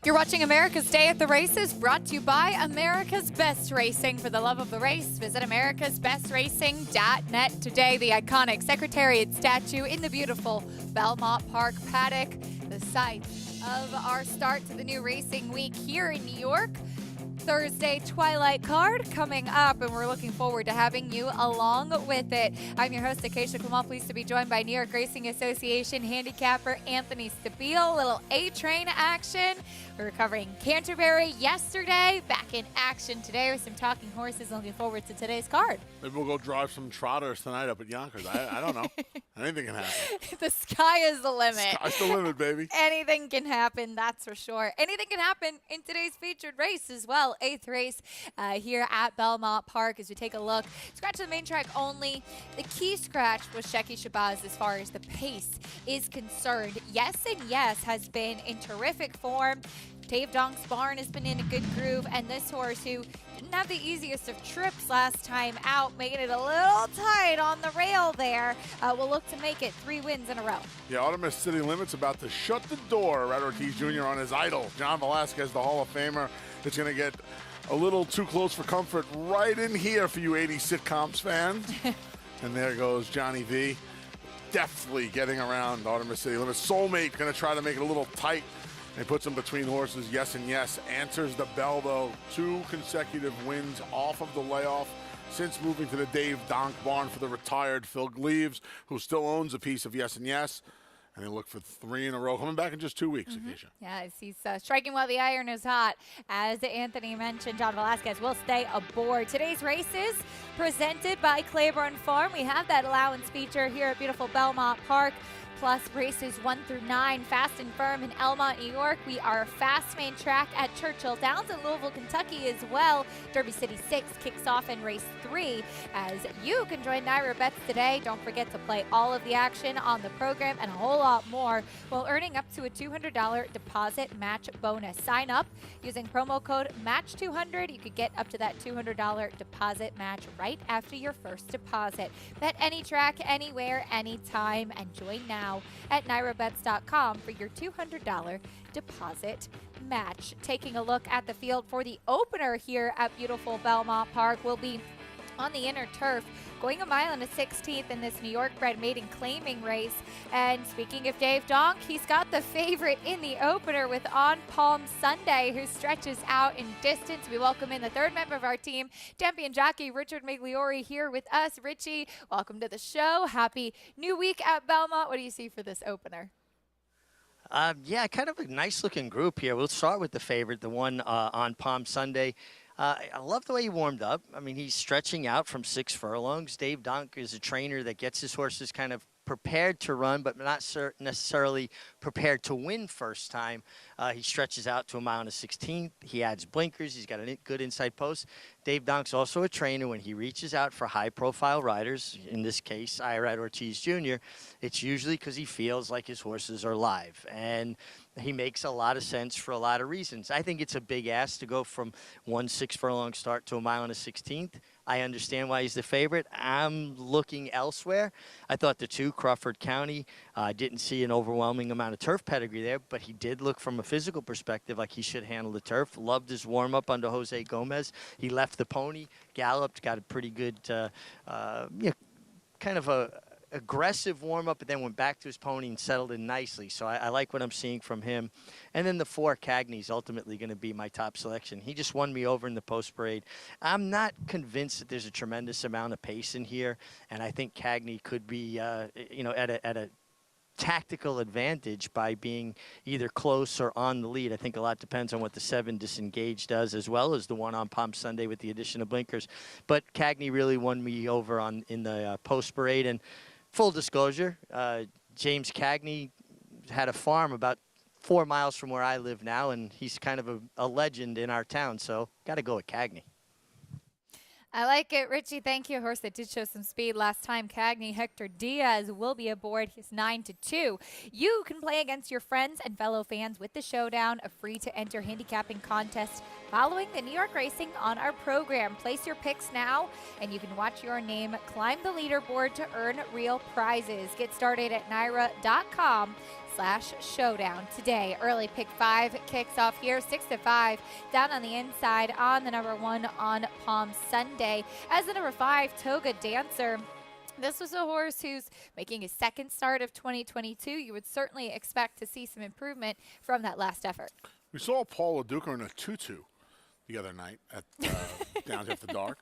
You're watching America's Day at the Races, brought to you by America's Best Racing. For the love of the race, visit americasbestracing.net today. The iconic Secretariat statue in the beautiful Belmont Park paddock, the site of our start to the new racing week here in New York. Thursday Twilight Card coming up, and we're looking forward to having you along with it. I'm your host, Acacia Kamal, pleased to be joined by New York Racing Association handicapper Anthony Stabile. Little A-Train action. We were covering Canterbury yesterday, back in action today with some talking horses. Looking forward to today's card. Maybe we'll go drive some trotters tonight up at Yonkers. I don't know. Anything can happen. The sky is the limit. Sky's the limit, baby. Anything can happen, that's for sure. Anything can happen in today's featured race as well. 8th race here at Belmont Park as we take a look. Scratch to the main track only. The key scratch was Jockey as far as the pace is concerned. Yes and Yes has been in terrific form. Dave Donk's barn has been in a good groove, and this horse, who didn't have the easiest of trips last time out, making it a little tight on the rail there, will look to make it 3 wins in a row. Yeah, Artemis City Limits about to shut the door. Red Ortiz Jr. on his idol, John Velasquez, the Hall of Famer. It's going to get a little too close for comfort right in here for you 80s sitcoms fans. And there goes Johnny V, deftly getting around Artemis City Limits. Soulmate going to try to make it a little tight. He puts him between horses. Yes and Yes answers the bell, though. 2 consecutive wins off of the layoff since moving to the Dave Donk barn for the retired Phil Gleaves, who still owns a piece of Yes and Yes. And they look for 3 in a row, coming back in just 2 weeks, Acacia. Yes, he's striking while the iron is hot. As Anthony mentioned, John Velasquez will stay aboard. Today's races presented by Claiborne Farm. We have that allowance feature here at beautiful Belmont Park. Plus races 1 through 9, fast and firm in Elmont, New York. We are fast main track at Churchill Downs in Louisville, Kentucky as well. Derby City 6 kicks off in race 3 as you can join Naira Bets today. Don't forget to play all of the action on the program and a whole lot more while earning up to a $200 deposit match bonus. Sign up using promo code MATCH200. You could get up to that $200 deposit match right after your first deposit. Bet any track, anywhere, anytime, and join now at nairabets.com for your $200 deposit match. Taking a look at the field for the opener here at beautiful Belmont Park, will be on the inner turf, going 1 mile and a 16th in this New York bred maiden claiming race. And speaking of Dave Donk, he's got the favorite in the opener with On Palm Sunday, who stretches out in distance. We welcome in the 3rd member of our team, champion jockey Richard Migliori, here with us. Richie, welcome to the show. Happy new week at Belmont. What do you see for this opener? Yeah, kind of a nice-looking group here. We'll start with the favorite, the one on Palm Sunday. I love the way he warmed up. I mean, he's stretching out from 6 furlongs. Dave Donk is a trainer that gets his horses kind of prepared to run, but not necessarily prepared to win first time. He stretches out to 1 mile and a 16th. He adds blinkers. He's got a good inside post. Dave Donk's also a trainer. When he reaches out for high-profile riders, in this case, Red Ortiz Jr., it's usually because he feels like his horses are live. And he makes a lot of sense for a lot of reasons. I think it's a big ask to go from 1 6-furlong start to 1 mile and a 16th. I understand why he's the favorite. I'm looking elsewhere. I thought the 2, Crawford County, didn't see an overwhelming amount of turf pedigree there, but he did look from a physical perspective like he should handle the turf. Loved his warm-up under Jose Gomez. He left the pony, galloped, got a pretty good, kind of a aggressive warm-up, but then went back to his pony and settled in nicely. So I like what I'm seeing from him. And then the 4, Cagney's ultimately going to be my top selection. He just won me over in the post parade. I'm not convinced that there's a tremendous amount of pace in here, and I think Cagney could be, at a tactical advantage by being either close or on the lead. I think a lot depends on what the 7 Disengaged does, as well as the one on Palm Sunday with the addition of blinkers. But Cagney really won me over in the post parade. And full disclosure, James Cagney had a farm about 4 miles from where I live now, and he's kind of a legend in our town, so got to go with Cagney. I like it. Richie, thank you. A horse that did show some speed last time. Cagney, Hector Diaz will be aboard. He's 9-2. You can play against your friends and fellow fans with the Showdown, a free-to-enter handicapping contest following the New York racing on our program. Place your picks now, and you can watch your name climb the leaderboard to earn real prizes. Get started at NYRA.com/showdown today. Early pick 5 kicks off here, 6 to 5, down on the inside on the number 1 on Palm Sunday. As the number 5, Toga Dancer. This was a horse who's making his second start of 2022. You would certainly expect to see some improvement from that last effort. We saw Paul LaDuca in a tutu the other night at down after dark.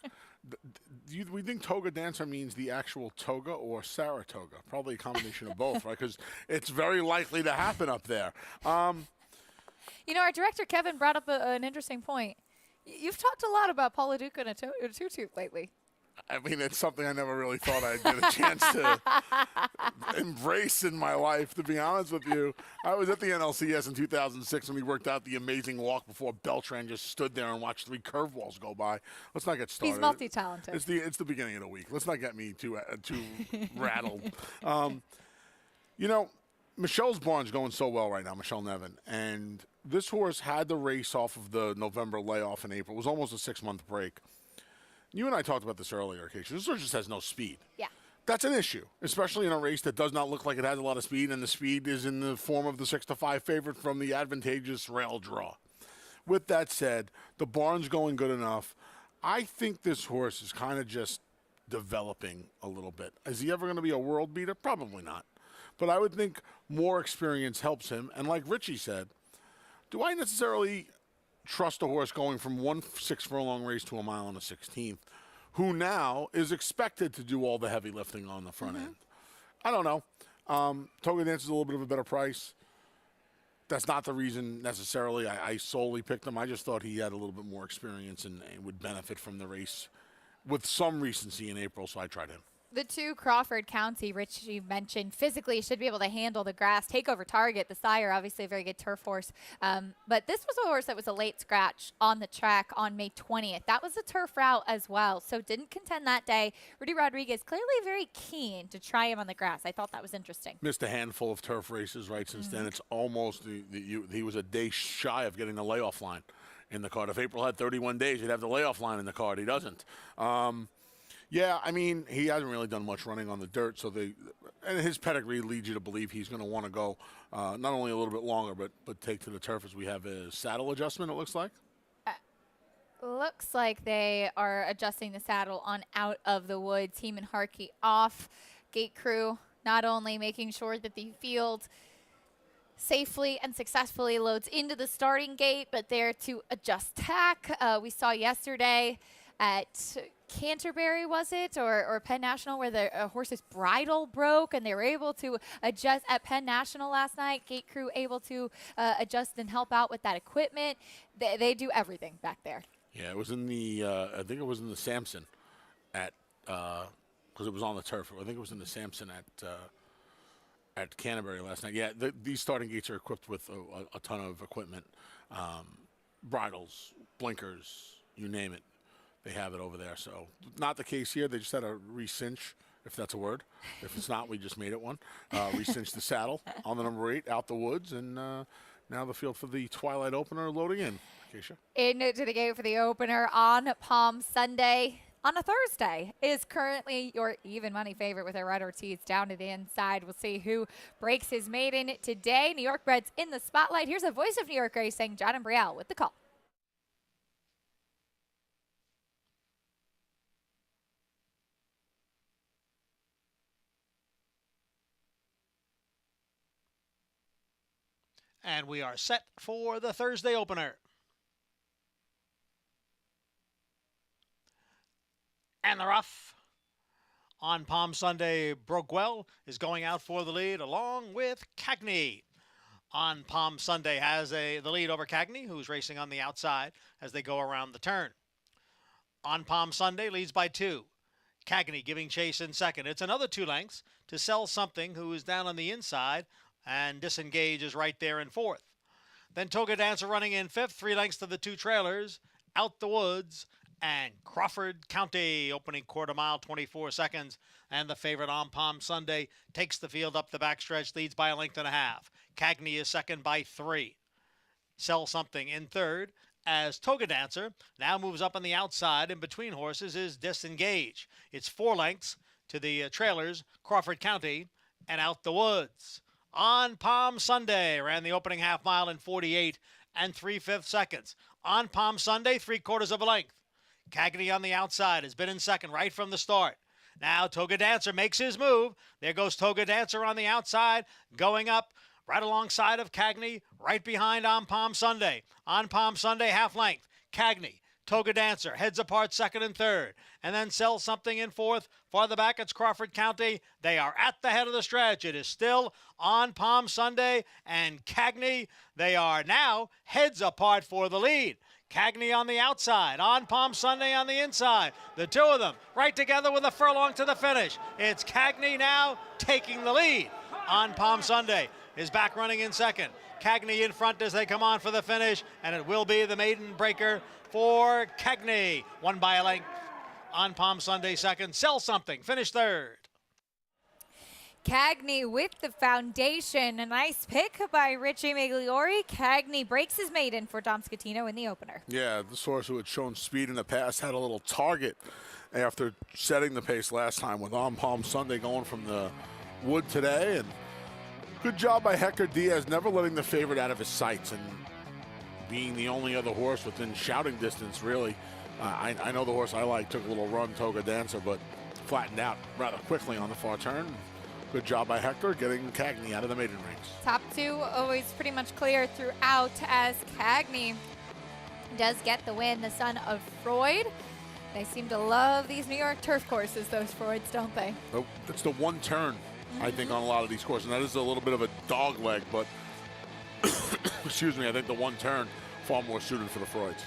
We think Toga Dancer means the actual toga or Saratoga? Probably a combination of both, right? Because it's very likely to happen up there. You know, our director, Kevin, brought up an interesting point. You've talked a lot about Paul LaDuca in a tutu lately. I mean, it's something I never really thought I'd get a chance to embrace in my life, to be honest with you. I was at the NLCS in 2006 when we worked out the amazing walk before Beltran just stood there and watched 3 curveballs go by. Let's not get started. He's multi-talented. It's the beginning of the week. Let's not get me too rattled. You know, Michelle's barn's going so well right now, Michelle Nevin. And this horse had the race off of the November layoff in April. It was almost a 6-month break. You and I talked about this earlier, Keisha. This horse just has no speed. Yeah. That's an issue, especially in a race that does not look like it has a lot of speed, and the speed is in the form of the 6 to 5 favorite from the advantageous rail draw. With that said, the barn's going good enough. I think this horse is kind of just developing a little bit. Is he ever going to be a world beater? Probably not. But I would think more experience helps him. And like Richie said, do I necessarily trust a horse going from 1 6-furlong race to a mile and a 16th, who now is expected to do all the heavy lifting on the front end? I don't know. Toga Dance is a little bit of a better price. That's not the reason necessarily I solely picked him. I just thought he had a little bit more experience and would benefit from the race with some recency in April, so I tried him. The 2, Crawford County, Rich, you mentioned, physically should be able to handle the grass, take over target. The sire, obviously a very good turf horse. But this was a horse that was a late scratch on the track on May 20th. That was a turf route as well, so didn't contend that day. Rudy Rodriguez clearly very keen to try him on the grass. I thought that was interesting. Missed a handful of turf races, right, since then. It's almost, he was a day shy of getting the layoff line in the card. If April had 31 days, he'd have the layoff line in the card. He doesn't. Yeah, I mean, he hasn't really done much running on the dirt, so and his pedigree leads you to believe he's going to want to go not only a little bit longer, but take to the turf, as we have a saddle adjustment, it looks like. Looks like they are adjusting the saddle on Out of the Woods. Team and Harkey off. Gate crew not only making sure that the field safely and successfully loads into the starting gate, but there to adjust tack. We saw yesterday at Canterbury, was it, or Penn National, where the horse's bridle broke, and they were able to adjust at Penn National last night. Gate crew able to adjust and help out with that equipment. They do everything back there. Yeah, it was in the I think it was in the Samson at because it was on the turf. I think it was in the Samson at Canterbury last night. Yeah, these starting gates are equipped with a ton of equipment, bridles, blinkers, you name it. They have it over there. So not the case here. They just had a recinch, if that's a word. If it's not, we just made it one. Recinch the saddle on the number 8, Out the Woods, and now the field for the Twilight Opener loading in. Keisha. Into the gate for the opener on Palm Sunday. On a Thursday is currently your even money favorite with a Red Ortiz down to the inside. We'll see who breaks his maiden today. New York Breds in the spotlight. Here's the voice of New York racing, John and Brielle, with the call. And we are set for the Thursday opener. And the rough. On Palm Sunday, Broquel is going out for the lead along with Cagney. On Palm Sunday has the lead over Cagney, who's racing on the outside as they go around the turn. On Palm Sunday leads by 2. Cagney giving chase in second. It's another 2 lengths to Sell Something, who is down on the inside, and Disengage is right there in 4th. Then Toga Dancer running in 5th, 3 lengths to the 2 trailers, Out the Woods, and Crawford County opening quarter mile, 24 seconds. And the favorite on Palm Sunday takes the field up the backstretch, leads by a length and a half. Cagney is second by 3. Sell Something in 3rd, as Toga Dancer now moves up on the outside. In between horses is Disengage. It's 4 lengths to the trailers, Crawford County, and Out the Woods. On Palm Sunday ran the opening half mile in 48 and 3/5 seconds. On Palm Sunday, 3/4 of a length. Cagney on the outside has been in second right from the start. Now Toga Dancer makes his move. There goes Toga Dancer on the outside, going up right alongside of Cagney, right behind On Palm Sunday. On Palm Sunday, half length. Cagney, Toga Dancer, heads apart second and third, and then Sell Something in fourth. Farther back, it's Crawford County. They are at the head of the stretch. It is still On Palm Sunday and Cagney. They are now heads apart for the lead. Cagney on the outside, On Palm Sunday on the inside. The two of them right together with a furlong to the finish. It's Cagney now taking the lead. On Palm Sunday is back running in second. Cagney in front as they come on for the finish, and it will be the maiden breaker for Cagney. Won by a length. On Palm Sunday second. Sell Something, finish third. Cagney with the foundation. A nice pick by Richie Migliori. Cagney breaks his maiden for Dom Scatino in the opener. Yeah, this horse who had shown speed in the past had a little target after setting the pace last time with On Palm Sunday going from the wood today. And good job by Hector Diaz, never letting the favorite out of his sights and being the only other horse within shouting distance, really. I know the horse I like took a little run, Toga Dancer, but flattened out rather quickly on the far turn. Good job by Hector getting Cagney out of the maiden ranks. Top two always pretty much clear throughout as Cagney does get the win, the son of Freud. They seem to love these New York turf courses, those Freuds, don't they? Oh, it's the one turn, I think, on a lot of these courses. And that is a little bit of a dog leg, but excuse me, I think the one turn far more suited for the Freuds.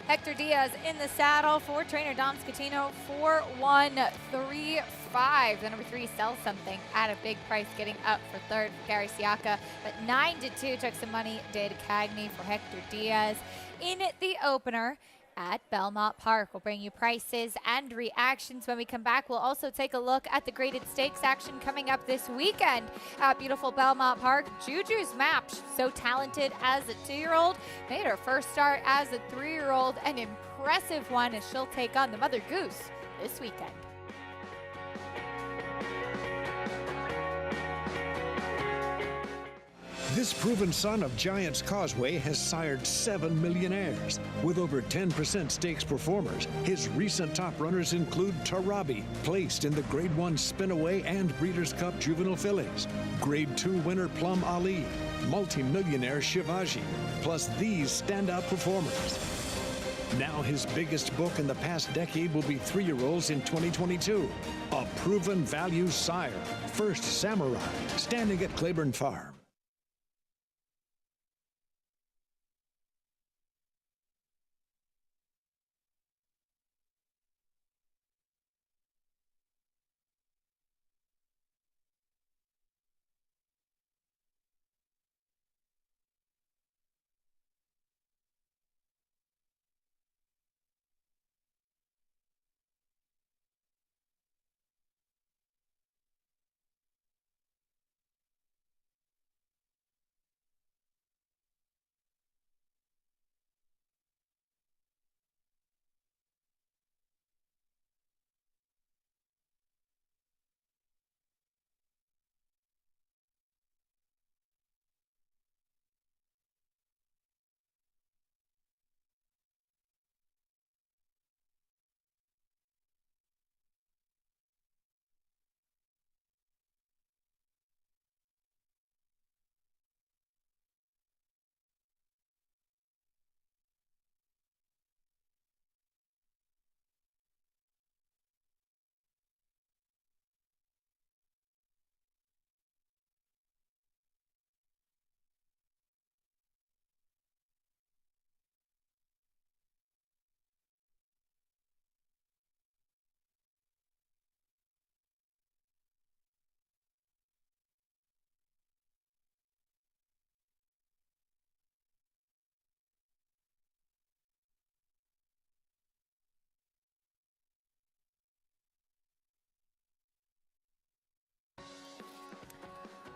Hector Diaz in the saddle for trainer Dom Scatino, 4-1-3-5. The number 3, Sell Something at a big price, getting up for third for Gary Siaka. But 9-2 took some money, did Cagney for Hector Diaz. In the opener at Belmont Park, we'll bring you prices and reactions when we come back. We'll also take a look at the graded stakes action coming up this weekend at beautiful Belmont Park. Juju's Match, so talented as a 2-year-old, made her first start as a 3-year-old. An impressive one as she'll take on the Mother Goose this weekend. This proven son of Giants Causeway has sired 7 millionaires. With over 10% stakes performers, his recent top runners include Tarabi, placed in the Grade 1 Spinaway and Breeders' Cup Juvenile Fillies, Grade 2 winner Plum Ali, multi-millionaire Shivaji, plus these standout performers. Now his biggest book in the past decade will be 3-year-olds in 2022. A proven value sire, First Samurai, standing at Claiborne Farm.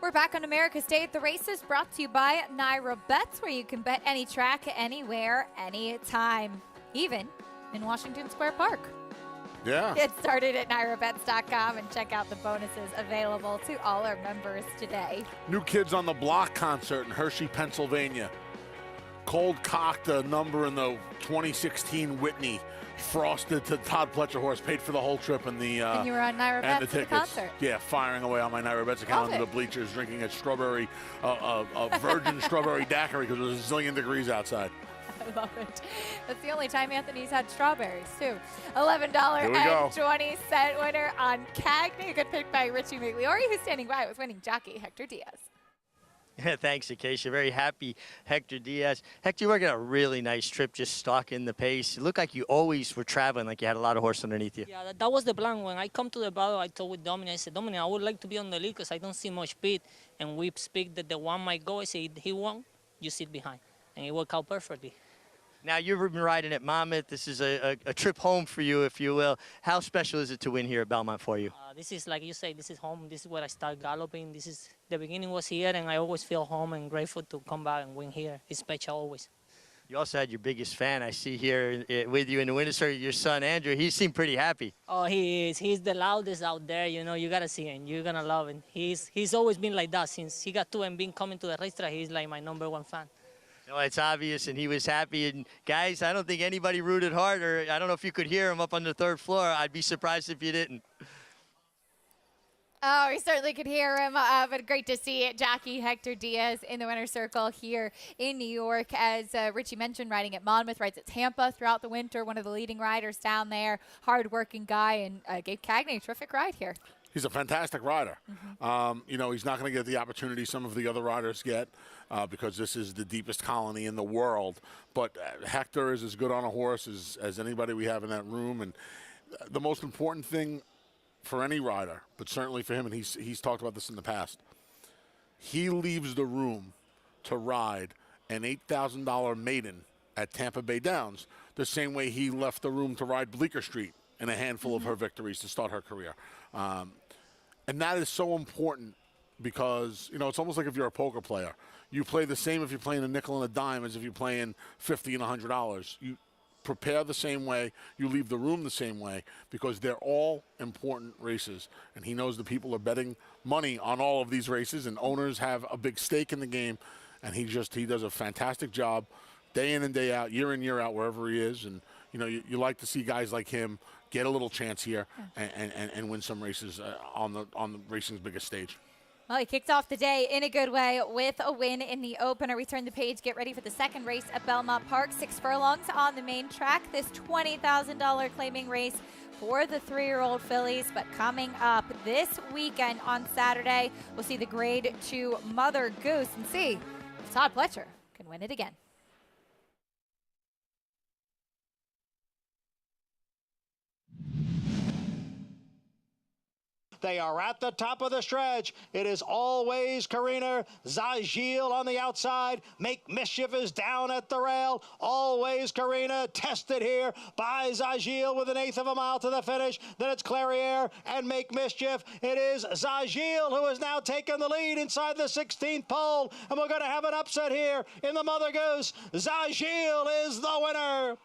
We're back on America's Day at the Races, brought to you by Naira Bets, where you can bet any track, anywhere, anytime, even in Washington Square Park. Yeah. Get started at NairaBets.com and check out the bonuses available to all our members today. New Kids on the Block concert in Hershey, Pennsylvania. Cold cocked a number in the 2016 Whitney. Frosted to Todd Pletcher horse, paid for the whole trip and the And you were on Naira and the Bets at the tickets. concert. Yeah, firing away on my Naira Bets account Love into it. the bleachers, drinking a strawberry, a virgin strawberberry daiquiri because it was a zillion degrees outside. I love it. That's the only time Anthony's had strawberries, too. Here we go. $11.20 winner on Cagney. A good pick by Richie Migliori, who's standing by with winning jockey Hector Diaz. Thanks, Acacia. Very happy, Hector Diaz. Hector, you were getting a really nice trip, just stalking the pace. It looked like you always were traveling, like you had a lot of horse underneath you. Yeah, that was the plan. When I come to the battle, I told with Dominic, I said, Dominic, I would like to be on the lead because I don't see much speed. And we speak that the one might go. I said, he won, you sit behind. And it worked out perfectly. Now, you've been riding at Monmouth. This is a trip home for you, if you will. How special is it to win here at Belmont for you? This is, like you say, this is home. This is where I start galloping. This is, the beginning was here, and I always feel home and grateful to come back and win here. It's special always. You also had your biggest fan, I see here with you in the winter circuit, your son, Andrew. He seemed pretty happy. Oh, he is. He's the loudest out there. You know, you got to see him. You're going to love him. He's always been like that. Since he got two and been coming to the racetrack, he's like my #1 fan. No, it's obvious, and he was happy. And, guys, I don't think anybody rooted harder. I don't know if you could hear him up on the third floor. I'd be surprised if you didn't. Oh, we certainly could hear him, but great to see it. Jockey Hector Diaz in the winner's circle here in New York. As Richie mentioned, riding at Monmouth, rides at Tampa throughout the winter, one of the leading riders down there, hard-working guy, and gave Cagney a terrific ride here. He's a fantastic rider. You know, he's not going to get the opportunity some of the other riders get because this is the deepest colony in the world. But Hector is as good on a horse as anybody we have in that room. And the most important thing for any rider, but certainly for him, and he's talked about this in the past, he leaves the room to ride an $8,000 maiden at Tampa Bay Downs the same way he left the room to ride Bleecker Street in a handful of her victories to start her career. And that is so important because, you know, it's almost like if you're a poker player. You play the same if you're playing a nickel and a dime as if you're playing $50 and $100. You prepare the same way. You leave the room the same way because they're all important races. And he knows the people are betting money on all of these races, and owners have a big stake in the game. And he does a fantastic job day in and day out, year in, year out, wherever he is. And, you know, you like to see guys like him get a little chance here and win some races on the racing's biggest stage. Well, he kicked off the day in a good way with a win in the opener. We turn the page, get ready for the second race at Belmont Park. 6 furlongs on the main track. This $20,000 claiming race for the 3-year-old fillies. But coming up this weekend on Saturday, we'll see the Grade 2 Mother Goose and see if Todd Pletcher can win it again. They are at the top of the stretch. It is always Carina. Zagil on the outside. Make Mischief is down at the rail. Always Carina. Tested here by Zagil with 1/8 of a mile to the finish. Then it's Clairiere and Make Mischief. It is Zagil who has now taken the lead inside the 16th pole. And we're going to have an upset here in the Mother Goose. Zagil is the winner.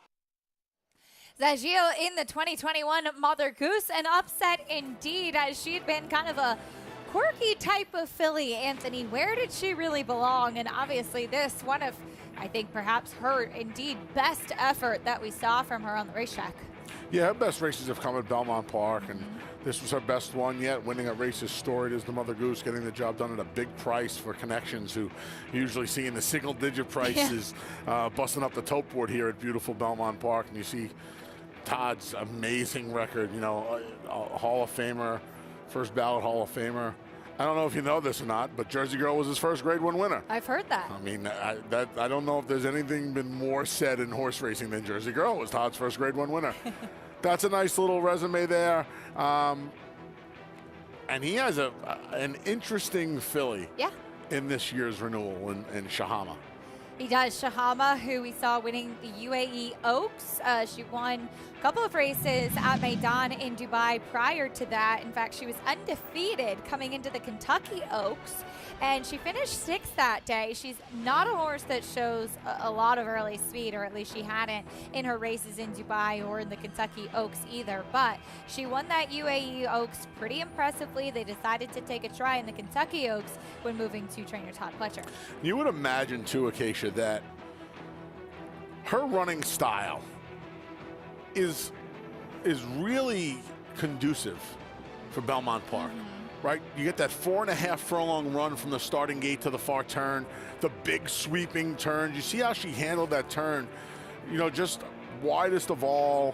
Zagil in the 2021 Mother Goose, an upset indeed, as she'd been kind of a quirky type of filly. Anthony, where did she really belong? And obviously this one of, I think, perhaps her indeed best effort that we saw from her on the racetrack. Yeah, her best races have come at Belmont Park, and this was her best one yet. Winning a race as storied as the Mother Goose, getting the job done at a big price for Connections, who usually see in the single-digit prices, busting up the tote board here at beautiful Belmont Park. And you see Todd's amazing record, you know, a Hall of Famer, first ballot Hall of Famer. I don't know if you know this or not, but Jersey Girl was his first Grade 1 winner. I've heard that. I mean, I don't know if there's anything been more said in horse racing than Jersey Girl was Todd's first Grade 1 winner. That's a nice little resume there. And he has an interesting filly in this year's renewal in Shahama. He does. Shahama, who we saw winning the UAE Oaks. She won couple of races at Maidan in Dubai prior to that. In fact, she was undefeated coming into the Kentucky Oaks, and she finished 6th that day. She's not a horse that shows a lot of early speed, or at least she hadn't in her races in Dubai or in the Kentucky Oaks either, but she won that UAE Oaks pretty impressively. They decided to take a try in the Kentucky Oaks when moving to trainer Todd Pletcher. You would imagine too, Acacia, that her running style is really conducive for Belmont Park, right? You get that 4.5 furlong run from the starting gate to the far turn, the big sweeping turns. You see how she handled that turn, you know, just widest of all.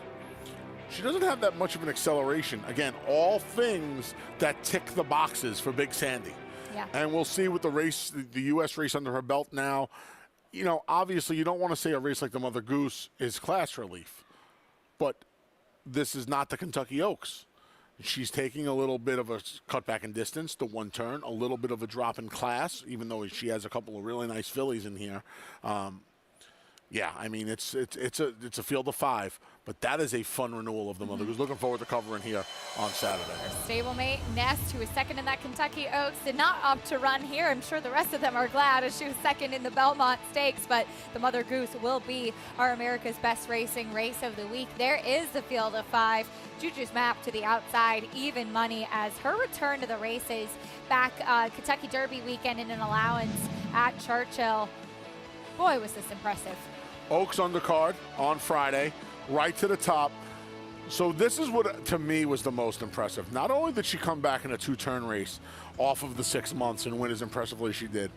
She doesn't have that much of an acceleration. Again, all things that tick the boxes for Big Sandy. Yeah. And we'll see with the race, the U.S. race under her belt now. You know, obviously you don't want to say a race like the Mother Goose is class relief, but this is not the Kentucky Oaks. She's taking a little bit of a cut back in distance, the one turn, a little bit of a drop in class, even though she has a couple of really nice fillies in here. Yeah, I mean, it's a field of 5, but that is a fun renewal of the Mother Goose. Looking forward to covering here on Saturday. Her stablemate, Nest, who was second in that Kentucky Oaks, did not opt to run here. I'm sure the rest of them are glad, as she was second in the Belmont Stakes, but the Mother Goose will be our America's Best Racing race of the week. There is the field of 5. Juju's map to the outside, even money, as her return to the races back Kentucky Derby weekend in an allowance at Churchill. Boy, was this impressive. Oaks undercard on Friday, right to the top. So this is what, to me, was the most impressive. Not only did she come back in a 2-turn race off of the 6 months and win as impressively as she did,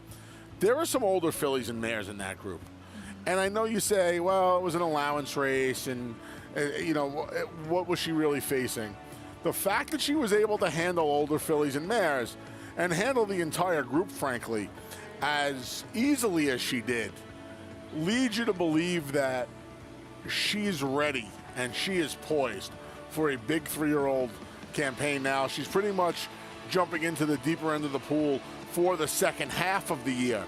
there are some older fillies and mares in that group. And I know you say, well, it was an allowance race, and, you know, what was she really facing? The fact that she was able to handle older fillies and mares and handle the entire group, frankly, as easily as she did, leads you to believe that she's ready and she is poised for a big 3-year-old campaign now. She's pretty much jumping into the deeper end of the pool for the second half of the year.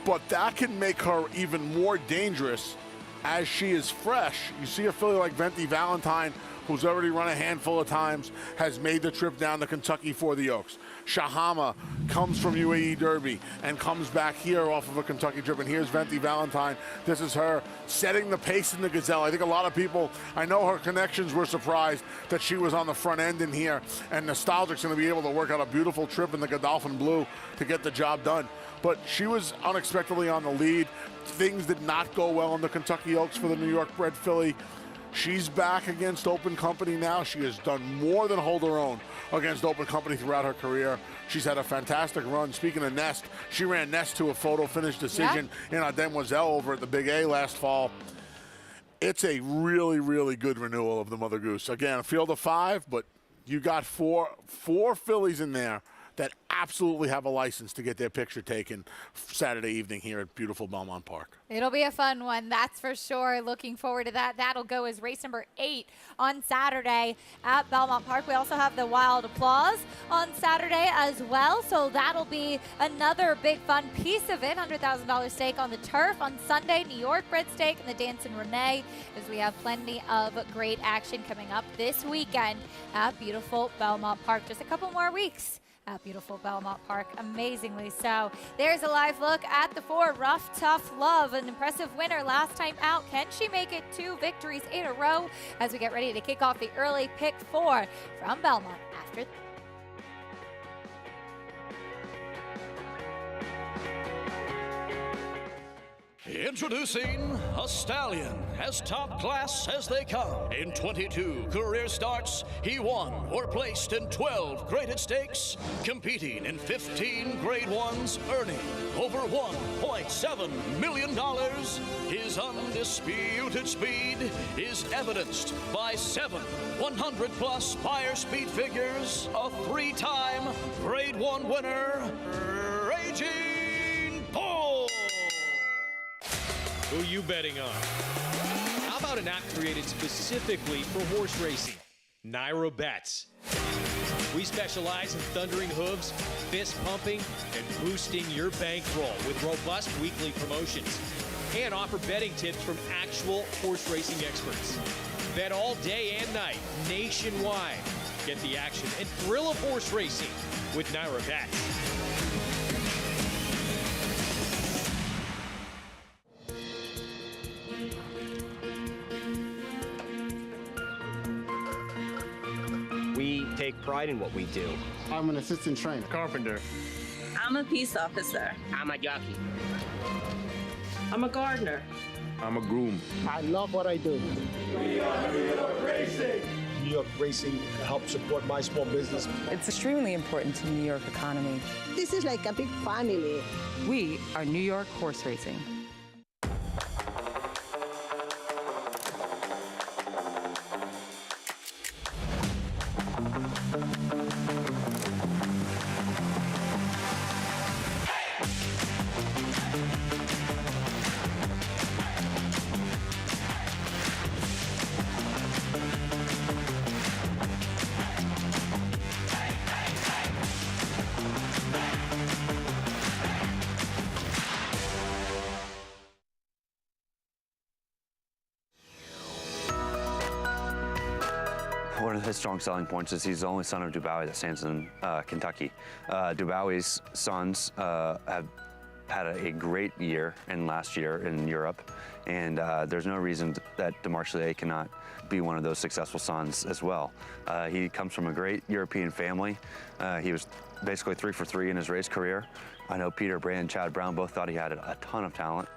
But that can make her even more dangerous as she is fresh. You see a filly like Venti Valentine, who's already run a handful of times, has made the trip down to Kentucky for the Oaks. Shahama comes from UAE Derby and comes back here off of a Kentucky trip, and here's Venti Valentine. This is her setting the pace in the Gazelle. I think a lot of people, I know her connections, were surprised that she was on the front end in here, and Nostalgic's going to be able to work out a beautiful trip in the Godolphin Blue to get the job done. But she was unexpectedly on the lead. Things did not go well in the Kentucky Oaks for the New York bred filly. She's back against Open Company now. She has done more than hold her own against Open Company throughout her career. She's had a fantastic run. Speaking of Nest, she ran Nest to a photo finish decision in a Demoiselle over at the Big A last fall. It's a really, really good renewal of the Mother Goose. Again, a field of 5, but you got four fillies in there that absolutely have a license to get their picture taken Saturday evening here at beautiful Belmont Park. It'll be a fun one, that's for sure. Looking forward to that. That'll go as race number 8 on Saturday at Belmont Park. We also have the Wild Applause on Saturday as well, so that'll be another big fun piece of it. $100,000 stake on the turf on Sunday, New York bred stake, and the Dancing Renee, as we have plenty of great action coming up this weekend at beautiful Belmont Park. Just a couple more weeks at beautiful Belmont Park, amazingly so. There's a live look at the 4, Rough Tough Love, an impressive winner last time out. Can she make it 2 victories in a row as we get ready to kick off the early pick 4 from Belmont after Introducing a stallion as top class as they come. In 22 career starts, he won or placed in 12 graded stakes, competing in 15 grade 1s, earning over $1.7 million. His undisputed speed is evidenced by 7 100-plus buyer speed figures, a 3-time grade 1 winner, Raging Bull. Who you betting on? How about an app created specifically for horse racing? Naira Bets. We specialize in thundering hooves, fist pumping, and boosting your bankroll with robust weekly promotions, and offer betting tips from actual horse racing experts. Bet all day and night, nationwide. Get the action and thrill of horse racing with Naira Bets. We take pride in what we do. I'm an assistant trainer. Carpenter. I'm a peace officer. I'm a jockey. I'm a gardener. I'm a groom. I love what I do. We are New York Racing. New York Racing helps support my small business. It's extremely important to the New York economy. This is like a big family. We are New York Horse Racing. One of his strong selling points is he's the only son of Dubois that stands in Kentucky. Dubois' sons have had a great year in last year in Europe, and there's no reason that DeMarchelier cannot be one of those successful sons as well. He comes from a great European family. He was basically 3 for 3 in his race career. I know Peter Brand and Chad Brown both thought he had a ton of talent.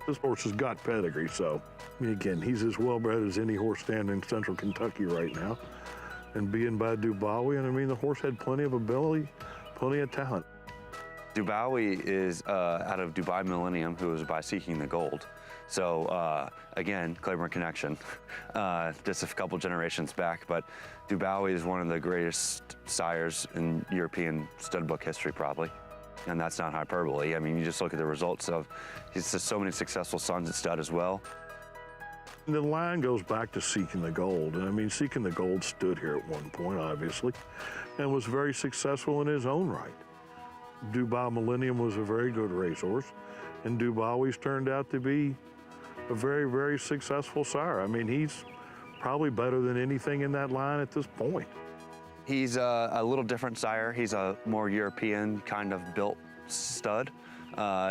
This horse has got pedigree, so I mean, again, he's as well bred as any horse standing in central Kentucky right now. And being by Dubois, and I mean, the horse had plenty of ability, plenty of talent. Dubois is out of Dubai Millennium, who was by Seeking the Gold. So again, Claiborne connection, just a couple generations back. But Dubois is one of the greatest sires in European stud book history, probably. And that's not hyperbole. I mean, you just look at the results of, he's just so many successful sons at stud as well. The line goes back to Seeking the Gold. And I mean, Seeking the Gold stood here at one point, obviously, and was very successful in his own right. Dubai Millennium was a very good racehorse, and Dubai always turned out to be a very, very successful sire. I mean, he's probably better than anything in that line at this point. He's a little different sire. He's a more European kind of built stud.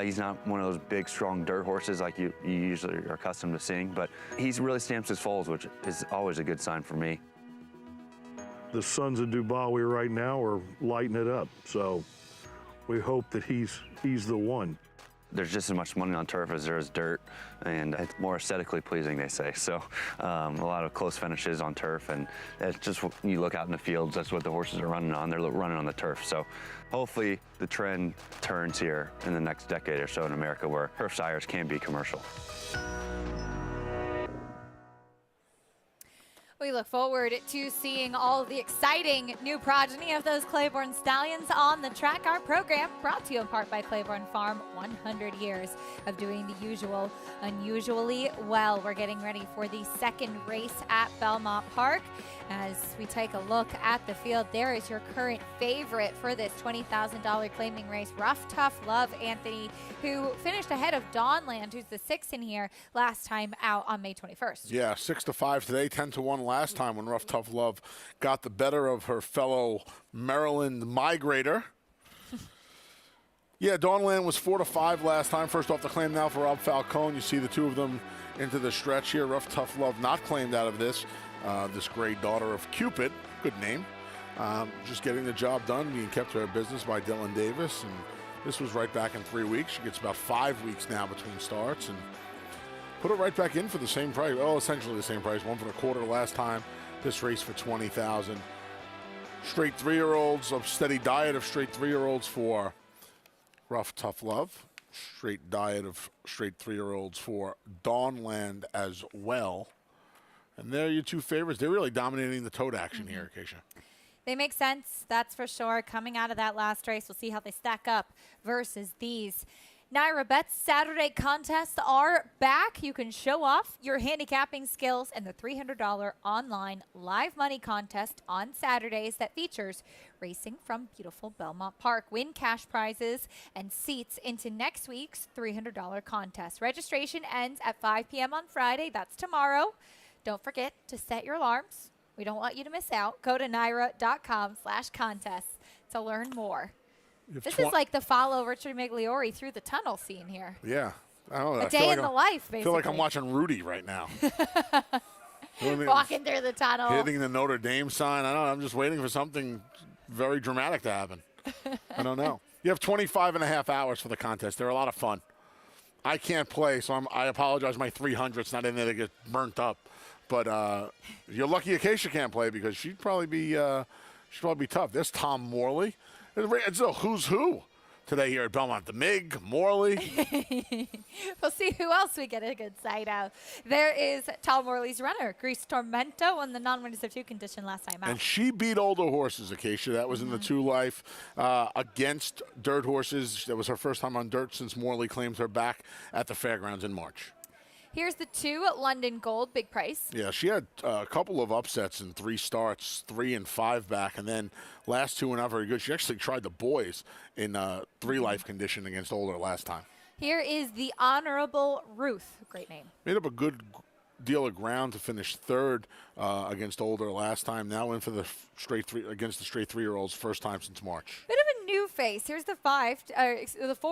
He's not one of those big, strong dirt horses like you usually are accustomed to seeing, but he really stamps his foals, which is always a good sign for me. The sons of Dubois right now are lighting it up, so we hope that he's the one. There's just as much money on turf as there is dirt, and it's more aesthetically pleasing, they say. So a lot of close finishes on turf, and it's just, you look out in the fields, that's what the horses are running on. They're running on the turf. So hopefully the trend turns here in the next decade or so in America, where turf sires can be commercial. We look forward to seeing all of the exciting new progeny of those Claiborne stallions on the track. Our program brought to you in part by Claiborne Farm, 100 years of doing the usual unusually well. We're getting ready for the second race at Belmont Park. As we take a look at the field, there is your current favorite for this $20,000 claiming race, Rough Tough Love, Anthony, who finished ahead of Dawnland, who's the 6th in here last time out on May 21st. Yeah, 6-5 today, 10-1 last time when Rough Tough Love got the better of her fellow Maryland migrator. Yeah, Dawnland was 4-5 last time. First off the claim now for Rob Falcone. You see the two of them into the stretch here. Rough Tough Love not claimed out of this. This great daughter of Cupid, good name, just getting the job done, being kept to her business by Dylan Davis. And this was right back in 3 weeks. She gets about 5 weeks now between starts, and put it right back in for the same price. Oh, essentially the same price. 1.25 last time. This race for $20,000. Straight 3-year-olds, a steady diet of straight 3-year-olds for Rough Tough Love. Straight diet of straight 3-year-olds for Dawnland as well. And they're your two favorites. They're really dominating the tote action here, Keisha. They make sense, that's for sure. Coming out of that last race, we'll see how they stack up versus these. Naira Bets Saturday contests are back. You can show off your handicapping skills in the $300 online live money contest on Saturdays that features racing from beautiful Belmont Park. Win cash prizes and seats into next week's $300 contest. Registration ends at 5 p.m. on Friday. That's tomorrow. Don't forget to set your alarms. We don't want you to miss out. Go to NYRA.com/contests to learn more. This is like the follow Richard Migliore through the tunnel scene here. Yeah. I don't know. A day in the life, basically. I feel like I'm watching Rudy right now. Walking through the tunnel. Hitting the Notre Dame sign. I don't know. I'm just waiting for something very dramatic to happen. I don't know. You have 25 and a half hours for the contest. They're a lot of fun. I can't play, so I apologize. My 300's not in there to get burnt up. But you're lucky Acacia can't play because she'd probably be tough. There's Tom Morley. It's a who's who today here at Belmont. The MiG, Morley. We'll see who else we get a good sight of. There is Tom Morley's runner. Grease Tormento won the non-winners of 2 condition last time out. And she beat older horses, Acacia. That was in the 2 life against dirt horses. That was her first time on dirt since Morley claimed her back at the fairgrounds in March. Here's the 2 London Gold, big price. Yeah, she had a couple of upsets in 3 starts, 3 and 5 back, and then last 2 were not very good. She actually tried the boys in 3 life condition against older last time. Here is the Honorable Ruth. Great name. Made up a good deal of ground to finish 3rd against older last time. Now in for the straight 3 against the straight 3-year-olds, first time since March. Bit of a new face. Here's the 4.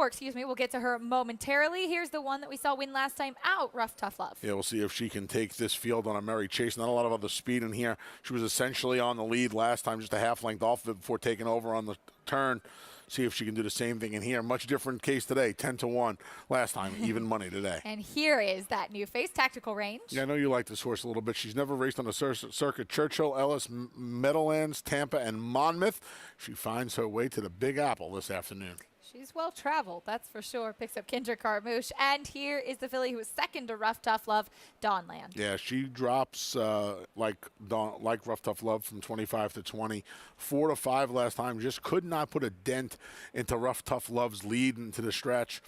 Excuse me. We'll get to her momentarily. Here's the one that we saw win last time out. Rough Tough Love. Yeah, we'll see if she can take this field on a merry chase. Not a lot of other speed in here. She was essentially on the lead last time, just a half length off of it before taking over on the turn. See if she can do the same thing in here. Much different case today, 10-1 last time, even money today. And here is that new face, Tactical Range. Yeah, I know you like this horse a little bit. She's never raced on the circuit. Churchill, Ellis, Meadowlands, Tampa, and Monmouth. She finds her way to the Big Apple this afternoon. She's well-traveled, that's for sure. Picks up Kinder Carmouche. And here is the filly who was second to Rough Tough Love, Dawnland. Yeah, she drops like Rough Tough Love from 25 to 20. 4 to 5 last time. Just could not put a dent into Rough Tough Love's lead into the stretch.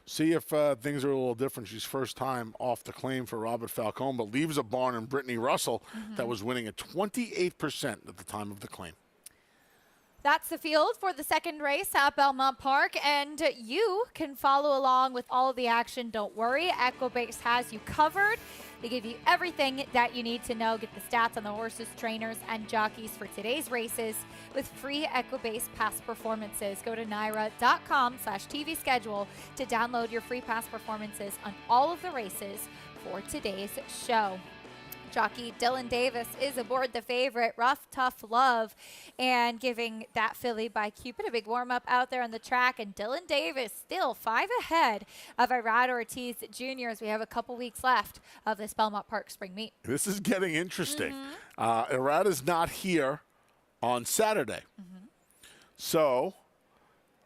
See if things are a little different. She's first time off the claim for Robert Falcone, but leaves a barn in Brittany Russell that was winning at 28% at the time of the claim. That's the field for the second race at Belmont Park, and you can follow along with all of the action. Don't worry, EquiBase has you covered. They give you everything that you need to know. Get the stats on the horses, trainers, and jockeys for today's races with free EquiBase past performances. Go to NYRA.com/TV schedule to download your free past performances on all of the races for today's show. Jockey Dylan Davis is aboard the favorite, Rough Tough Love, and giving that filly by Cupid a big warm-up out there on the track. And Dylan Davis still 5 ahead of Irad Ortiz Jr. as we have a couple weeks left of this Belmont Park Spring Meet. This is getting interesting. Irad is not here on Saturday. So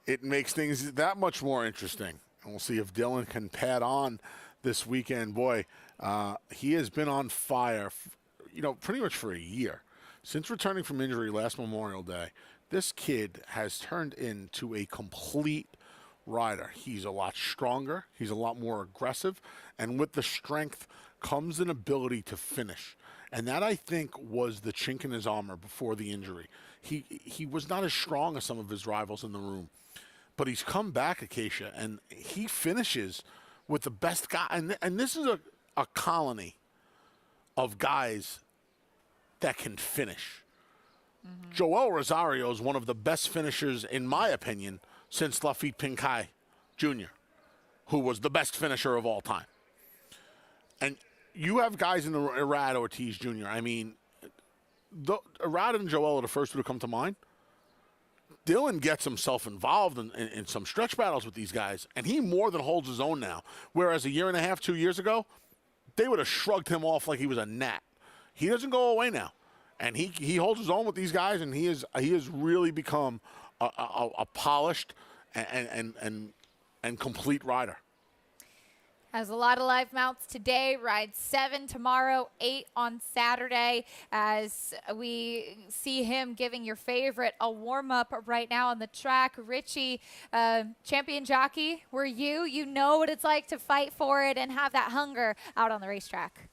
it makes things that much more interesting. And we'll see if Dylan can pad on this weekend. Boy, he has been on fire, pretty much for a year. Since returning from injury last Memorial Day, this kid has turned into a complete rider. He's a lot stronger. He's a lot more aggressive. And with the strength comes an ability to finish. And that, I think, was the chink in his armor before the injury. He was not as strong as some of his rivals in the room. But he's come back, Acacia, and he finishes with the best guy. And this is a colony of guys that can finish. Joel Rosario is one of the best finishers, in my opinion, since Lafitte Pincaid Jr., who was the best finisher of all time. And you have guys in the Irad Ortiz Jr. I mean, Irad and Joel are the first two to come to mind. Dylan gets himself involved in some stretch battles with these guys, and he more than holds his own now. Whereas a year and a half, 2 years ago, they would have shrugged him off like he was a gnat. He doesn't go away now, and he holds his own with these guys, and he has really become a polished and complete rider. Has a lot of live mounts today, rides 7 tomorrow, 8 on Saturday, as we see him giving your favorite a warm-up right now on the track. Richie, champion jockey, were you? You know what it's like to fight for it and have that hunger out on the racetrack.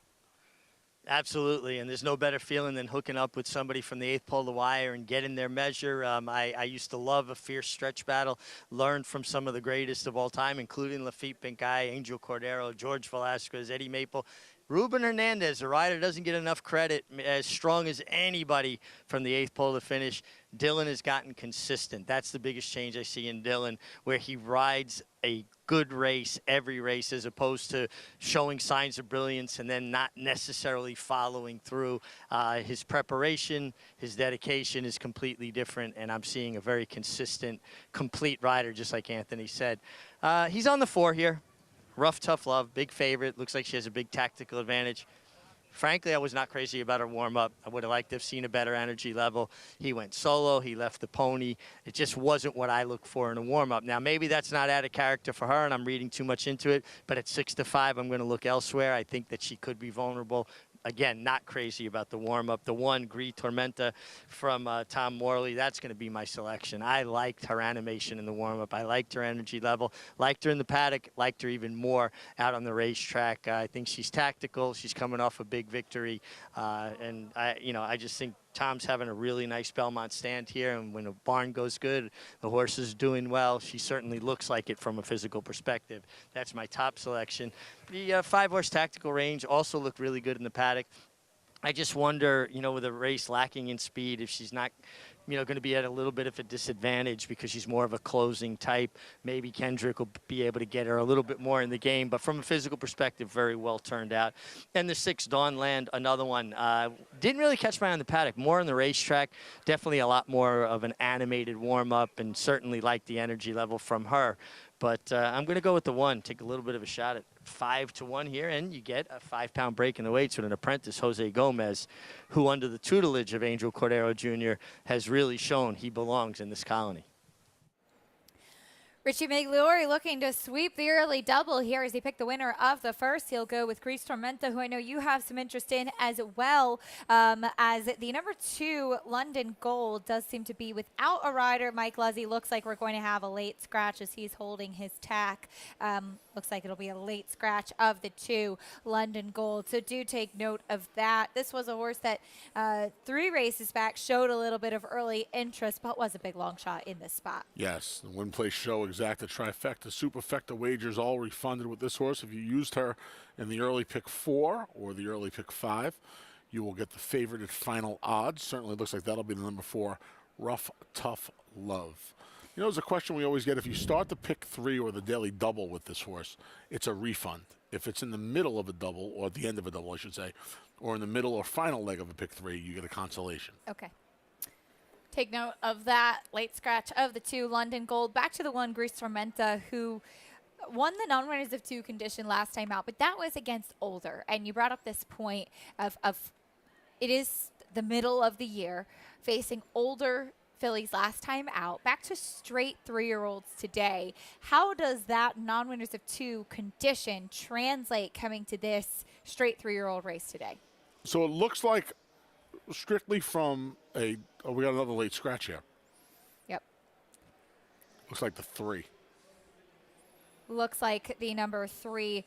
Absolutely, and there's no better feeling than hooking up with somebody from the eighth pole of the wire and getting their measure. I used to love a fierce stretch battle, learned from some of the greatest of all time, including Lafitte Pincaid, Angel Cordero, George Velasquez, Eddie Maple. Ruben Hernandez, a rider doesn't get enough credit, as strong as anybody from the 8th pole to finish. Dylan has gotten consistent. That's the biggest change I see in Dylan, where he rides a good race every race as opposed to showing signs of brilliance and then not necessarily following through. His preparation, his dedication is completely different, and I'm seeing a very consistent, complete rider, just like Anthony said. He's on the 4 here. Rough, Tough Love, big favorite. Looks like she has a big tactical advantage. Frankly, I was not crazy about her warm-up. I would have liked to have seen a better energy level. He went solo. He left the pony. It just wasn't what I look for in a warm-up. Now, maybe that's not out of character for her, and I'm reading too much into it. But at 6-5, I'm going to look elsewhere. I think that she could be vulnerable. Again, not crazy about the warm-up. The 1, Gris Tormenta from Tom Morley, that's going to be my selection. I liked her animation in the warm-up. I liked her energy level. Liked her in the paddock. Liked her even more out on the racetrack. I think she's tactical. She's coming off a big victory. And I just think Tom's having a really nice Belmont stand here, and when the barn goes good, the horse is doing well. She certainly looks like it from a physical perspective. That's my top selection. The 5-horse tactical range also looked really good in the paddock. I just wonder, with a race lacking in speed, if she's not, going to be at a little bit of a disadvantage because she's more of a closing type. Maybe Kendrick will be able to get her a little bit more in the game, but from a physical perspective, very well turned out. And the 6, Dawnland, another one. Didn't really catch my eye on the paddock, more on the racetrack. Definitely a lot more of an animated warm-up, and certainly like the energy level from her. But I'm going to go with the 1, take a little bit of a shot at 5-1 here, and you get a 5-pound break in the weights with an apprentice, Jose Gomez, who under the tutelage of Angel Cordero Jr. has really shown he belongs in this colony. Richie Migliori looking to sweep the early double here as he picked the winner of the first. He'll go with Gris Tormenta, who I know you have some interest in as well, as the number 2 London Gold does seem to be without a rider. Mike Luzzy looks like we're going to have a late scratch as he's holding his tack. Looks like it'll be a late scratch of the 2 London Gold, so do take note of that. This was a horse that 3 races back showed a little bit of early interest, but was a big long shot in this spot. Yes, the win, place, show, exacta, trifecta, superfecta wagers all refunded with this horse. If you used her in the early pick 4 or the early pick 5, you will get the favorite at final odds. Certainly looks like that'll be the number 4, Rough, Tough Love. There's a question we always get. If you start the pick 3 or the daily double with this horse, it's a refund. If it's in the middle of a double, or at the end of a double, I should say, or in the middle or final leg of a pick 3, you get a consolation. Okay. Take note of that. Late scratch of the 2 London Gold. Back to the 1 Gris Tormenta, who won the non-winners of 2 condition last time out, but that was against older. And you brought up this point of it is the middle of the year, facing older fillies last time out, back to straight 3-year-olds today. How does that non-winners of 2 condition translate coming to this straight 3-year-old race today? So it looks like strictly from we got another late scratch here. Yep. Looks like the 3. Looks like the number 3,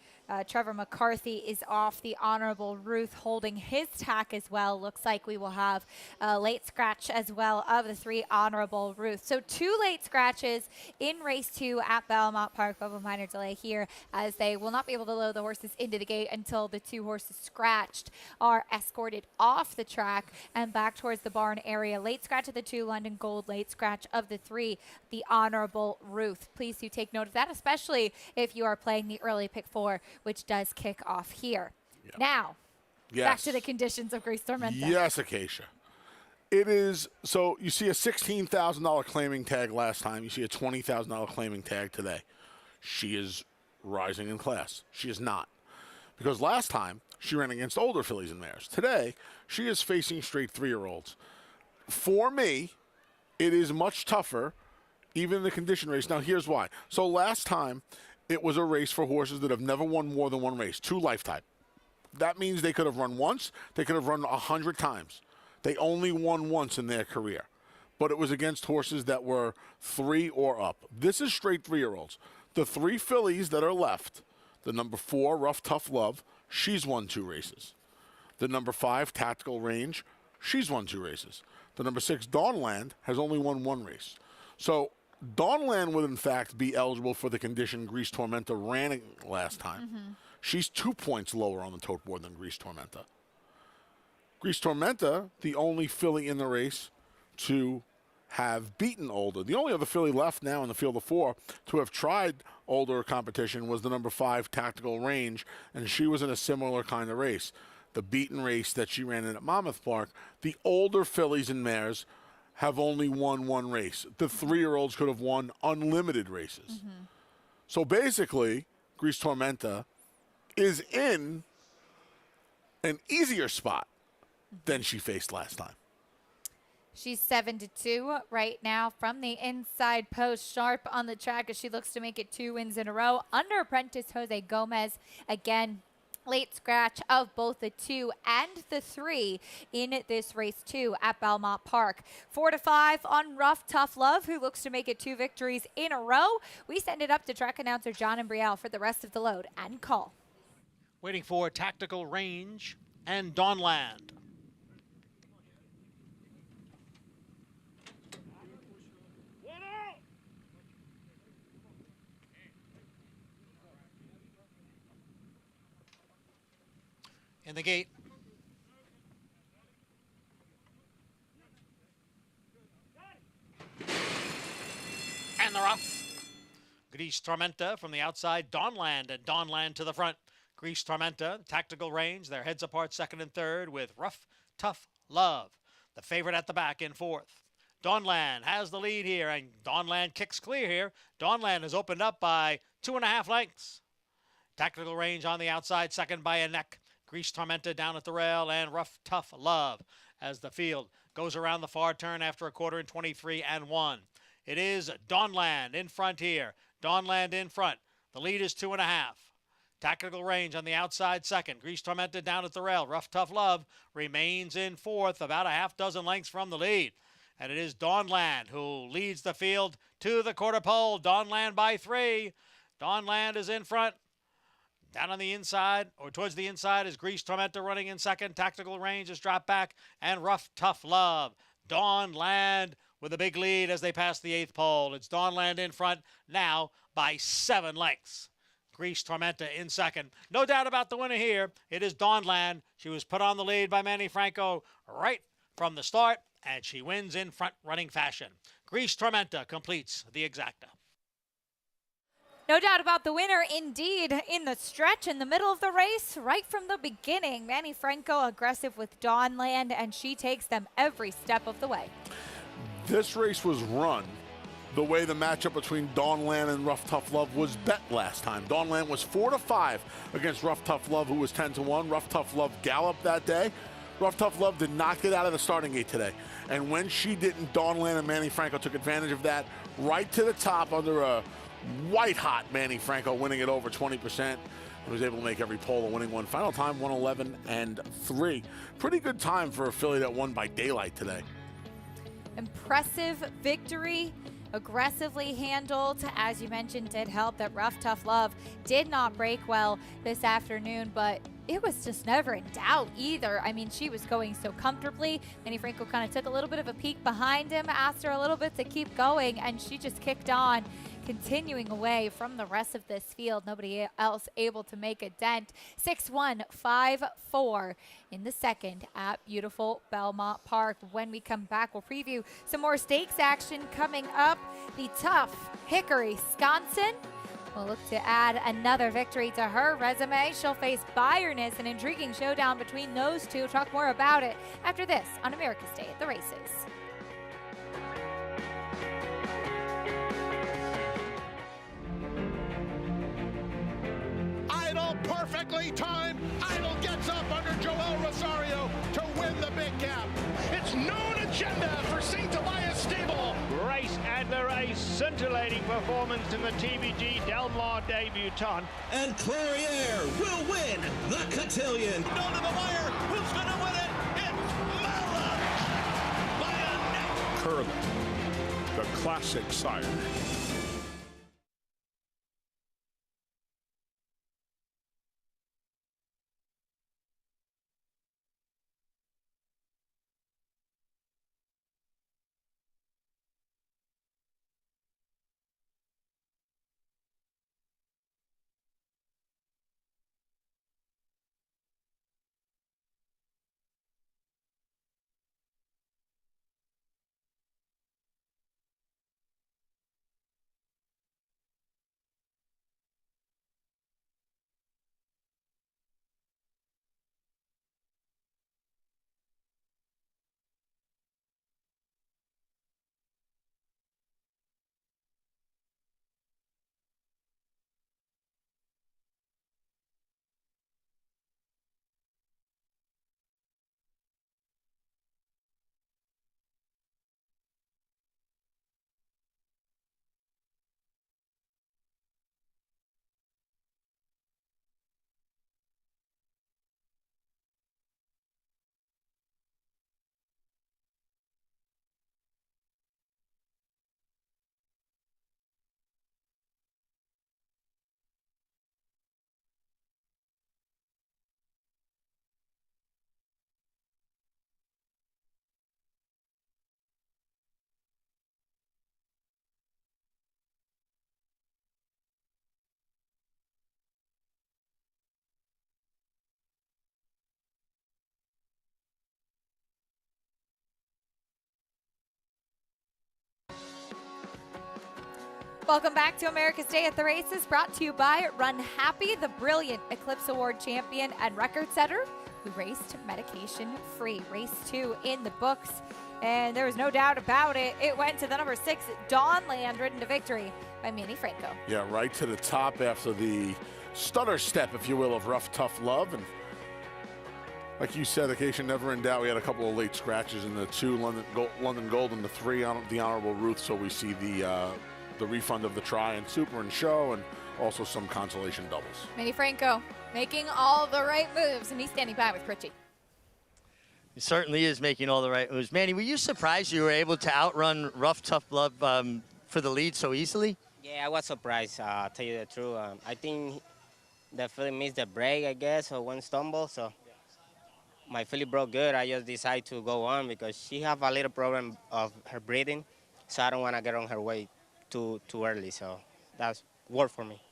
Trevor McCarthy, is off. The Honorable Ruth holding his tack as well. Looks like we will have a late scratch as well of the 3 Honorable Ruth. So 2 late scratches in race 2 at Belmont Park. Of a minor delay here, as they will not be able to load the horses into the gate until the 2 horses scratched are escorted off the track and back towards the barn area. Late scratch of the 2 London Gold, late scratch of the 3, the Honorable Ruth. Please do take note of that, especially if you are playing the early pick 4, which does kick off here. Yep. Now, back to the conditions of Gris Tormenta. Yes, Acacia. It is, so you see a $16,000 claiming tag last time. You see a $20,000 claiming tag today. She is rising in class. She is not. Because last time, she ran against older fillies and mares. Today, she is facing straight 3-year-olds. For me, it is much tougher, even in the condition race. Now, here's why. So last time, it was a race for horses that have never won more than 1 race, 2 lifetime. That means they could have run once. They could have run 100 times. They only won once in their career. But it was against horses that were 3 or up. This is straight 3-year-olds. The 3 fillies that are left, the number 4, Rough Tough Love, she's won 2 races. The number 5, Tactical Range, she's won 2 races. The number 6, Dawnland, has only won 1 race. So Dawnland would, in fact, be eligible for the condition Gris Tormenta ran last time. She's 2 points lower on the tote board than Grease Tormenta. Grease Tormenta, the only filly in the race to have beaten Older. The only other filly left now in the field of 4 to have tried Older competition was the number 5 Tactical Range, and she was in a similar kind of race. The beaten race that she ran in at Monmouth Park, the older fillies and mares have only won one race. The 3-year-olds could have won unlimited races. So basically, Grease Tormenta is in an easier spot than she faced last time. She's 7-2 right now from the inside post, sharp on the track as she looks to make it 2 wins in a row. Under apprentice Jose Gomez, again, late scratch of both the 2 and the 3 in this race 2 at Belmont Park. 4-5 on Rough Tough Love, who looks to make it 2 victories in a row. We send it up to track announcer John and Brielle for the rest of the load and call. Waiting for Tactical Range and Dawnland. In the gate. And the rough. Grease Tormenta from the outside. Dawnland and Dawnland to the front. Grease Tormenta, Tactical Range. Their heads apart, second and third with Rough Tough Love. The favorite at the back in fourth. Dawnland has the lead here, and Dawnland kicks clear here. Dawnland is opened up by 2.5 lengths. Tactical Range on the outside, second by a neck. Grease Tormenta down at the rail, and Rough Tough Love as the field goes around the far turn after a quarter in 23-1. It is Dawnland in front here. Dawnland in front. The lead is 2.5. Tactical Range on the outside second. Grease Tormenta down at the rail. Rough Tough Love remains in fourth, about a half dozen lengths from the lead. And it is Dawnland who leads the field to the quarter pole. Dawnland by 3. Dawnland is in front. Down on the inside, or towards the inside, is Grease Tormenta running in second. Tactical Range is dropped back, and Rough Tough Love. Dawnland with a big lead as they pass the 8th pole. It's Dawnland in front now by 7 lengths. Grease Tormenta in second. No doubt about the winner here. It is Dawnland. She was put on the lead by Manny Franco right from the start, and she wins in front-running fashion. Grease Tormenta completes the exacta. No doubt about the winner, indeed, in the stretch in the middle of the race, right from the beginning. Manny Franco aggressive with Dawnland, and she takes them every step of the way. This race was run the way the matchup between Dawnland and Rough Tough Love was bet last time. Dawnland was 4-5 against Rough Tough Love, who was 10-1. Rough Tough Love galloped that day. Rough Tough Love did not get out of the starting gate today. And when she didn't, Dawnland and Manny Franco took advantage of that right to the top under a white-hot Manny Franco, winning it over 20%. And was able to make every pole a winning one. Final time, 1:11.3. Pretty good time for a filly that won by daylight today. Impressive victory, aggressively handled. As you mentioned, did help that Rough Tough Love did not break well this afternoon, but it was just never in doubt either. I mean, she was going so comfortably. Manny Franco kind of took a little bit of a peek behind him, asked her a little bit to keep going, and she just kicked on, continuing away from the rest of this field. Nobody else able to make a dent. 6-1, 5-4 in the second at beautiful Belmont Park. When we come back, we'll preview some more stakes action coming up. The tough Hickory Sconson will look to add another victory to her resume. She'll face Byroness, an intriguing showdown between those two. Talk more about it after this on America's Day at the Races. Idol perfectly timed. Idol gets up under Joel Rosario to win the big cap. It's known agenda for St. Elias Stable. Race Adler, a scintillating performance in the TVG Del Mar debutante. And Clariere will win the cotillion. Down to the wire. Who's going to win it? It's Mala by a neck. Curling, the classic sire. Welcome back to America's Day at the Races, brought to you by Run Happy, the brilliant Eclipse Award champion and record setter who raced medication-free. Race 2 in the books, and there was no doubt about it. It went to the number 6, Dawn Landry, to victory by Manny Franco. Yeah, right to the top after the stutter step, if you will, of Rough Tough Love. And like you said, occasion never in doubt. We had a couple of late scratches in the 2, London Gold, and the 3, the Honorable Ruth. So we see the refund of the try and super and show, and also some consolation doubles. Manny Franco making all the right moves, and he's standing by with Richie. He certainly is making all the right moves. Manny, were you surprised you were able to outrun Rough Tough Love for the lead so easily? Yeah, I was surprised, tell you the truth. I think the filly missed the break, I guess, or one stumble, so my filly broke good. I just decided to go on because she have a little problem of her breathing, so I don't want to get on her way too early, so that's work for me.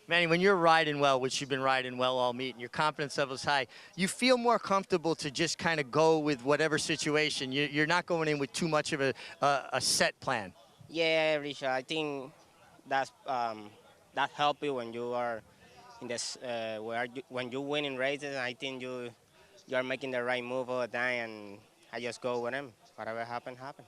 Manny, when you're riding well, which you've been riding well all meet, and your confidence level's high, you feel more comfortable to just kind of go with whatever situation. You're not going in with too much of a set plan. Yeah, Richard, I think that's that helps you when you are in this when you win in races. I think you are making the right move all the time, and I just go with them. Whatever happen, happen.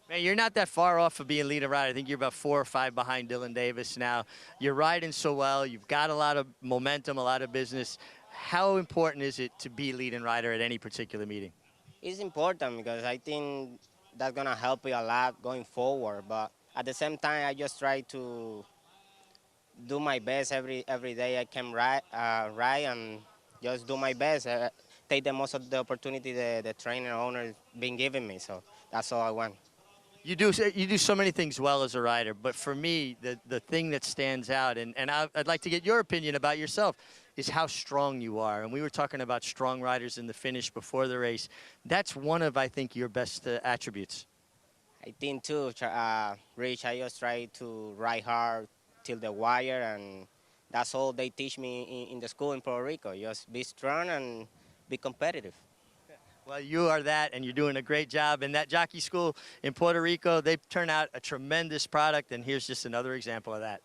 Man, you're not that far off of being leading rider. I think you're about 4 or 5 behind Dylan Davis now. You're riding so well. You've got a lot of momentum, a lot of business. How important is it to be leading rider at any particular meeting? It's important because I think that's going to help you a lot going forward. But at the same time, I just try to do my best every day I can ride and just do my best. Take the most of the opportunity the trainer owner been giving me. So that's all I want. You do so many things well as a rider, but for me, the thing that stands out, and I'd like to get your opinion about yourself, is how strong you are. And we were talking about strong riders in the finish before the race. That's one of, I think, your best attributes. I think too, Rich, I just try to ride hard till the wire, and that's all they teach me in the school in Puerto Rico. Just be strong and be competitive. Well, you are that, and you're doing a great job. And that jockey school in Puerto Rico, they turn out a tremendous product, and here's just another example of that.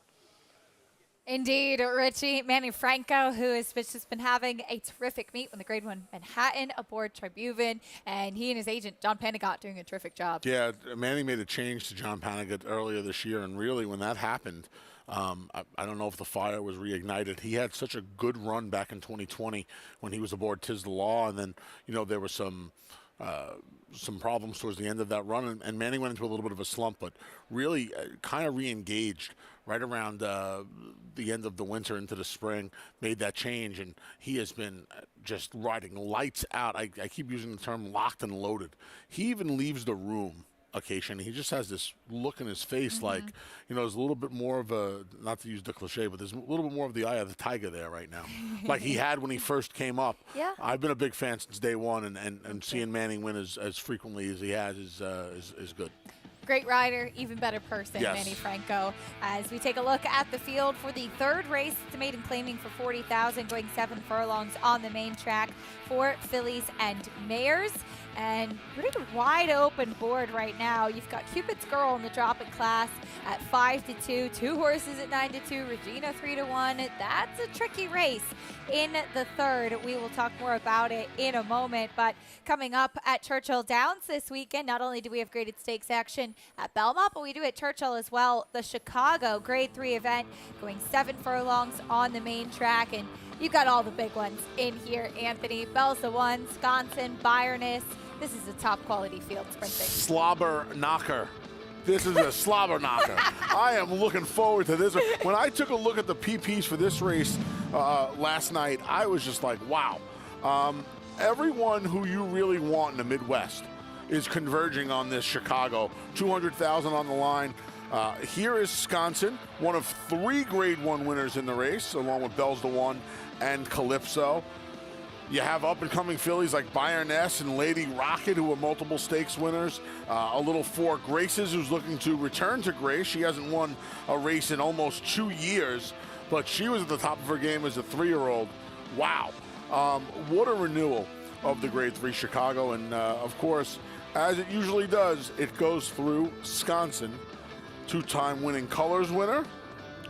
Indeed, Richie. Manny Franco, who has just been having a terrific meet with the Grade 1 Manhattan aboard Tribhuvan, and he and his agent, John Panagot, doing a terrific job. Yeah, Manny made a change to John Panagot earlier this year, and really when that happened, I don't know if the fire was reignited. He had such a good run back in 2020 when he was aboard Tis the Law, and then, you know, there were some problems towards the end of that run, and Manny went into a little bit of a slump, but really kind of re-engaged right around the end of the winter into the spring, made that change, and he has been just riding lights out. I keep using the term locked and loaded. He even leaves the room occasionally. He just has this look in his face like, you know, there's a little bit more of a, not to use the cliche, but there's a little bit more of the eye of the tiger there right now, like he had when he first came up. Yeah. I've been a big fan since day one, and seeing Manning win as frequently as he has is good. Great rider, even better person, Yes. Manny Franco. As we take a look at the field for the third race, it's made and claiming for 40,000, going 7 furlongs on the main track for fillies and mares. And pretty wide open board right now. You've got Cupid's Girl in the drop-in class at 5-2, 2 horses at 9-2, Regina 3-1. That's a tricky race in the third. We will talk more about it in a moment. But coming up at Churchill Downs this weekend, not only do we have graded stakes action at Belmont, but we do at Churchill as well. The Chicago Grade 3 event going 7 furlongs on the main track. And you've got all the big ones in here, Anthony. Bell's the One, Wisconsin, Byroness. This is a top quality field sprinting. Slobber knocker. This is a slobber knocker. I am looking forward to this. When I took a look at the PPs for this race last night, I was just like, wow. Everyone who you really want in the Midwest is converging on this Chicago. 200,000 on the line. Here is Wisconsin, one of 3 Grade 1 winners in the race, along with Bell's the One and Calypso. You have up-and-coming fillies like Byroness and Lady Rocket, who are multiple stakes winners. A little 4 Graces, who's looking to return to Grace. She hasn't won a race in almost 2 years, but she was at the top of her game as a 3-year-old. Wow. What a renewal of the Grade 3 Chicago. And, of course, as it usually does, it goes through Wisconsin two-time winning colors winner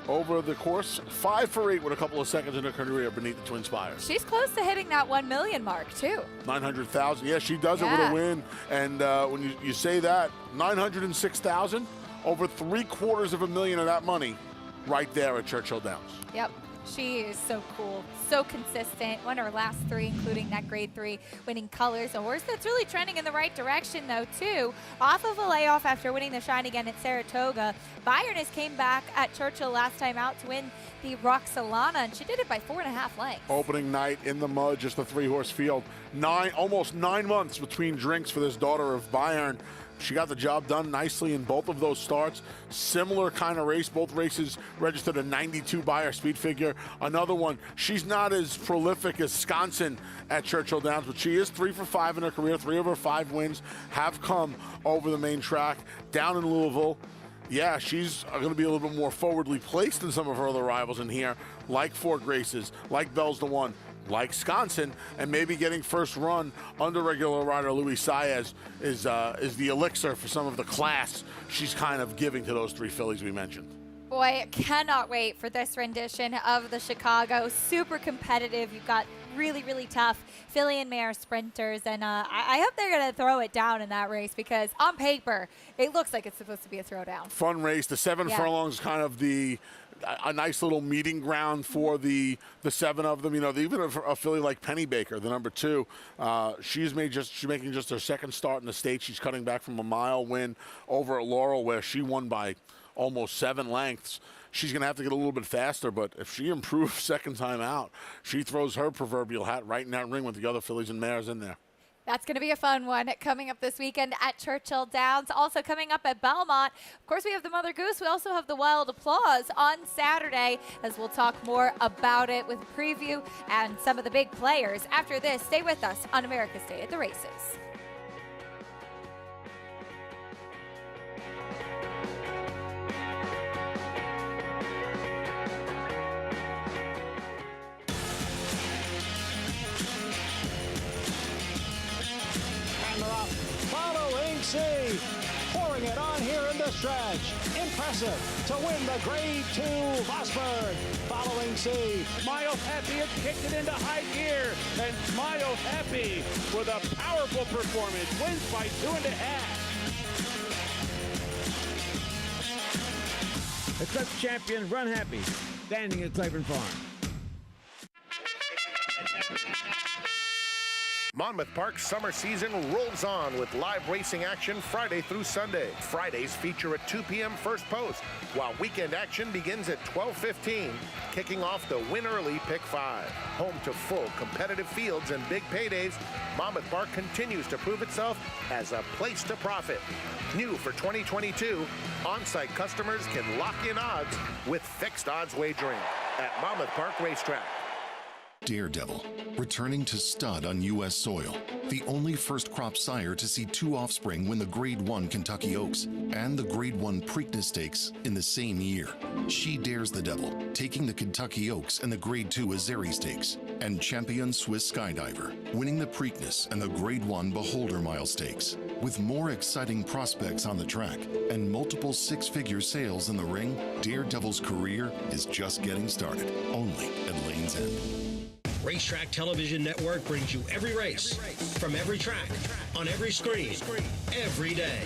over the course. 5 for 8 with a couple of seconds in her career beneath the Twin Spires. She's close to hitting that 1 million mark, too. 900,000. Yeah, she does it with a win. And when you say that, 906,000, over $750,000 of that money right there at Churchill Downs. Yep. She is so cool, so consistent. Won her last 3, including that grade 3 winning colors. A horse that's really trending in the right direction, though, too. Off of a layoff after winning the Shine again at Saratoga, Bayerness came back at Churchill last time out to win the Roxalana, and she did it by 4.5 lengths. Opening night in the mud, just a 3-horse field. Almost 9 months between drinks for this daughter of Bayern. She got the job done nicely in both of those starts. Similar kind of race. Both races registered a 92 Beyer speed figure. Another one, she's not as prolific as Sconson at Churchill Downs, but she is 3 for 5 in her career. 3 of her 5 wins have come over the main track. Down in Louisville, yeah, she's going to be a little bit more forwardly placed than some of her other rivals in here, like Fort Graces, like Bell's the One, like Sconson, and maybe getting first run under regular rider Louis Saez is the elixir for some of the class she's kind of giving to those 3 fillies we mentioned. Boy, cannot wait for this rendition of the Chicago. Super competitive. You've got really, really tough filly and mare sprinters, and I hope they're going to throw it down in that race, because on paper, it looks like it's supposed to be a throwdown. Fun race. The 7 furlongs kind of a nice little meeting ground for the 7 of them. You know, even a filly like Penny Baker, the number 2, she's making just her 2nd start in the state. She's cutting back from a mile win over at Laurel, where she won by almost 7 lengths. She's going to have to get a little bit faster, but if she improves 2nd time out, she throws her proverbial hat right in that ring with the other fillies and mares in there. That's going to be a fun one coming up this weekend at Churchill Downs. Also coming up at Belmont, of course, we have the Mother Goose. We also have the Wild Applause on Saturday, as we'll talk more about it with a preview and some of the big players. After this, stay with us on America's Day at the Races. Following C, pouring it on here in the stretch. Impressive to win the Grade 2 Mossberg. Following C, Smile Happy has kicked it into high gear, and Smile Happy with a powerful performance wins by 2.5. Eclipse champion Run Happy, standing at Claiborne Farm. Monmouth Park's summer season rolls on with live racing action Friday through Sunday. Fridays feature a 2 p.m. first post, while weekend action begins at 12:15, kicking off the Win Early Pick 5. Home to full competitive fields and big paydays, Monmouth Park continues to prove itself as a place to profit. New for 2022, on-site customers can lock in odds with fixed odds wagering at Monmouth Park Racetrack. Daredevil, returning to stud on U.S. soil. The only first crop sire to see 2 offspring win the Grade 1 Kentucky Oaks and the Grade 1 Preakness Stakes in the same year. She dares the devil, taking the Kentucky Oaks and the Grade 2 Azeri Stakes, and champion Swiss Skydiver, winning the Preakness and the Grade 1 Beholder Mile Stakes. With more exciting prospects on the track and multiple 6-figure sales in the ring, Daredevil's career is just getting started, only at Lane's End. Racetrack Television Network brings you every race, from every track, on every screen, every day.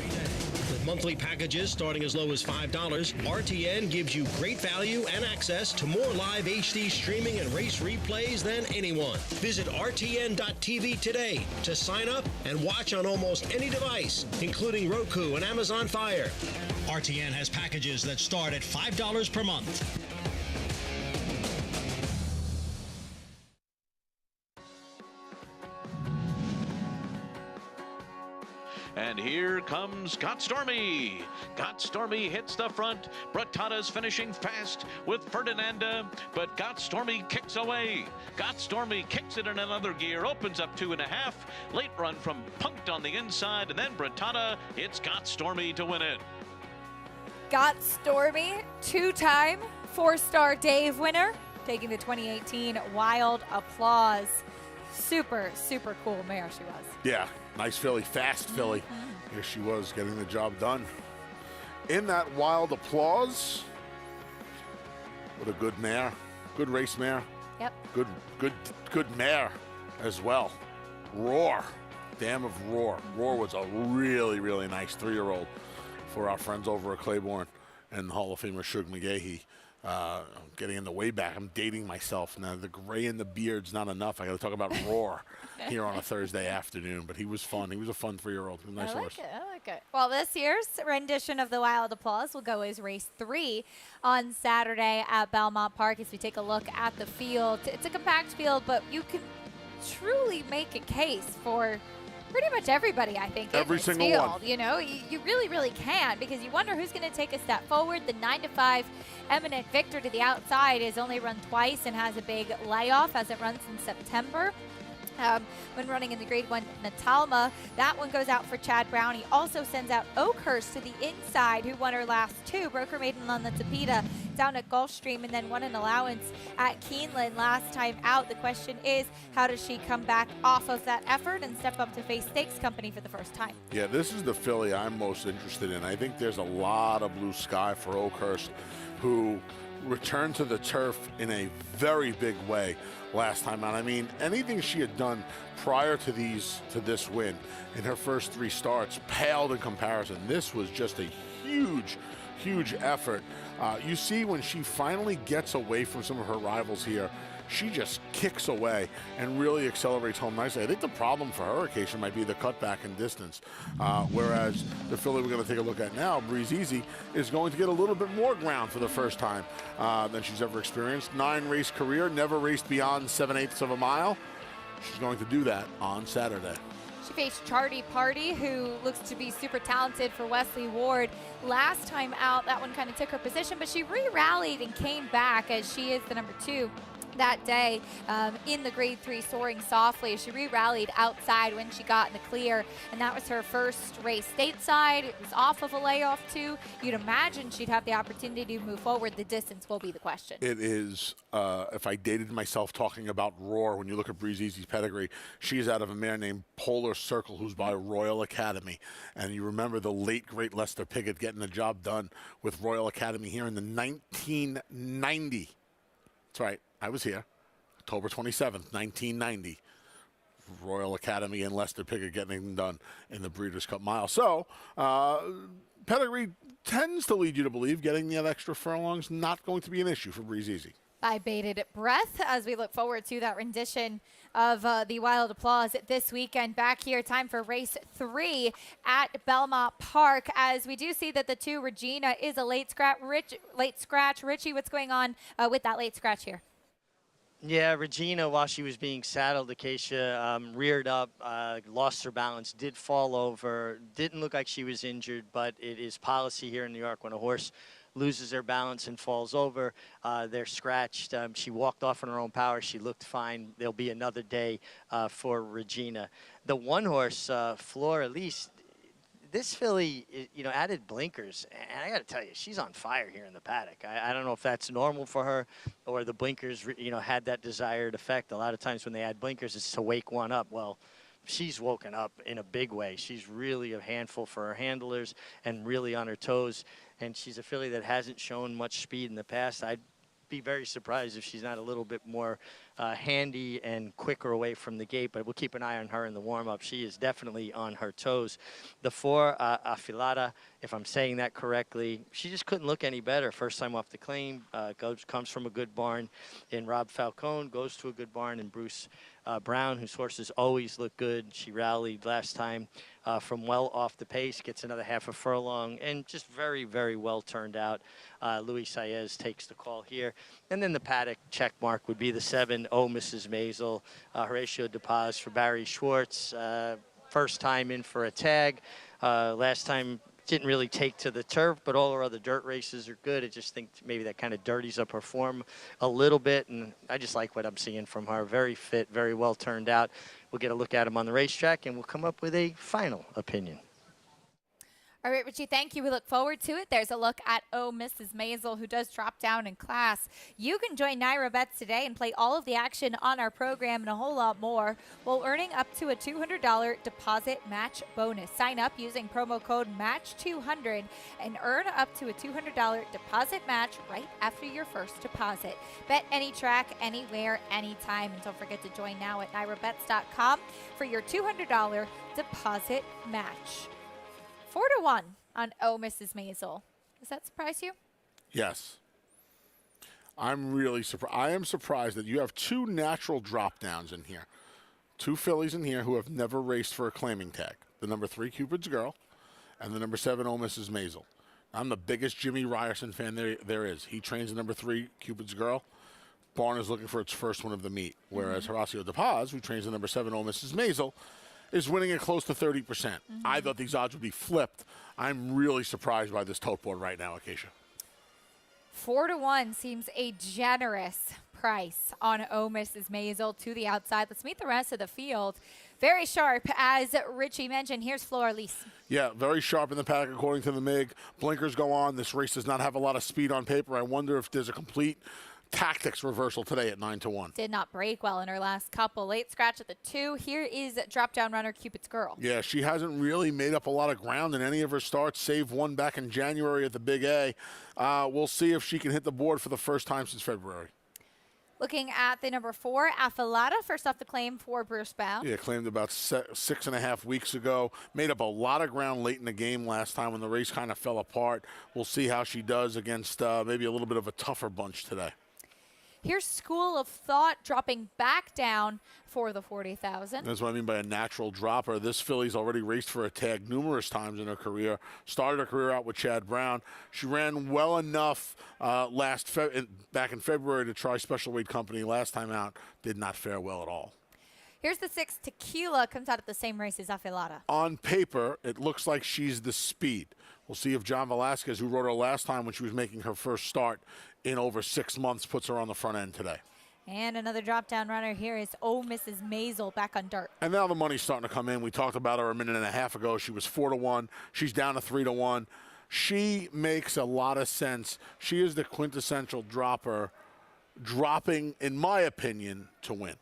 With monthly packages starting as low as $5, RTN gives you great value and access to more live HD streaming and race replays than anyone. Visit RTN.tv today to sign up and watch on almost any device, including Roku and Amazon Fire. RTN has packages that start at $5 per month. And here comes Got Stormy. Got Stormy hits the front. Brattata's finishing fast with Ferdinanda, but Got Stormy kicks away. Got Stormy kicks it in another gear, opens up 2.5. Late run from Punked on the inside, and then Brattata. It's Got Stormy to win it. Got Stormy, 2-time 4-star Dave winner, taking the 2018 Wild Applause. Super, super cool mare she was. Yeah, nice filly, fast filly. Here she was getting the job done. in that Wild Applause. What a good mare. Good race mare. Yep. Good mare as well. Roar. Dam of Roar. Roar was a really, really nice 3-year-old for our friends over at Claiborne and Hall of Famer Shug McGahee. Getting in the way back. I'm dating myself now. The gray in the beard's not enough. I got to talk about Roar here on a Thursday afternoon. But he was fun. He was a fun 3-year-old. Nice horse. I like it. Well, this year's rendition of the Wild Applause will go as race 3 on Saturday at Belmont Park. As we take a look at the field, it's a compact field, but you can truly make a case for pretty much everybody, I think, every in this single field. one. You know, you really, really can, because you wonder who's going to take a step forward. The 9-5 Eminent Victor to the outside has only run twice and has a big layoff, as it runs in September. When running in the Grade 1 Natalma, that one goes out for Chad Brown. He also sends out Oakhurst to the inside, who won her last 2. Broke her maiden on the Tapeta down at Gulfstream, and then won an allowance at Keeneland last time out. The question is, how does she come back off of that effort and step up to face Stakes Company for the first time? Yeah, this is the filly I'm most interested in. I think there's a lot of blue sky for Oakhurst, who returned to the turf in a very big way last time out. I mean, anything she had done prior to this win in her first 3 starts paled in comparison. This was just a huge effort. You see, when she finally gets away from some of her rivals here, she just kicks away and really accelerates home nicely. I think the problem for her occasion might be the cutback in distance, whereas the filly we're going to take a look at now, Breeze Easy, is going to get a little bit more ground for the first time than she's ever experienced. 9-race career, never raced beyond 7/8 of a mile. She's going to do that on Saturday. She faced Charty Party, who looks to be super talented for Wesley Ward. Last time out, that one kind of took her position, but she re-rallied and came back, as she is the number 2 that day in the Grade 3 Soaring Softly. She re-rallied outside when she got in the clear, and that was her first race stateside. It was off of a layoff too. You'd imagine she'd have the opportunity to move forward. The distance will be the question. It is, if I dated myself talking about Roar, when you look at Breeze Easy's pedigree, she's out of a mare named Polar Circle, who's by Royal Academy. And you remember the late, great Lester Piggott getting the job done with Royal Academy here in the 1990. That's right. I was here, October 27th, 1990. Royal Academy and Lester Piggott getting done in the Breeders' Cup Mile. So, pedigree tends to lead you to believe getting that extra furlongs not going to be an issue for Breeze Easy. By bated breath as we look forward to that rendition of the Wild Applause this weekend. Back here, time for race 3 at Belmont Park, as we do see that the 2 Regina is a late scratch. Richie, what's going on with that late scratch here? Yeah, Regina, while she was being saddled, Acacia reared up, lost her balance, did fall over. Didn't look like she was injured, but it is policy here in New York when a horse loses their balance and falls over, they're scratched. She walked off on her own power. She looked fine. There'll be another day for Regina. The one horse, Fleur Elise, this filly, added blinkers, and I got to tell you, she's on fire here in the paddock. I don't know if that's normal for her, or the blinkers, had that desired effect. A lot of times when they add blinkers, it's to wake one up. Well, she's woken up in a big way. She's really a handful for her handlers and really on her toes. And she's a filly that hasn't shown much speed in the past. I'd be very surprised if she's not a little bit more handy and quicker away from the gate, but we'll keep an eye on her in the warm-up. She is definitely on her toes. The 4, Afilada, if I'm saying that correctly, she just couldn't look any better. First time off the claim, comes from a good barn in Rob Falcone, goes to a good barn in Bruce Brown, whose horses always look good. She rallied last time from well off the pace, gets another half a furlong, and just very, very well turned out. Luis Saez takes the call here. And then the paddock check mark would be the 7, Oh Mrs. Maisel, Horatio de Paz for Barry Schwartz. First time in for a tag. Last time didn't really take to the turf, but all her other dirt races are good. I just think maybe that kind of dirties up her form a little bit, and I just like what I'm seeing from her. Very fit, very well turned out. We'll get a look at him on the racetrack, and we'll come up with a final opinion. All right, Richie, thank you. We look forward to it. There's a look at Mrs. Maisel, who does drop down in class. You can join Naira Bets today and play all of the action on our program and a whole lot more while earning up to a $200 deposit match bonus. Sign up using promo code MATCH200 and earn up to a $200 deposit match right after your first deposit. Bet any track, anywhere, anytime. And don't forget to join now at NairaBets.com for your $200 deposit match. 4-1 on Mrs. Maisel. Does that surprise you? Yes. I'm really surprised. I am surprised that you have two natural drop downs in here. Two fillies in here who have never raced for a claiming tag. The number 3 Cupid's Girl and the number 7 Mrs. Maisel. I'm the biggest Jimmy Ryerson fan there is. He trains the number 3 Cupid's Girl. Barn is looking for its first one of the meet. Whereas Horacio De Paz, who trains the number 7 Mrs. Maisel, is winning at close to 30%. I thought these odds would be flipped. I'm really surprised by this tote board right now, Acacia. 4-1 seems a generous price on Mrs. Maisel to the outside. Let's meet the rest of the field. Very sharp, as Richie mentioned. Here's Fleur Elise. Yeah, very sharp in the pack, according to the MIG. Blinkers go on. This race does not have a lot of speed on paper. I wonder if there's a complete tactics reversal today at 9-1. Did not break well in her last couple. Late scratch at the 2. Here is drop-down runner Cupid's Girl. Yeah, she hasn't really made up a lot of ground in any of her starts, save one back in January at the Big A. We'll see if she can hit the board for the first time since February. Looking at the number 4, Affilata, first off the claim for Bruce Bound. Yeah, claimed about 6.5 weeks ago. Made up a lot of ground late in the game last time when the race kind of fell apart. We'll see how she does against maybe a little bit of a tougher bunch today. Here's School of Thought dropping back down for the 40,000. That's what I mean by a natural dropper. This filly's already raced for a tag numerous times in her career. Started her career out with Chad Brown. She ran well enough back in February to try Special Weight Company last time out. Did not fare well at all. Here's the 6, Tequila, comes out at the same race as Affilata. On paper, it looks like she's the speed. We'll see if John Velasquez, who rode her last time when she was making her first start in over 6 months, puts her on the front end today. And another drop-down runner here is Mrs. Maisel back on dirt. And now the money's starting to come in. We talked about her a minute and a half ago. She was 4-1. She's down to 3-1. She makes a lot of sense. She is the quintessential dropper, dropping, in my opinion, to win.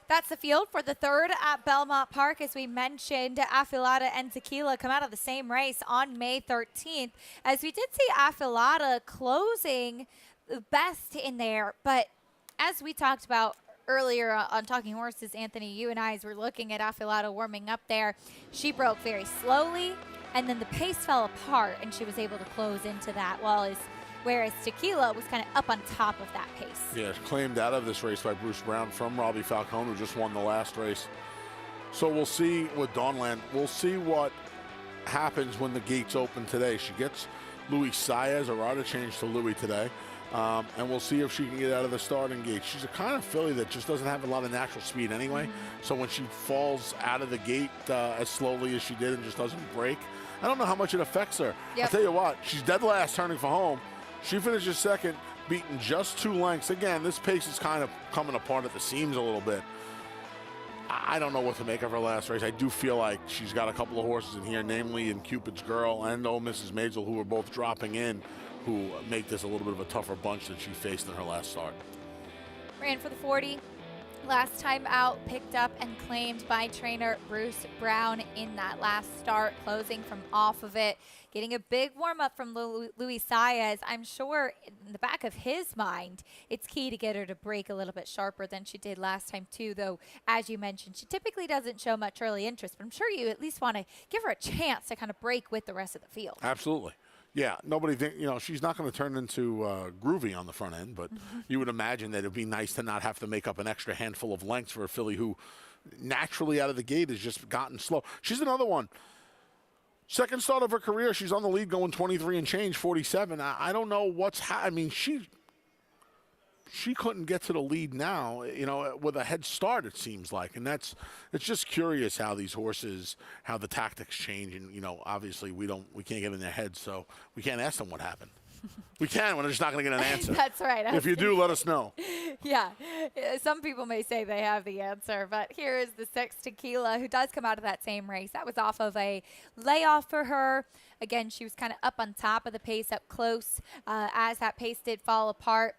That's the field for the 3rd at Belmont Park. As we mentioned, Affilata and Tequila come out of the same race on May 13th. As we did see Affilata closing the best in there, but as we talked about earlier on Talking Horses, Anthony, you and I, as we're looking at Affilata warming up there, she broke very slowly, and then the pace fell apart, and she was able to close into that, whereas Tequila was kind of up on top of that pace. Yeah, claimed out of this race by Bruce Brown from Robbie Falcone, who just won the last race. So we'll see with Dawnland. We'll see what happens when the gates open today. She gets Louis Saez, a rider change to Louis today. And we'll see if she can get out of the starting gate. She's a kind of filly that just doesn't have a lot of natural speed anyway. So when she falls out of the gate as slowly as she did and just doesn't break, I don't know how much it affects her. I'll tell you what, she's dead last turning for home. She finishes second, beaten just 2 lengths. Again, this pace is kind of coming apart at the seams a little bit. I don't know what to make of her last race. I do feel like she's got a couple of horses in here, namely in Cupid's Girl and Mrs. Maisel, who are both dropping in, who make this a little bit of a tougher bunch than she faced in her last start. Ran for the 40. Last time out, picked up and claimed by trainer Bruce Brown in that last start, closing from off of it, getting a big warm-up from Louis Saez. I'm sure in the back of his mind, it's key to get her to break a little bit sharper than she did last time too, though, as you mentioned, she typically doesn't show much early interest, but I'm sure you at least want to give her a chance to kind of break with the rest of the field. Absolutely. Yeah, nobody think, she's not going to turn into groovy on the front end, but you would imagine that it'd be nice to not have to make up an extra handful of lengths for a filly who naturally out of the gate has just gotten slow. She's another one. Second start of her career, she's on the lead going 23 and change, 47. I don't know what's she couldn't get to the lead now, with a head start, it seems like. And it's just curious how these horses, how the tactics change. And, obviously we can't get in their heads, so we can't ask them what happened. We can. We're just not going to get an answer. That's right. If you do, let us know. Yeah. Some people may say they have the answer, but here is the 6 Tequila, who does come out of that same race. That was off of a layoff for her. Again, she was kind of up on top of the pace, up close. As that pace did fall apart,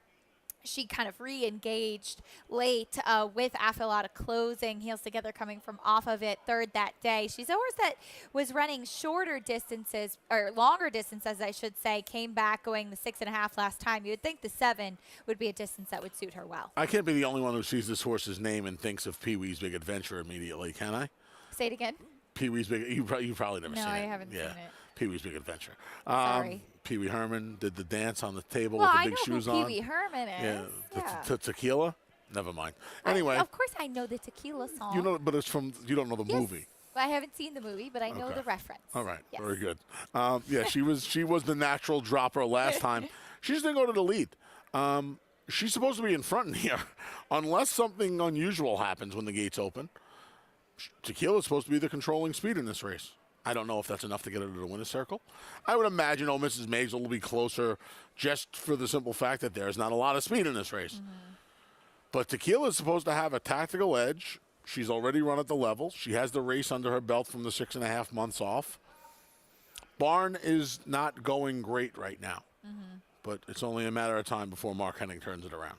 she kind of re-engaged late with Affilata closing, heels together coming from off of it third that day. She's a horse that was running shorter distances, or longer distances, I should say, came back going the 6.5 last time. You would think the 7 would be a distance that would suit her well. I can't be the only one who sees this horse's name and thinks of Pee-wee's Big Adventure immediately, can I? Say it again. Pee-wee's Big, you probably never seen it. No, I haven't seen it. Pee-wee's Big Adventure. Sorry. Pee-wee Herman did the dance on the table Well, with I the big know shoes who on. Pee-wee Herman is. Yeah. Tequila? Never mind. Anyway. Of course I know the Tequila song. You know, but it's from, you don't know the movie. I haven't seen the movie, but I know the reference. All right. Yes. Very good. Yeah, she was the natural dropper last time. She just didn't go to the lead. She's supposed to be in front in here unless something unusual happens when the gates open. Tequila is supposed to be the controlling speed in this race. I don't know if that's enough to get her to the winner's circle. I would imagine Mrs. Maisel will be closer just for the simple fact that there's not a lot of speed in this race. But Tequila is supposed to have a tactical edge. She's already run at the level. She has the race under her belt from the 6.5 months off. Barn is not going great right now, but it's only a matter of time before Mark Henning turns it around.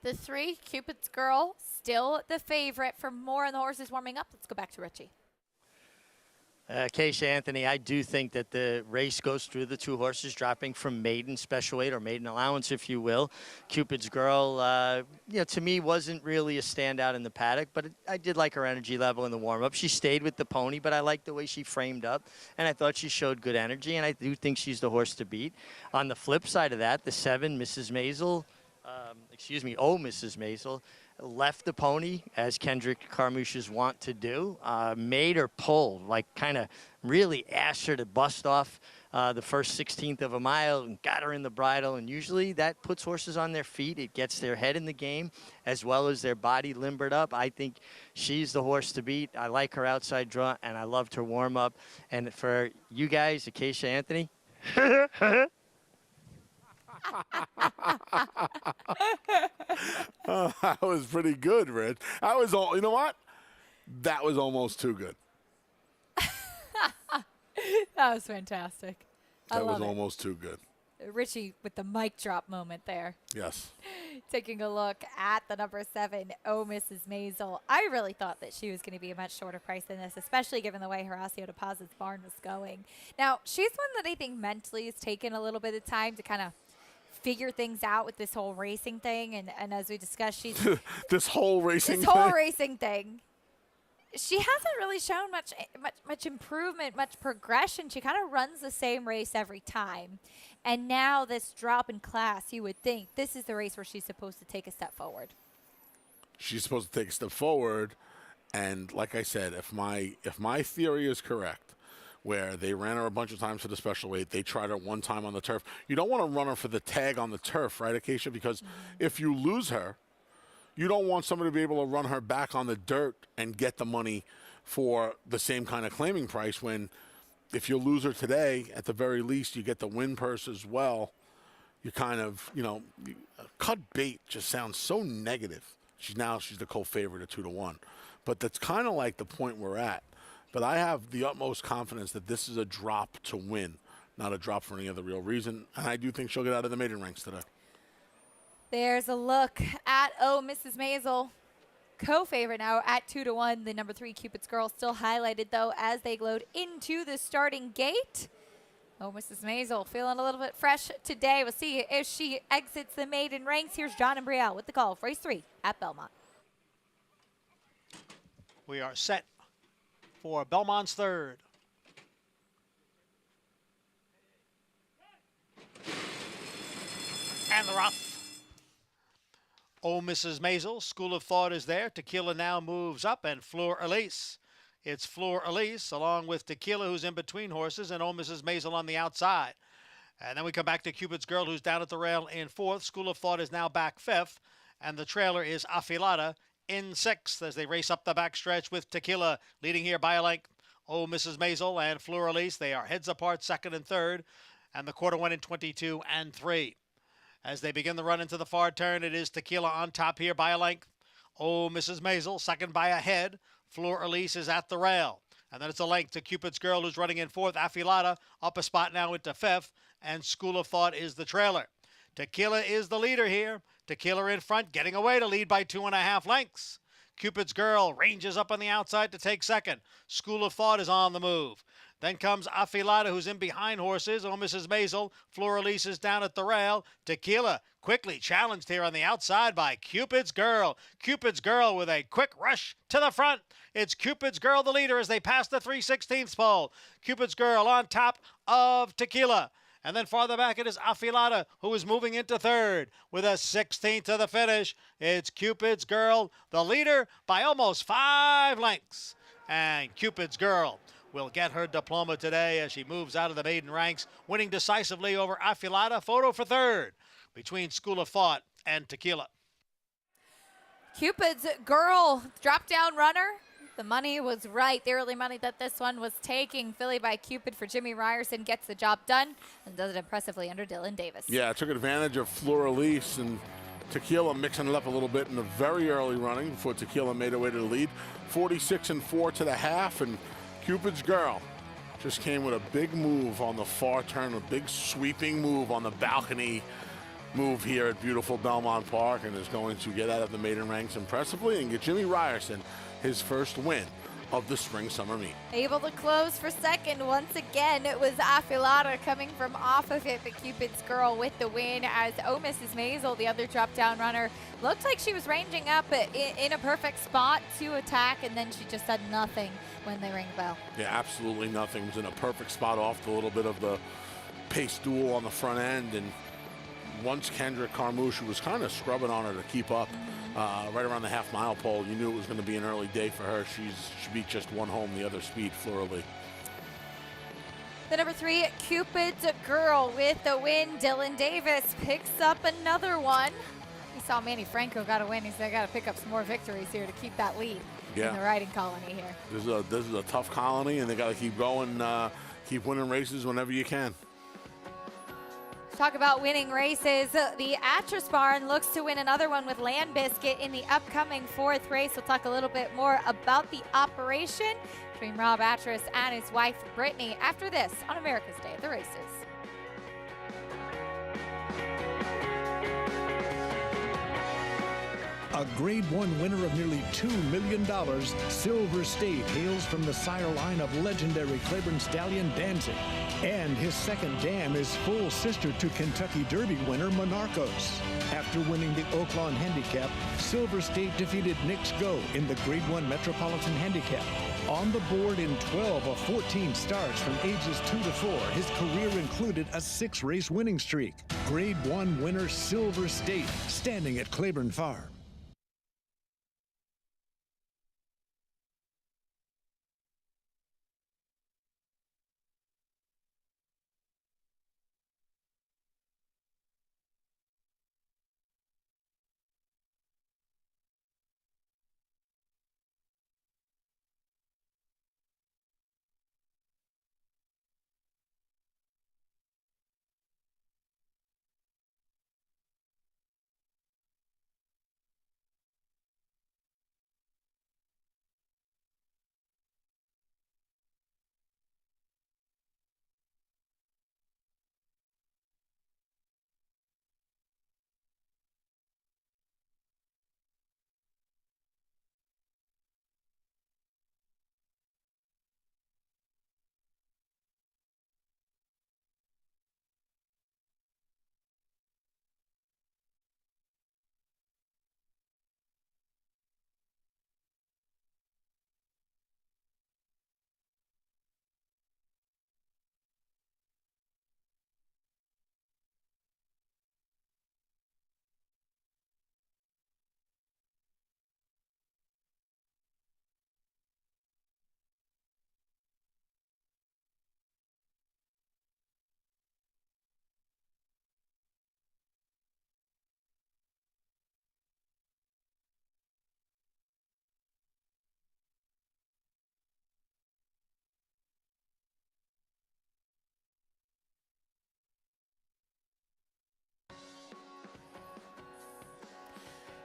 The 3, Cupid's Girl, still the favorite. For more on the horses warming up, let's go back to Richie. Keisha Anthony, I do think that the race goes through the 2 horses dropping from maiden special weight or maiden allowance, if you will. Cupid's Girl, to me wasn't really a standout in the paddock, but I did like her energy level in the warm-up. She stayed with the pony, but I liked the way she framed up, and I thought she showed good energy, and I do think she's the horse to beat. On the flip side of that, the 7, Mrs. Maisel, Mrs. Maisel, left the pony, as Kendrick Carmouche's want to do, made her pull, like kind of really asked her to bust off the first 16th of a mile and got her in the bridle. And usually that puts horses on their feet. It gets their head in the game as well as their body limbered up. I think she's the horse to beat. I like her outside draw, and I loved her warm-up. And for you guys, Acacia Anthony, That was pretty good, Rich. You know what? That was almost too good. That was fantastic. That was almost too good. Richie with the mic drop moment there. Yes. Taking a look at the number 7, Mrs. Maisel. I really thought that she was going to be a much shorter price than this, especially given the way Horacio Deposit's barn was going. Now, she's one that I think mentally has taken a little bit of time to kind of figure things out with this whole racing thing. And as we discussed, she's this whole racing thing. She hasn't really shown much improvement, much progression. She kind of runs the same race every time. And now this drop in class, you would think this is the race where she's supposed to take a step forward. She's supposed to take a step forward. And like I said, if my theory is correct, where they ran her a bunch of times for the special weight, they tried her one time on the turf. You don't want to run her for the tag on the turf, right, Acacia? Because if you lose her, you don't want somebody to be able to run her back on the dirt and get the money for the same kind of claiming price when if you lose her today, at the very least, you get the win purse as well. You kind of, cut bait just sounds so negative. She's the co-favorite at 2-1. But that's kind of like the point we're at. But I have the utmost confidence that this is a drop to win, not a drop for any other real reason. And I do think she'll get out of the maiden ranks today. There's a look at Mrs. Maisel, co-favorite now at 2-1. The number 3 Cupid's Girl still highlighted though as they glowed into the starting gate. Mrs. Maisel feeling a little bit fresh today. We'll see if she exits the maiden ranks. Here's John and Brielle with the call for race 3 at Belmont. We are set for Belmont's 3rd. And the rough. Mrs. Maisel, School of Thought is there. Tequila now moves up, and Fleur Elise. It's Fleur Elise along with Tequila, who's in between horses, and Mrs. Maisel on the outside. And then we come back to Cupid's Girl, who's down at the rail in 4th. School of Thought is now back 5th, and the trailer is Affilata in 6th as they race up the backstretch with Tequila leading here by a length. Mrs. Maisel and Fleur Elise, they are heads apart, 2nd and 3rd. and the quarter went in 22-3. As they begin the run into the far turn, it is Tequila on top here by a length. Oh, Mrs. Maisel, second by a head. Fleur Elise is at the rail. And then it's a length to Cupid's Girl, who's running in fourth. Affilata up a spot now into fifth. And School of Thought is the trailer. Tequila is the leader here. Tequila in front, getting away to lead by 2.5 lengths. Cupid's Girl ranges up on the outside to take second. School of Thought is on the move. Then comes Affilata, who's in behind horses. Oh, Mrs. Maisel. Fleur Elise is down at the rail. Tequila quickly challenged here on the outside by Cupid's Girl. Cupid's Girl with a quick rush to the front. It's Cupid's Girl, the leader, as they pass the 3/16 pole. Cupid's Girl on top of Tequila. And then farther back, it is Affilata, who is moving into third with a 16th to the finish. It's Cupid's Girl, the leader, by almost 5 lengths. And Cupid's Girl will get her diploma today as she moves out of the maiden ranks, winning decisively over Affilata. Photo for third between School of Thought and Tequila. Cupid's Girl, drop-down runner. The money was right. The early money that this one was taking. Filly by Cupid for Jimmy Ryerson gets the job done and does it impressively under Dylan Davis. Yeah, took advantage of Fleur Elise and Tequila mixing it up a little bit in the very early running before Tequila made her way to the lead. 46-4 to the half, and Cupid's Girl just came with a big move on the far turn, a big sweeping move on the balcony move here at beautiful Belmont Park, and is going to get out of the maiden ranks impressively and get Jimmy Ryerson his first win of the spring-summer meet. Able to close for second once again. It was Affilata coming from off of it, but Cupid's Girl with the win as Oh Mrs. Maisel, the other drop-down runner, looked like she was ranging up in a perfect spot to attack, and then she just had nothing when they rang the bell. Yeah, absolutely nothing. Was in a perfect spot off the little bit of the pace duel on the front end, and once Kendrick Carmouche, who was kind of scrubbing on her to keep up, right around the half-mile pole, you knew it was going to be an early day for her. She beat just one home, the other speed, Fleur Elise. The number 3, Cupid's Girl with the win. Dylan Davis picks up another one. We saw Manny Franco got a win. He said, I got to pick up some more victories here to keep that lead in the riding colony here. This is a tough colony, and they got to keep going, keep winning races whenever you can. Talk about winning races. The Atras Barn looks to win another one with Land Biscuit in the upcoming 4th race. We'll talk a little bit more about the operation between Rob Atras and his wife, Brittany, after this on America's Day at the Races. A Grade 1 winner of nearly $2 million, Silver State hails from the sire line of legendary Claiborne stallion Danzig. And his second dam is full sister to Kentucky Derby winner Monarchos. After winning the Oaklawn Handicap, Silver State defeated Knicks Go in the Grade 1 Metropolitan Handicap. On the board in 12 of 14 starts from ages 2 to 4, his career included a 6-race winning streak. Grade 1 winner Silver State, standing at Claiborne Farm.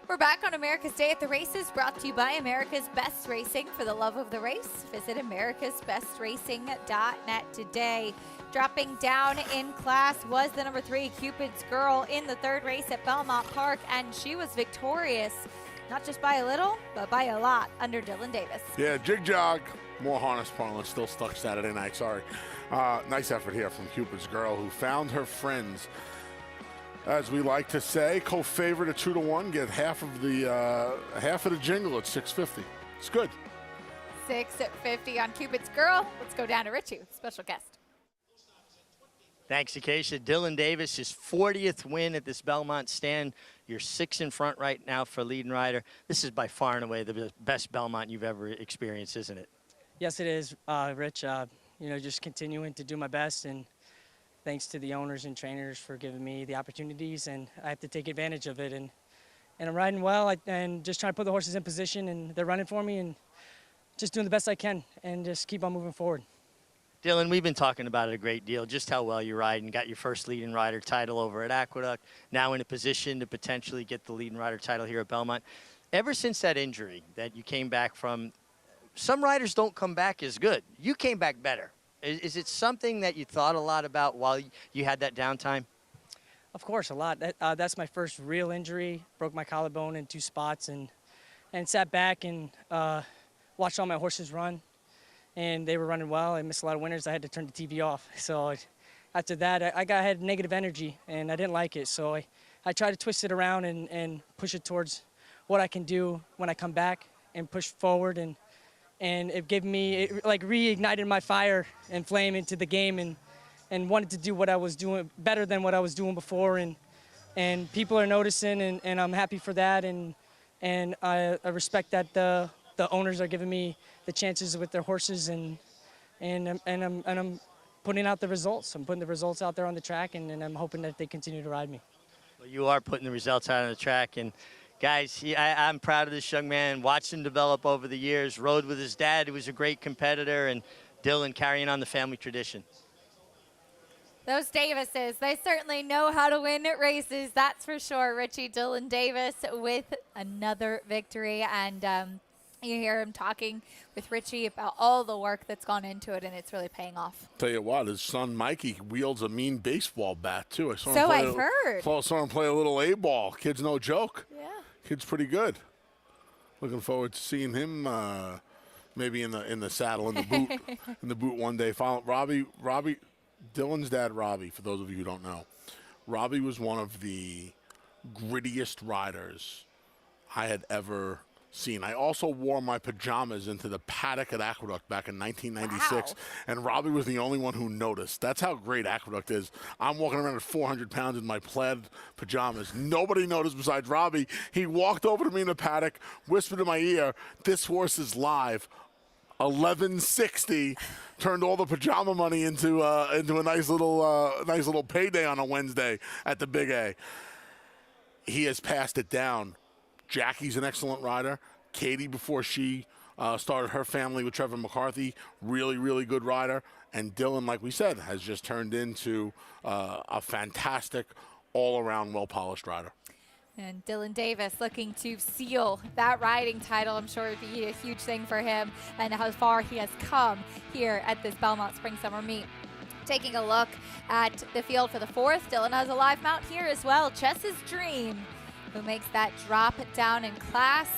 We're back on America's Day at the Races, brought to you by America's Best Racing. For the love of the race, visit americasbestracing.net today. Dropping down in class was the number 3 Cupid's Girl in the 3rd race at Belmont Park, and she was victorious, not just by a little, but by a lot, under Dylan Davis. Yeah, jig jog, more harness parlance, still stuck Saturday night, sorry. Nice effort here from Cupid's Girl, who found her friends. As we like to say, co-favorite at 2-1, get half of the jingle at $6.50. It's good. $6.50 on Cupid's Girl. Let's go down to Richie, special guest. Thanks, Acacia. Dylan Davis, his 40th win at this Belmont stand. You're 6 in front right now for leading rider. This is by far and away the best Belmont you've ever experienced, isn't it? Yes, it is, Rich. Just continuing to do my best, and thanks to the owners and trainers for giving me the opportunities, and I have to take advantage of it. And I'm riding well, and just trying to put the horses in position, and they're running for me, and just doing the best I can, and just keep on moving forward. Dylan, we've been talking about it a great deal, just how well you ride, and got your first leading rider title over at Aqueduct, now in a position to potentially get the leading rider title here at Belmont. Ever since that injury that you came back from, some riders don't come back as good. You came back better. Is it something that you thought a lot about while you had that downtime? Of course, a lot. That's my first real injury. Broke my collarbone in 2 spots, and sat back and watched all my horses run, and they were running well. I missed a lot of winners. I had to turn the TV off. So after that, I had negative energy, and I didn't like it. So I tried to twist it around and push it towards what I can do when I come back and push forward, and it gave me, it like reignited my fire and flame into the game, and wanted to do what I was doing better than what I was doing before, and people are noticing, and I'm happy for that, and I respect that the owners are giving me the chances with their horses, and I'm putting out the results. I'm putting the results out there on the track, and I'm hoping that they continue to ride me. Well, you are putting the results out on the track, and guys, I'm proud of this young man. Watched him develop over the years. Rode with his dad, who was a great competitor, and Dylan carrying on the family tradition. Those Davises, they certainly know how to win at races, that's for sure. Richie, Dylan Davis with another victory, and you hear him talking with Richie about all the work that's gone into it, and it's really paying off. Tell you what, his son Mikey wields a mean baseball bat too. I saw him So play I've heard. Saw him play a little A-ball. Kid's no joke. Yeah. Kid's pretty good. Looking forward to seeing him maybe in the saddle, in the boot, in the boot one day. Robbie, Dylan's dad, Robbie. For those of you who don't know, Robbie was one of the grittiest riders I had ever seen. I also wore my pajamas into the paddock at Aqueduct back in 1996, wow. And Robbie was the only one who noticed. That's how great Aqueduct is. I'm walking around at 400 pounds in my plaid pajamas. Nobody noticed besides Robbie. He walked over to me in the paddock, whispered in my ear, "This horse is live." 1160 turned all the pajama money into a nice little payday on a Wednesday at the Big A. He has passed it down. Jackie's an excellent rider. Katie, before she started her family with Trevor McCarthy, really, really good rider. And Dylan, like we said, has just turned into a fantastic, all-around, well-polished rider. And Dylan Davis looking to seal that riding title. I'm sure it would be a huge thing for him, and how far he has come here at this Belmont Spring Summer Meet. Taking a look at the field for the 4th, Dylan has a live mount here as well. Chess's Dream, who makes that drop down in class.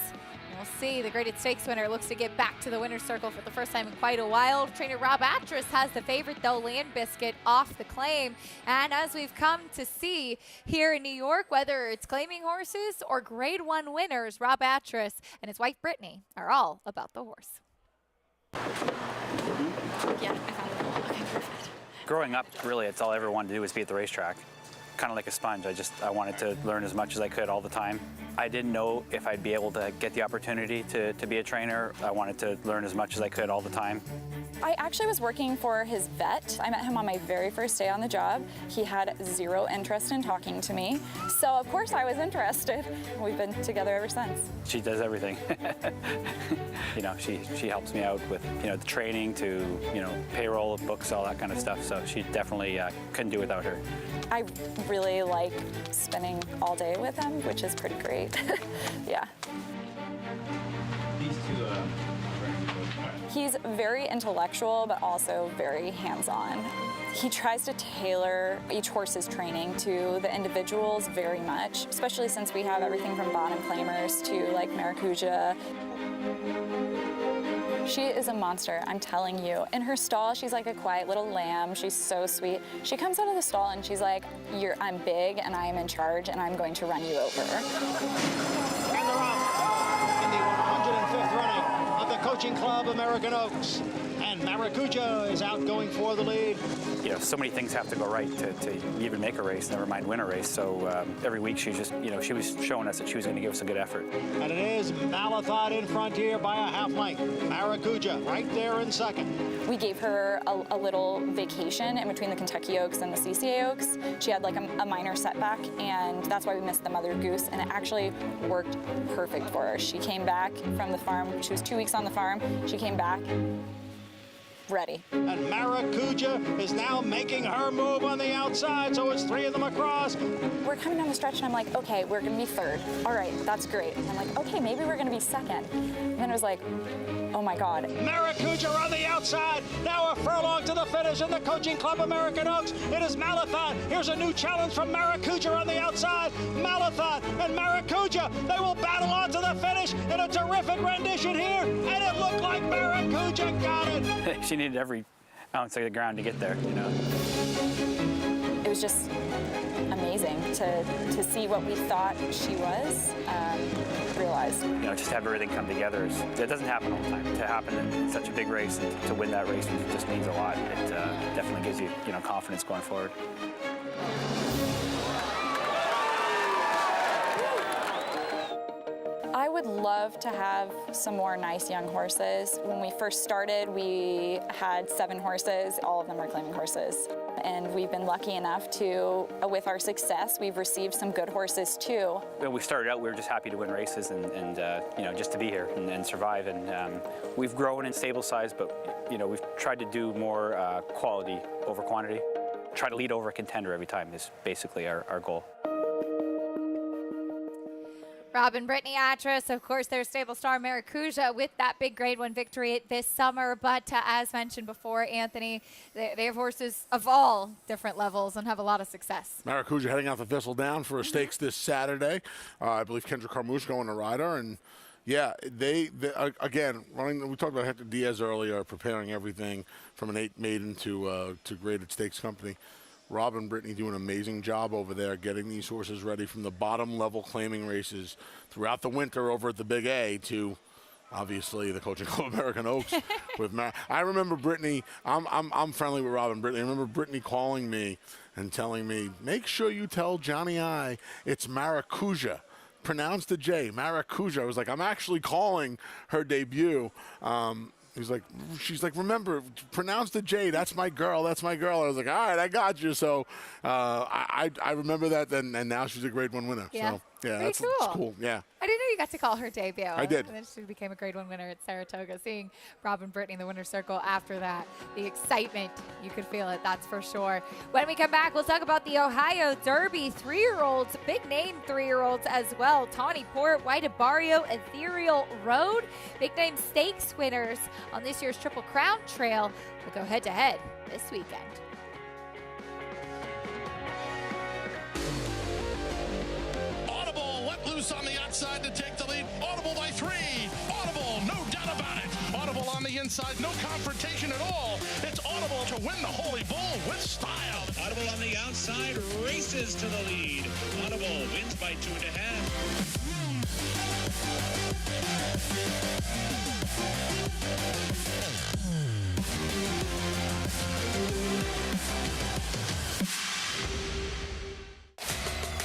We'll see. The graded stakes winner looks to get back to the winner's circle for the first time in quite a while. Trainer Rob Atras has the favorite, though, Land Biscuit off the claim. And as we've come to see here in New York, whether it's claiming horses or Grade 1 winners, Rob Atras and his wife Brittany are all about the horse. Yeah, I found it. Okay, perfect. Growing up, really, it's all I ever wanted to do was be at the racetrack. Kind of like a sponge. I wanted to learn as much as I could all the time. I didn't know if I'd be able to get the opportunity to be a trainer. I wanted to learn as much as I could all the time. I actually was working for his vet. I met him on my very first day on the job. He had zero interest in talking to me. So of course I was interested. We've been together ever since. She does everything. You know, she helps me out with, you know, the training to, you know, payroll, books, all that kind of stuff. So she definitely couldn't do without her. I really like spending all day with him, which is pretty great. Yeah. These two He's very intellectual, but also very hands-on. He tries to tailor each horse's training to the individuals very much, especially since we have everything from bottom claimers to like Maracuja. She is a monster, I'm telling you. In her stall, she's like a quiet little lamb. She's so sweet. She comes out of the stall and she's like, I'm big and I am in charge and I'm going to run you over. And they're off in the 105th running of the Coaching Club American Oaks. And Maracuja is out going for the lead. You know, so many things have to go right to even make a race, never mind win a race. So every week she just, you know, she was showing us that she was going to give us a good effort. And it is Malathot in front here by a half length. Maracuja right there in second. We gave her a little vacation in between the Kentucky Oaks and the CCA Oaks. She had like a minor setback, and that's why we missed the Mother Goose, and it actually worked perfect for her. She came back from the farm. She was 2 weeks on the farm. She came back ready. And Maracuja is now making her move on the outside, so it's three of them across. We're coming down the stretch, and I'm like, okay, we're gonna be third. All right, that's great. And I'm like, okay, maybe we're gonna be second. And then it was like, oh my God. Maracuja on the outside, now a furlong to the finish in the Coaching Club American Oaks. It is Malathot. Here's a new challenge from Maracuja on the outside. Malathot and Maracuja, they will battle on to the finish in a terrific rendition here, and it looked like Maracuja got it. She needed every ounce of the ground to get there, you know. It was just amazing to see what we thought she was, realized. You know, just have everything come together. It doesn't happen all the time. To happen in such a big race and to win that race just means a lot. It definitely gives you, you know, confidence going forward. I would love to have some more nice young horses. When we first started, we had 7 horses. All of them are claiming horses. And we've been lucky enough to, with our success, we've received some good horses too. When we started out, we were just happy to win races and you know, just to be here and survive. And we've grown in stable size, but you know, we've tried to do more quality over quantity. Try to lead over a contender every time is basically our goal. Rob and Brittany Atras, of course, their stable star Maracuja with that big Grade 1 victory this summer. But as mentioned before, Anthony, they have horses of all different levels and have a lot of success. Maracuja heading out the Thistledown for a stakes this Saturday. I believe Kendra Carmouche going to ride her. And yeah, they again, running. We talked about Hector Diaz earlier, preparing everything from an 8 maiden to graded stakes company. Rob and Brittany do an amazing job over there getting these horses ready from the bottom level claiming races throughout the winter over at the Big A to obviously the Coaching Club American Oaks with I remember Brittany, I'm friendly with Rob and Brittany. I remember Brittany calling me and telling me, make sure you tell Johnny I it's Maracuja. Pronounce the J, Maracuja. I was like, I'm actually calling her debut. She's like, remember, pronounce the J. That's my girl. That's my girl. I was like, all right, I got you. So I remember that, and now she's a Grade 1 winner. Yeah. So yeah, that's cool. Yeah. I didn't know you got to call her debut. I did. And then she became a Grade 1 winner at Saratoga. Seeing Rob and Brittany in the winner's circle after that, the excitement, you could feel it, that's for sure. When we come back, we'll talk about the Ohio Derby 3-year-olds, big name 3-year-olds as well. Tawny Port, White Barrio, Ethereal Road, big name stakes winners on this year's Triple Crown Trail will go head to head this weekend. Loose on the outside to take the lead. Audible by 3. Audible, no doubt about it. Audible on the inside, no confrontation at all. It's Audible to win the Holy Bull with style. Audible on the outside races to the lead. Audible wins by 2.5.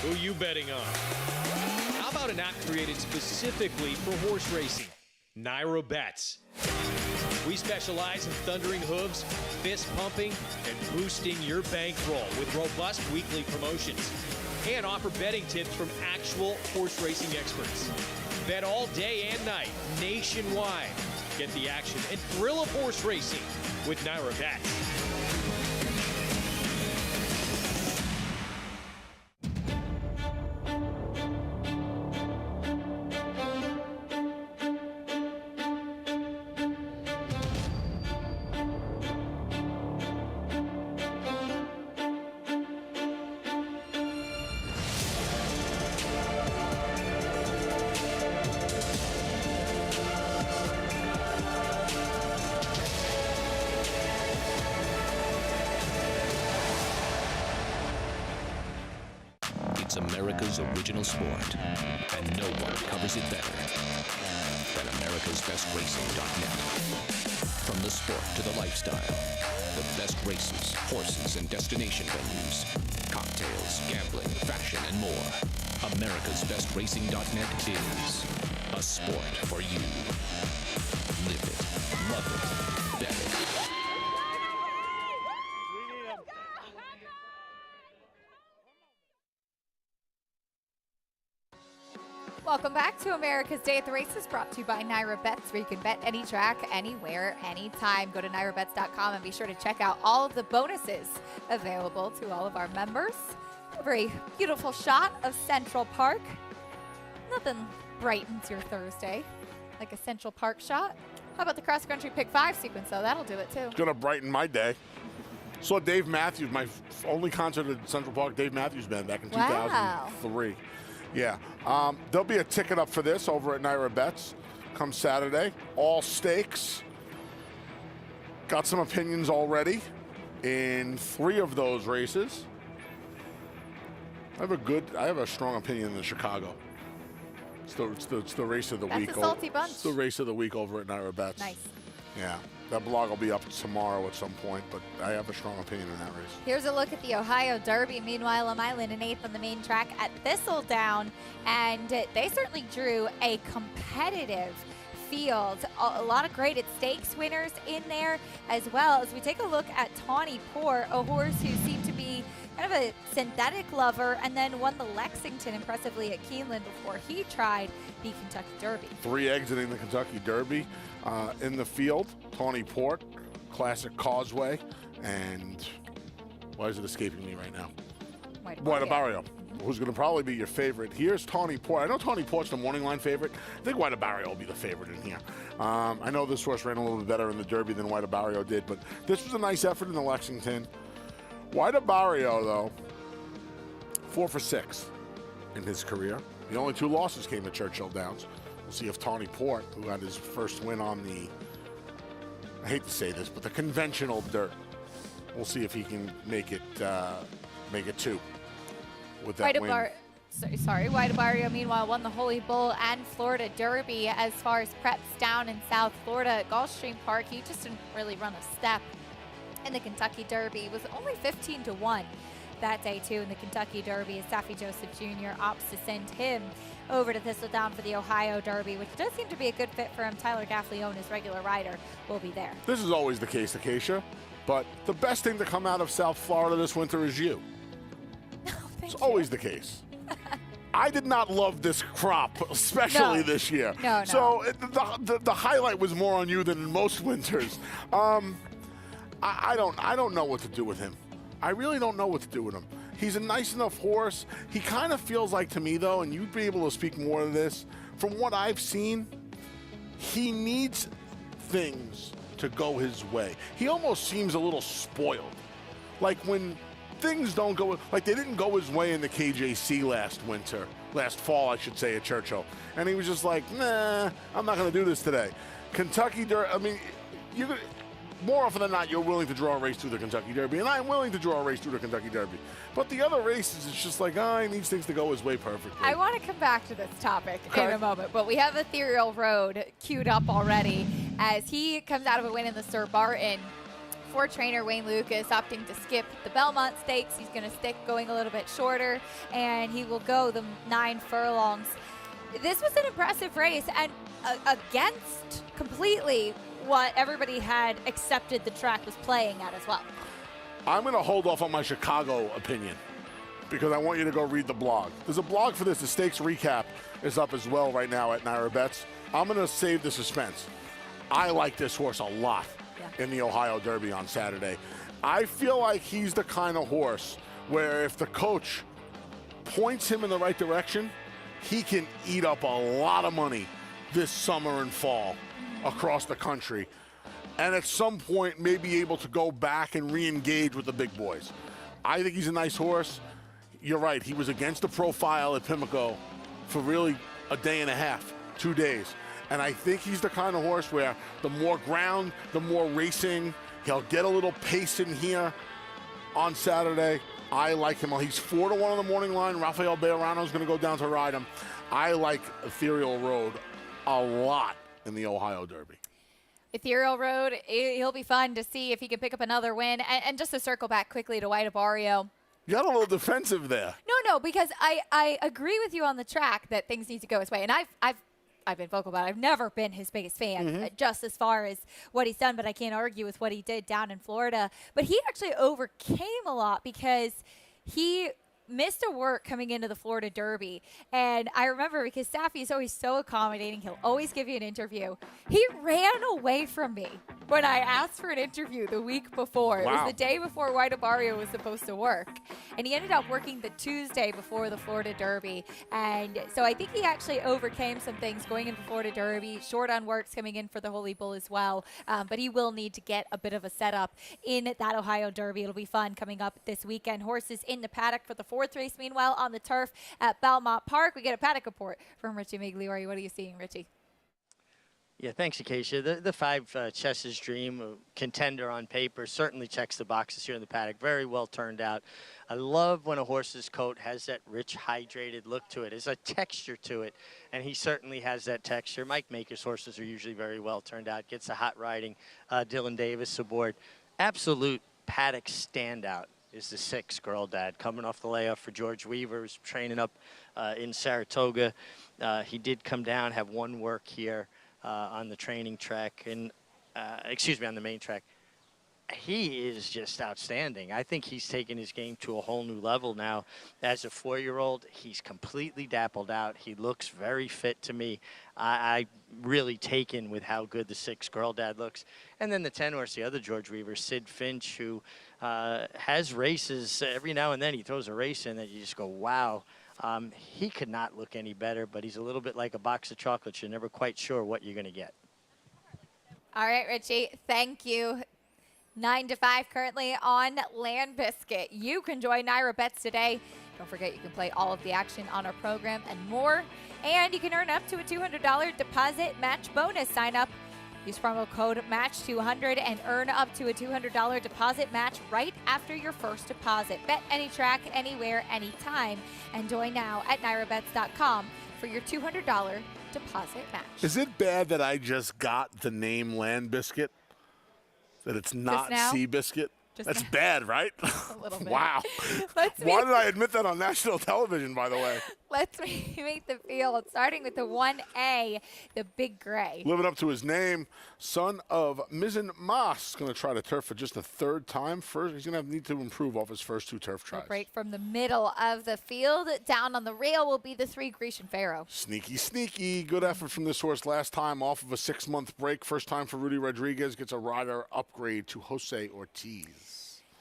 Who you betting on? How about an app created specifically for horse racing? Naira Bets. We specialize in thundering hooves, fist pumping, and boosting your bankroll with robust weekly promotions. And offer betting tips from actual horse racing experts. Bet all day and night, nationwide. Get the action and thrill of horse racing with Naira Bets. It's America's original sport, and no one covers it better than America'sBestRacing.net. From the sport to the lifestyle, the best races, horses, and destination venues, cocktails, gambling, fashion, and more. America'sBestRacing.net is a sport for you. Live it, love it, bet it. Welcome back to America's Day at the Races, brought to you by Naira Bets, where you can bet any track, anywhere, anytime. Go to NairaBets.com and be sure to check out all of the bonuses available to all of our members. A very beautiful shot of Central Park. Nothing brightens your Thursday like a Central Park shot. How about the cross-country pick 5 sequence, though? That'll do it, too. It's going to brighten my day. Saw Dave Matthews, my only concert at Central Park, Dave Matthews Band back in 2003. Yeah. There'll be a ticket up for this over at Naira Bets come Saturday. All stakes. Got some opinions already in 3 of those races. I have a strong opinion in the Chicago. It's the race of the week. That's a salty bunch. It's the race of the week over at Naira Bets. Nice. Yeah. That blog will be up tomorrow at some point, but I have a strong opinion in that race. Here's a look at the Ohio Derby. Meanwhile, a mile and an eighth on the main track at Thistledown, and they certainly drew a competitive field. A lot of graded stakes winners in there, as well as we take a look at Tawny Port, a horse who seemed to be kind of a synthetic lover, and then won the Lexington impressively at Keeneland before he tried the Kentucky Derby. 3 exiting the Kentucky Derby in the field. Tawny Port, Classic Causeway, and why is it escaping me right now? White Barrio, who's going to probably be your favorite. Here's Tawny Port. I know Tawny Port's the morning line favorite. I think White Barrio will be the favorite in here. I know this horse ran a little bit better in the Derby than White Barrio did, but this was a nice effort in the Lexington. White Barrio, though, 4 for 6 in his career. The only 2 losses came at Churchill Downs. We'll see if Tawny Port, who had his first win on the, I hate to say this, but the conventional dirt, we'll see if he can make it 2 with that win. White Barrio, meanwhile, won the Holy Bull and Florida Derby. As far as preps down in South Florida at Gulfstream Park, he just didn't really run a step in the Kentucky Derby. It was only 15-1 that day, too, in the Kentucky Derby, as Saffie Joseph Jr. opts to send him over to Thistledown for the Ohio Derby, which does seem to be a good fit for him. Tyler Gaffleone, his regular rider, will be there. This is always the case, Acacia, but the best thing to come out of South Florida this winter is you. It's always the case. I did not love this crop, especially this year. No. So the highlight was more on you than in most winters. I don't know what to do with him. I really don't know what to do with him. He's a nice enough horse. He kind of feels like to me, though, and you'd be able to speak more to this, from what I've seen, he needs things to go his way. He almost seems a little spoiled. Like when things don't go, like they didn't go his way in the KJC last fall, I should say, at Churchill. And he was just like, nah, I'm not going to do this today. Kentucky Derby, I mean, more often than not, you're willing to draw a race through the Kentucky Derby, and I'm willing to draw a race through the Kentucky Derby. But the other races, it's just like, he needs things to go his way perfectly. I want to come back to this topic in a moment, but we have Ethereal Road queued up already as he comes out of a win in the Sir Barton. For trainer Wayne Lucas opting to skip the Belmont Stakes. He's going to stick going a little bit shorter, and he will go the 9 furlongs. This was an impressive race, and against completely what everybody had accepted the track was playing at as well. I'm going to hold off on my Chicago opinion because I want you to go read the blog. There's a blog for this. The stakes recap is up as well right now at Naira Bets. I'm going to save the suspense. I like this horse a lot in the Ohio Derby on Saturday. I feel like he's the kind of horse where if the coach points him in the right direction, he can eat up a lot of money this summer and fall across the country. And at some point may be able to go back and re-engage with the big boys. I think he's a nice horse. You're right, he was against the profile at Pimlico for really a day and a half, 2 days. And I think he's the kind of horse where the more ground, the more racing, he'll get a little pace in here on Saturday. I like him. He's 4-1 on the morning line. Rafael Bejarano's going to go down to ride him. I like Ethereal Road a lot in the Ohio Derby. Ethereal Road, he'll be fun to see if he can pick up another win. And just to circle back quickly to White Abarrio. You got a little defensive there. No, because I agree with you on the track that things need to go his way. And I've been vocal about it. I've never been his biggest fan, just as far as what he's done, but I can't argue with what he did down in Florida. But he actually overcame a lot because he missed a work coming into the Florida Derby. And I remember because Staffy is always so accommodating. He'll always give you an interview. He ran away from me when I asked for an interview the week before. Wow. It was the day before White Abarrio was supposed to work. And he ended up working the Tuesday before the Florida Derby. And so I think he actually overcame some things going into the Florida Derby, short on works coming in for the Holy Bull as well. But he will need to get a bit of a setup in that Ohio Derby. It'll be fun coming up this weekend. Horses in the paddock for the fourth race. Meanwhile, on the turf at Belmont Park, we get a paddock report from Richie Migliori. What are you seeing, Richie? Yeah, thanks, Acacia. The 5 Chess's Dream contender on paper certainly checks the boxes here in the paddock. Very well turned out. I love when a horse's coat has that rich, hydrated look to it. There's a texture to it, and he certainly has that texture. Mike Maker's horses are usually very well turned out. Gets a hot riding Dylan Davis aboard. Absolute paddock standout is the 6, Girl Dad, coming off the layoff for George Weaver, who's training up in Saratoga. He did come down, have one work here on the training track, and on the main track. He is just outstanding. I think he's taken his game to a whole new level now. As a 4-year-old, he's completely dappled out. He looks very fit to me. I'm really taken with how good the 6 Girl Dad looks. And then the 10 horse, the other George Weaver, Sid Finch, who has races every now and then. He throws a race in that you just go, wow. He could not look any better, but he's a little bit like a box of chocolates. You're never quite sure what you're going to get. All right, Richie, thank you. 9 to 5 currently on Land Biscuit. You can join Naira Bets today. Don't forget you can play all of the action on our program and more. And you can earn up to a $200 deposit match bonus. Sign up. Use promo code MATCH200 and earn up to a $200 deposit match right after your first deposit. Bet any track, anywhere, anytime. And join now at NairaBets.com for your $200 deposit match. Is it bad that I just got the name Land Biscuit? That it's not Sea Biscuit? That's bad, right? A little bit. Wow. Why did I admit that on national television, by the way? Let's meet the field, starting with the 1A, the Big Gray. Living up to his name, son of Mizzen Mas, going to try to turf for just the 3rd time. First, he's going to need to improve off his first 2 turf tries. A break from the middle of the field. Down on the rail will be the 3 Grecian Pharaoh. Sneaky, sneaky. Good effort from this horse last time off of a 6-month break. First time for Rudy Rodriguez. Gets a rider upgrade to Jose Ortiz.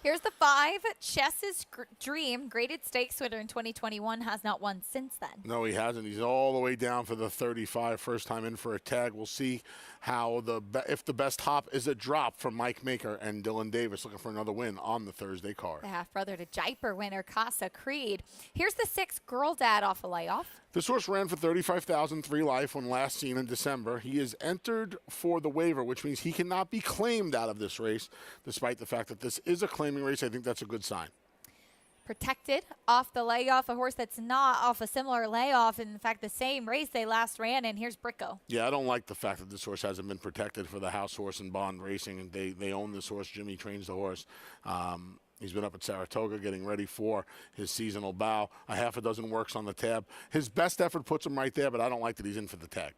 Here's the 5, Chess's Dream, graded stakes winner in 2021, has not won since then. No, he hasn't. He's all the way down for the 35, first time in for a tag. We'll see how if the best hop is a drop from Mike Maker and Dylan Davis looking for another win on the Thursday card. The half-brother to Jaipur winner, Casa Creed. Here's the 6, Girl Dad off a layoff. This horse ran for $35,000 3 life when last seen in December. He is entered for the waiver, which means he cannot be claimed out of this race, despite the fact that this is a claiming race. I think that's a good sign. Protected off the layoff, a horse that's not off a similar layoff. In fact, the same race they last ran, and here's Bricko. Yeah, I don't like the fact that this horse hasn't been protected for the house horse and Bond Racing, and they own this horse. Jimmy trains the horse. He's been up at Saratoga getting ready for his seasonal bow. A half a dozen works on the tab. His best effort puts him right there, but I don't like that he's in for the tag.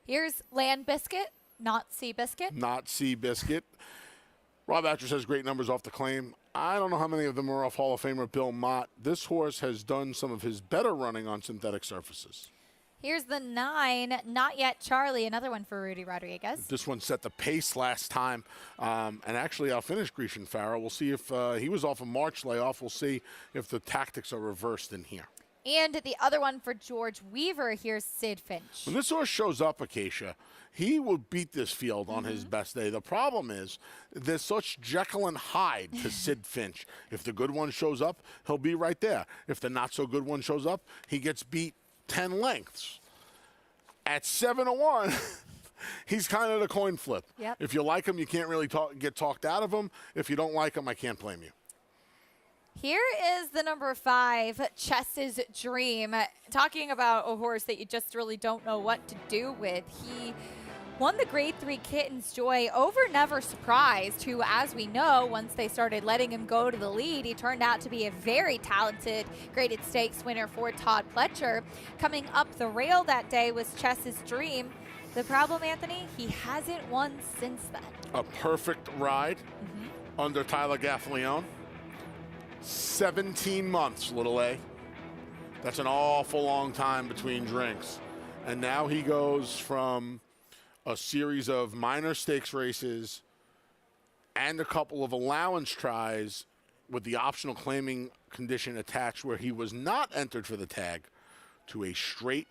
Here's Land Biscuit. Not Seabiscuit? Not Seabiscuit. Rob Atras has great numbers off the claim. I don't know how many of them are off Hall of Famer Belmont. This horse has done some of his better running on synthetic surfaces. Here's the 9, Not Yet Charlie, another one for Rudy Rodriguez. This one set the pace last time. And actually, I'll finish Grecian Farrow. We'll see if he was off a March layoff. We'll see if the tactics are reversed in here. And the other one for George Weaver, here's Sid Finch. When this horse shows up, Acacia, he will beat this field on his best day. The problem is there's such Jekyll and Hyde to Sid Finch. If the good one shows up, he'll be right there. If the not-so-good one shows up, he gets beat 10 lengths. At 7-1, he's kind of the coin flip. Yep. If you like him, you can't really get talked out of him. If you don't like him, I can't blame you. Here is the number 5, Chess's Dream. Talking about a horse that you just really don't know what to do with. He won the Grade 3 Kitten's Joy over Never Surprised, who, as we know, once they started letting him go to the lead, he turned out to be a very talented graded stakes winner for Todd Pletcher. Coming up the rail that day was Chess's Dream. The problem, Anthony, he hasn't won since then. A perfect ride under Tyler Gaffalione. 17 months, little A. That's an awful long time between drinks. And now he goes from a series of minor stakes races and a couple of allowance tries with the optional claiming condition attached where he was not entered for the tag to a straight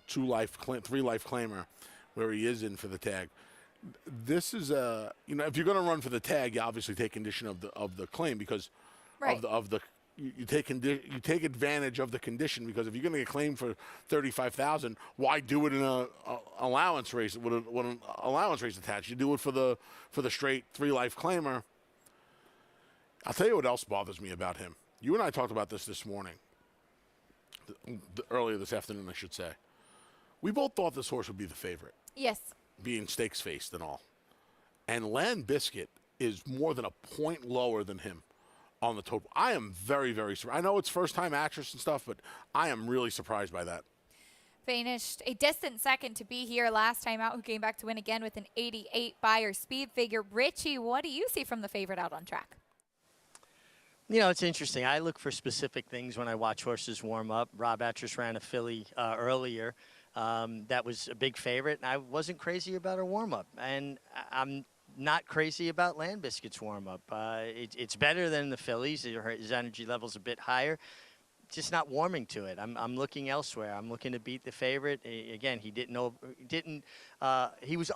3-life claimer where he is in for the tag. This is a, if you're going to run for the tag, you obviously take condition of the claim because you take advantage of the condition, because if you're going to get claimed for $35,000, why do it in a allowance race with an allowance race attached? You do it for the straight 3-life claimer. I'll tell you what else bothers me about him. You and I talked about this morning, earlier this afternoon, I should say. We both thought this horse would be the favorite. Yes. Being stakes faced and all. And Land Biscuit is more than a point lower than him on the total. I am very, very surprised. I know it's first-time actress and stuff, but I am really surprised by that. Finished a distant second to be here last time out, who came back to win again with an 88 Beyer speed figure. Richie, what do you see from the favorite out on track? It's interesting. I look for specific things when I watch horses warm up. Rob Atras ran a filly earlier. That was a big favorite, and I wasn't crazy about her warm-up. And I'm not crazy about Land Biscuit's warm-up. It's better than the fillies. His energy level's a bit higher. Just not warming to it. I'm looking elsewhere. I'm looking to beat the favorite. Again, he was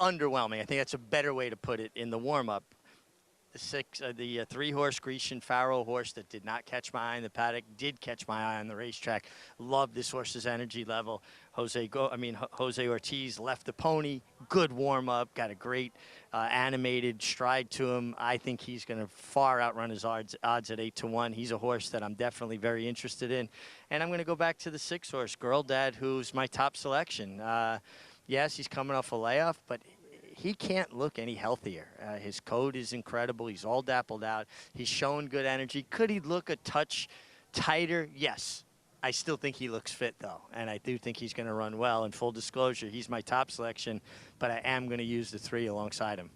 underwhelming. I think that's a better way to put it in the warm-up. The 3-horse Grecian Farrow horse that did not catch my eye in the paddock did catch my eye on the racetrack. Love this horse's energy level. Jose Ortiz left the pony. Good warm up. Got a great animated stride to him. I think he's going to far outrun his odds at 8-1. He's a horse that I'm definitely very interested in. And I'm going to go back to the 6-horse Girl Dad, who's my top selection. Yes, he's coming off a layoff, but he can't look any healthier. His coat is incredible. He's all dappled out. He's showing good energy. Could he look a touch tighter? Yes. I still think he looks fit, though, and I do think he's going to run well. And full disclosure, he's my top selection, but I am going to use the 3 alongside him.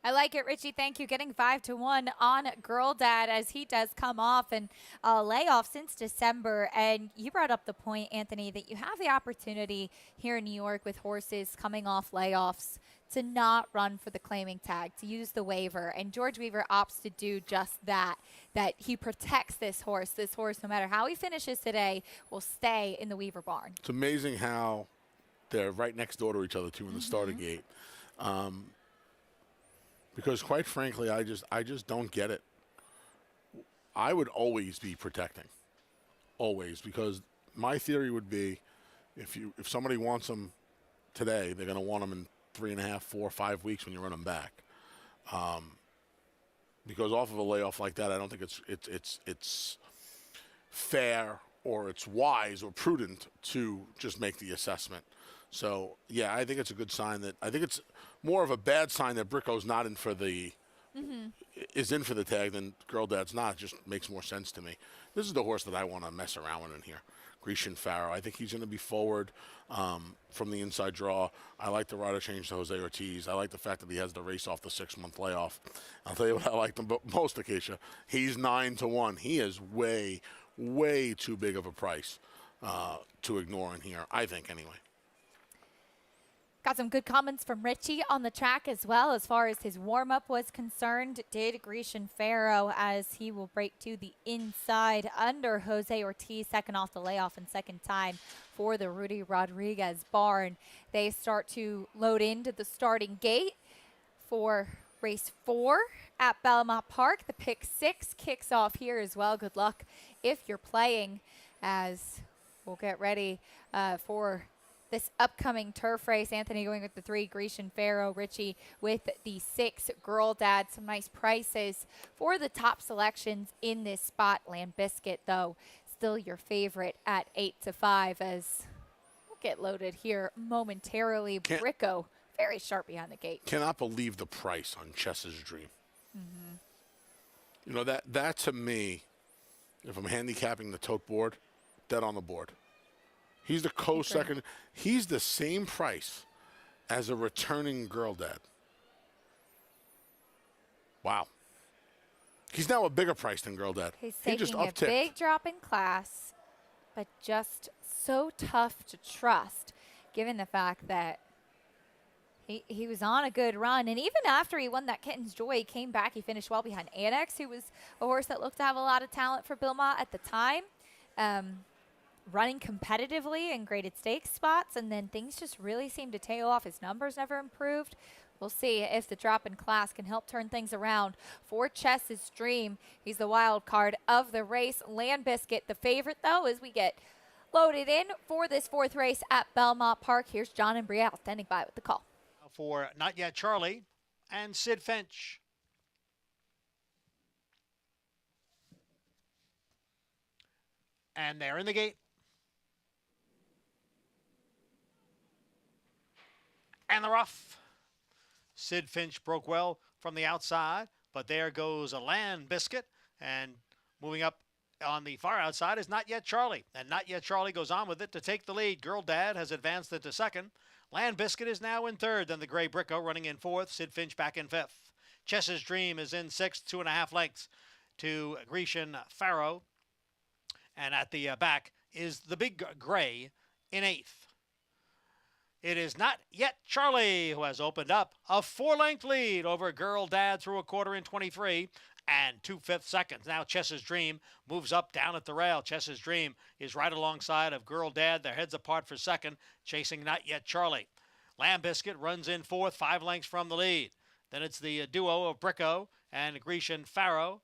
I like it, Richie. Thank you. Getting 5-1 on Girl Dad as he does come off and layoff since December. And you brought up the point, Anthony, that you have the opportunity here in New York with horses coming off layoffs to not run for the claiming tag, to use the waiver. And George Weaver opts to do just that, that he protects this horse. This horse, no matter how he finishes today, will stay in the Weaver barn. It's amazing how they're right next door to each other, too, in the starter gate. Because quite frankly, I just don't get it. I would always be protecting, always, because my theory would be, if somebody wants them today, they're going to want them in 3.5, 4, 5 weeks when you run them back. Because off of a layoff like that, I don't think it's fair or it's wise or prudent to just make the assessment. So, yeah, I think it's a good sign that – I think it's more of a bad sign that Bricko's not in for the is in for the tag, then Girl Dad's not. It just makes more sense to me. This is the horse that I want to mess around with in here. Grecian Pharaoh. I think he's going to be forward from the inside draw. I like the rider change to Jose Ortiz. I like the fact that he has the race off the 6-month layoff. I'll tell you what I like the most, Acacia. He's 9-1. He is way, way too big of a price to ignore in here, I think, anyway. Got some good comments from Richie on the track as well as far as his warm-up was concerned. Did Grecian Pharaoh as he will break to the inside under Jose Ortiz, second off the layoff and second time for the Rudy Rodriguez barn. They start to load into the starting gate for race 4 at Belmont Park. The pick 6 kicks off here as well. Good luck if you're playing as we'll get ready for this upcoming turf race. Anthony going with the 3, Grecian Pharaoh, Richie with the 6, Girl Dad. Some nice prices for the top selections in this spot. Land Biscuit, though, still your favorite at 8-5 as we'll get loaded here momentarily. Bricko, very sharp behind the gate. Cannot believe the price on Chess's Dream. You know, that to me, if I'm handicapping the tote board, dead on the board. He's the co-second. He's the same price as a returning Girl Dad. Wow. He's now a bigger price than Girl Dad. He's he just taking a upticked. big drop in class, but just so tough to trust, given the fact that he was on a good run. And even after he won that Kitten's Joy, he came back. He finished well behind Annex, who was a horse that looked to have a lot of talent for Belmont at the time. Running competitively in graded stakes spots, and then things just really seemed to tail off. His numbers never improved. We'll see if the drop in class can help turn things around for Chess's Dream. He's the wild card of the race. Land Biscuit, the favorite, though, as we get loaded in for this 4th race at Belmont Park. Here's John and Brielle standing by with the call. For Not Yet Charlie and Sid Finch. And they're in the gate. And the rough. Sid Finch broke well from the outside, but there goes a Land Biscuit. And moving up on the far outside is Not Yet Charlie. And Not Yet Charlie goes on with it to take the lead. Girl Dad has advanced it to 2nd. Land Biscuit is now in 3rd. Then the Gray Bricko running in 4th. Sid Finch back in 5th. Chess's Dream is in 6th, 2.5 lengths to Grecian Pharaoh. And at the back is the Big Gray in 8th. It is Not Yet Charlie who has opened up a 4-length lead over Girl Dad through a quarter in 23 and 2/5 seconds. Now Chess's Dream moves up down at the rail. Chess's Dream is right alongside of Girl Dad. Their heads apart for 2nd, chasing Not Yet Charlie. Lamb Biscuit runs in 4th, 5 lengths from the lead. Then it's the duo of Bricko and Grecian Pharaoh.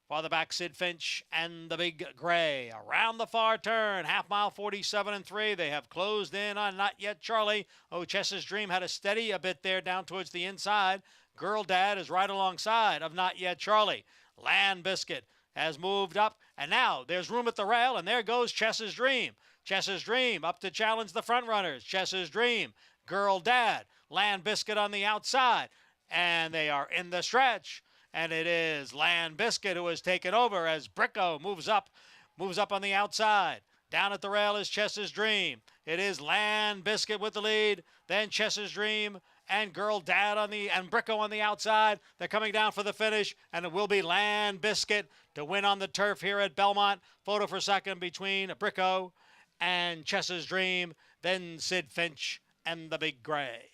Farther back, Sid Finch and the Big Gray. Around the far turn, half mile 47 and 3. They have closed in on Not Yet Charlie. Oh, Chess's Dream had to steady a bit there down towards the inside. Girl Dad is right alongside of Not Yet Charlie. Land Biscuit has moved up, and now there's room at the rail, and there goes Chess's Dream. Chess's Dream up to challenge the front runners. Chess's Dream, Girl Dad, Land Biscuit on the outside, and they are in the stretch. And it is Land Biscuit who has taken over as Bricko moves up on the outside. Down at the rail is Chess's Dream. It is Land Biscuit with the lead, then Chess's Dream and Girl Dad and Bricko on the outside. They're coming down for the finish, and it will be Land Biscuit to win on the turf here at Belmont. Photo for 2nd between Bricko and Chess's Dream, then Sid Finch and the Big Gray.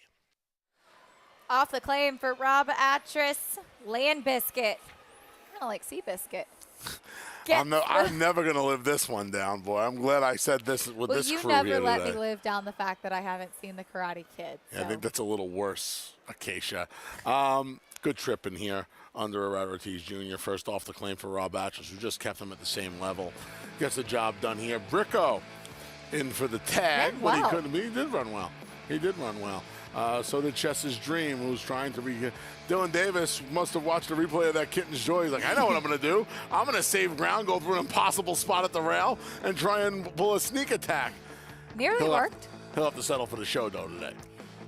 Off the claim for Rob Atris, Land Biscuit. Kind of like Seabiscuit. I'm never going to live this one down, boy. I'm glad I said this with this crew here today. Well, you never let me live down the fact that I haven't seen the Karate Kid. So. Yeah, I think that's a little worse, Acacia. Good trip in here under Ortiz Jr. First off the claim for Rob Atris, who just kept him at the same level. Gets the job done here. Bricko in for the tag, but he couldn't. He did run well. He did run well. So did Chess's Dream, who's trying to be. Dylan Davis must have watched a replay of that Kitten's Joy. He's like, I know what I'm going to do. I'm going to save ground, go for an impossible spot at the rail, and try and pull a sneak attack. Nearly worked. He'll have to settle for the show, though, today.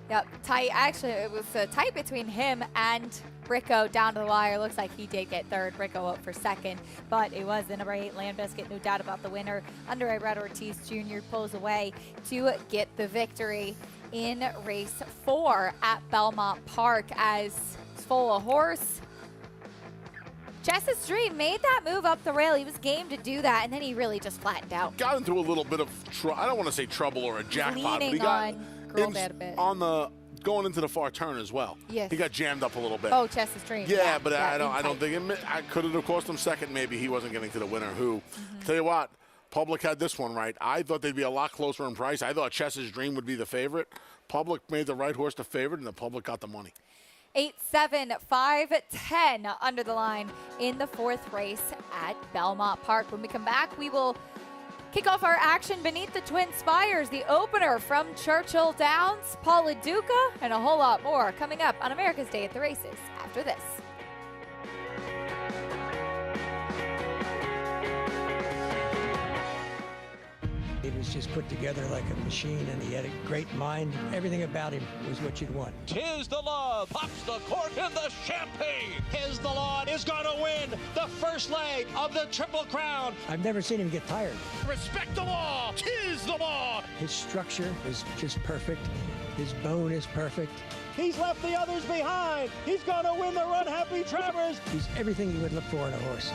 Yep, tight. Actually, it was tight between him and Bricko down to the wire. Looks like he did get third, Bricko up for second, but it was the number 8 Land Biscuit, no doubt about the winner. Under Red Ortiz Jr. pulls away to get the victory in race 4 at Belmont Park as Full of Horse. Chess's Dream made that move up the rail. He was game to do that, and then he really just flattened out. Got into a little bit of, I don't want to say trouble or a jackpot, but he got on the going into the far turn as well. Yes. He got jammed up a little bit. Oh, Chess's Dream. Yeah, but I don't think I could have cost him second. Maybe he wasn't getting to the winner. Tell you what, Public had this one right. I thought they'd be a lot closer in price. I thought Chess's Dream would be the favorite. Public made the right horse the favorite, and the Public got the money. 8-7, 5-10 under the line in the 4th race at Belmont Park. When we come back, we will kick off our action beneath the Twin Spires, the opener from Churchill Downs, Paul LaDuca, and a whole lot more coming up on America's Day at the Races after this. He was just put together like a machine, and he had a great mind. Everything about him was what you'd want. Tis the Law pops the cork in the champagne. Tis the Law is going to win the first leg of the Triple Crown. I've never seen him get tired. Respect the law. Tis the law. His structure is just perfect. His bone is perfect. He's left the others behind. He's going to win the Run Happy Travers. He's everything you would look for in a horse.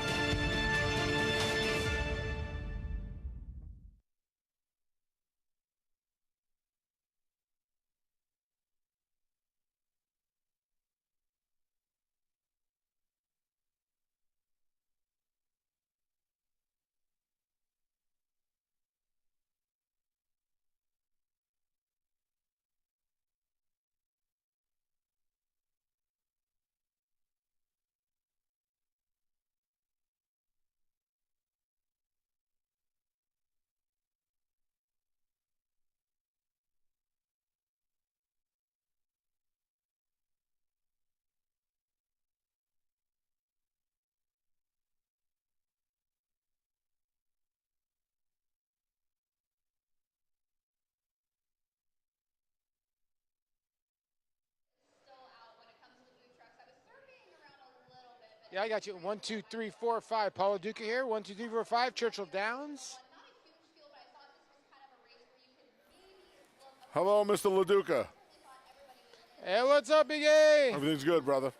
Yeah, I got you. 1, 2, 3, 4, 5. Paul LaDuca here. 1, 2, 3, 4, 5. Churchill Downs. Hello, Mr. LaDuca. Hey, what's up, Big A? Everything's good, brother.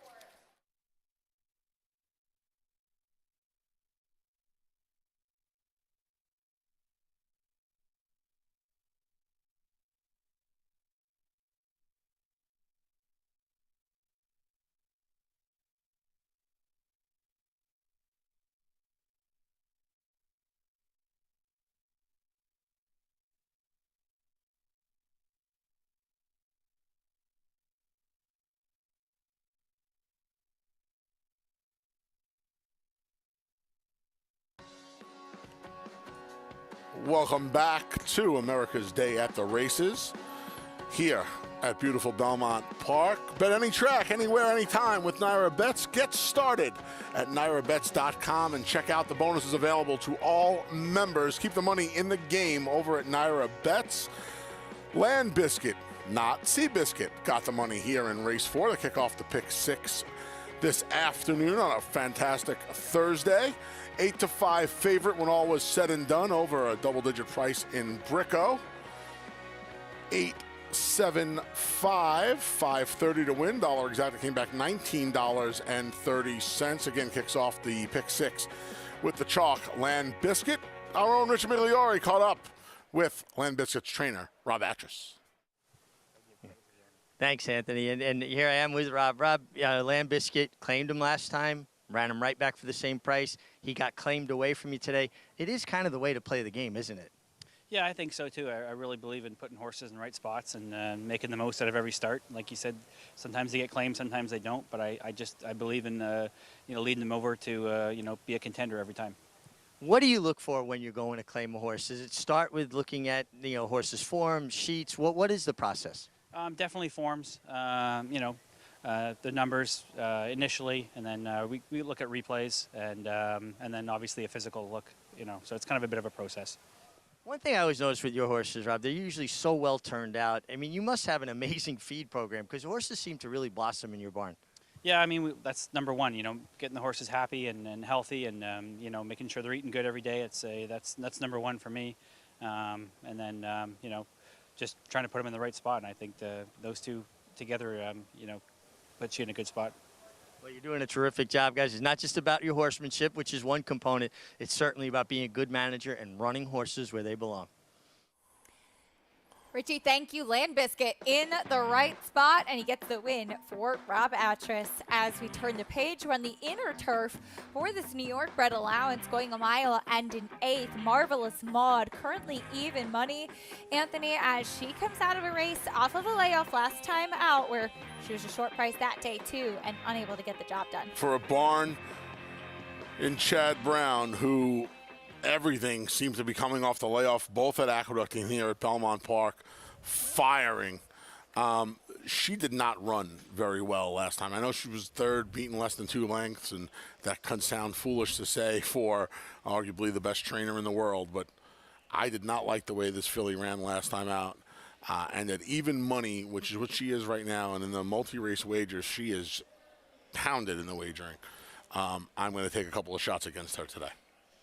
Welcome back to America's Day at the Races here at beautiful Belmont Park. Bet any track, anywhere, anytime with Naira Bets. Get started at nairabets.com and check out the bonuses available to all members. Keep the money in the game over at Naira Bets. Land Biscuit, not Seabiscuit, got the money here in race 4 to kick off the pick 6 this afternoon on a fantastic Thursday. 8-5 favorite when all was said and done, over a double-digit price in Bricko. 8-7-5, $5.30 to win. Dollar exactly came back $19.30. Again, kicks off the pick 6 with the chalk Land Biscuit. Our own Rich Migliori caught up with Land Biscuit's trainer, Rob Atras. Thanks, Anthony. And here I am with Rob. Rob, Land Biscuit claimed him last time, ran him right back for the same price. He got claimed away from you today. It is kind of the way to play the game, isn't it? Yeah, I think so too. I really believe in putting horses in the right spots and making the most out of every start. Like you said, sometimes they get claimed, sometimes they don't. But I believe in leading them over to be a contender every time. What do you look for when you're going to claim a horse? Does it start with looking at horses' form, sheets? What is the process? Definitely forms. The numbers initially, and then we look at replays, and then obviously a physical look. So it's kind of a bit of a process. One thing I always notice with your horses, Rob, they're usually so well turned out. I mean, you must have an amazing feed program because horses seem to really blossom in your barn. Yeah, I mean, that's number one, getting the horses happy and healthy and, making sure they're eating good every day. That's number one for me. And then, just trying to put them in the right spot. And I think those two together, puts you in a good spot. Well, you're doing a terrific job, guys. It's not just about your horsemanship, which is one component. It's certainly about being a good manager and running horses where they belong. Richie, thank you. Land Biscuit in the right spot, and he gets the win for Rob Atras. As we turn the page, we're on the inner turf for this New York bred allowance, going a mile and an eighth. Marvelous Maud, currently even money. Anthony, as she comes out of a race off of a layoff last time out, where she was a short price that day too, and unable to get the job done. For a barn in Chad Brown, who everything seems to be coming off the layoff, both at Aqueduct and here at Belmont Park, firing. She did not run very well last time. I know she was third, beaten less than 2 lengths, and that can sound foolish to say for arguably the best trainer in the world, but I did not like the way this filly ran last time out. And at even money, which is what she is right now, and in the multi-race wagers, she is pounded in the wagering. I'm going to take a couple of shots against her today.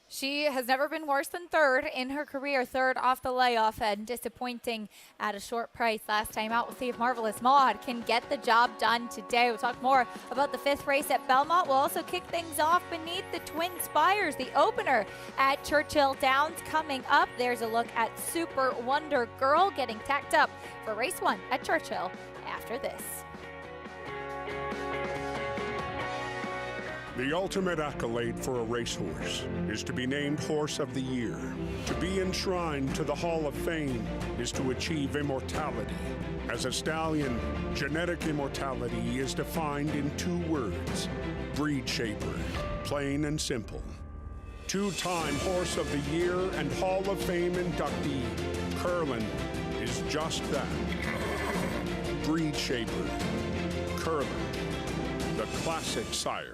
She has never been worse than third in her career, third off the layoff, and disappointing at a short price last time out. We'll see if Marvelous Maud can get the job done today. We'll talk more about the 5th race at Belmont. We'll also kick things off beneath the Twin Spires, the opener at Churchill Downs coming up. There's a look at Super Wonder Girl getting tacked up for race 1 at Churchill after this. The ultimate accolade for a racehorse is to be named Horse of the Year. To be enshrined to the Hall of Fame is to achieve immortality. As a stallion, genetic immortality is defined in 2 words: breed shaper, plain and simple. 2-time Horse of the Year and Hall of Fame inductee, Curlin, is just that. Breed shaper, Curlin, the classic sire.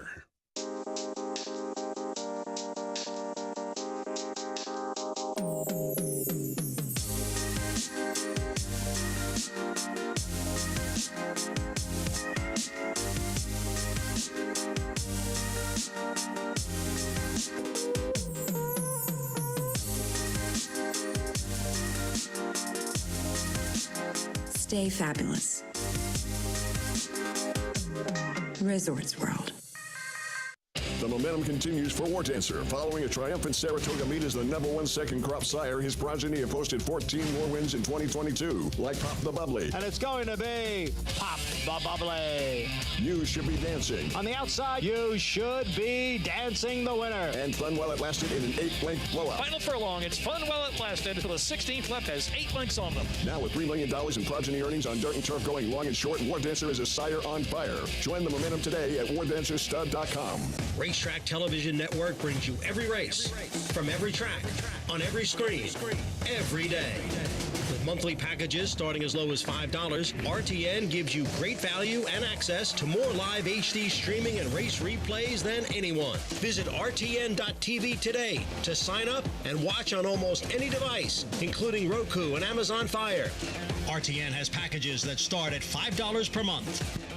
Stay fabulous. Resorts World. The momentum continues for War Dancer. Following a triumphant Saratoga meet as the #1 second crop sire, his progeny have posted 14 more wins in 2022, like Pop the Bubbly. And it's going to be Pop the Bubbly. You Should Be Dancing. On the outside, You Should Be Dancing, the winner. And Fun While It Lasted in an 8-length blowout. Final furlong, it's Fun While It Lasted until the 16th left has 8 lengths on them. Now with $3 million in progeny earnings on dirt and turf going long and short, War Dancer is a sire on fire. Join the momentum today at wardancerstud.com. Racetrack Television Network brings you every race, from every track, on every screen, every day. With monthly packages starting as low as $5, RTN gives you great value and access to more live HD streaming and race replays than anyone. Visit RTN.tv today to sign up and watch on almost any device, including Roku and Amazon Fire. RTN has packages that start at $5 per month.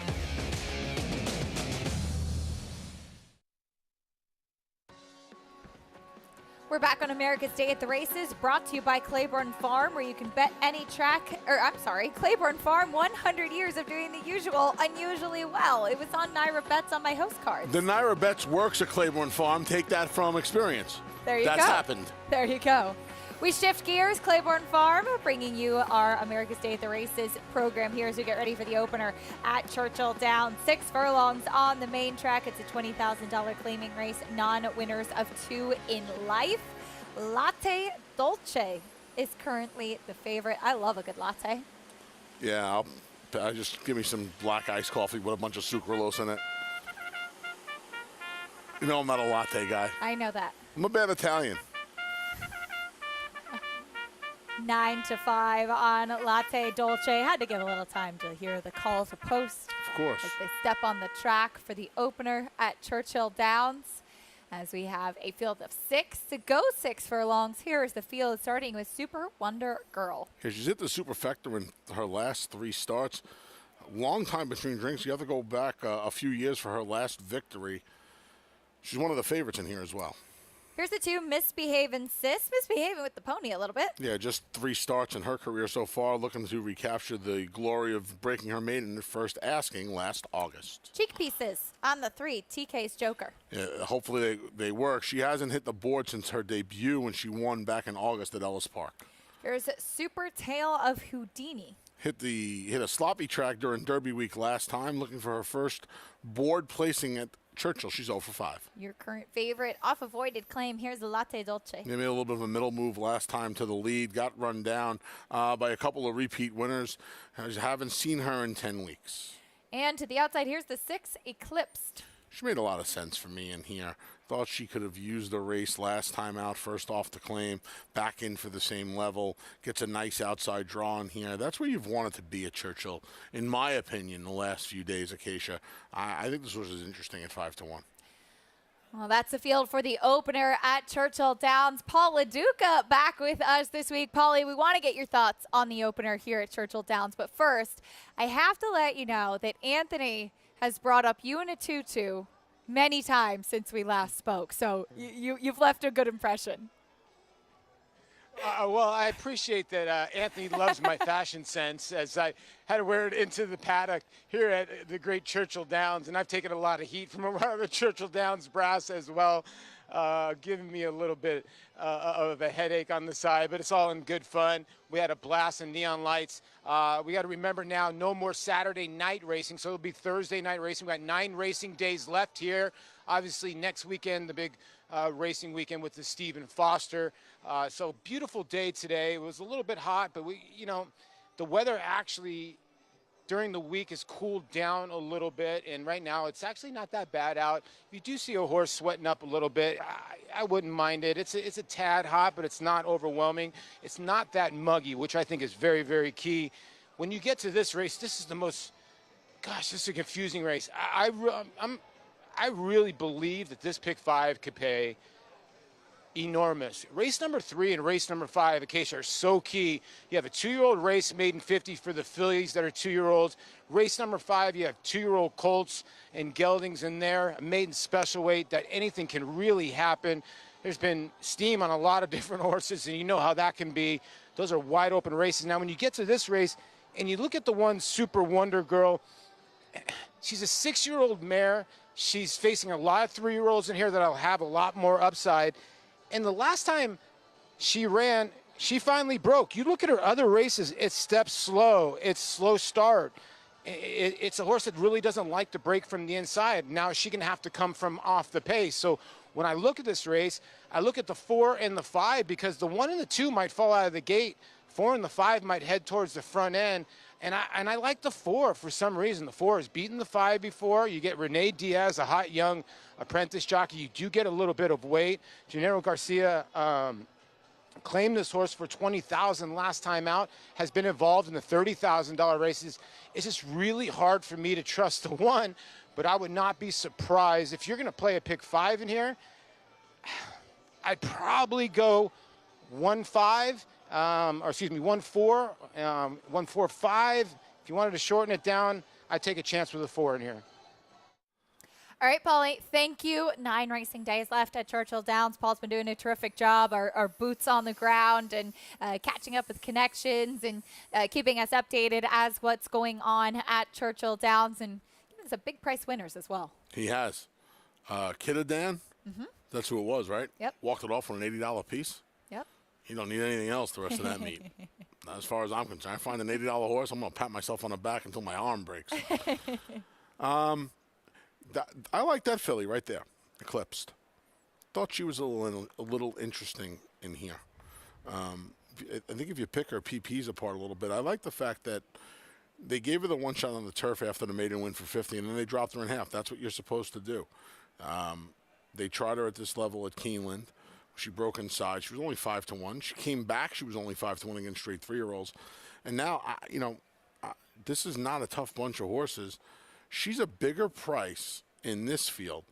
We're back on America's Day at the Races, brought to you by Claiborne Farm, where you can bet any track, Claiborne Farm, 100 years of doing the usual unusually well. It was on Naira Bets on my host card. The Naira Bets works at Claiborne Farm. Take that from experience. There you go. That's happened. There you go. We shift gears. Claiborne Farm bringing you our America's Day at the Races program here as we get ready for the opener at Churchill Downs. 6 furlongs on the main track. It's a $20,000 claiming race. Non-winners of 2 in life. Latte Dolce is currently the favorite. I love a good latte. Yeah, I'll just give me some black iced coffee with a bunch of sucralose in it. You know I'm not a latte guy. I know that. I'm a bad Italian. 9-5 on Latte Dolce. Had to give a little time to hear the call to post. Of course. As they step on the track for the opener at Churchill Downs. as we have a field of 6 to go 6 furlongs. Here is the field starting with Super Wonder Girl. Yeah, she's hit the superfecta in her last 3 starts. Long time between drinks. You have to go back a few years for her last victory. She's one of the favorites in here as well. Here's the 2, Misbehaving Sis. Misbehaving with the pony a little bit. Yeah, just 3 starts in her career so far, looking to recapture the glory of breaking her maiden first asking last August. Cheek Pieces on the 3, TK's Joker. Yeah, hopefully they work. She hasn't hit the board since her debut when she won back in August at Ellis Park. Here's Super Tale of Houdini. Hit a sloppy track during Derby week last time, looking for her first board placing at Churchill. She's 0 for 5. Your current favorite off avoided claim. Here's the Latte Dolce. They made a little bit of a middle move last time to the lead. Got run down by a couple of repeat winners. I haven't seen her in 10 weeks. And to the outside, here's the 6, Eclipsed. She made a lot of sense for me in here. Thought she could have used the race last time out, first off the claim, back in for the same level, gets a nice outside draw in here. That's where you've wanted to be at Churchill, in my opinion, the last few days, Acacia. I think this was interesting at 5 to 1. Well, that's the field for the opener at Churchill Downs. Paul LaDuca back with us this week. Paulie, we want to get your thoughts on the opener here at Churchill Downs. But first, I have to let you know that Anthony has brought up you in a tutu many times since we last spoke. So you've left a good impression. Well, I appreciate that Anthony loves my fashion sense, as I had to wear it into the paddock here at the great Churchill Downs, and I've taken a lot of heat from around the Churchill Downs brass as well, giving me a little bit of a headache on the side, but it's all in good fun. We had a blast in neon lights. We got to remember now, no more Saturday night racing, so it'll be Thursday night racing. We got 9 racing days left here. Obviously, next weekend, the big racing weekend with the Stephen Foster. So beautiful day today. It was a little bit hot, but the weather actually during the week has cooled down a little bit, and right now it's actually not that bad out. If you do see a horse sweating up a little bit, I wouldn't mind it. It's a tad hot, but it's not overwhelming. It's not that muggy, which I think is very, very key. When you get to this race, this is the most, gosh, this is a confusing race. I really believe that this pick 5 could pay enormous. Race number 3 and race number 5, Acacia, are so key. You have a 2-year-old race, maiden 50 for the fillies that are 2-year-olds. Race number 5, you have 2-year-old colts and geldings in there, a maiden special weight that anything can really happen. There's been steam on a lot of different horses, and you know how that can be. Those are wide open races. Now, when you get to this race and you look at the one Super Wonder Girl, she's a 6-year-old mare. She's facing a lot of 3-year-olds in here that'll have a lot more upside. And the last time she ran, she finally broke. You look at her other races, it's steps slow, it's slow start. It's a horse that really doesn't like to break from the inside. Now she's going to have to come from off the pace. So when I look at this race, I look at the 4 and the 5 because the 1 and the 2 might fall out of the gate. 4 and the 5 might head towards the front end. And I like the 4 for some reason. The 4 has beaten the 5 before. You get Renee Diaz, a hot young apprentice jockey. You do get a little bit of weight. Gennaro Garcia claimed this horse for $20,000 last time out, has been involved in the $30,000 races. It's just really hard for me to trust the 1, but I would not be surprised. If you're going to play a pick 5 in here, I'd probably go 1-5. 1-4, 1-4-5. If you wanted to shorten it down, I'd take a chance with a 4 in here. All right, Paulie, thank you. 9 racing days left at Churchill Downs. Paul's been doing a terrific job. Our boots on the ground and catching up with connections and keeping us updated as what's going on at Churchill Downs, and giving some big price winners as well. He has. Kiddadan, that's who it was, right? Yep. Walked it off for an $80 piece. Yep. You don't need anything else the rest of that meet. As far as I'm concerned, I find an $80 horse, I'm going to pat myself on the back until my arm breaks. I like that filly right there, Eclipsed. Thought she was a little interesting in here. I think if you pick her PPs apart a little bit, I like the fact that they gave her the 1 shot on the turf after the maiden win for 50, and then they dropped her in half. That's what you're supposed to do. They tried her at this level at Keeneland. She broke inside. She was only 5 to 1. She came back. She was only 5 to 1 against straight 3-year-olds. And now, this is not a tough bunch of horses. She's a bigger price in this field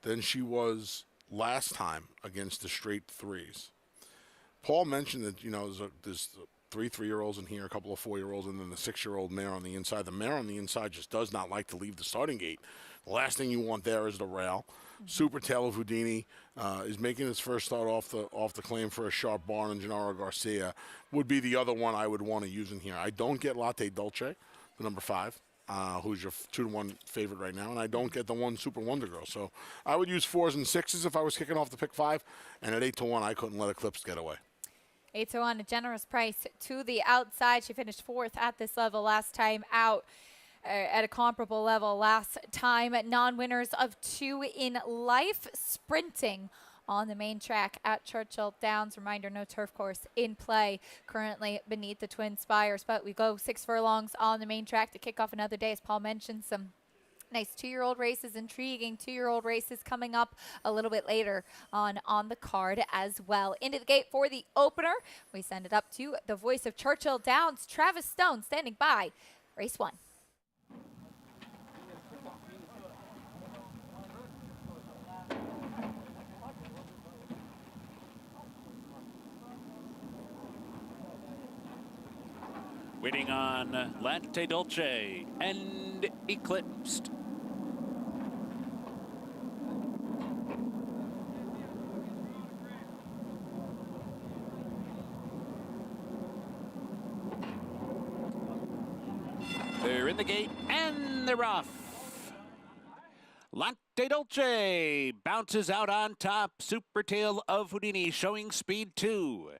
than she was last time against the straight threes. Paul mentioned that, there's 3-3-year-olds in here, a couple of 4-year-olds, and then the 6-year-old mare on the inside. The mare on the inside just does not like to leave the starting gate. The last thing you want there is the rail. Super Tail of Houdini is making his first start off the claim for a sharp barn, and Gennaro Garcia would be the other one I would want to use in here. I don't get Latte Dolce, the number 5. Who's your 2-1 favorite right now, and I don't get the 1 Super Wonder Girl. So I would use 4s and 6s if I was kicking off the pick 5, and at 8-1, I couldn't let Eclipse get away. 8-1, a generous price to the outside. She finished 4th at this level last time out. At a comparable level last time. Non-winners of 2 in life, sprinting on the main track at Churchill Downs. Reminder, no turf course in play currently beneath the Twin Spires, but we go 6 furlongs on the main track to kick off another day. As Paul mentioned, some nice 2-year-old races, intriguing 2-year-old races coming up a little bit later on the card as well. Into the gate for the opener, we send it up to the voice of Churchill Downs, Travis Stone, standing by. Race 1. Waiting on Latte Dolce and Eclipsed. They're in the gate and they're off. Latte Dolce bounces out on top. Super Tail of Houdini showing speed 2.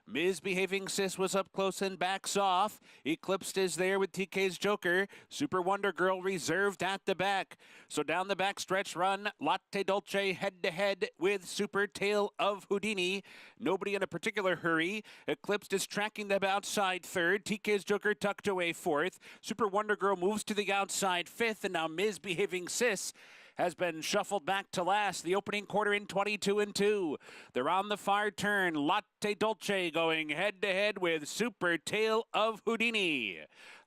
Misbehaving Sis was up close and backs off. Eclipsed is there with TK's Joker. Super Wonder Girl reserved at the back. So down the back stretch run, Latte Dolce head-to-head with Super Tail of Houdini. Nobody in a particular hurry. Eclipsed is tracking them outside 3rd. TK's Joker tucked away 4th. Super Wonder Girl moves to the outside 5th. And now Misbehaving Sis has been shuffled back to last. The opening quarter in 22-2. They're on the far turn. Latte Dolce going head-to-head with Super Tail of Houdini.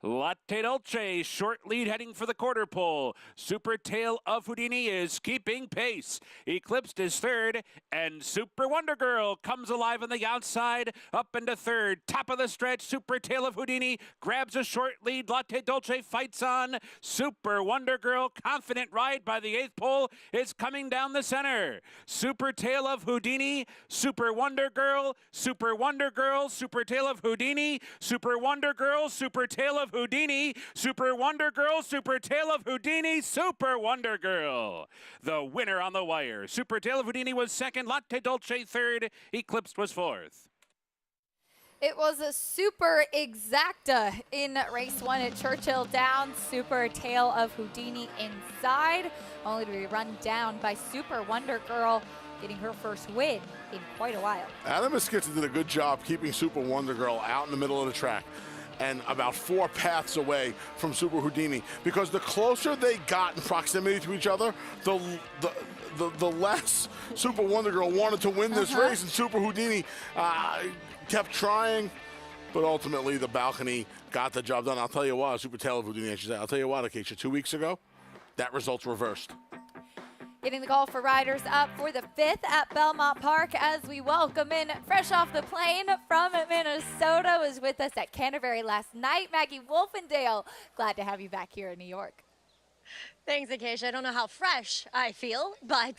Latte Dolce, short lead heading for the quarter pole. Super Tail of Houdini is keeping pace. Eclipsed is 3rd, and Super Wonder Girl comes alive on the outside, up into 3rd. Top of the stretch, Super Tail of Houdini grabs a short lead. Latte Dolce fights on. Super Wonder Girl, confident ride by the 8th pole, is coming down the center. Super Tail of Houdini, Super Wonder Girl, Super Wonder Girl, Super Tail of Houdini, Super Wonder Girl, Super Tail of Houdini, Super Wonder Girl, Super Tail of Houdini, Super Wonder Girl. The winner on the wire. Super Tail of Houdini was 2nd, Latte Dolce 3rd, Eclipsed was 4th. It was a super exacta in race 1 at Churchill Downs. Super Tail of Houdini inside, only to be run down by Super Wonder Girl, getting her first win in quite a while. Adam Esquita did a good job keeping Super Wonder Girl out in the middle of the track and about 4 paths away from Super Houdini, because the closer they got in proximity to each other, the less Super Wonder Girl wanted to win this race, and Super Houdini kept trying, but ultimately the balcony got the job done. I'll tell you what, Super Tail of Houdini, I should say. I'll tell you what, Acacia, 2 weeks ago, that result's reversed. Getting the call for riders up for the 5th at Belmont Park as we welcome in, fresh off the plane from Minnesota, was with us at Canterbury last night, Maggie Wolfendale. Glad to have you back here in New York. Thanks, Acacia. I don't know how fresh I feel, but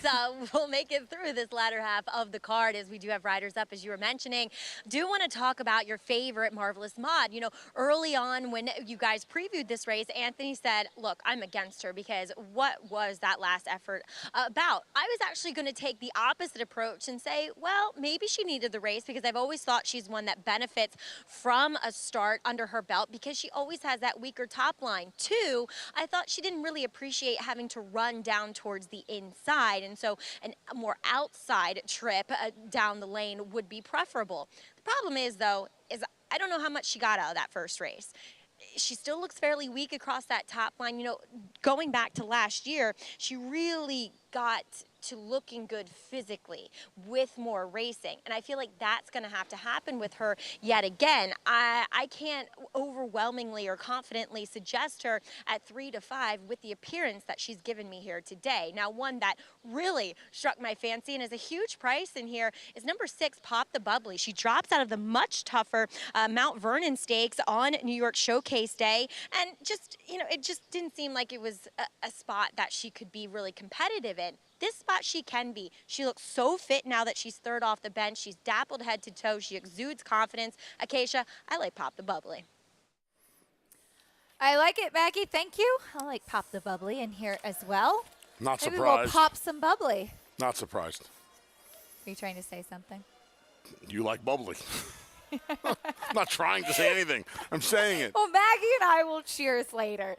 we'll make it through this latter half of the card as we do have riders up, as you were mentioning. Do want to talk about your favorite Marvelous Mod. You know, early on when you guys previewed this race, Anthony said, look, I'm against her because what was that last effort about? I was actually going to take the opposite approach and say, well, maybe she needed the race because I've always thought she's one that benefits from a start under her belt because she always has that weaker top line. 2, I thought she didn't really appreciate having to run down towards the inside, and so a more outside trip down the lane would be preferable. The problem is, though, is I don't know how much she got out of that first race. She still looks fairly weak across that top line. You know, going back to last year, she really got to looking good physically with more racing. And I feel like that's going to have to happen with her yet again. I can't overwhelmingly or confidently suggest her at 3 to 5 with the appearance that she's given me here today. Now, one that really struck my fancy and is a huge price in here is number 6, Pop the Bubbly. She drops out of the much tougher Mount Vernon Stakes on New York Showcase Day. And just, you know, it just didn't seem like it was a spot that she could be really competitive in. This spot she can be. She looks so fit now that she's third off the bench. She's dappled head to toe. She exudes confidence. Acacia, I like Pop the Bubbly. I like it, Maggie. Thank you. I like Pop the Bubbly in here as well. Not Maybe surprised. we'll pop some bubbly. Not surprised. Are you trying to say something? You like bubbly. I'm not trying to say anything. I'm saying it. Well, Maggie and I will cheers later.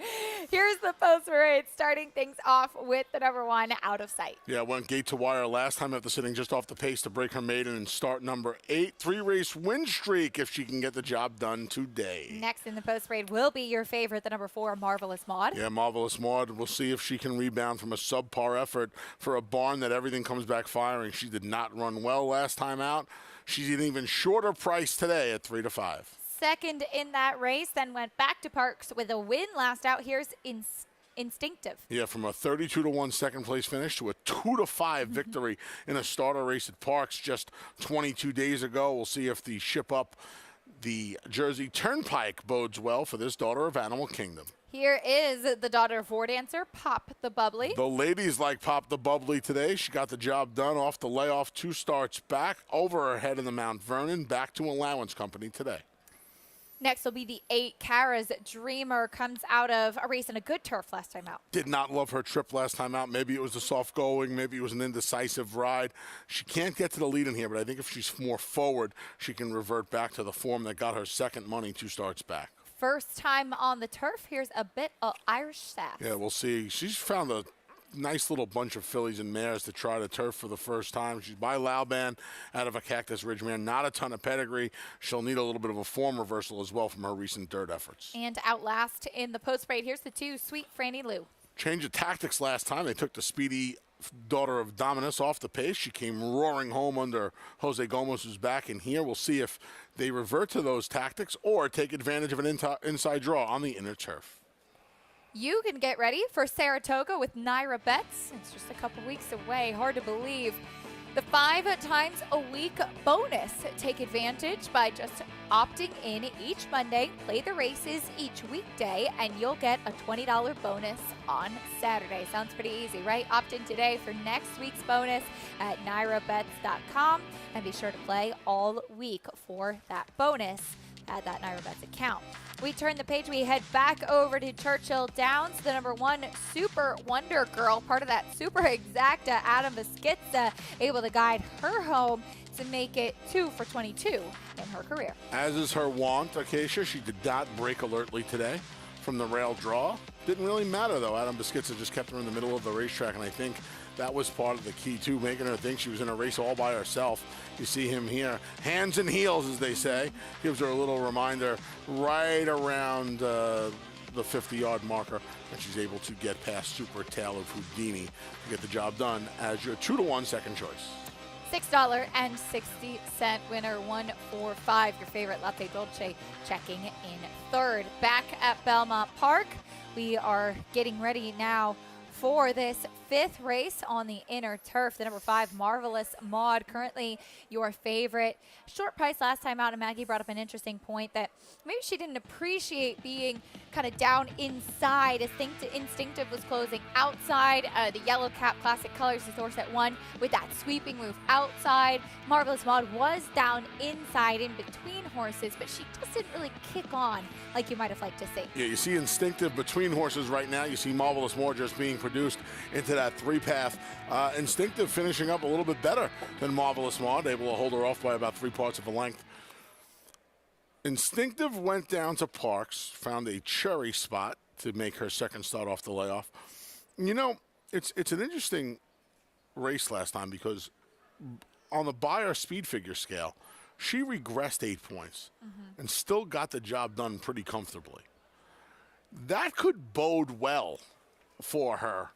Here's the post parade, starting things off with the number 1, Out of Sight. Yeah, went gate to wire last time after sitting just off the pace to break her maiden and start number 8. 3-race win streak if she can get the job done today. Next in the post parade will be your favorite, the number 4, Marvelous Maud. Yeah, Marvelous Maud. We'll see if she can rebound from a subpar effort for a barn that everything comes back firing. She did not run well last time out. She's an even shorter price today at 3 to 5. Second in that race, then went back to Parks with a win last out. Here's Instinctive. Yeah, from a 32 to 1 second place finish to a 2 to 5 victory in a starter race at Parks just 22 days ago. We'll see if the ship up the Jersey Turnpike bodes well for this daughter of Animal Kingdom. Here is the daughter of War Dancer, Pop the Bubbly. The ladies like Pop the Bubbly today. She got the job done off the layoff, 2 starts back, over her head in the Mount Vernon, back to Allowance Company today. Next will be the 8, Kara's Dreamer, comes out of a race in a good turf last time out. Did not love her trip last time out. Maybe it was the soft going. Maybe it was an indecisive ride. She can't get to the lead in here, but I think if she's more forward, she can revert back to the form that got her second money 2 starts back. First time on the turf, here's a bit of Irish sass. Yeah, we'll see. She's found a nice little bunch of fillies and mares to try the turf for the first time. She's by Lauban out of a Cactus Ridge mare. Not a ton of pedigree. She'll need a little bit of a form reversal as well from her recent dirt efforts. And out last in the post parade, here's the 2, Sweet Franny Lou. Change of tactics last time. They took the speedy daughter of Dominus off the pace. She came roaring home under Jose Gomez's back, and here we'll see if they revert to those tactics or take advantage of an inside draw on the inner turf. You can get ready for Saratoga with Naira Bets. It's just a couple weeks away. Hard to believe. The 5 times a week bonus. Take advantage by just opting in each Monday, play the races each weekday, and you'll get a $20 bonus on Saturday. Sounds pretty easy, right? Opt in today for next week's bonus at nairabets.com and be sure to play all week for that bonus at that Naira Bets account. We turn the page, we head back over to Churchill Downs, the number 1 Super Wonder Girl, part of that Super Exacta, Adam Beschizza, able to guide her home to make it 2 for 22 in her career. As is her wont, Acacia, she did not break alertly today from the rail draw. Didn't really matter, though. Adam Beschizza just kept her in the middle of the racetrack, and I think that was part of the key, too, making her think she was in a race all by herself. You see him here, hands and heels, as they say. Gives her a little reminder right around the 50-yard marker, and she's able to get past Super Tale of Houdini to get the job done as your 2 to 1 second choice. $6.60 winner, 145. Your favorite Latte Dolce checking in third. Back at Belmont Park, we are getting ready now for this 5th race on the inner turf. The number 5, Marvelous Maud, currently your favorite. Short price last time out, and Maggie brought up an interesting point that maybe she didn't appreciate being kind of down inside. Instinctive was closing outside. The yellow cap classic colors is horse at 1 with that sweeping move outside. Marvelous Maud was down inside in between horses, but she just didn't really kick on like you might have liked to see. Yeah, you see Instinctive between horses right now. You see Marvelous Maud just being produced into that 3-path. Instinctive finishing up a little bit better than Marvelous Maud, able to hold her off by about 3 parts of a length. Instinctive went down to Parks, found a cherry spot to make her second start off the layoff. You know, it's an interesting race last time because on the Beyer speed figure scale, she regressed 8 points and still got the job done pretty comfortably. That could bode well for her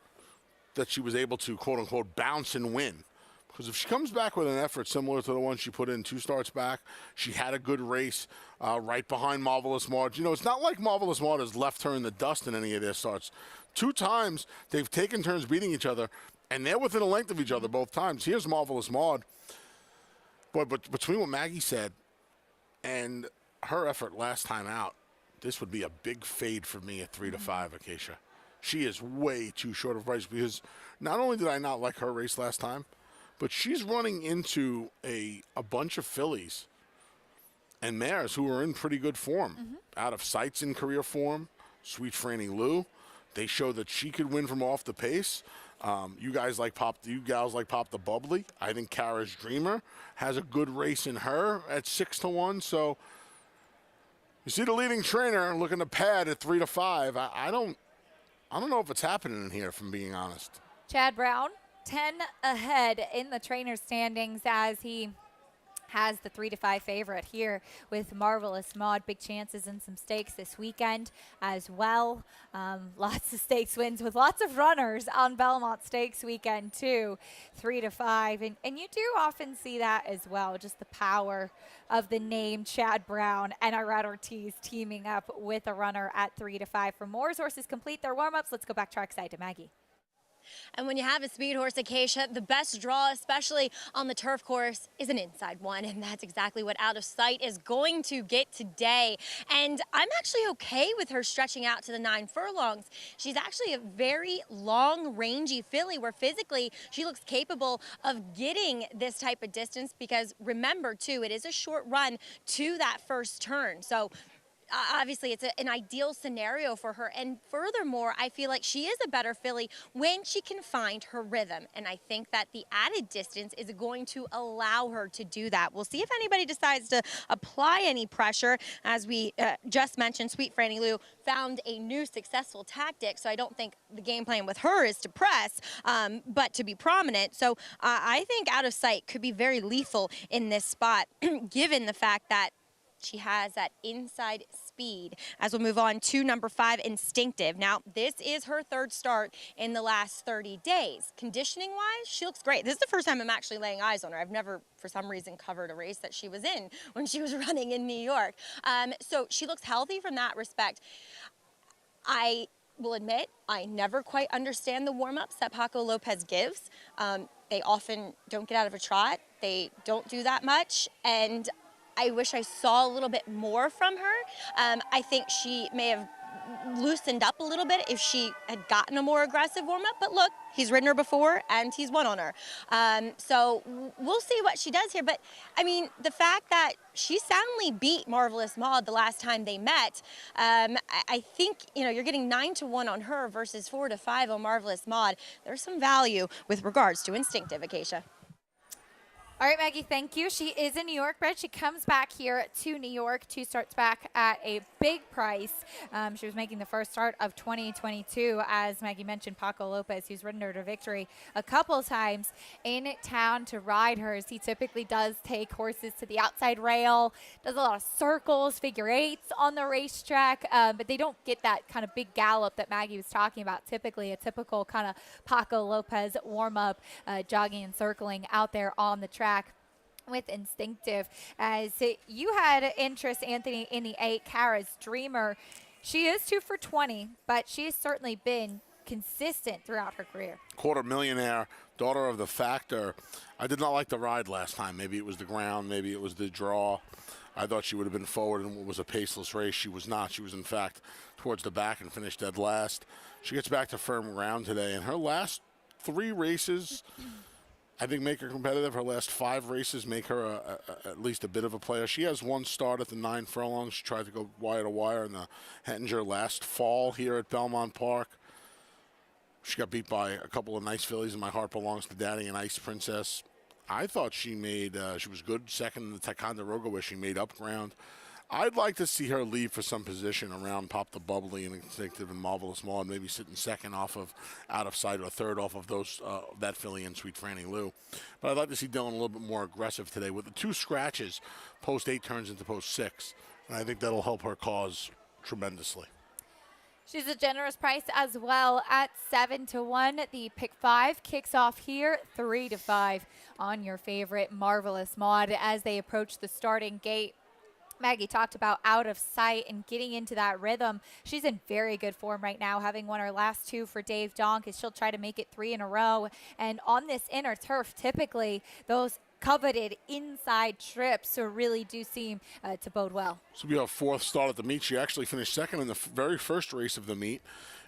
that she was able to, quote-unquote, bounce and win. Because if she comes back with an effort similar to the one she put in 2 starts back, she had a good race right behind Marvelous Maud. You know, it's not like Marvelous Maud has left her in the dust in any of their starts. 2 times they've taken turns beating each other, and they're within a length of each other both times. Here's Marvelous Maud. Boy, but between what Maggie said and her effort last time out, this would be a big fade for me at 3-5, Acacia. She is way too short of price because not only did I not like her race last time, but she's running into a bunch of fillies and mares who are in pretty good form. Out of Sight's in career form. Sweet Franny Lou. They show that she could win from off the pace. You gals like Pop the Bubbly. I think Kara's Dreamer has a good race in her at 6-1. So you see the leading trainer looking to pad at 3-5. I don't know if it's happening in here, if I'm being honest. Chad Brown, 10 ahead in the trainer standings as he has the 3-5 favorite here with Marvelous Maud. Big chances in some stakes this weekend as well. Lots of stakes wins with lots of runners on Belmont Stakes weekend too. 3-5, and you do often see that as well. Just the power of the name Chad Brown and Irad Ortiz teaming up with a runner at 3-5. For more horses complete their warm-ups, let's go back trackside to Maggie. And when you have a speed horse, Acacia, the best draw, especially on the turf course, is an inside one. And that's exactly what Out of Sight is going to get today. And I'm actually okay with her stretching out to the 9 furlongs. She's actually a very long, rangy filly where physically she looks capable of getting this type of distance because remember, too, it is a short run to that first turn. So obviously, it's an ideal scenario for her. And furthermore, I feel like she is a better filly when she can find her rhythm. And I think that the added distance is going to allow her to do that. We'll see if anybody decides to apply any pressure. As we just mentioned, Sweet Franny Lou found a new successful tactic. So I don't think the game plan with her is to press, but to be prominent. So I think Out of Sight could be very lethal in this spot, given the fact that she has that inside speed. As we'll move on to number 5, Instinctive. Now, this is her 3rd start in the last 30 days. Conditioning-wise, she looks great. This is the first time I'm actually laying eyes on her. I've never, for some reason, covered a race that she was in when she was running in New York. So she looks healthy from that respect. I will admit, I never quite understand the warm-ups that Paco Lopez gives. They often don't get out of a trot. They don't do that much, and I wish I saw a little bit more from her. I think she may have loosened up a little bit if she had gotten a more aggressive warm-up. But look, he's ridden her before, and he's won on her. So we'll see what she does here. But, I mean, the fact that she soundly beat Marvelous Maud the last time they met, I think, you know, you're getting 9-1 on her versus 4-5 on Marvelous Maud. There's some value with regards to Instinctive, Acacia. All right, Maggie, thank you. She is a New York bred. She comes back here to New York. 2 starts back at a big price. She was making the first start of 2022, as Maggie mentioned, Paco Lopez, who's ridden her to victory a couple times in town to ride hers. He typically does take horses to the outside rail, does a lot of circles, figure eights on the racetrack, but they don't get that kind of big gallop that Maggie was talking about. Typically, a typical kind of Paco Lopez warm-up, jogging and circling out there on the track with Instinctive. As you had interest, Anthony, in the 8, Kara's Dreamer. She is 2 for 20, but she has certainly been consistent throughout her career. $250,000, daughter of the Factor. I did not like the ride last time. Maybe it was the ground, maybe it was the draw. I thought she would have been forward in what was a paceless race. She was not. She was, in fact, towards the back and finished dead last. She gets back to firm ground today, and her last 3 races I think make her competitive. Her last 5 races make her at least a bit of a player. She has 1 start at the 9 furlongs. She tried to go wire to wire in the Hettinger last fall here at Belmont Park. She got beat by a couple of nice fillies, and My Heart Belongs to Daddy and Ice Princess. I thought she made, she was good second in the Ticonderoga where she made up ground. I'd like to see her leave for some position around Pop the Bubbly and Instinctive and Marvelous Maud, maybe sitting second off of Out of Sight or third off of those that filly and Sweet Franny Lou. But I'd like to see Dylan a little bit more aggressive today with the 2 scratches. Post 8 turns into post 6, and I think that'll help her cause tremendously. She's a generous price as well at 7-1. The pick 5 kicks off here 3-5 on your favorite Marvelous Maud as they approach the starting gate. Maggie talked about out of sight and getting into that rhythm. She's in very good form right now, having won her last 2 for Dave Donk, as she'll try to make it 3 in a row. And on this inner turf, typically those coveted inside trips really do seem to bode well. This will be her 4th start at the meet. She actually finished 2nd in the very first race of the meet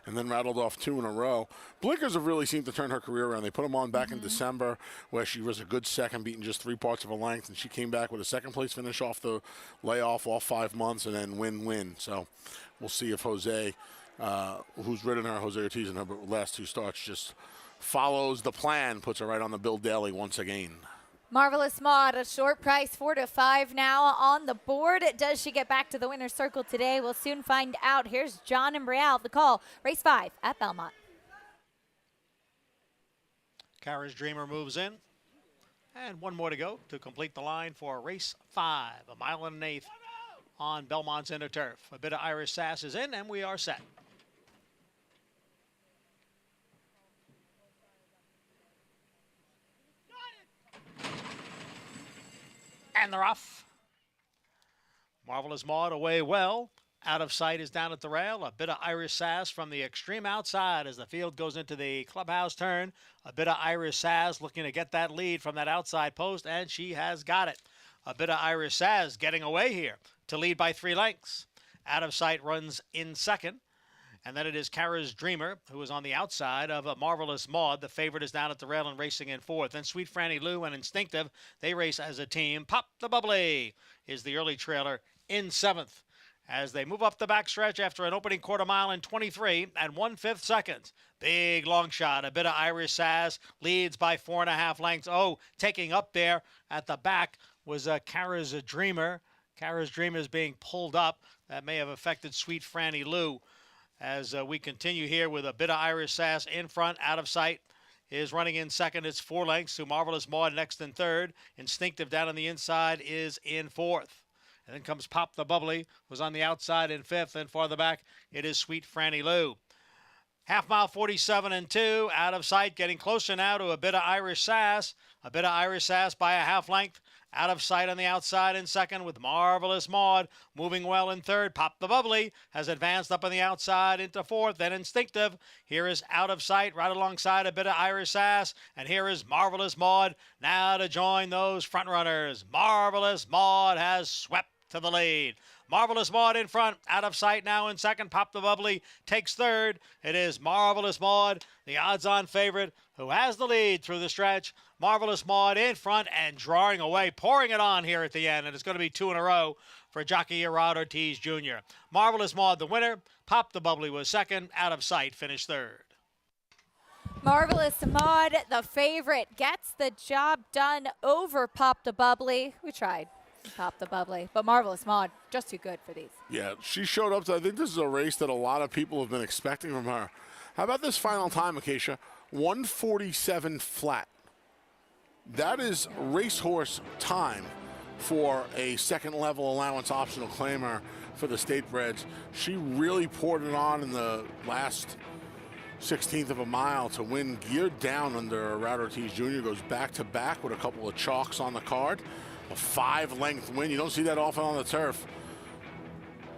and then rattled off 2 in a row. Blinkers have really seemed to turn her career around. They put them on back in December, where she was a good second, beating just 3 parts of a length, and she came back with a 2nd place finish off the layoff, all 5 months, and then win-win. So we'll see if Jose, who's ridden her, Jose Ortiz, in her last 2 starts, just follows the plan, puts her right on the bill daily once again. Marvelous Maud, a short price, 4-5 now on the board. Does she get back to the winner's circle today? We'll soon find out. Here's John and Brielle, the call. Race 5 at Belmont. Kara's Dreamer moves in. And 1 more to go to complete the line for race 5. 1.1 miles on Belmont's inner turf. A bit of Irish Sass is in, and we are set. And they're off. Marvelous Maud away well. Out of sight is down at the rail. A bit of Irish Sass from the extreme outside as the field goes into the clubhouse turn. A bit of Irish Sass looking to get that lead from that outside post, and she has got it. A bit of Irish Sass getting away here to lead by 3 lengths. Out of sight runs in 2nd. And then it is Kara's Dreamer, who is on the outside of Marvelous Maud. The favorite is down at the rail and racing in 4th. Then Sweet Franny Lou and Instinctive, they race as a team. Pop the Bubbly is the early trailer in 7th. As they move up the backstretch after an opening 1/4 mile in 23 and 1/5 seconds. Big long shot. A bit of Irish Sass leads by 4.5 lengths. Oh, taking up there at the back was Kara's Dreamer. Kara's Dreamer is being pulled up. That may have affected Sweet Franny Lou. As we continue here with a bit of Irish Sass in front, out of sight, is running in 2nd. It's 4 lengths to Marvelous Maud next in 3rd. Instinctive down on the inside is in 4th. And then comes Pop the Bubbly, who's on the outside in 5th. And farther back, it is Sweet Franny Lou. 1/2 mile, 47 and 2, out of sight, getting closer now to a bit of Irish Sass. A bit of Irish Sass by a 1/2 length. Out of sight on the outside in 2nd with Marvelous Maud moving well in 3rd. Pop the Bubbly has advanced up on the outside into 4th. Then Instinctive. Here is out of sight right alongside a bit of Irish Sass. And here is Marvelous Maud now to join those front runners. Marvelous Maud has swept to the lead. Marvelous Maud in front, out of sight now in 2nd. Pop the Bubbly takes 3rd. It is Marvelous Maud, the odds-on favorite, who has the lead through the stretch. Marvelous Maud in front and drawing away, pouring it on here at the end, and it's going to be 2 in a row for Jockey Ortiz Jr. Marvelous Maud the winner. Pop the Bubbly was 2nd. Out of sight finished 3rd. Marvelous Maud, the favorite, gets the job done over Pop the Bubbly. We tried. Pop the Bubbly, but Marvelous Maud, just too good for these. Yeah, she showed up. I think this is a race that a lot of people have been expecting from her. How about this final time, Acacia? 1:47 flat. That is racehorse time for a 2nd level allowance optional claimer for the state breds. She really poured it on in the last 16th of a mile to win, geared down under Router Ortiz Jr. Goes back to back with a couple of chalks on the card. A 5-length win. You don't see that often on the turf.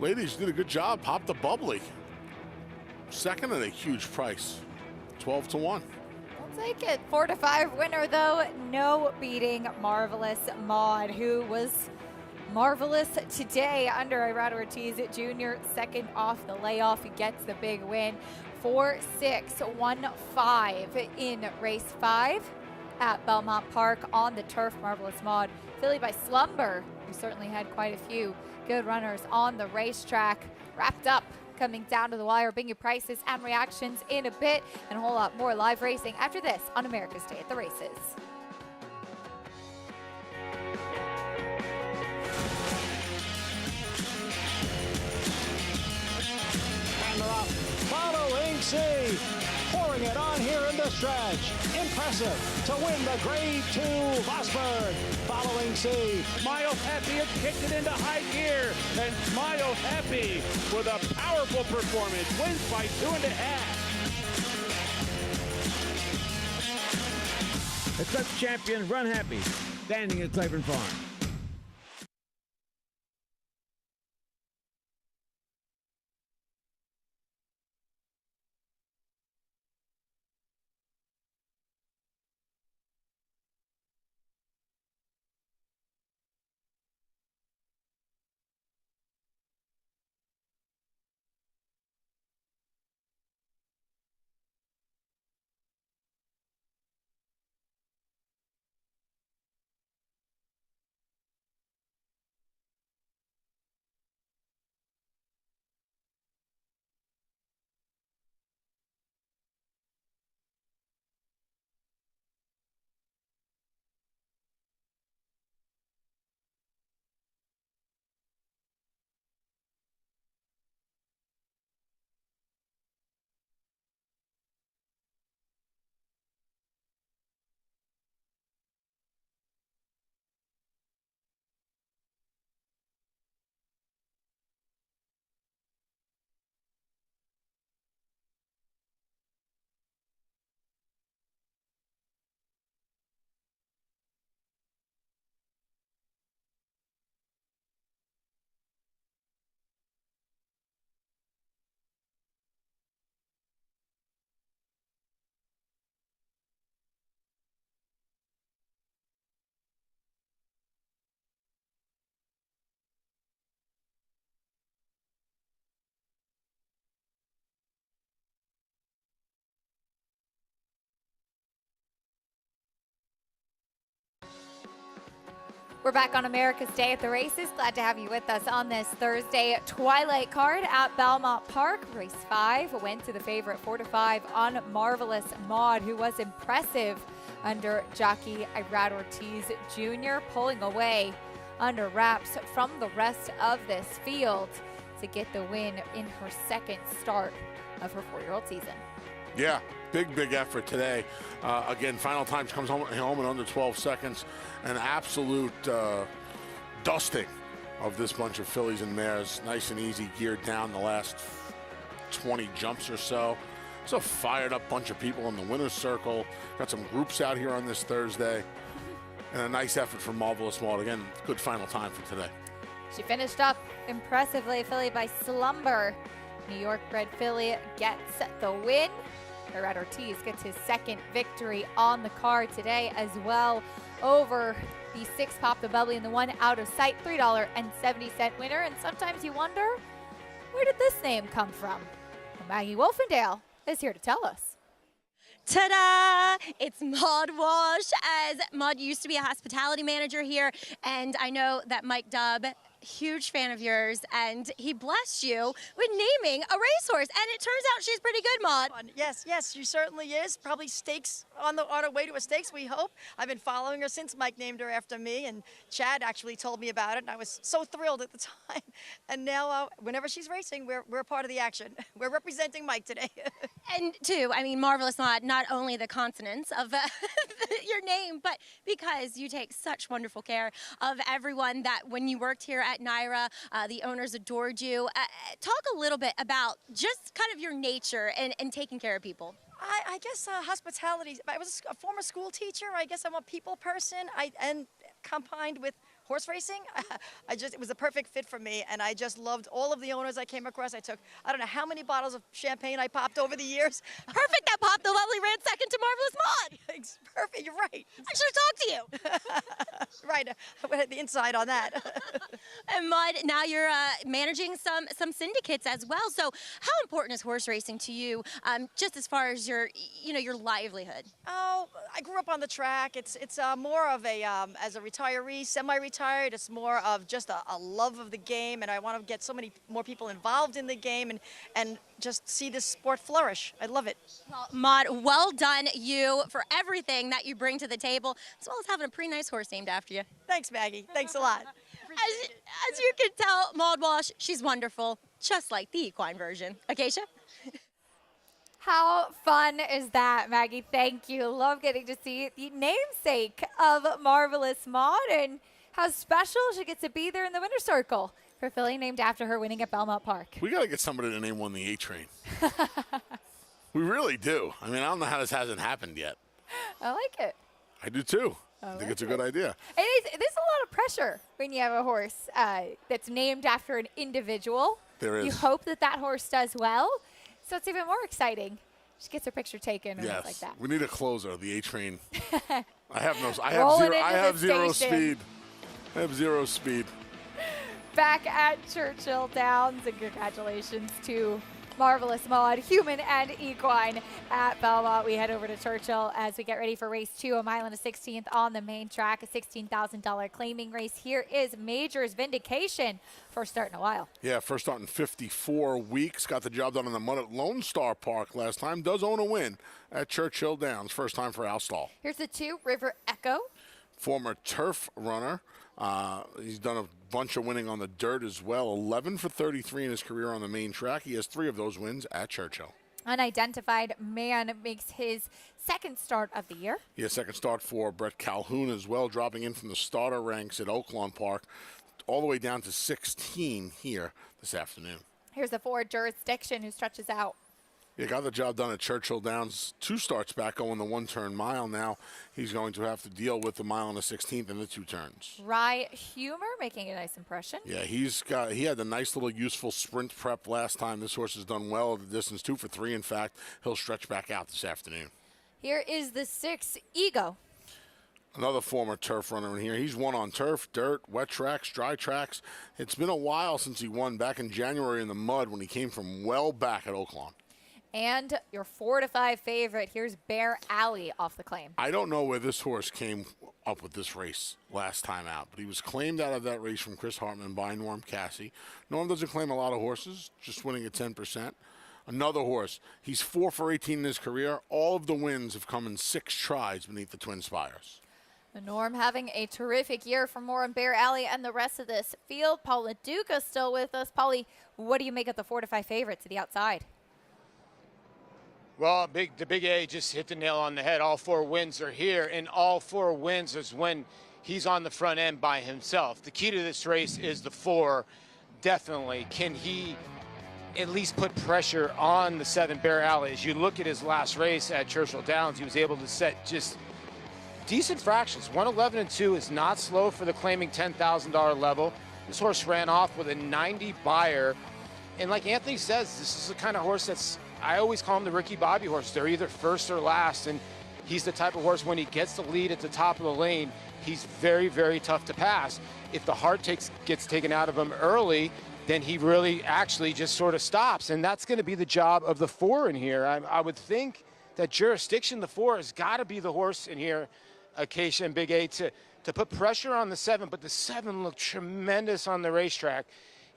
Ladies did a good job. Pop the Bubbly. 2nd at a huge price. 12-1. I'll take it. 4-5 winner, though. No beating Marvelous Maud, who was marvelous today under Router Ortiz Jr. 2nd off the layoff. He gets the big win. 4-6-1-5 in race 5 at Belmont Park on the turf. Marvelous Maud, filly by Slumber, who certainly had quite a few good runners on the racetrack. Wrapped up, coming down to the wire. Bring your prices and reactions in a bit, and a whole lot more live racing after this on America's Day at the Races. And they're off. Following C. Pouring bring it on here in the stretch. Impressive to win the Grade 2 Vosburg. Following C. Smile Happy has kicked it into high gear, and Smile Happy with a powerful performance wins by 2.5. Eclipse champion Run Happy, standing at Claiborne Farm. We're back on America's Day at the Races. Glad to have you with us on this Thursday twilight card at Belmont Park. Race 5 went to the favorite 4-5 on Marvelous Maud, who was impressive under jockey Irad Ortiz Jr., pulling away under wraps from the rest of this field to get the win in her second start of her 4-year-old season. Yeah, big effort today. Again, final times comes home in under 12 seconds. An absolute dusting of this bunch of fillies and mares. Nice and easy, geared down the last 20 jumps or so. It's a fired up bunch of people in the winner's circle. Got some groups out here on this Thursday. And a nice effort from Marvelous Maud. Again, good final time for today. She finished up impressively, filly by Slumber. New York bred filly gets the win. Irad Ortiz gets his second victory on the card today as well over the 6 Pop the Bubbly and the 1 Out of Sight $3.70 winner. And sometimes you wonder, where did this name come from? Well, Maggie Wolfendale is here to tell us. Ta-da! It's Maud Walsh, as Maud used to be a hospitality manager here, and I know that Mike Dubb, huge fan of yours, and he blessed you with naming a racehorse, and it turns out she's pretty good, Maud. Yes, she certainly is. Probably stakes on her way to a stakes, we hope. I've been following her since Mike named her after me, and Chad actually told me about it, and I was so thrilled at the time. And now, whenever she's racing, we're part of the action. We're representing Mike today. And too, I mean, Marvelous Maud, not only the consonants of your name, but because you take such wonderful care of everyone that when you worked here at Naira, the owners adored you. Talk a little bit about just kind of your nature and taking care of people. I guess hospitality, I was a former school teacher. I guess I'm a people person, and combined with horse racing, it was a perfect fit for me, and I just loved all of the owners I came across. I took, I don't know how many bottles of champagne I popped over the years. Perfect, that Pop the Lovely ran second to Marvelous Maud. It's perfect, you're right. I should have talked to you. Right, I had the inside on that. And Maud, now you're managing some syndicates as well. So how important is horse racing to you, just as far as your livelihood? Oh, I grew up on the track. It's more of a, as a retiree, semi-retired, it's more of just a love of the game, and I want to get so many more people involved in the game and just see this sport flourish. I love it. Well, Maud, well done you for everything that you bring to the table, as well as having a pretty nice horse named after you. Thanks, Maggie. Thanks a lot. As you can tell, Maud Walsh, she's wonderful, just like the equine version. Acacia? How fun is that, Maggie? Thank you. Love getting to see the namesake of Marvelous Maud and how special she gets to be there in the winner's circle for filly named after her winning at Belmont Park. We got to get somebody to name one the A-Train. We really do. I mean, I don't know how this hasn't happened yet. I like it. I do too. I think it's a good idea. There's a lot of pressure when you have a horse that's named after an individual. There is. You hope that horse does well, so it's even more exciting. She gets her picture taken and things like that. We need a closer, the A-Train. I have zero speed. I have zero speed. Back at Churchill Downs, and congratulations to Marvelous Maud, human and equine at Belmont. We head over to Churchill as we get ready for race 2, a mile and a 16th on the main track, a $16,000 claiming race. Here is Major's Vindication. First start in a while. Yeah, first start in 54 weeks. Got the job done in the mud at Lone Star Park last time. Does own a win at Churchill Downs. First time for Al Stall. Here's the 2, River Echo. Former turf runner. He's done a bunch of winning on the dirt as well. 11 for 33 in his career on the main track. He has 3 of those wins at Churchill. Unidentified Man makes his second start of the year. Yeah, second start for Brett Calhoun as well, dropping in from the starter ranks at Oaklawn Park all the way down to 16 here this afternoon. Here's the 4, Jurisdiction, who stretches out. Yeah, got the job done at Churchill Downs 2 starts back going the 1-turn mile. Now he's going to have to deal with the mile and the 16th and the 2 turns. Rye Humor making a nice impression. Yeah, he had the nice little useful sprint prep last time. This horse has done well at the distance, 2 for 3. In fact, he'll stretch back out this afternoon. Here is the 6, Ego. Another former turf runner in here. He's won on turf, dirt, wet tracks, dry tracks. It's been a while since he won, back in January in the mud when he came from well back at Oaklawn. And your 4 to 5 favorite, here's Bear Alley off the claim. I don't know where this horse came up with this race last time out, but he was claimed out of that race from Chris Hartman by Norm Cassie. Norm doesn't claim a lot of horses, just winning at 10%. Another horse, he's 4 for 18 in his career. All of the wins have come in 6 tries beneath the Twin Spires. The Norm having a terrific year for more on Bear Alley and the rest of this field. Paula Duca still with us. Paulie, what do you make of the 4 to 5 favorite to the outside? Well, the big A just hit the nail on the head. All 4 wins are here, and all 4 wins is when he's on the front end by himself. The key to this race is the 4, definitely. Can he at least put pressure on the 7, Bear Alley? As you look at his last race at Churchill Downs, he was able to set just decent fractions. 1:11.2 is not slow for the claiming $10,000 level. This horse ran off with a 90 buyer. And like Anthony says, this is the kind of horse that's, I always call him the Ricky Bobby horse. They're either first or last, and he's the type of horse when he gets the lead at the top of the lane, he's very, very tough to pass. If the heart gets taken out of him early, then he really actually just sort of stops, and that's going to be the job of the 4 in here. I would think that Jurisdiction, the 4, has got to be the horse in here, Acacia and Big A, to put pressure on the 7, but the 7 looked tremendous on the racetrack.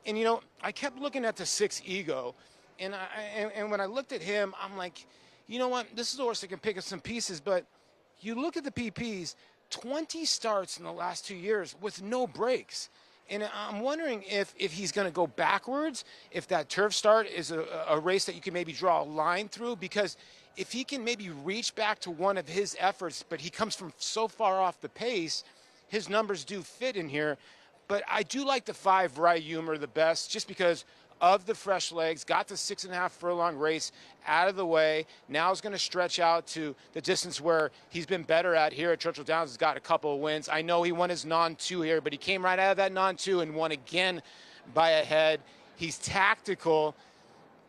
And, you know, I kept looking at the 6, Ego, and when I looked at him, I'm like, you know what, this is a horse that can pick up some pieces, but you look at the PPs, 20 starts in the last 2 years with no breaks. And I'm wondering if he's going to go backwards, if that turf start is a race that you can maybe draw a line through, because if he can maybe reach back to one of his efforts, but he comes from so far off the pace, his numbers do fit in here. But I do like the 5, Rye Humor, the best, just because of the fresh legs, got the 6.5 furlong race out of the way. Now is going to stretch out to the distance where he's been better at here at Churchill Downs. He's got a couple of wins. I know he won his non-2 here, but he came right out of that non-2 and won again by a head. He's tactical.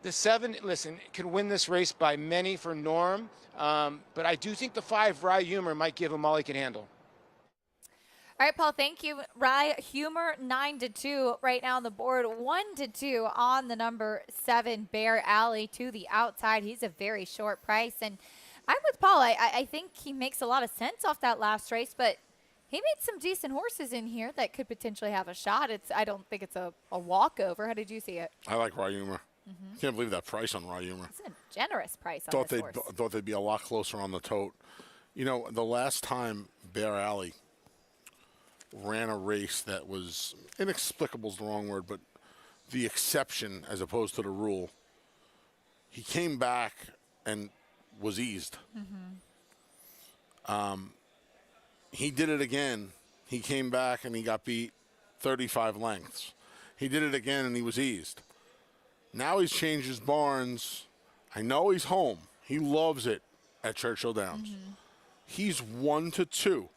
The 7, listen, can win this race by many for Norm, but I do think the 5, Rye Humor, might give him all he can handle. All right, Paul, thank you. Rye Humor, 9-2 right now on the board. 1-2 on the number 7, Bear Alley, to the outside. He's a very short price. And I'm with Paul. I think he makes a lot of sense off that last race, but he made some decent horses in here that could potentially have a shot. I don't think it's a walkover. How did you see it? I like Rye Humor. Can't believe that price on Rye Humor. It's a generous price on this horse. Thought they'd be a lot closer on the tote. You know, the last time Bear Alley ran a race that was, inexplicable is the wrong word, but the exception as opposed to the rule. He came back and was eased. He did it again. He came back and he got beat 35 lengths. He did it again and he was eased. Now he's changed his barns. I know he's home. He loves it at Churchill Downs. He's 1-2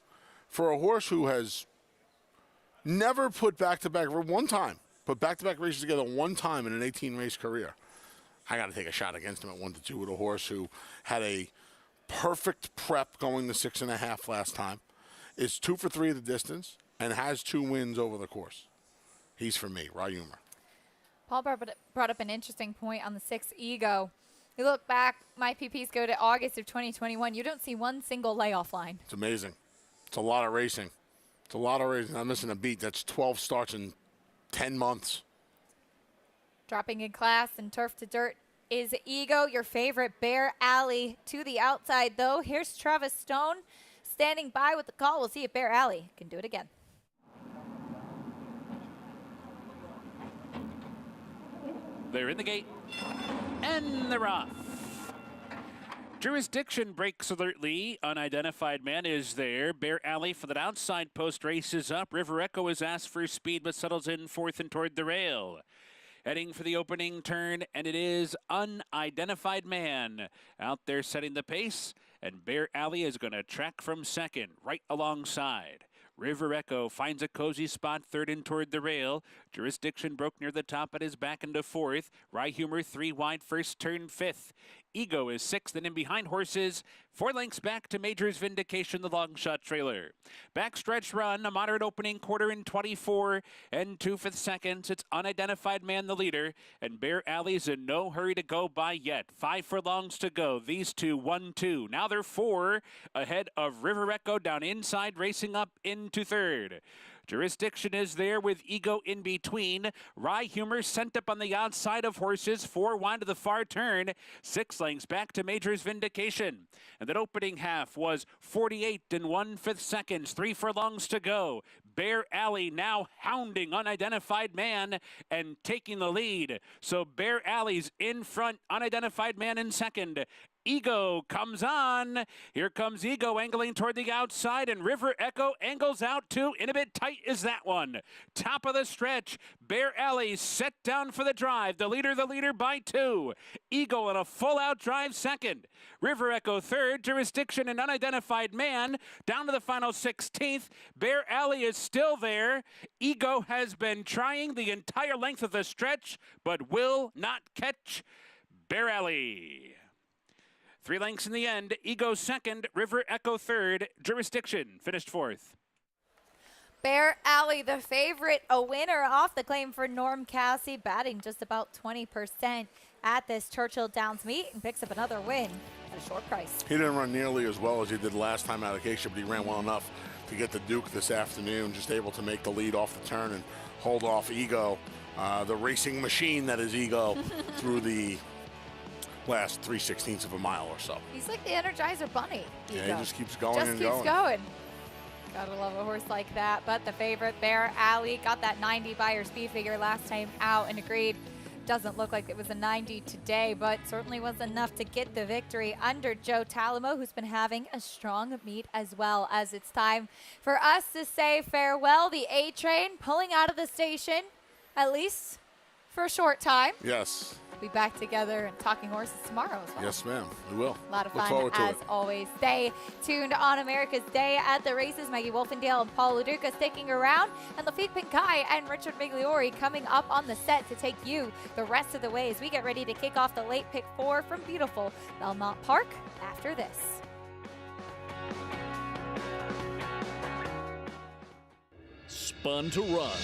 for a horse who has never put back-to-back put back-to-back races together one time in an 18-race career. I got to take a shot against him at 1-2 with a horse who had a perfect prep going to 6.5 last time, is 2 for 3 at the distance, and has 2 wins over the course. He's for me, Rye Humor. Paul brought up an interesting point on the 6 Ego. You look back, my PPs go to August of 2021. You don't see one single layoff line. It's amazing. It's a lot of racing. It's a lot of racing. I'm missing a beat. That's 12 starts in 10 months. Dropping in class and turf to dirt is Ego, your favorite. Bear Alley to the outside, though. Here's Travis Stone standing by with the call. We'll see if Bear Alley can do it again. They're in the gate, and they're off. Jurisdiction breaks alertly. Unidentified man is there. Bear Alley for the outside post races up. River Echo is asked for speed, but settles in fourth and toward the rail. Heading for the opening turn, and it is Unidentified Man out there setting the pace, and Bear Alley is going to track from second, right alongside. River Echo finds a cozy spot third and toward the rail. Jurisdiction broke near the top, but is back into fourth. Rye Humor 3 wide, first turn fifth. Ego is sixth, and in behind horses, 4 lengths back to Major's Vindication, the long shot trailer. Backstretch run, a moderate opening quarter in 24 and 2/5 seconds. It's Unidentified Man the leader, and Bear Alley's in no hurry to go by yet. 5 furlongs to go. These two 1-2. Now they're 4 ahead of River Echo down inside, racing up into third. Jurisdiction is there with Ego in between. Rye Humor sent up on the outside of horses. 4 wide to the far turn. 6 lengths back to Major's Vindication. And that opening half was 48 and 1/5 seconds. 3 furlongs to go. Bear Alley now hounding Unidentified Man and taking the lead. So Bear Alley's in front. Unidentified Man in second. Ego comes on. Here comes Ego angling toward the outside, and River Echo angles out too. In a bit tight is that one. Top of the stretch. Bear Alley set down for the drive. The leader by 2. Ego on a full out drive second. River Echo third. Jurisdiction and Unidentified Man down to the final 16th. Bear Alley is still there. Ego has been trying the entire length of the stretch, but will not catch Bear Alley. 3 lengths in the end. Ego second, River Echo third, Jurisdiction finished fourth. Bear Alley, the favorite, a winner off the claim for Norm Cassie, batting just about 20% at this Churchill Downs meet, and picks up another win at a short price. He didn't run nearly as well as he did last time out of Acacia, but he ran well enough to get the Duke this afternoon, just able to make the lead off the turn and hold off Ego, the racing machine that is Ego, through the last 3/16 of a mile or so. He's like the Energizer Bunny. Yeah, he just keeps going just and keeps going. Gotta love a horse like that. But the favorite, Bear Alley, got that 90 Beyer speed figure last time out and agreed. Doesn't look like it was a 90 today, but certainly was enough to get the victory under Joe Talamo, who's been having a strong meet as well. As it's time for us to say farewell. The A train pulling out of the station, at least for a short time. Yes. We'll be back together and talking horses tomorrow as well. Yes, ma'am. We will. A lot of Look fun forward to as it. always. Stay tuned on America's Day at the races. Maggie Wolfendale and Paul LaDuca sticking around, and Lafitte Pinkai and Richard Migliori coming up on the set to take you the rest of the way as we get ready to kick off the late pick 4 from beautiful Belmont Park after this. Spun to Run.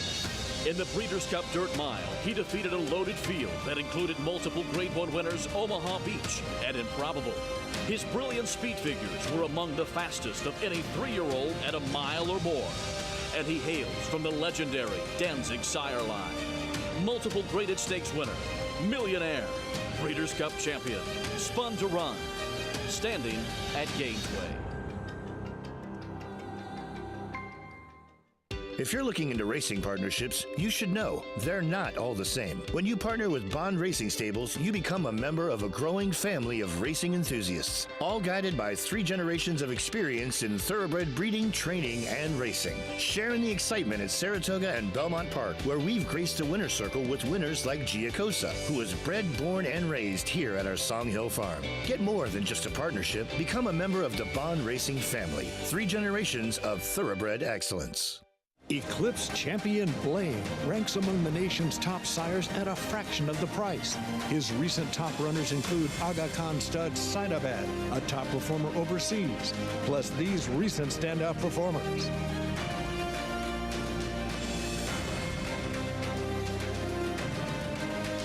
In the Breeders' Cup Dirt Mile, he defeated a loaded field that included multiple Grade 1 winners Omaha Beach and Improbable. His brilliant speed figures were among the fastest of any 3-year-old at a mile or more. And he hails from the legendary Danzig sire line. Multiple graded stakes winner, millionaire, Breeders' Cup champion, Spun to Run, standing at Gainesway. If you're looking into racing partnerships, you should know they're not all the same. When you partner with Bond Racing Stables, you become a member of a growing family of racing enthusiasts, all guided by 3 generations of experience in thoroughbred breeding, training, and racing. Sharing the excitement at Saratoga and Belmont Park, where we've graced the winner's circle with winners like Giacosa, who was bred, born, and raised here at our Song Hill Farm. Get more than just a partnership. Become a member of the Bond Racing family. 3 generations of thoroughbred excellence. Eclipse Champion Blaine ranks among the nation's top sires at a fraction of the price. His recent top runners include Aga Khan stud Saidabad, a top performer overseas, plus these recent standout performers.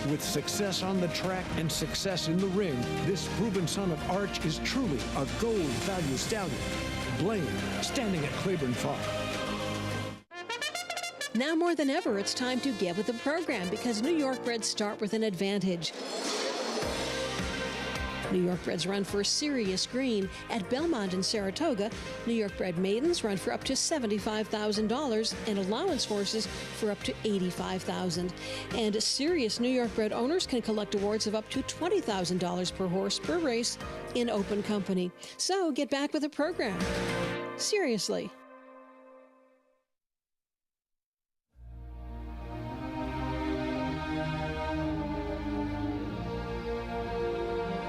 With success on the track and success in the ring, this proven son of Arch is truly a gold value stallion. Blaine, standing at Claiborne Farm. Now more than ever, it's time to get with the program because New York Reds start with an advantage. New York Reds run for serious green at Belmont and Saratoga. New York bred maidens run for up to $75,000 and allowance horses for up to $85,000. And serious New York bred owners can collect awards of up to $20,000 per horse per race in open company. So get back with the program. Seriously.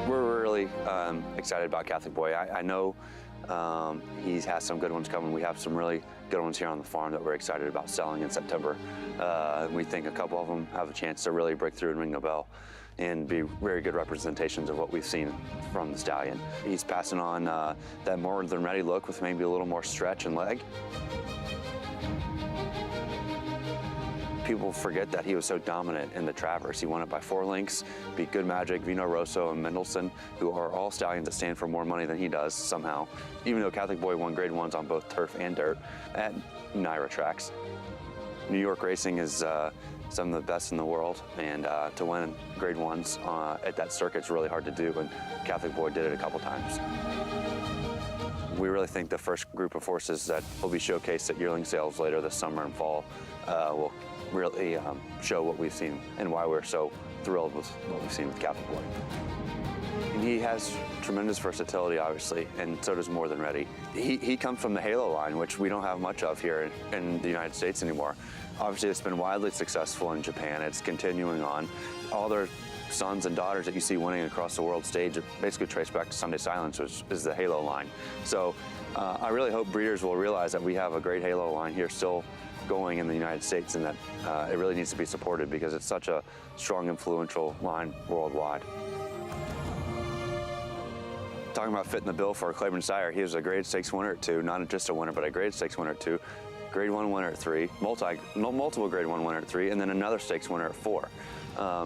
We're really excited about Catholic Boy. I know he has some good ones coming. We have some really good ones here on the farm that we're excited about selling in September. We think a couple of them have a chance to really break through and ring the bell and be very good representations of what we've seen from the stallion. He's passing on that more than ready look with maybe a little more stretch and leg. People forget that he was so dominant in the Travers. He won it by 4 lengths, beat Good Magic, Vino Rosso, and Mendelssohn, who are all stallions that stand for more money than he does somehow, even though Catholic Boy won grade 1s on both turf and dirt at Naira tracks. New York racing is some of the best in the world, and to win grade 1s at that circuit's really hard to do, and Catholic Boy did it a couple times. We really think the first group of horses that will be showcased at yearling sales later this summer and fall will really show what we've seen and why we're so thrilled with what we've seen with Catholic Boy. And he has tremendous versatility, obviously, and so does More Than Ready. He comes from the Halo line, which we don't have much of here in the United States anymore. Obviously, it's been widely successful in Japan. It's continuing on. All their sons and daughters that you see winning across the world stage basically trace back to Sunday Silence, which is the Halo line. So I really hope breeders will realize that we have a great Halo line here still going in the United States, and that it really needs to be supported because it's such a strong, influential line worldwide. Talking about fitting the bill for a Claiborne sire, he was a grade 6 winner at 2, not just a winner, but a grade 6 winner at 2, grade 1 winner at 3, multiple grade 1 winner at 3, and then another stakes winner at 4.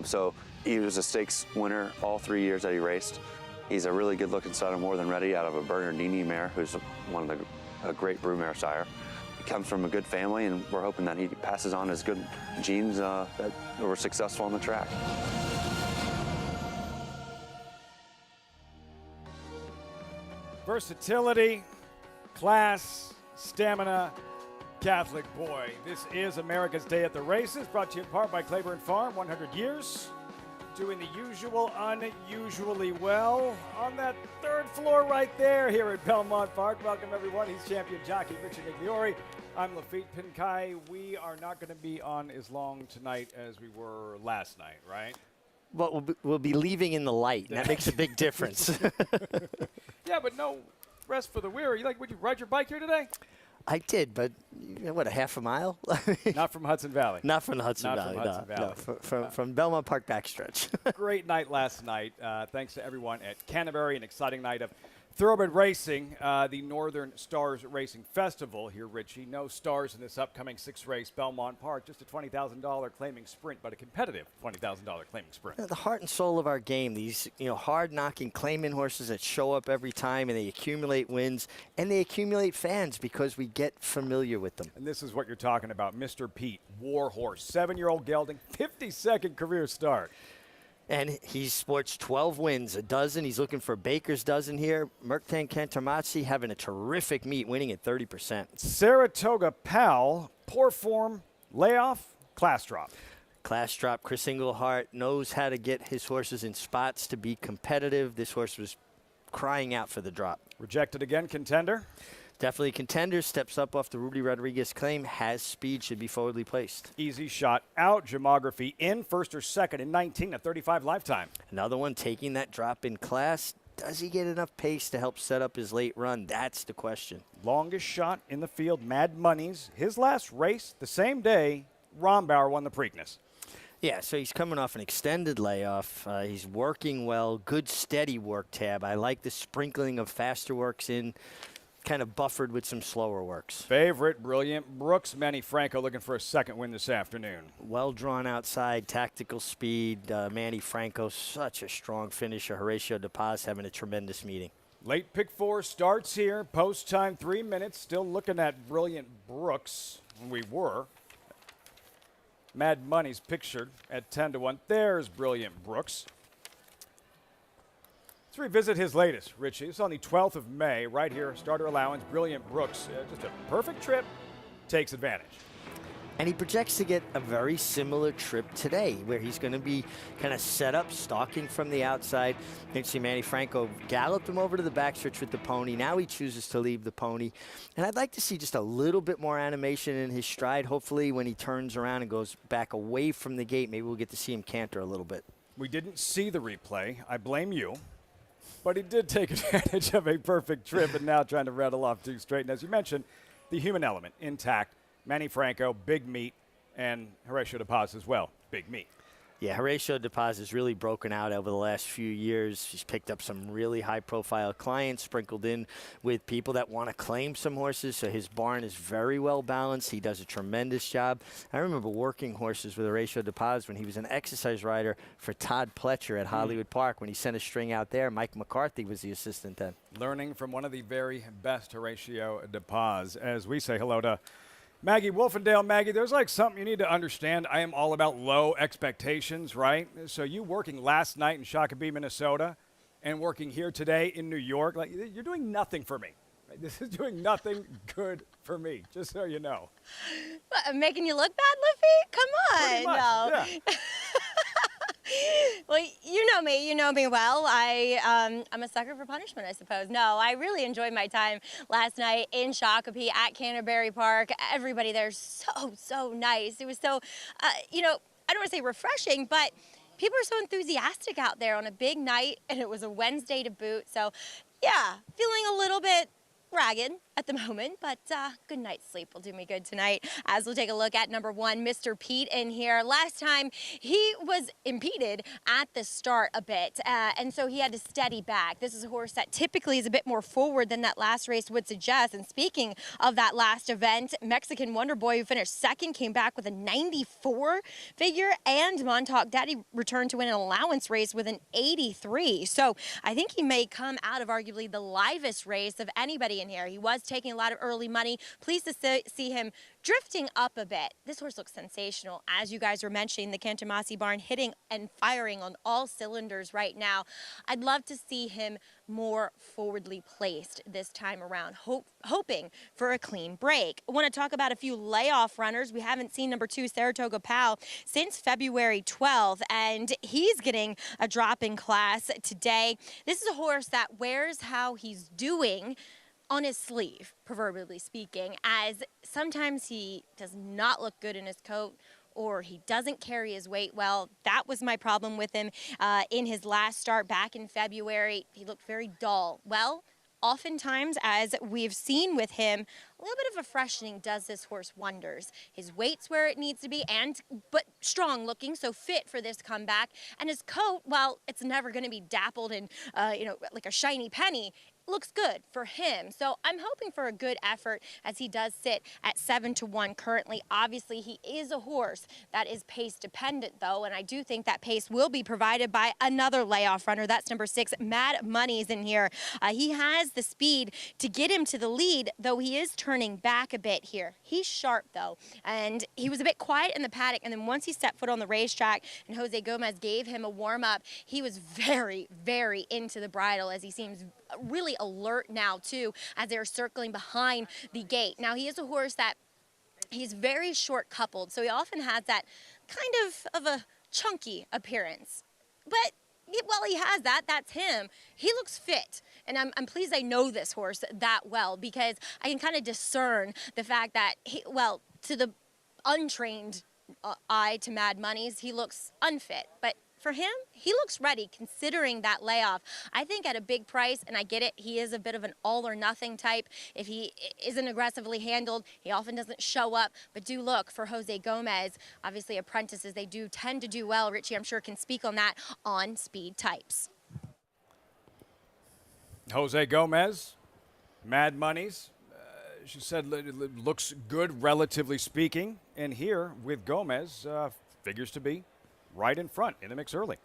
So he was a stakes winner all 3 years that he raced. He's a really good-looking son of More Than Ready out of a Bernardini mare, who's a great broodmare sire. He comes from a good family, and we're hoping that he passes on his good genes that were successful on the track. Versatility, class, stamina, Catholic Boy. This is America's Day at the Races, brought to you in part by Claiborne Farm, 100 years. Doing the usual unusually well on that 3rd floor right there here at Belmont Park. Welcome, everyone. He's champion jockey Richard Migliori. I'm Lafitte Pinkai. We are not going to be on as long tonight as we were last night, right? But we'll be leaving in the light, and that makes a big difference. Yeah, but no rest for the weary. Would you ride your bike here today? I did, but what, a half a mile? Not from Hudson Valley. Not from the Hudson Not Valley. from Hudson Valley. No, from Belmont Park backstretch. Great night last night. Thanks to everyone at Canterbury. An exciting night of thoroughbred racing, the Northern Stars Racing Festival. Here, Richie. No stars in this upcoming 6th race, Belmont Park. Just a $20,000 claiming sprint, but a competitive $20,000 claiming sprint. The heart and soul of our game. These, hard-knocking claiming horses that show up every time, and they accumulate wins, and they accumulate fans because we get familiar with them. And this is what you're talking about, Mr. Pete, war horse, 7-year-old gelding, 52nd career start. And he sports 12 wins, a dozen. He's looking for Baker's dozen here. Merktan Cantermazzi having a terrific meet, winning at 30%. Saratoga Pal Poor form, layoff, class drop. Class drop. Chris Englehart knows how to get his horses in spots to be competitive. This horse was crying out for the drop. Rejected again, contender. Definitely contender. Steps up off the Rudy Rodriguez claim. Has speed. Should be forwardly placed. Easy shot out. Gemography in. First or second in 19 at 35 lifetime. Another one taking that drop in class. Does he get enough pace to help set up his late run? That's the question. Longest shot in the field, Mad Money's. His last race, the same day, Rombauer won the Preakness. Yeah, so he's coming off an extended layoff. He's working well. Good, steady work tab. I like the sprinkling of faster works in, kind of buffered with some slower works. Favorite, Brilliant Brooks. Manny Franco looking for a second win this afternoon. Well drawn outside, tactical speed. Manny Franco, such a strong finisher. Horatio De Paz having a tremendous meeting. Late pick 4 starts here. Post time 3 minutes. Still looking at Brilliant Brooks. We were. Mad Money's pictured at 10-1. There's Brilliant Brooks. Let's revisit his latest, Richie. It's on the 12th of May, right here, starter allowance, Brilliant Brooks. Just a perfect trip, takes advantage. And he projects to get a very similar trip today, where he's going to be kind of set up, stalking from the outside. You can see Manny Franco galloped him over to the backstretch with the pony. Now he chooses to leave the pony. And I'd like to see just a little bit more animation in his stride. Hopefully when he turns around and goes back away from the gate, maybe we'll get to see him canter a little bit. We didn't see the replay. I blame you. But he did take advantage of a perfect trip and now trying to rattle off 2 straight. And as you mentioned, the human element intact. Manny Franco, big meat, and Horatio De Paz as well, big meat. Yeah, Horatio De Paz has really broken out over the last few years. He's picked up some really high-profile clients, sprinkled in with people that want to claim some horses, so his barn is very well balanced. He does a tremendous job. I remember working horses with Horatio De Paz when he was an exercise rider for Todd Pletcher at Hollywood Park. When he sent a string out there, Mike McCarthy was the assistant then. Learning from one of the very best Horatio De Paz. As we say hello to Maggie Wolfendale. Maggie, there's like something you need to understand. I am all about low expectations, right? So you working last night in Shakopee, Minnesota, and working here today in New York, like you're doing nothing for me. This is doing nothing good for me, just so you know. What, I'm making you look bad, Luffy? Come on. Pretty much, no. yeah. Well, you know me well. I'm a sucker for punishment, I suppose. No, I really enjoyed my time last night in Shakopee at Canterbury Park. Everybody there's so nice. It was so, I don't want to say refreshing, but people are so enthusiastic out there on a big night, and it was a Wednesday to boot. So, yeah, feeling a little bit ragged at the moment, but good night's sleep will do me good tonight. As we'll take a look at number 1, Mr. Pete in here. Last time he was impeded at the start a bit, and so he had to steady back. This is a horse that typically is a bit more forward than that last race would suggest. And speaking of that last event, Mexican Wonder Boy, who finished second, came back with a 94 figure, and Montauk Daddy returned to win an allowance race with an 83. So I think he may come out of arguably the livest race of anybody in here. He was taking a lot of early money. Pleased to see him drifting up a bit. This horse looks sensational. As you guys were mentioning, the Cantamasi barn hitting and firing on all cylinders right now. I'd love to see him more forwardly placed this time around, hoping for a clean break. I want to talk about a few layoff runners. We haven't seen number 2, Saratoga Pal, since February 12th, and he's getting a drop in class today. This is a horse that wears how he's doing on his sleeve, proverbially speaking, as sometimes he does not look good in his coat or he doesn't carry his weight well. That was my problem with him in his last start back in February. He looked very dull. Well, oftentimes, as we've seen with him, a little bit of a freshening does this horse wonders. His weight's where it needs to be, but strong looking, so fit for this comeback. And his coat, while it's never going to be dappled in, like a shiny penny, looks good for him. So I'm hoping for a good effort as he does sit at 7-1 currently. Obviously, he is a horse that is pace dependent, though, and I do think that pace will be provided by another layoff runner. That's number 6, Mad Money's in here. He has the speed to get him to the lead, though he is turning back a bit here. He's sharp, though, and he was a bit quiet in the paddock, and then once he stepped foot on the racetrack and Jose Gomez gave him a warm-up, he was very, very into the bridle, as he seems really alert now, too, as they're circling behind the gate. Now, he is a horse that He's very short coupled, so he often has that kind of a chunky appearance. But while he has that, that's him. He looks fit, and I'm pleased I know this horse that well, because I can kind of discern the fact that, to the untrained eye, to Mad Money's, he looks unfit. But for him, he looks ready considering that layoff. I think at a big price, and I get it, he is a bit of an all or nothing type. If he isn't aggressively handled, he often doesn't show up. But do look for Jose Gomez. Obviously, apprentices, they do tend to do well. Richie, I'm sure, can speak on that on speed types. Jose Gomez, Mad Money's. She said it looks good, relatively speaking. And here with Gomez, figures to be right in front in the mix early.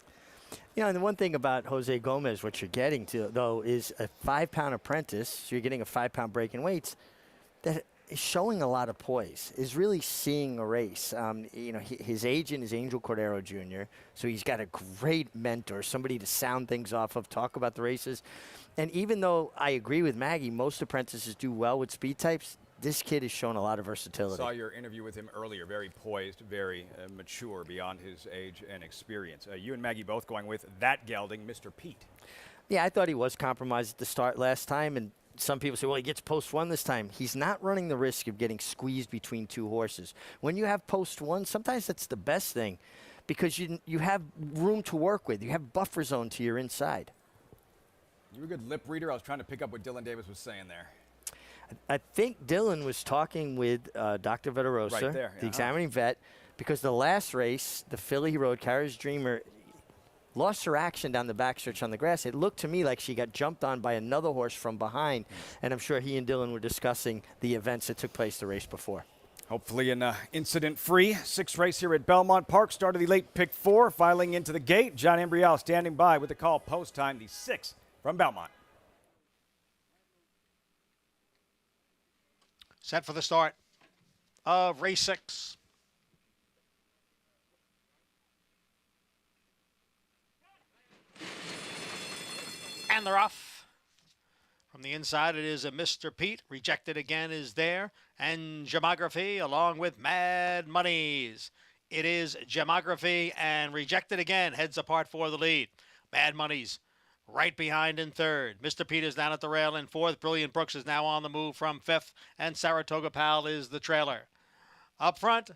And the one thing about Jose Gomez, what you're getting to, though, is a 5-pound apprentice. So you're getting a 5-pound break in weights that is showing a lot of poise, is really seeing a race. His agent is Angel Cordero Jr., so he's got a great mentor, somebody to sound things off of, talk about the races. And even though I agree with Maggie, most apprentices do well with speed types, this kid has shown a lot of versatility. Saw your interview with him earlier. Very poised, very mature beyond his age and experience. You and Maggie both going with that gelding, Mr. Pete. Yeah, I thought he was compromised at the start last time, and some people say, well, he gets post 1 this time. He's not running the risk of getting squeezed between 2 horses. When you have post 1, sometimes that's the best thing because you have room to work with. You have buffer zone to your inside. You were a good lip reader. I was trying to pick up what Dylan Davis was saying there. I think Dylan was talking with Dr. Veterosa, right there, the examining vet, because the last race, the filly he rode, Carrier's Dreamer, lost her action down the backstretch on the grass. It looked to me like she got jumped on by another horse from behind, and I'm sure he and Dylan were discussing the events that took place the race before. Hopefully an incident-free 6th race here at Belmont Park. Start of the late pick 4, filing into the gate. John Embrial standing by with the call post time, the 6th from Belmont. Set for the start of race 6. And they're off. From the inside, it is a Mr. Pete. Rejected again is there. And Gemography along with Mad Money's. It is Gemography and Rejected again. Heads apart for the lead. Mad Money's right behind in 3rd. Mr. Pete is down at the rail in 4th. Brilliant Brooks is now on the move from 5th. And Saratoga Pal is the trailer. Up front,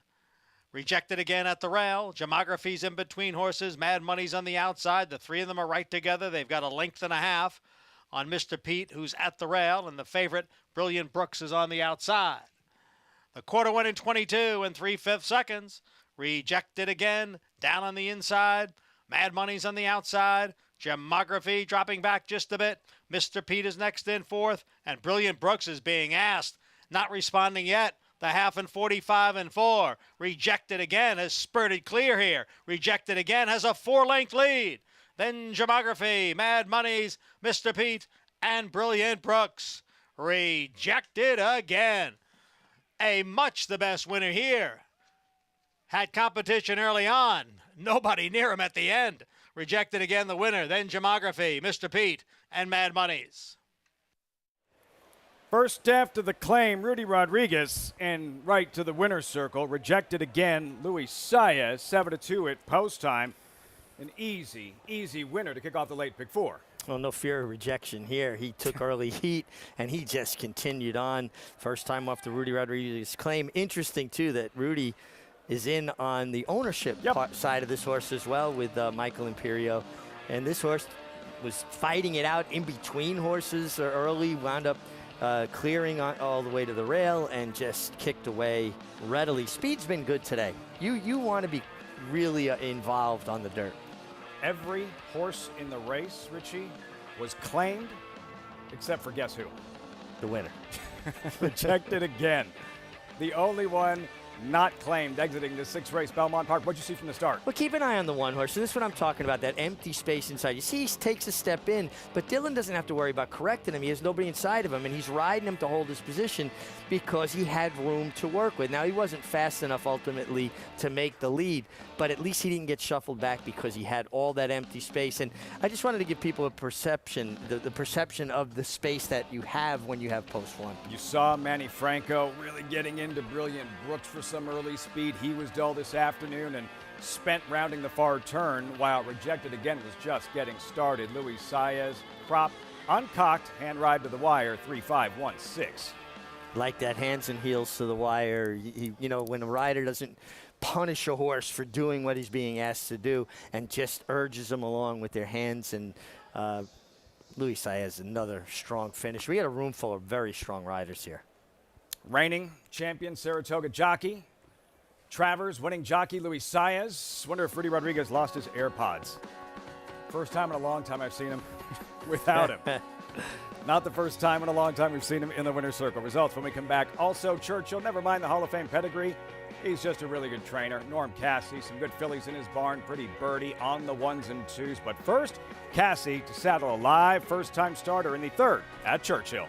Rejected again at the rail. Gemography's in between horses. Mad Money's on the outside. The 3 of them are right together. They've got a length and a half on Mr. Pete, who's at the rail. And the favorite, Brilliant Brooks, is on the outside. The quarter went in 22 and 3/5 seconds. Rejected again, down on the inside. Mad Money's on the outside. Gemography dropping back just a bit. Mr. Pete is next in 4th, and Brilliant Brooks is being asked. Not responding yet. The half in 45 and 4. Rejected again has spurted clear here. Rejected again has a 4-length lead. Then Gemography, Mad Money's, Mr. Pete, and Brilliant Brooks. Rejected again. A much the best winner here. Had competition early on. Nobody near him at the end. Rejected again, the winner. Then Gemography, Mr. Pete, and Mad Money's. First after the claim, Rudy Rodriguez, and right to the winner's circle. Rejected again, Luis Saez, 7-2 at post time. An easy winner to kick off the late pick 4. Well, no fear of rejection here. He took early heat, and he just continued on. First time off the Rudy Rodriguez claim. Interesting, too, that Rudy is in on the ownership side of this horse as well with Michael Imperio. And this horse was fighting it out in between horses early, wound up clearing all the way to the rail and just kicked away readily. Speed's been good today. You want to be really involved on the dirt. Every horse in the race, Richie, was claimed except for guess who? The winner. Rejected again. The only one not claimed exiting the 6th race, Belmont Park. What'd you see from the start? Well, keep an eye on the one horse. So this is what I'm talking about, that empty space inside. You see he takes a step in, but Dylan doesn't have to worry about correcting him. He has nobody inside of him, and he's riding him to hold his position because he had room to work with. Now, he wasn't fast enough ultimately to make the lead, but at least he didn't get shuffled back because he had all that empty space. And I just wanted to give people a perception, the perception of the space that you have when you have post one. You saw Manny Franco really getting into Brilliant Brooks for some early speed. He was dull this afternoon and spent rounding the far turn, while Rejected Again was just getting started. Luis Saez, Crop, uncocked, hand ride to the wire, 3-5-1-6. Like that, hands and heels to the wire. You know, when a rider doesn't punish a horse for doing what he's being asked to do and just urges him along with their hands, and Luis Saez, another strong finish. We had a room full of very strong riders here. Reigning champion Saratoga Jockey. Travers winning jockey Luis Saez. Wonder if Rudy Rodriguez lost his AirPods. First time in a long time I've seen him without him. Not the first time in a long time we've seen him in the winner's circle. Results when we come back. Also, Churchill, never mind the Hall of Fame pedigree. He's just a really good trainer. Norm Cassie, some good fillies in his barn. Pretty birdie on the 1s and 2s. But first, Cassie to saddle a live first-time starter in the 3rd at Churchill.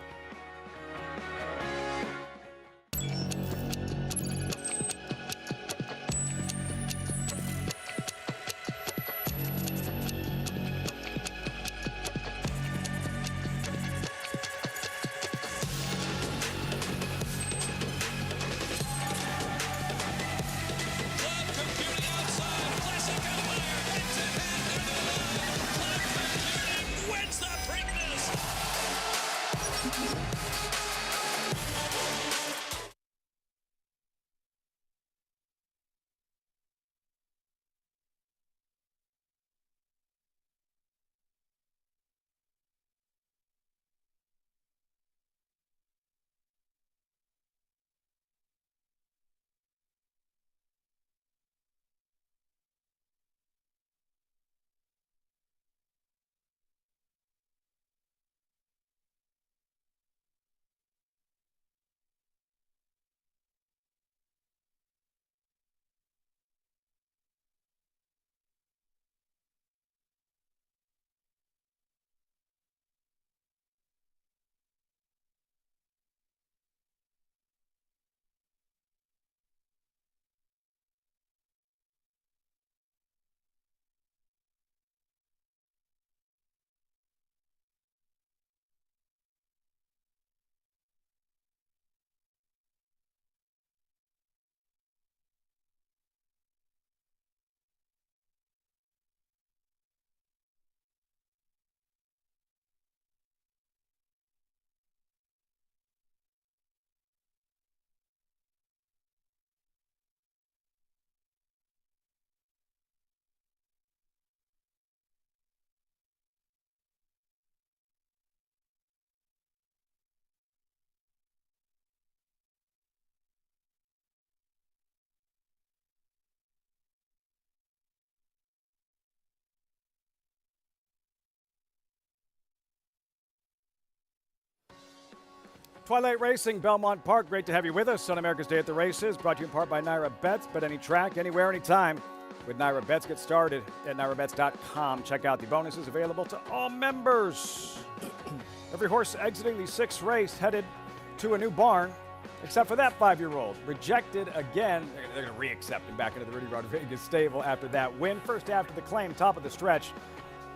Twilight Racing, Belmont Park. Great to have you with us on America's Day at the Races. Brought to you in part by Naira Bets. Bet any track, anywhere, anytime with Naira Bets. Get started at nairabets.com. Check out the bonuses available to all members. Every horse exiting the 6th race headed to a new barn, except for that 5-year-old. Rejected Again. They're going to re-accept him back into the Rudy Rodriguez stable after that win. First after the claim, top of the stretch.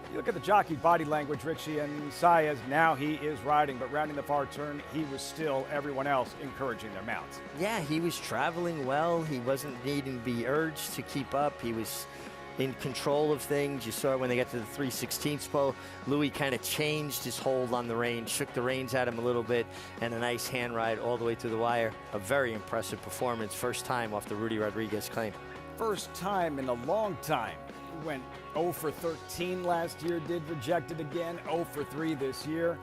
You look at the jockey body language, Richie and Saez. Now he is riding, but rounding the far turn, he was still everyone else encouraging their mounts. Yeah, he was traveling well. He wasn't needing to be urged to keep up. He was in control of things. You saw it when they got to the 3/16 pole. Louis kind of changed his hold on the reins, shook the reins at him a little bit, and a nice hand ride all the way through the wire. A very impressive performance. First time off the Rudy Rodriguez claim. First time in a long time. He went 0 for 13 last year, did Rejected Again, 0 for 3 this year.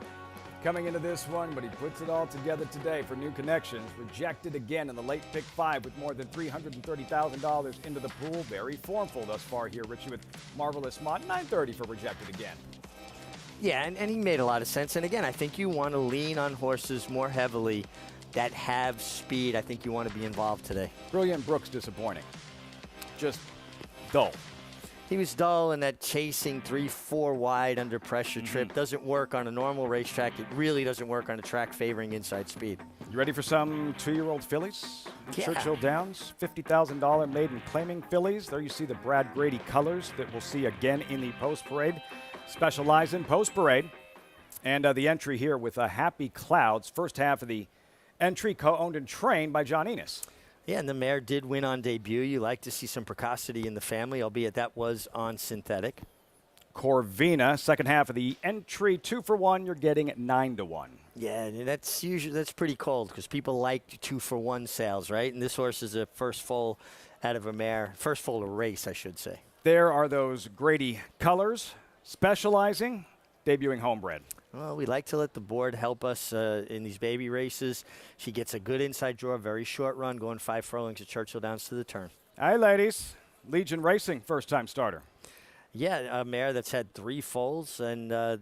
Coming into this one, but he puts it all together today for new connections. Rejected Again in the late pick 5 with more than $330,000 into the pool. Very formful thus far here, Richie, with Marvelous Mott. $930 for Rejected Again. Yeah, and he made a lot of sense. And again, I think you want to lean on horses more heavily that have speed, I think you want to be involved today. Brilliant Brooks disappointing. Just dull. He was dull, and that chasing 3-4 wide under pressure trip doesn't work on a normal racetrack. It really doesn't work on a track favoring inside speed. You ready for some 2-year-old fillies? Yeah. Churchill Downs, $50,000 maiden claiming fillies. There you see the Brad Grady colors that we'll see again in the post parade. Specialize in post parade. And the entry here with Happy Clouds, first half of the entry, co-owned and trained by John Enos. Yeah, and the mare did win on debut. You like to see some precocity in the family, albeit that was on synthetic. Corvina, second half of the entry, 2-for-1. You're getting 9-1. Yeah, that's pretty cold because people like 2-for-1 sales, right? And this horse is a first foal out of a mare, first foal to race, I should say. There are those Grady colors, specializing, debuting homebred. Well, we like to let the board help us in these baby races. She gets a good inside draw, very short run, going 5 furlongs at Churchill Downs to the turn. Hi, ladies. Legion Racing, first-time starter. Yeah, a mare that's had 3 foals and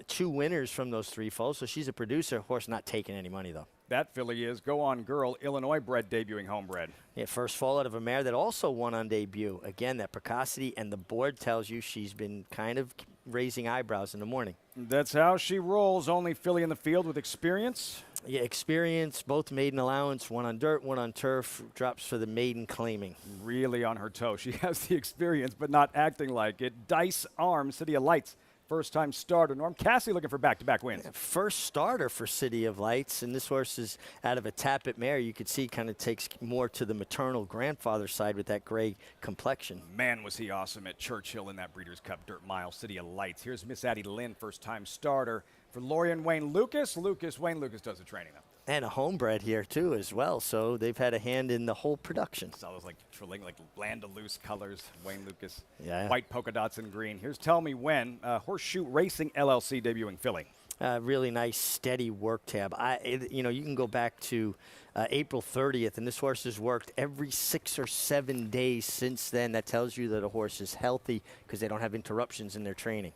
2 winners from those 3 foals. So she's a producer. Horse not taking any money, though. That filly is Go On Girl, Illinois bred, debuting homebred. Yeah, first foal out of a mare that also won on debut. Again, that precocity, and the board tells you she's been kind of raising eyebrows in the morning. That's how she rolls. Only filly in the field with experience. Yeah, experience, both maiden allowance, 1 on dirt, 1 on turf, drops for the maiden claiming. Really on her toe. She has the experience, but not acting like it. Dice Arm, City of Lights, first-time starter. Norm Cassie looking for back-to-back wins. Yeah, first starter for City of Lights, and this horse is out of a Tappet mare. You could see kind of takes more to the maternal grandfather side with that gray complexion. Man, was he awesome at Churchill in that Breeders' Cup Dirt Mile, City of Lights. Here's Miss Addie Lynn, first-time starter for Lorian Wayne Lucas. Wayne Lucas does the training, though. And a homebred here, too, as well. So they've had a hand in the whole production. It's always like trilling, like Land-O-Loose colors, Wayne Lucas. Yeah. White polka dots and green. Here's Tell Me When, Horseshoe Racing LLC debuting filly. Really nice, steady work tab. You can go back to April 30th, and this horse has worked every 6 or 7 days since then. That tells you that a horse is healthy because they don't have interruptions in their training.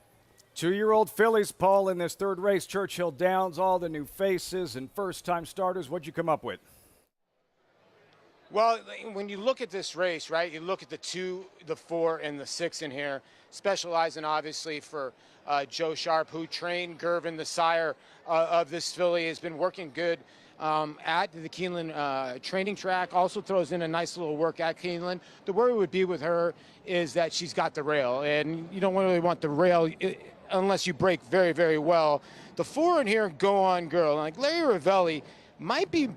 2-year-old fillies, Paul, in this third race, Churchill Downs, all the new faces and first-time starters. What'd you come up with? Well, when you look at this race, right, you look at the 2, the 4, and the 6 in here, specializing obviously for Joe Sharp, who trained Gervin, the sire of this filly, has been working good at the Keeneland training track, also throws in a nice little work at Keeneland. The worry would be with her is that she's got the rail, and you don't really want the rail unless you break very, very well. The 4 in here, Go On Girl. Like Larry Ravelli might be,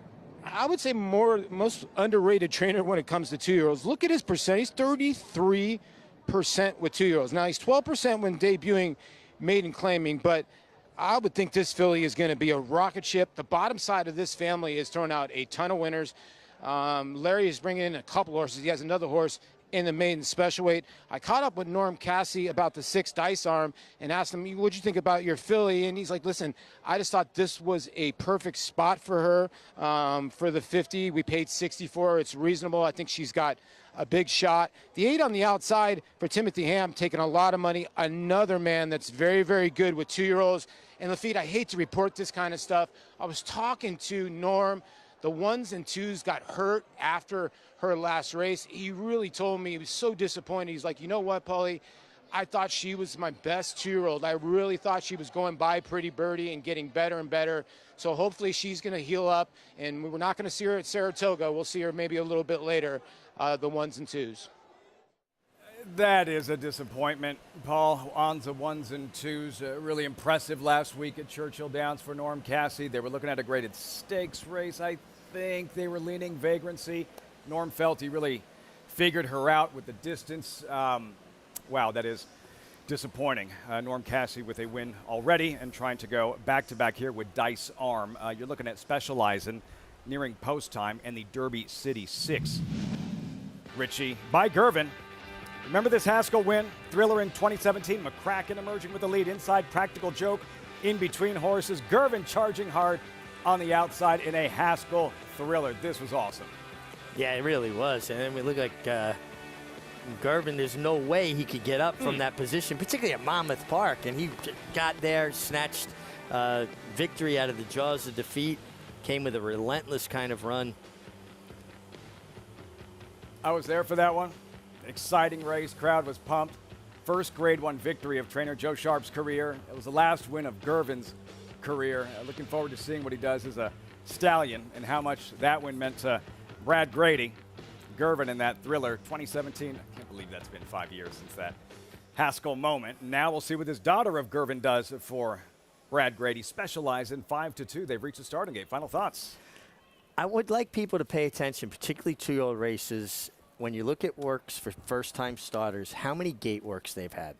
I would say, most underrated trainer when it comes to 2-year-olds. Look at his percent. He's 33% with 2-year-olds. Now, he's 12% when debuting maiden claiming, but I would think this filly is going to be a rocket ship. The bottom side of this family is throwing out a ton of winners. Larry is bringing in a couple horses. He has another horse in the maiden special weight. I caught up with Norm Cassie about the 6 Dice Arm and asked him, what'd you think about your filly? And he's like, listen, I just thought this was a perfect spot for her for the 50. We paid 60 for her. It's reasonable. I think she's got a big shot. The 8 on the outside for Timothy Ham, taking a lot of money. Another man that's very, very good with 2-year-olds. And Lafitte, I hate to report this kind of stuff. I was talking to Norm. The 1s and 2s got hurt after her last race. He really told me he was so disappointed. He's like, you know what, Paulie? I thought she was my best 2-year-old. I really thought she was going by Pretty Birdie and getting better and better. So hopefully she's going to heal up, and we're not going to see her at Saratoga. We'll see her maybe a little bit later, the 1s and 2s. That is a disappointment, Paul. On the 1s and 2s, really impressive last week at Churchill Downs for Norm Cassie. They were looking at a graded stakes race. I think they were leaning vagrancy. Norm felt he really figured her out with the distance. Wow, that is disappointing. Norm Cassie with a win already and trying to go back-to-back here with Dice Arm. You're looking at Specializing, nearing post time, and the Derby City 6. Richie by Gervin. Remember this Haskell win? Thriller in 2017. McCracken emerging with the lead. Inside, Practical Joke in between horses. Gervin charging hard on the outside in a Haskell thriller. This was awesome. Yeah, it really was. And then we look like Gervin, there's no way he could get up from that position, particularly at Monmouth Park. And he got there, snatched victory out of the jaws of defeat. Came with a relentless kind of run. I was there for that one. Exciting race. Crowd was pumped. First Grade 1 victory of trainer Joe Sharp's career. It was the last win of Gervin's career. Looking forward to seeing what he does as a stallion and how much that win meant to Brad Grady. Gervin in that thriller 2017. I can't believe that's been 5 years since that Haskell moment. Now we'll see what his daughter of Gervin does for Brad Grady. Specialized in 5-2. They've reached the starting gate. Final thoughts. I would like people to pay attention, particularly 2-year-old races. When you look at works for first-time starters, how many gate works they've had.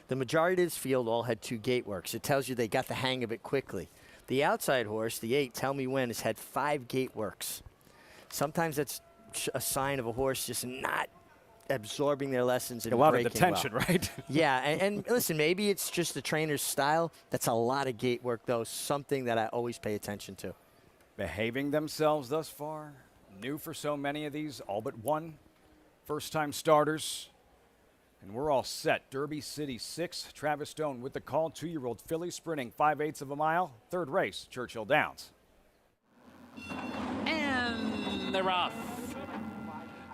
The majority of this field all had 2 gate works. It tells you they got the hang of it quickly. The outside horse, the 8, Tell Me When, has had 5 gate works. Sometimes that's a sign of a horse just not absorbing their lessons and a lot of breaking detention, well. right? Yeah, and listen, maybe it's just the trainer's style. That's a lot of gate work, though, something that I always pay attention to. Behaving themselves thus far. New for so many of these, all but one. First-time starters. And we're all set. Derby City 6, Travis Stone with the call. 2-year-old filly sprinting 5/8 of a mile. Third race, Churchill Downs. And they're off.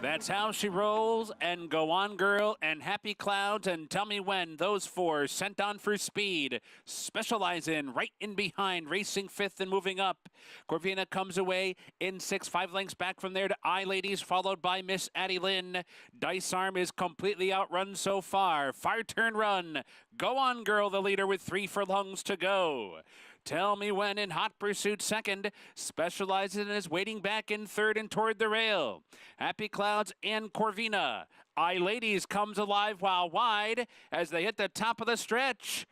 That's How She Rolls and Go On Girl and Happy Clouds and Tell Me When. Those 4 sent on for speed. Specialize in right in behind, racing 5th and moving up. Corvina comes away in 6, 5 lengths back from there to I Ladies, followed by Miss Addie Lynn. Dice Arm is completely outrun so far. Far turn run. Go On Girl, the leader with 3 furlongs to go. Tell Me When in hot pursuit second. Specializes and is waiting back in third and toward the rail. Happy Clouds and Corvina. I Ladies comes alive while wide as they hit the top of the stretch.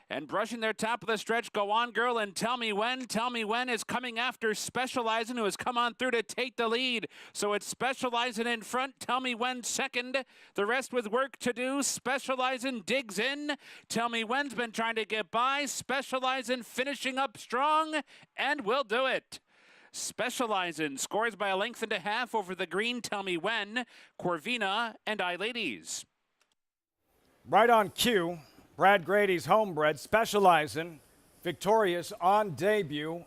And brushing their top of the stretch, Go On Girl and Tell Me When. Tell Me When is coming after Specializing, who has come on through to take the lead. So it's Specializing in front, Tell Me When second. The rest with work to do. Specializing digs in. Tell Me When's been trying to get by. Specializing finishing up strong and will do it. Specializing scores by 1.5 lengths over the green, Tell Me When, Corvina, and I Ladies. Right on cue. Brad Grady's homebred, Specializing, victorious on debut.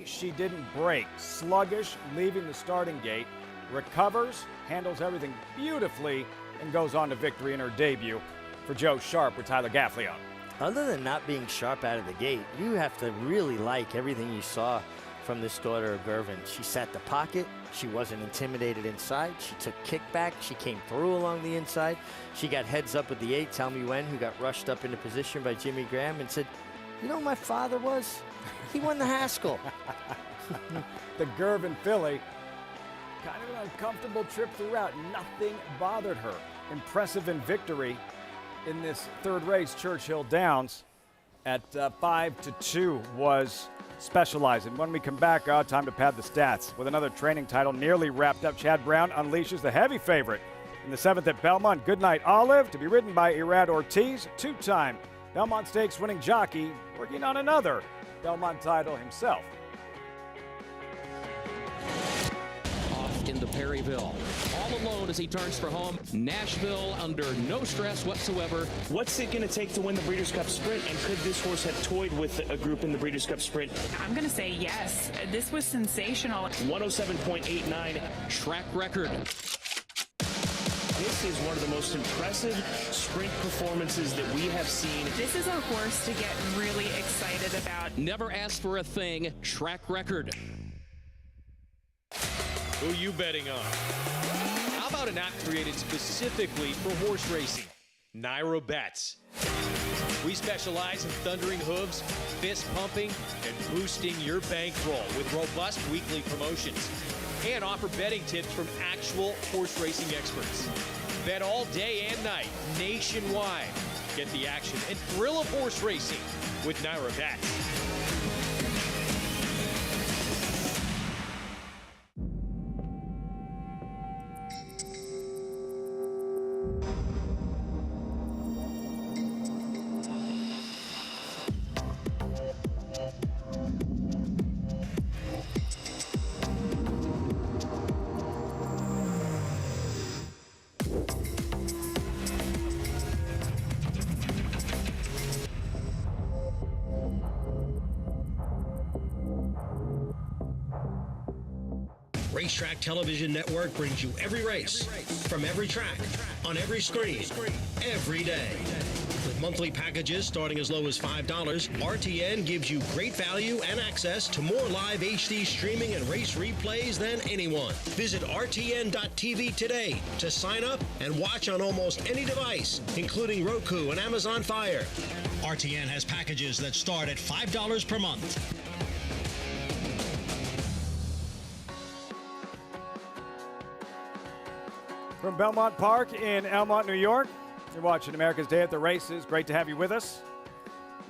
She didn't break. Sluggish, leaving the starting gate. Recovers, handles everything beautifully, and goes on to victory in her debut for Joe Sharp with Tyler Gaffley on. Other than not being sharp out of the gate, you have to really like everything you saw from this daughter of Gervin. She sat the pocket. She wasn't intimidated inside. She took kickback. She came through along the inside. She got heads up with the 8, Tell Me When, who got rushed up into position by Jimmy Graham and said, you know who my father was? He won the Haskell. The Gervin filly, kind of an uncomfortable trip throughout. Nothing bothered her. Impressive in victory in this third race, Churchill Downs. At 5-2 was Specializing. When we come back, time to pad the stats. With another training title nearly wrapped up, Chad Brown unleashes the heavy favorite in the 7th at Belmont. Goodnight Olive to be ridden by Irad Ortiz, 2-time Belmont Stakes winning jockey, working on another Belmont title himself. Off into Perryville, all alone as he turns for home. Nashville under no stress whatsoever. What's it going to take to win the Breeders' Cup Sprint, and could this horse have toyed with a group in the Breeders' Cup Sprint? I'm going to say yes. This was sensational. 107.89 track record. This is one of the most impressive sprint performances that we have seen. This is a horse to get really excited about. Never asked for a thing, track record. Who you betting on? How about an app created specifically for horse racing? Nairo Bets. We specialize in thundering hooves, fist pumping, and boosting your bankroll with robust weekly promotions. And offer betting tips from actual horse racing experts. Bet all day and night, nationwide. Get the action and thrill of horse racing with Nairo Bets. Racetrack Television Network brings you every race, from every track, on every screen, every day. With monthly packages starting as low as $5, RTN gives you great value and access to more live HD streaming and race replays than anyone. Visit RTN.tv today to sign up and watch on almost any device, including Roku and Amazon Fire. RTN has packages that start at $5 per month. From Belmont Park in Elmont, New York, you're watching America's Day at the Races. Great to have you with us.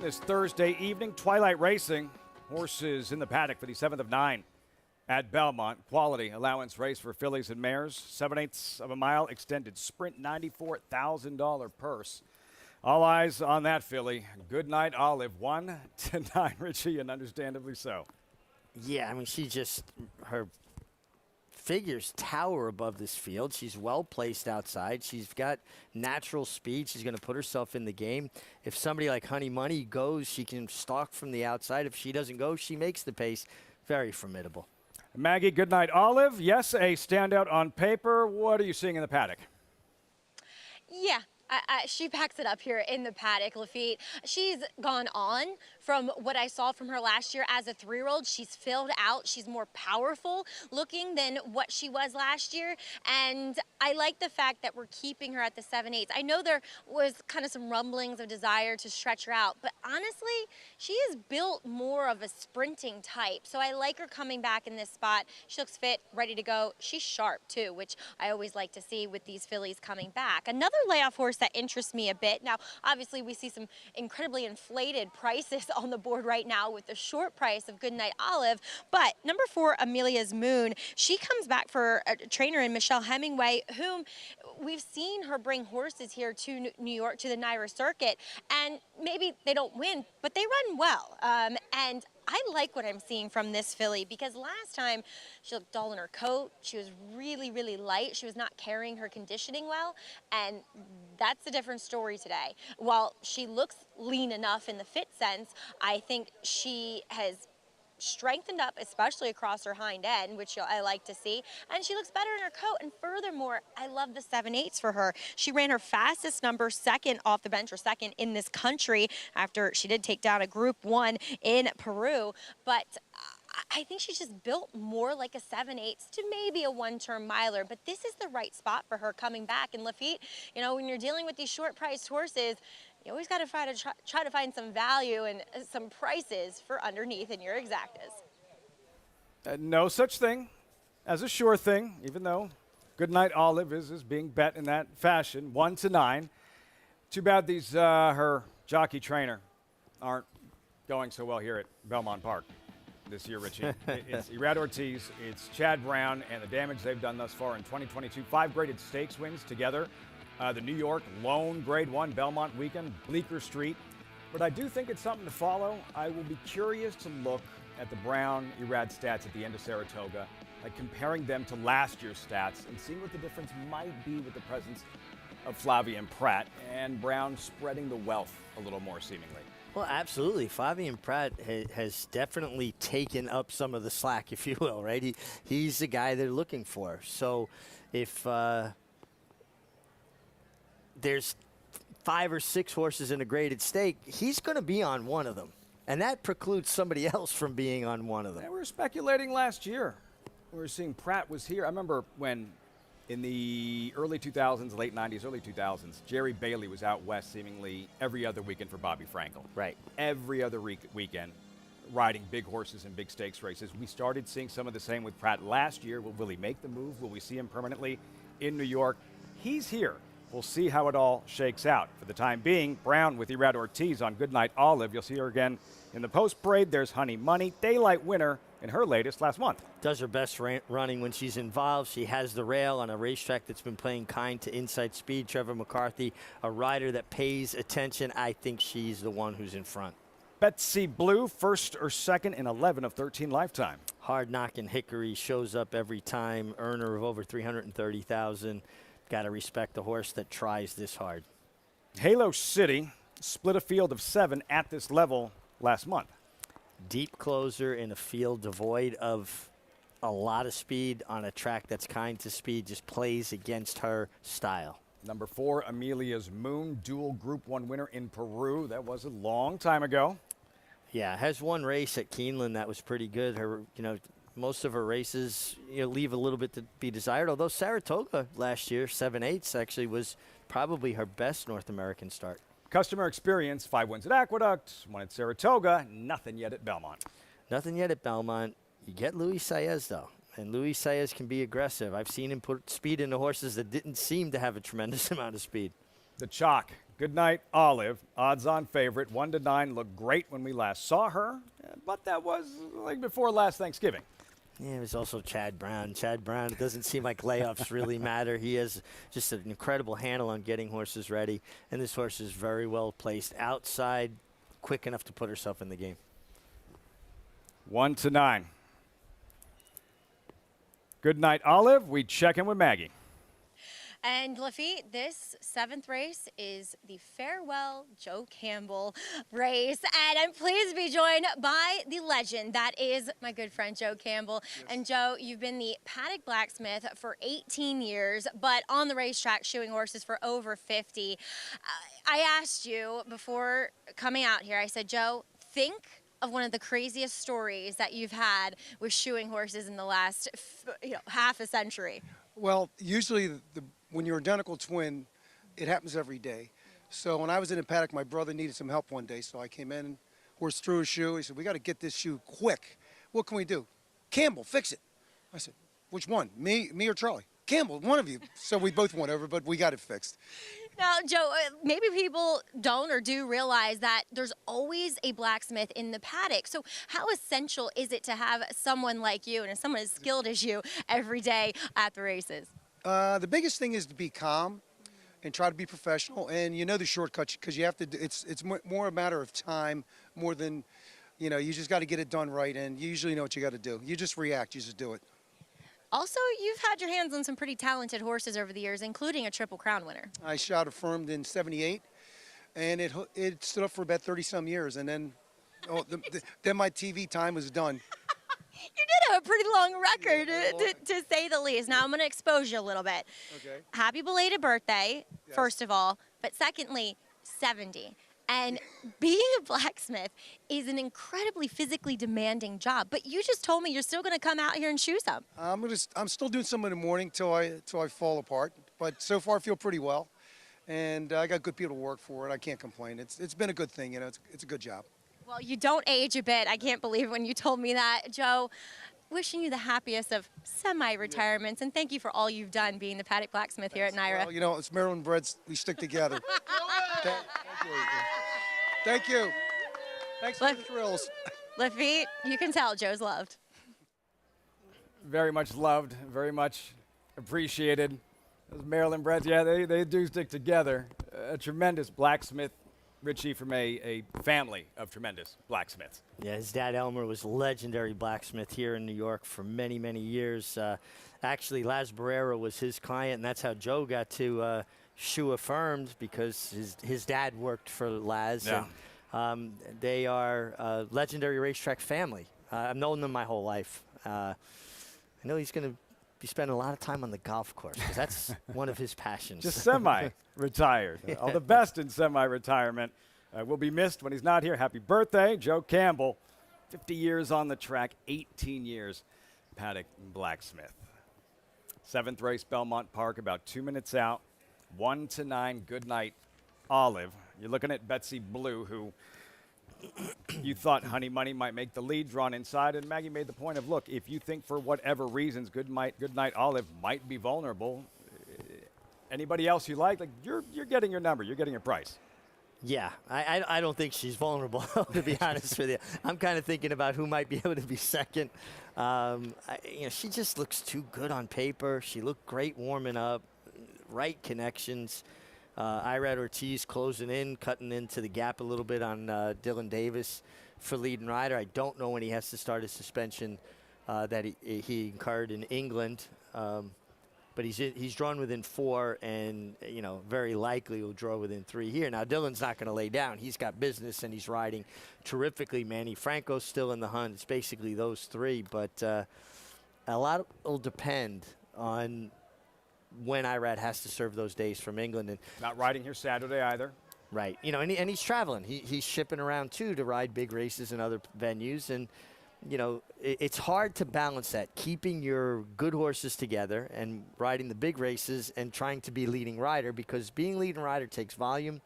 This Thursday evening, Twilight Racing. Horses in the paddock for the 7th of 9 at Belmont. Quality allowance race for fillies and mares. 7/8 of a mile extended sprint, $94,000 purse. All eyes on that filly. Good Night Olive, 1-9, Richie, and understandably so. Yeah, I mean, her figures tower above this field. She's well placed outside. She's got natural speed. She's going to put herself in the game. If somebody like Honey Money goes, she can stalk from the outside. If she doesn't go, she makes the pace. Very formidable. Maggie, Good Night Olive. Yes, a standout on paper. What are you seeing in the paddock? Yeah. She backs it up here in the paddock, Lafitte. She's gone on from what I saw from her last year as a 3-year-old. She's filled out. She's more powerful looking than what she was last year. And I like the fact that we're keeping her at the 7/8. I know there was kind of some rumblings of desire to stretch her out, but honestly, she is built more of a sprinting type. So I like her coming back in this spot. She looks fit, ready to go. She's sharp too, which I always like to see with these fillies coming back. Another layoff horse that interests me a bit. Now, obviously, we see some incredibly inflated prices on the board right now with the short price of Goodnight Olive, but number 4, Amelia's Moon, she comes back for a trainer in Michelle Hemingway, whom we've seen her bring horses here to New York, to the NYRA circuit, and maybe they don't win, but they run well. And I like what I'm seeing from this filly because last time she looked dull in her coat. She was really, really light. She was not carrying her conditioning well, and that's a different story today. While she looks lean enough in the fit sense, I think she has strengthened up, especially across her hind end, which I like to see, and she looks better in her coat. And furthermore, I love the 7/8 for her. She ran her fastest number, second off the bench, or second in this country, after she did take down a Group 1 in Peru, but I think she's just built more like a 7/8 to maybe a 1-turn miler, but this is the right spot for her coming back. And Lafitte, you know, when you're dealing with these short-priced horses, you always got to try to find some value and some prices for underneath in your exactas. No such thing as a sure thing, even though Goodnight Olive is being bet in that fashion, 1-9. Too bad these her jockey trainer aren't going so well here at Belmont Park this year, Richie. It's Irad Ortiz, it's Chad Brown, and the damage they've done thus far in 2022. 5 graded stakes wins together. The New York lone Grade 1 Belmont weekend, Bleecker Street. But I do think it's something to follow. I will be curious to look at the Brown Irad stats at the end of Saratoga, like comparing them to last year's stats and seeing what the difference might be with the presence of Flavia Pratt and Brown spreading the wealth a little more seemingly. Well, absolutely. Flavia Pratt has definitely taken up some of the slack, if you will, right? He's the guy they're looking for. So if there's 5 or 6 horses in a graded stake, he's going to be on one of them. And that precludes somebody else from being on one of them. Yeah, we were speculating last year. We were seeing Pratt was here. I remember when in the early 2000s, late 90s, early 2000s, Jerry Bailey was out west seemingly every other weekend for Bobby Frankel. Right. Every other weekend, riding big horses in big stakes races. We started seeing some of the same with Pratt last year. Will he make the move? Will we see him permanently in New York? He's here. We'll see how it all shakes out. For the time being, Brown with Irad Ortiz on Goodnight Olive. You'll see her again in the post parade. There's Honey Money, daylight winner in her latest last month. Does her best running when she's involved. She has the rail on a racetrack that's been playing kind to inside speed. Trevor McCarthy, a rider that pays attention. I think she's the one who's in front. Betsy Blue, first or second in 11 of 13 lifetime. Hard knocking Hickory shows up every time. Earner of over $330,000. Got to respect the horse that tries this hard. Halo City split a field of 7 at this level last month. Deep closer in a field devoid of a lot of speed on a track that's kind to speed, just plays against her style. Number 4, Amelia's Moon, dual Group 1 winner in Peru. That was a long time ago. Yeah, has one race at Keeneland that was pretty good. Her, most of her races leave a little bit to be desired, although Saratoga last year, 7/8, actually was probably her best North American start. Customer experience, 5 wins at Aqueduct, 1 at Saratoga, nothing yet at Belmont. Nothing yet at Belmont. You get Luis Saez, though, and Luis Saez can be aggressive. I've seen him put speed into horses that didn't seem to have a tremendous amount of speed. The chalk, Good Night Olive, odds-on favorite, 1-9, looked great when we last saw her, but that was like before last Thanksgiving. Yeah, it was also Chad Brown. Chad Brown, it doesn't seem like layoffs really matter. He has just an incredible handle on getting horses ready, and this horse is very well placed outside, quick enough to put herself in the game. 1-9. Good Night Olive, we check in with Maggie. And Lafitte, this 7th race is the Farewell Joe Campbell race. And I'm pleased to be joined by the legend that is my good friend Joe Campbell. Yes. And Joe, you've been the paddock blacksmith for 18 years, but on the racetrack shoeing horses for over 50. I asked you before coming out here, I said, Joe, think of one of the craziest stories that you've had with shoeing horses in the last half a century. Well, usually when you're identical twin, it happens every day. So when I was in a paddock, my brother needed some help one day, so I came in, horse threw a shoe. He said, we got to get this shoe quick. What can we do? Campbell, fix it. I said, which one? Me or Charlie? Campbell, one of you. So we both went over, but we got it fixed. Now, Joe, maybe people don't or do realize that there's always a blacksmith in the paddock. So how essential is it to have someone like you and someone as skilled as you every day at the races? The biggest thing is to be calm and try to be professional. And you know the shortcuts because you have to. It's more a matter of time more than, you just got to get it done right. And you usually know what you got to do. You just react. You just do it. Also, you've had your hands on some pretty talented horses over the years, including a Triple Crown winner. I shot affirmed in '78, and it stood up for about 30-some years. And then, then my TV time was done. You did have a pretty long record, to say the least. Now, I'm going to expose you a little bit. Okay. Happy belated birthday, Yes. first of all. But secondly, 70. And being a blacksmith is an incredibly physically demanding job. But you just told me you're still going to come out here and shoe some. I'm still doing some in the morning till I fall apart. But so far, I feel pretty well. And I got good people to work for it. I can't complain. It's been a good thing. It's a good job. Well, you don't age a bit. I can't believe when you told me that. Joe, wishing you the happiest of semi-retirements, and thank you for all you've done being the paddock blacksmith here at NYRA. Well, it's Maryland breds. We stick together. Thank you. Thank you. Thanks for the thrills. Lafitte, you can tell Joe's loved. Very much loved, very much appreciated. Those Maryland breds, yeah, they do stick together. A tremendous blacksmith. Richie from a family of tremendous blacksmiths. Yeah, his dad Elmer was a legendary blacksmith here in New York for many, many years. Actually, Laz Barrera was his client, and that's how Joe got to shoe affirmed because his dad worked for Laz. Yeah. And, they are a legendary racetrack family. I've known them my whole life. I know he's going to be spending a lot of time on the golf course because that's one of his passions. Just semi-retired. Yeah. All the best in semi-retirement. Will be missed when he's not here. Happy birthday, Joe Campbell. 50 years on the track, 18 years paddock blacksmith. 7th race, Belmont Park, about 2 minutes out. 1-9, Good Night Olive. You're looking at Betsy Blue, who you thought Honey Money might make the lead, drawn inside, and Maggie made the point of, look, if you think for whatever reasons Good Night Olive might be vulnerable, anybody else you like you're getting your number, you're getting your price. Yeah, I don't think she's vulnerable, to be honest with you. I'm kind of thinking about who might be able to be second. She just looks too good on paper. She looked great warming up, right connections. Irad Ortiz closing in, cutting into the gap a little bit on Dylan Davis for leading rider. I don't know when he has to start his suspension that he incurred in England, but he's drawn within 4, and very likely will draw within 3 here. Now Dylan's not going to lay down. He's got business and he's riding terrifically. Manny Franco's still in the hunt. It's basically those 3, but A lot will depend on when Irad has to serve those days from England. And not riding here Saturday either. Right. You know, and he's traveling. He's shipping around, too, to ride big races in other venues. And, you know, it's hard to balance that, keeping your good horses together and riding the big races and trying to be leading rider, because being leading rider takes volume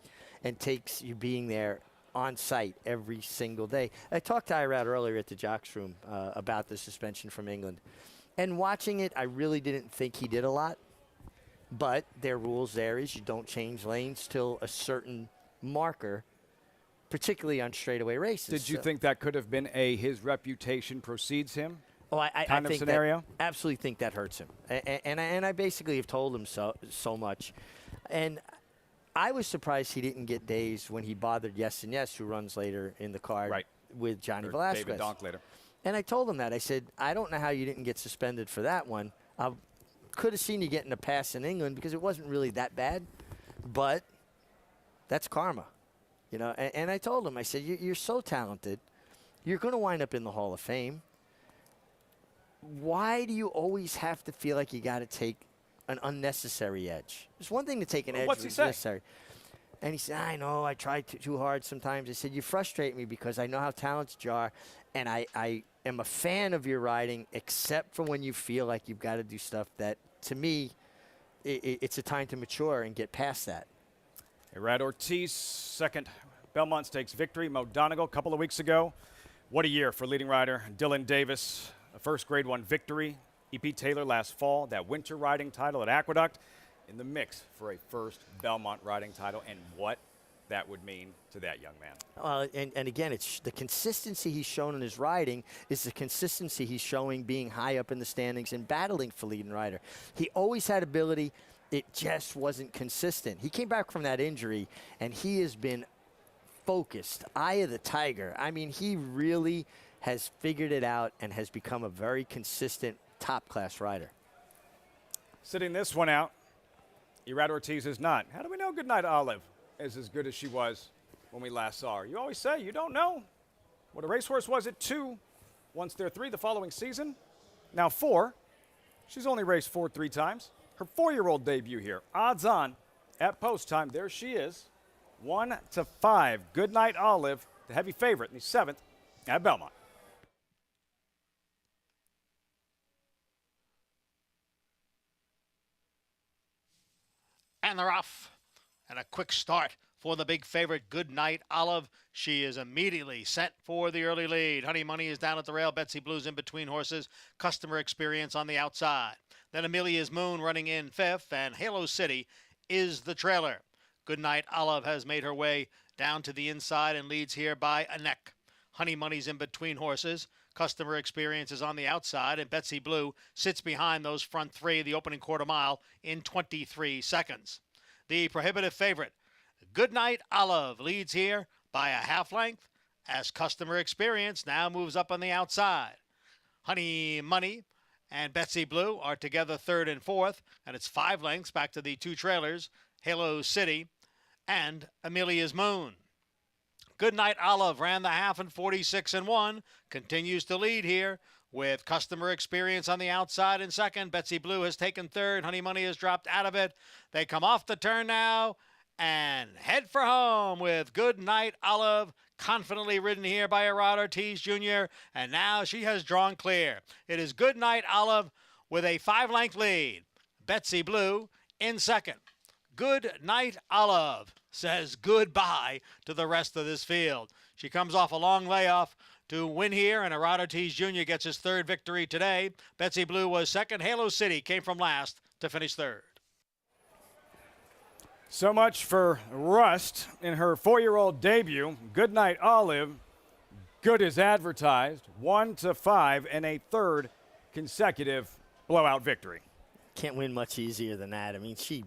and takes you being there on site every single day. I talked to Irad earlier at the Jocks room about the suspension from England. And watching it, I really didn't think he did a lot. But their rules there is you don't change lanes till a certain marker, particularly on straightaway races. Did you think that could have been his reputation precedes him? Oh, I kind of think scenario? Absolutely think that hurts him. And I basically have told him so much. And I was surprised he didn't get days when he bothered Yes and Yes, who runs later in the card with Johnny Velasquez. David Donk later. And I told him that. I said, I don't know how you didn't get suspended for that one. I could have seen you getting a pass in England because it wasn't really that bad. But that's karma. You know, and I told him, I said, you're so talented. You're going to wind up in the Hall of Fame. Why do you always have to feel like you got to take an unnecessary edge? It's one thing to take an edge. What's he say? Necessary. And he said, I know, I try too hard sometimes. I said, you frustrate me because I know how talented you are, and I am a fan of your riding, except for when you feel like you've got to do stuff that, to me, it's a time to mature and get past that. Irad Ortiz, second Belmont Stakes victory. Mo Donegal a couple of weeks ago. What a year for leading rider Dylan Davis. A first Grade 1 victory. E.P. Taylor last fall. That winter riding title at Aqueduct in the mix for a first Belmont riding title. And what that would mean to that young man. And again, it's the consistency he's shown in his riding is the consistency he's showing being high up in the standings and battling for leading rider. He always had ability. It just wasn't consistent. He came back from that injury, and he has been focused. Eye of the tiger. I mean, he really has figured it out and has become a very consistent top-class rider. Sitting this one out, Irad Ortiz is not. How do we know Goodnight Olive is as good as she was when we last saw her? You always say you don't know. What a racehorse was at 2, once they're 3 the following season. Now 4. She's only raced 4 3 times. Her 4-year-old debut here. Odds on at post time. There she is. 1-5. Goodnight Olive, the heavy favorite in the 7th at Belmont. And they're off. And a quick start for the big favorite, Goodnight Olive. She is immediately set for the early lead. Honey Money is down at the rail. Betsy Blue's in between horses. Customer Experience on the outside. Then Amelia's Moon running in 5th, and Halo City is the trailer. Goodnight Olive has made her way down to the inside and leads here by a neck. Honey Money's in between horses. Customer Experience is on the outside, and Betsy Blue sits behind those front 3, the opening quarter mile, in 23 seconds. The prohibitive favorite, Goodnight Olive, leads here by a half length as Customer Experience now moves up on the outside. Honey Money and Betsy Blue are together 3rd and 4th, and it's 5 lengths back to the 2 trailers, Halo City and Amelia's Moon. Goodnight Olive ran the half in 46-1, continues to lead here with Customer Experience on the outside in 2nd. Betsy Blue has taken 3rd. Honey Money has dropped out of it. They come off the turn now and head for home with Goodnight Olive, confidently ridden here by Irad Ortiz Jr., and now she has drawn clear. It is Goodnight Olive with a 5-length lead. Betsy Blue in 2nd. Goodnight Olive says goodbye to the rest of this field. She comes off a long layoff to win here, and Irad Ortiz Jr. gets his 3rd victory today. Betsy Blue was 2nd. Halo City came from last to finish 3rd. So much for Rust in her 4-year-old debut. Goodnight Olive, good as advertised, 1-5 and a 3rd consecutive blowout victory. Can't win much easier than that. I mean, she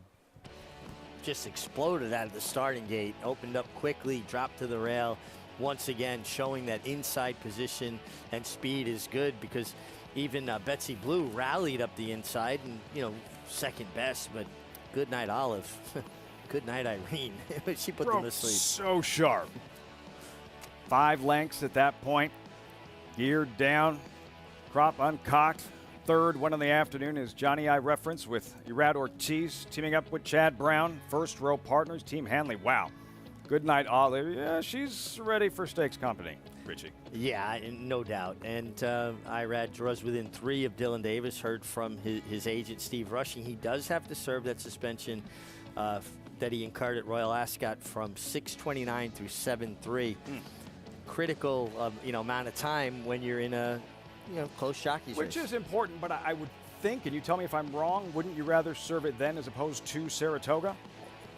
just exploded out of the starting gate, opened up quickly, dropped to the rail. Once again, showing that inside position and speed is good, because even Betsy Blue rallied up the inside and, you know, 2nd best, but Goodnight Olive. Good night, Irene. She put them to sleep. So sharp. 5 lengths at that point. Geared down. Crop uncocked. third one in the afternoon is Johnny I Reference with Irad Ortiz teaming up with Chad Brown. First row partners, Team Hanley. Wow. Good night, Olive. Yeah, she's ready for stakes company, Richie. Yeah, no doubt. And Irad draws within 3 of Dylan Davis. Heard from his agent, Steve Rushing. He does have to serve that suspension that he incurred at Royal Ascot from 6:29 through 7:3. Critical, amount of time when you're in a, close jockeys race. Which is important, but I would think, and you tell me if I'm wrong, wouldn't you rather serve it then as opposed to Saratoga?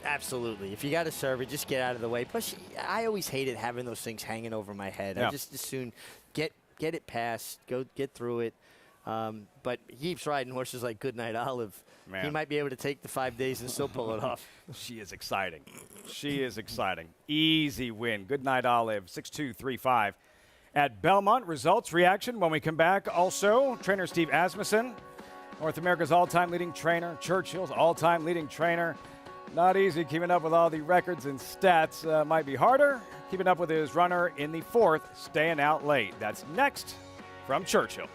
Absolutely. If you got to serve it, just get out of the way. Plus, I always hated having those things hanging over my head. Yeah. I just as soon get it past, go get through it. But he keeps riding horses like Goodnight Olive. Man. He might be able to take the 5 days and still pull it off. She is exciting. She is exciting. Easy win. Goodnight Olive, 6-2-3-5. At Belmont, results, reaction when we come back. Also, trainer Steve Asmussen, North America's all-time leading trainer, Churchill's all-time leading trainer. Not easy keeping up with all the records and stats. Might be harder keeping up with his runner in the 4th, staying out late. That's next from Churchill.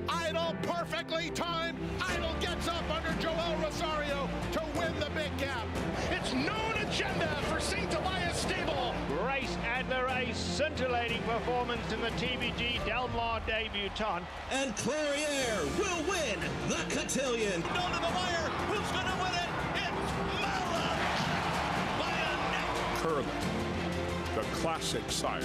Idol perfectly timed. Idol gets up under Joel Rosario to win the big gap. It's known agenda for St. Tobias Stable. Race Adler, a scintillating performance in the TBG Del Mar debutante. And Clariere will win the cotillion. Down to the wire. Who's going to win it? It's Mala by a neck. Curling, the classic sire.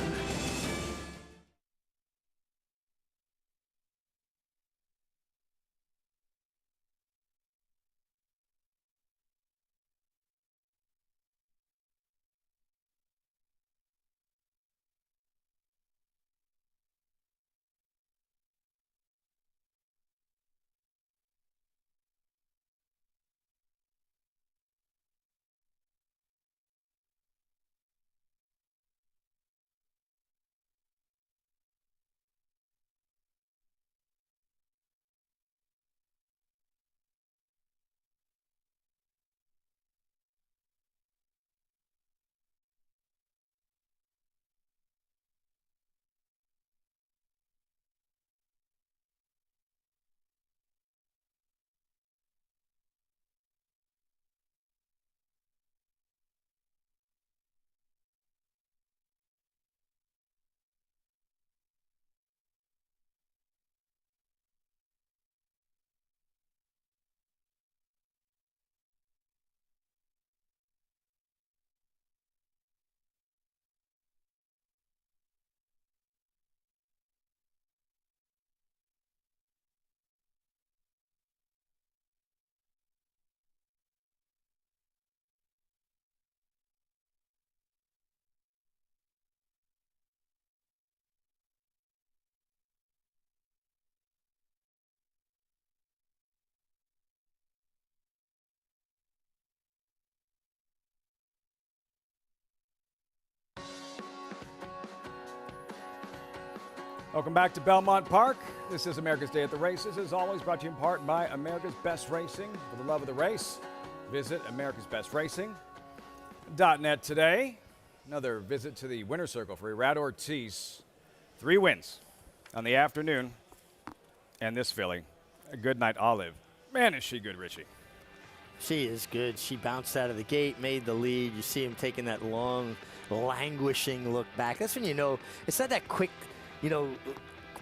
Welcome back to Belmont Park. This is America's Day at the Races, as always, brought to you in part by America's Best Racing. For the love of the race, visit americasbestracing.net today. Another visit to the winner's circle for Irad Ortiz. 3 wins on the afternoon. And this filly, a Goodnight Olive. Man, is she good, Richie. She is good. She bounced out of the gate, made the lead. You see him taking that long, languishing look back. That's when you know it's not that quick,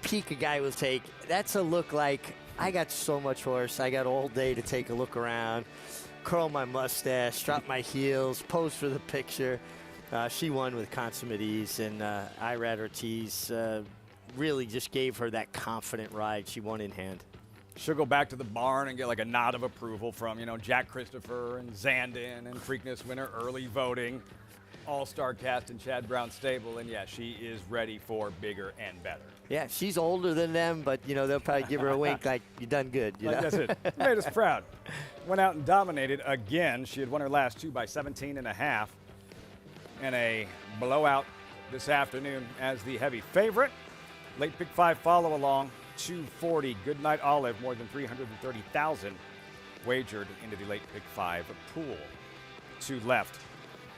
peek a guy will take. That's a look like, I got so much horse. I got all day to take a look around, curl my mustache, drop my heels, pose for the picture. She won with consummate ease, and Irad Ortiz really just gave her that confident ride. She won in hand. She'll go back to the barn and get like a nod of approval from, Jack Christopher and Zandon and Preakness winner early voting, all-star cast in Chad Brown stable. And yeah, she is ready for bigger and better. Yeah, she's older than them, but, they'll probably give her a wink like, you done good. That's it. Made us proud. Went out and dominated again. She had won her last 2 by 17.5. And a blowout this afternoon as the heavy favorite. Late pick 5 follow along. 240. Goodnight Olive, more than 330,000 wagered into the late pick 5 pool. 2 left.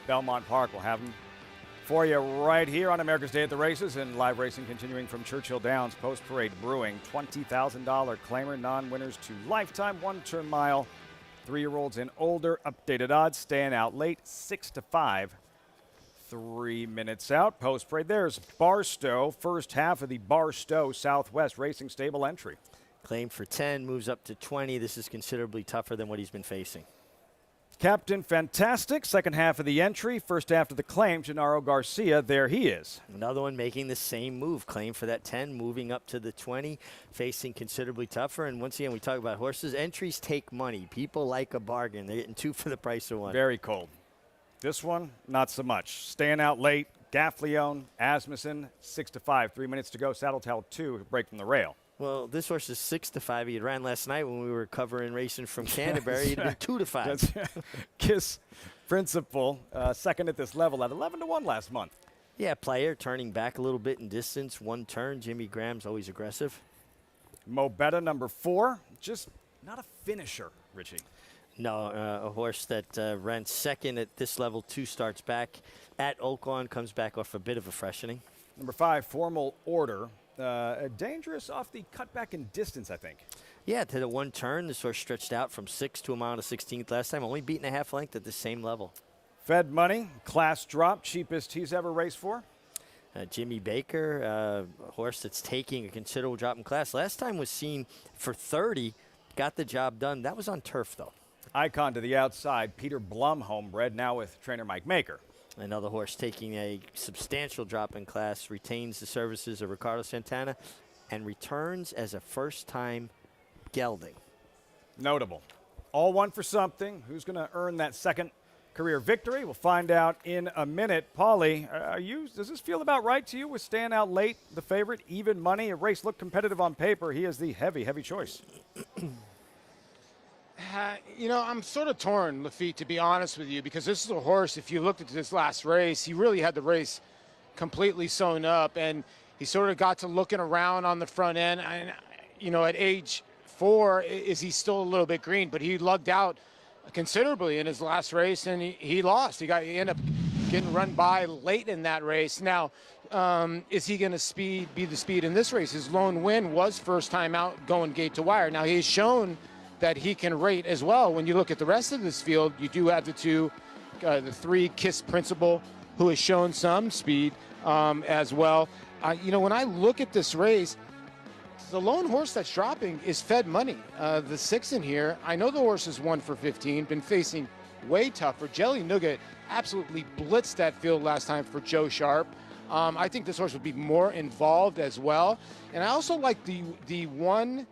Belmont Park. We'll have them for you right here on America's Day at the Races, and live racing continuing from Churchill Downs. Post-parade brewing, $20,000 claimer, non-winners to lifetime, 1-turn mile, 3-year-olds and older. Updated odds, staying out late, 6-5. 3 minutes out. Post-parade, there's Barstow. First half of the Barstow Southwest Racing Stable entry. Claim for 10, moves up to 20. This is considerably tougher than what he's been facing. Captain Fantastic, second half of the entry. First half of the claim, Gennaro Garcia, there he is. Another one making the same move. Claim for that 10, moving up to the 20, facing considerably tougher. And once again, we talk about horses. Entries take money. People like a bargain. They're getting 2 for the price of 1. Very cold. This one, not so much. Staying out late, Gaffleone, Asmussen, 6-5. 3 minutes to go. Saddletail 2, break from the rail. Well, this horse is 6-5. He had ran last night when we were covering racing from Canterbury. He'd been 2-5. Kiss Principal, second at this level at 11-1 last month. Yeah, player turning back a little bit in distance. 1 turn. Jimmy Graham's always aggressive. Mo Betta, number 4. Just not a finisher, Richie. No, a horse that ran second at this level, 2 starts back at Oaklawn, comes back off a bit of a freshening. Number 5, Formal Order. Dangerous off the cutback in distance, I think. Yeah, to the 1 turn. This horse stretched out from 6 to a mile to 16th last time, only beating a half length at the same level. Fed Money, class drop, cheapest he's ever raced for. Jimmy Baker, a horse that's taking a considerable drop in class. Last time was seen for 30, got the job done. That was on turf, though. Icon to the outside, Peter Blum, homebred, now with trainer Mike Maker. Another horse taking a substantial drop in class, retains the services of Ricardo Santana, and returns as a first-time gelding. Notable. All 1 for something. Who's going to earn that second career victory? We'll find out in a minute. Paulie, does this feel about right to you with staying out late, the favorite, even money? A race looked competitive on paper. He is the heavy choice. I'm sort of torn, Lafitte, to be honest with you, because this is a horse, if you looked at this last race, he really had the race completely sewn up, and he sort of got to looking around on the front end. And, at age 4, is he still a little bit green, but he lugged out considerably in his last race, and he lost. He ended up getting run by late in that race. Now, is he going to be the speed in this race? His lone win was first time out going gate to wire. Now, he's shown that he can rate as well. When you look at the rest of this field, you do have the 3 Kiss Principal, who has shown some speed as well. When I look at this race, the lone horse that's dropping is Fed Money. The 6 in here, I know the horse is 1 for 15, been facing way tougher. Jelly Nougat absolutely blitzed that field last time for Joe Sharp. I think this horse would be more involved as well. And I also like the 1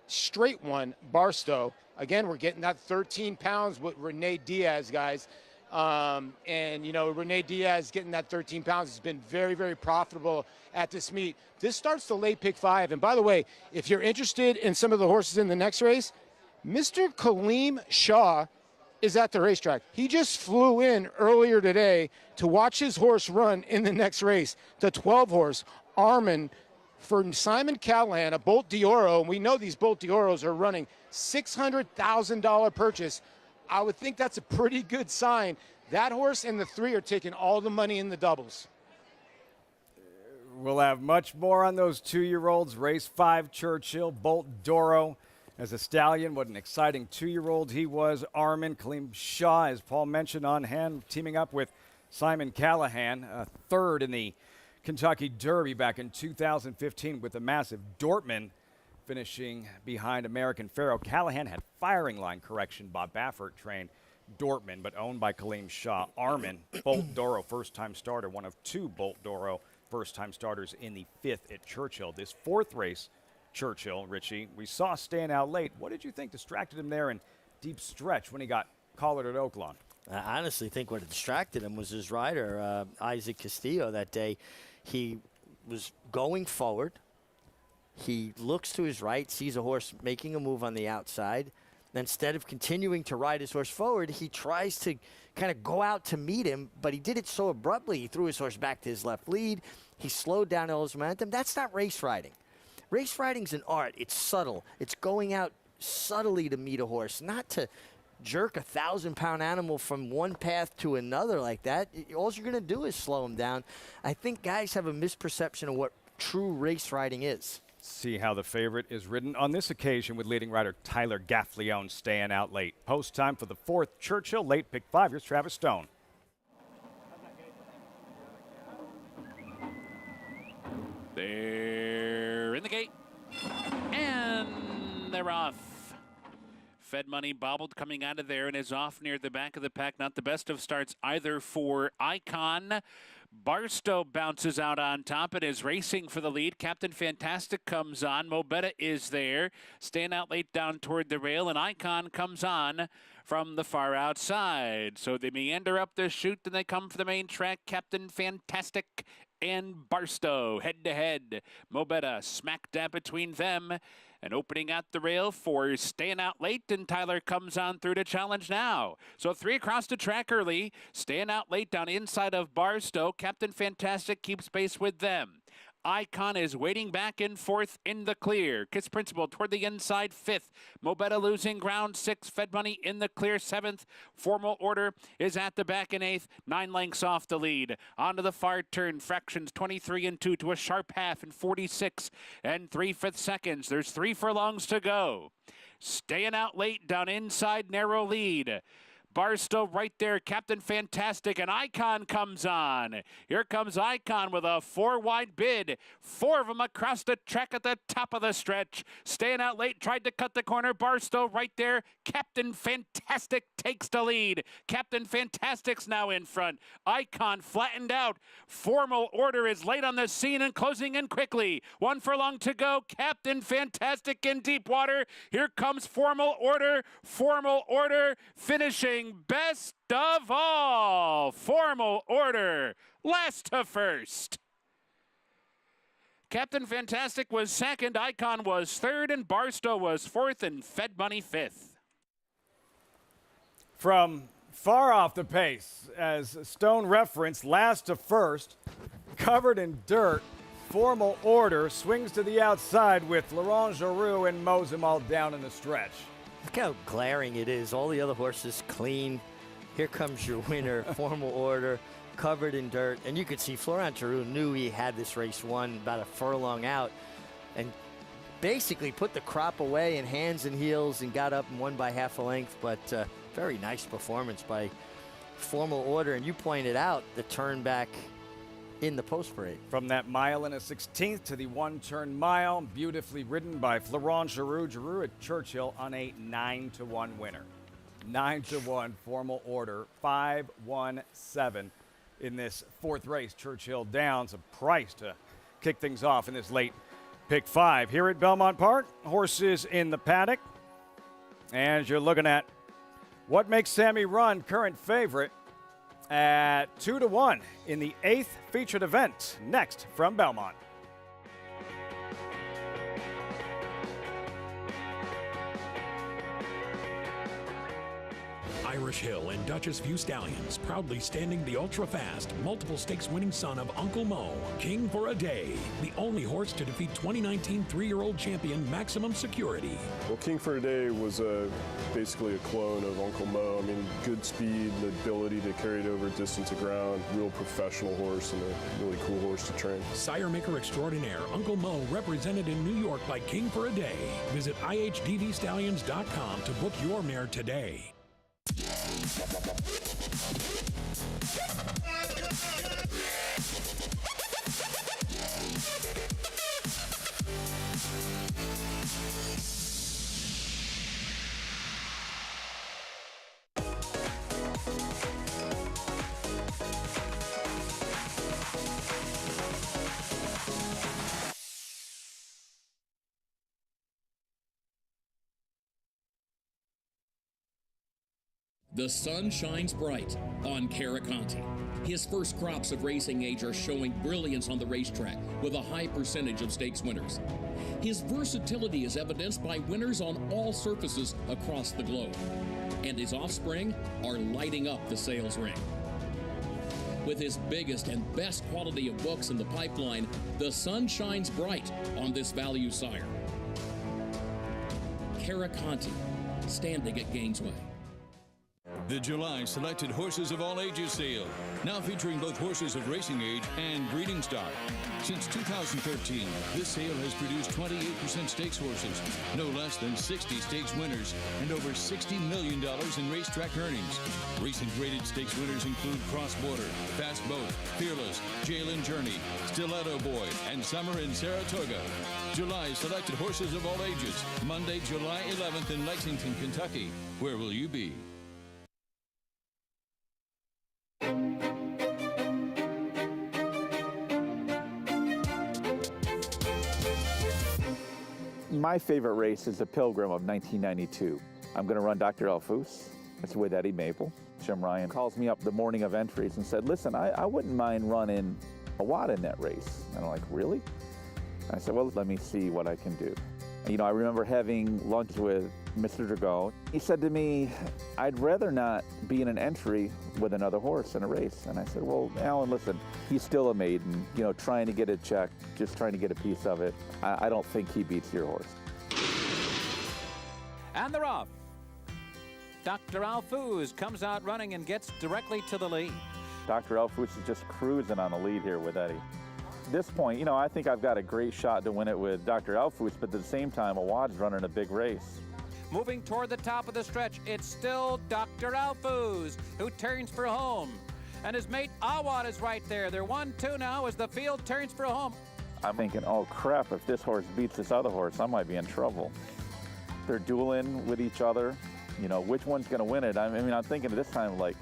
straight 1, Barstow. Again, we're getting that 13 pounds with Renee Diaz, guys. Renee Diaz getting that 13 pounds has been very, very profitable at this meet. This starts the late pick 5. And by the way, if you're interested in some of the horses in the next race, Mr. Kaleem Shaw is at the racetrack. He just flew in earlier today to watch his horse run in the next race. The 12 horse, Armin, for Simon Callahan, a Bolt d'Oro, and we know these Bolt d'Oros are running $600,000 purchase. I would think that's a pretty good sign. That horse and the 3 are taking all the money in the doubles. We'll have much more on those 2-year-olds. Race 5, Churchill, Bolt d'Oro as a stallion. What an exciting 2-year-old he was. Armin, Kaleem Shaw, as Paul mentioned, on hand, teaming up with Simon Callahan, 3rd in the Kentucky Derby back in 2015 with a massive Dortmund, finishing behind American Pharaoh. Callahan had firing line correction. Bob Baffert trained Dortmund, but owned by Kaleem Shaw. Armin, Bolt d'Oro, first-time starter, one of 2 Bolt d'Oro first-time starters in the 5th at Churchill. This 4th race, Churchill, Richie, we saw staying out late. What did you think distracted him there in deep stretch when he got collared at Oaklawn? I honestly think what distracted him was his rider, Isaac Castillo, that day. He was going forward. He looks to his right, sees a horse making a move on the outside. Instead of continuing to ride his horse forward, he tries to kind of go out to meet him, but he did it so abruptly. He threw his horse back to his left lead. He slowed down all his momentum. That's not race riding. Race riding's an art. It's subtle. It's going out subtly to meet a horse, not to jerk a 1,000-pound animal from one path to another like that, all you're going to do is slow him down. I think guys have a misperception of what true race riding is. See how the favorite is ridden on this occasion with leading rider Tyler Gaffleone staying out late. Post time for the 4th Churchill, late pick 5. Here's Travis Stone. They're in the gate, and they're off. Fed Money bobbled coming out of there and is off near the back of the pack. Not the best of starts either for Icon. Barstow bounces out on top and is racing for the lead. Captain Fantastic comes on. Mobetta is there, staying out late down toward the rail, and Icon comes on from the far outside. So they meander up the chute and they come for the main track. Captain Fantastic and Barstow head-to-head. Mobetta smack dab between them. And opening at the rail for staying out late, and Tyler comes on through to challenge now. So 3 across the track early, staying out late down inside of Barstow. Captain Fantastic keeps pace with them. Icon is waiting back and forth in the clear. Kiss Principal toward the inside 5th. Mobetta losing ground 6th. Fed Money in the clear 7th. Formal Order is at the back in 8th. 9 lengths off the lead. Onto the far turn. Fractions 23 and 2 to a sharp half in 46 and 3/5 seconds. There's 3 furlongs to go. Staying out late down inside narrow lead. Barstow right there, Captain Fantastic, and Icon comes on. Here comes Icon with a 4-wide bid. 4 of them across the track at the top of the stretch. Staying out late, tried to cut the corner. Barstow right there. Captain Fantastic takes the lead. Captain Fantastic's now in front. Icon flattened out. Formal Order is late on the scene and closing in quickly. 1 furlong to go. Captain Fantastic in deep water. Here comes Formal Order. Formal Order finishing best of all. Formal Order last to first. Captain Fantastic was 2nd, Icon was 3rd, and Barstow was 4th, and Fed Money 5th. From far off the pace, as Stone referenced, last to first, covered in dirt, Formal Order swings to the outside with Laurent Giroux and mows him all down in the stretch. Look how glaring it is. All the other horses clean. Here comes your winner, Formal Order, covered in dirt. And you could see Florent Giroux knew he had this race won about a furlong out and basically put the crop away in hands and heels and got up and won by half a length. But very nice performance by Formal Order. And you pointed out the turn back in the post parade. From that 1 1/16 to the 1-turn mile, beautifully ridden by Florent Giroux. Giroux at Churchill on a 9-1 winner. 9-1 Formal Order, 5-1-7 in this 4th race. Churchill Downs, a price to kick things off in this late pick 5. Here at Belmont Park, horses in the paddock. And you're looking at What Makes Sammy Run, current favorite, at 2-1 in the 8th featured event. Next from Belmont. Irish Hill and Duchess View Stallions, proudly standing the ultra-fast, multiple stakes winning son of Uncle Mo, King for a Day, the only horse to defeat 2019 3-year-old champion Maximum Security. Well, King for a Day was basically a clone of Uncle Mo. I mean, good speed, the ability to carry it over distance of ground, real professional horse and a really cool horse to train. Sire maker extraordinaire Uncle Mo, represented in New York by King for a Day. Visit ihdvstallions.com to book your mare today. The sun shines bright on Caraconte. His first crops of racing age are showing brilliance on the racetrack with a high percentage of stakes winners. His versatility is evidenced by winners on all surfaces across the globe. And his offspring are lighting up the sales ring. With his biggest and best quality of books in the pipeline, the sun shines bright on this value sire. Caraconte, standing at Gainesway. The July Selected Horses of All Ages sale, now featuring both horses of racing age and breeding stock. Since 2013, this sale has produced 28% stakes horses, no less than 60 stakes winners, and over $60 million in racetrack earnings. Recent graded stakes winners include Cross Border, Fast Boat, Fearless, Jalen Journey, Stiletto Boy, and Summer in Saratoga. July Selected Horses of All Ages, Monday, July 11th in Lexington, Kentucky. Where will you be? My favorite race is the Pilgrim of 1992. I'm going to run Dr. Elfus. It's with Eddie Maple. Jim Ryan calls me up the morning of entries and said, listen, I wouldn't mind running a wad in that race. And I'm like, really? I said, well, let me see what I can do. You know, I remember having lunch with Mr. Drago. He said to me, I'd rather not be in an entry with another horse in a race. And I said, well, Alan, listen, he's still a maiden, you know, trying to get a check, just trying to get a piece of it. I don't think he beats your horse. And they're off. Dr. Alfuz comes out running and gets directly to the lead. Dr. Elfus is just cruising on the lead here with Eddie. At this point, you know, I think I've got a great shot to win it with Dr. Elfus, but at the same time, Awad's running a big race. Moving toward the top of the stretch, it's still Dr. Alfuz who turns for home. And his mate Awad is right there. They're 1-2 now as the field turns for home. I'm thinking, oh crap, if this horse beats this other horse, I might be in trouble. They're dueling with each other. You know, which one's going to win it? I mean, I'm thinking at this time, like,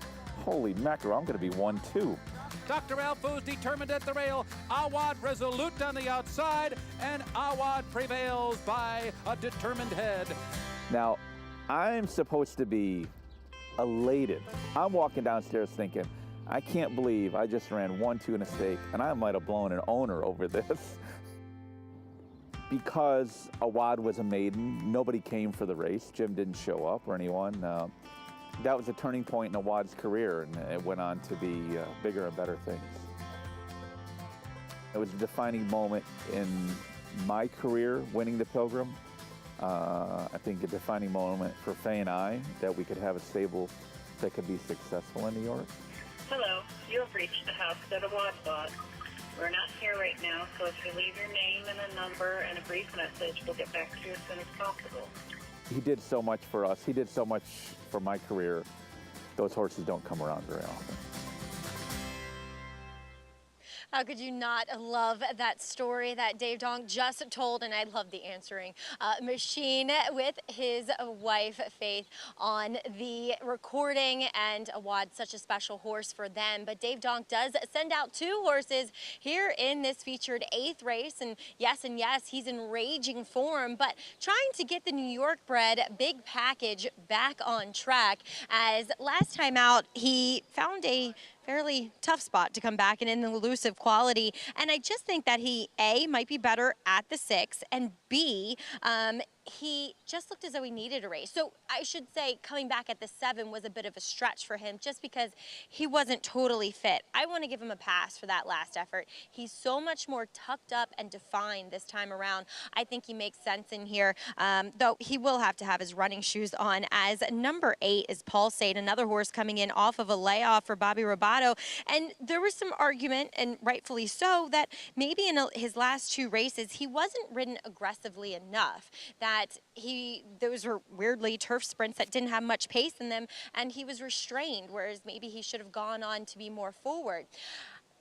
holy mackerel, I'm going to be 1-2. Dr. Alfuz determined at the rail. Awad resolute on the outside, and Awad prevails by a determined head. Now, I'm supposed to be elated. I'm walking downstairs thinking, I can't believe I just ran 1-2 in a stake, and I might have blown an owner over this. Because Awad was a maiden, nobody came for the race. Jim didn't show up or anyone. That was a turning point in Awad's career, and it went on to be bigger and better things. It was a defining moment in my career, winning the Pilgrim. I think a defining moment for Faye and I, that we could have a stable that could be successful in New York. Hello, you have reached the house that Awad bought. We're not here right now, so if you leave your name and a number and a brief message, we'll get back to you as soon as possible. He did so much for us. He did so much for my career. Those horses don't come around very often. How could you not love that story that Dave Donk just told? And I love the answering machine with his wife, Faith, on the recording. And Awad's such a special horse for them. But Dave Donk does send out 2 horses here in this featured 8th race. And yes, he's in raging form, but trying to get the New York bred Big Package back on track. As last time out, he found a fairly tough spot to come back and in the elusive quality. And I just think that he, A, might be better at the 6, and B, he just looked as though he needed a race. So I should say coming back at the 7 was a bit of a stretch for him just because he wasn't totally fit. I want to give him a pass for that last effort. He's so much more tucked up and defined this time around. I think he makes sense in here, though he will have to have his running shoes on, as number 8 is Pulsate, another horse coming in off of a layoff for Bobby Robato. And there was some argument, and rightfully so, that maybe in his last 2 races he wasn't ridden aggressively enough, that those were weirdly turf sprints that didn't have much pace in them, and he was restrained, whereas maybe he should have gone on to be more forward.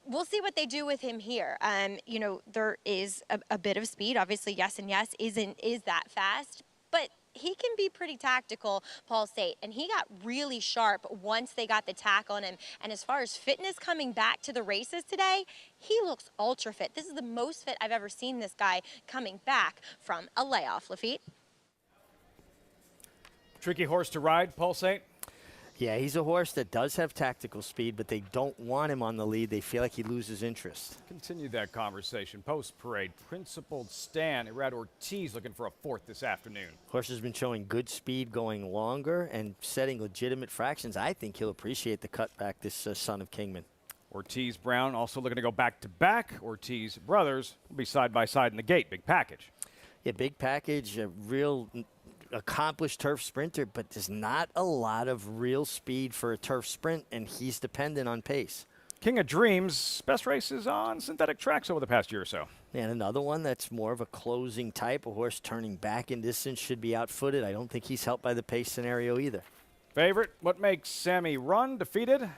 We'll see what they do with him here. You know, there is a bit of speed. Obviously, Yes is that fast, but he can be pretty tactical, Paul State, and he got really sharp once they got the tack on him. And as far as fitness coming back to the races today, he looks ultra fit. This is the most fit I've ever seen this guy coming back from a layoff, Lafitte. Tricky horse to ride, Pulsate. Yeah, he's a horse that does have tactical speed, but they don't want him on the lead. They feel like he loses interest. Continue that conversation. Post-parade, Principled Stan, Irad Ortiz looking for a 4th this afternoon. Horse has been showing good speed going longer and setting legitimate fractions. I think he'll appreciate the cutback, this son of Kingman. Ortiz Brown also looking to go back-to-back. Ortiz brothers will be side-by-side in the gate. Big Package. Yeah, Big Package, a real accomplished turf sprinter, but there's not a lot of real speed for a turf sprint, and he's dependent on pace. King of Dreams, best races on synthetic tracks over the past year or so. And another one that's more of a closing type, a horse turning back in distance, should be outfooted. I don't think he's helped by the pace scenario either. Favorite, what makes Sammy run? Defeated?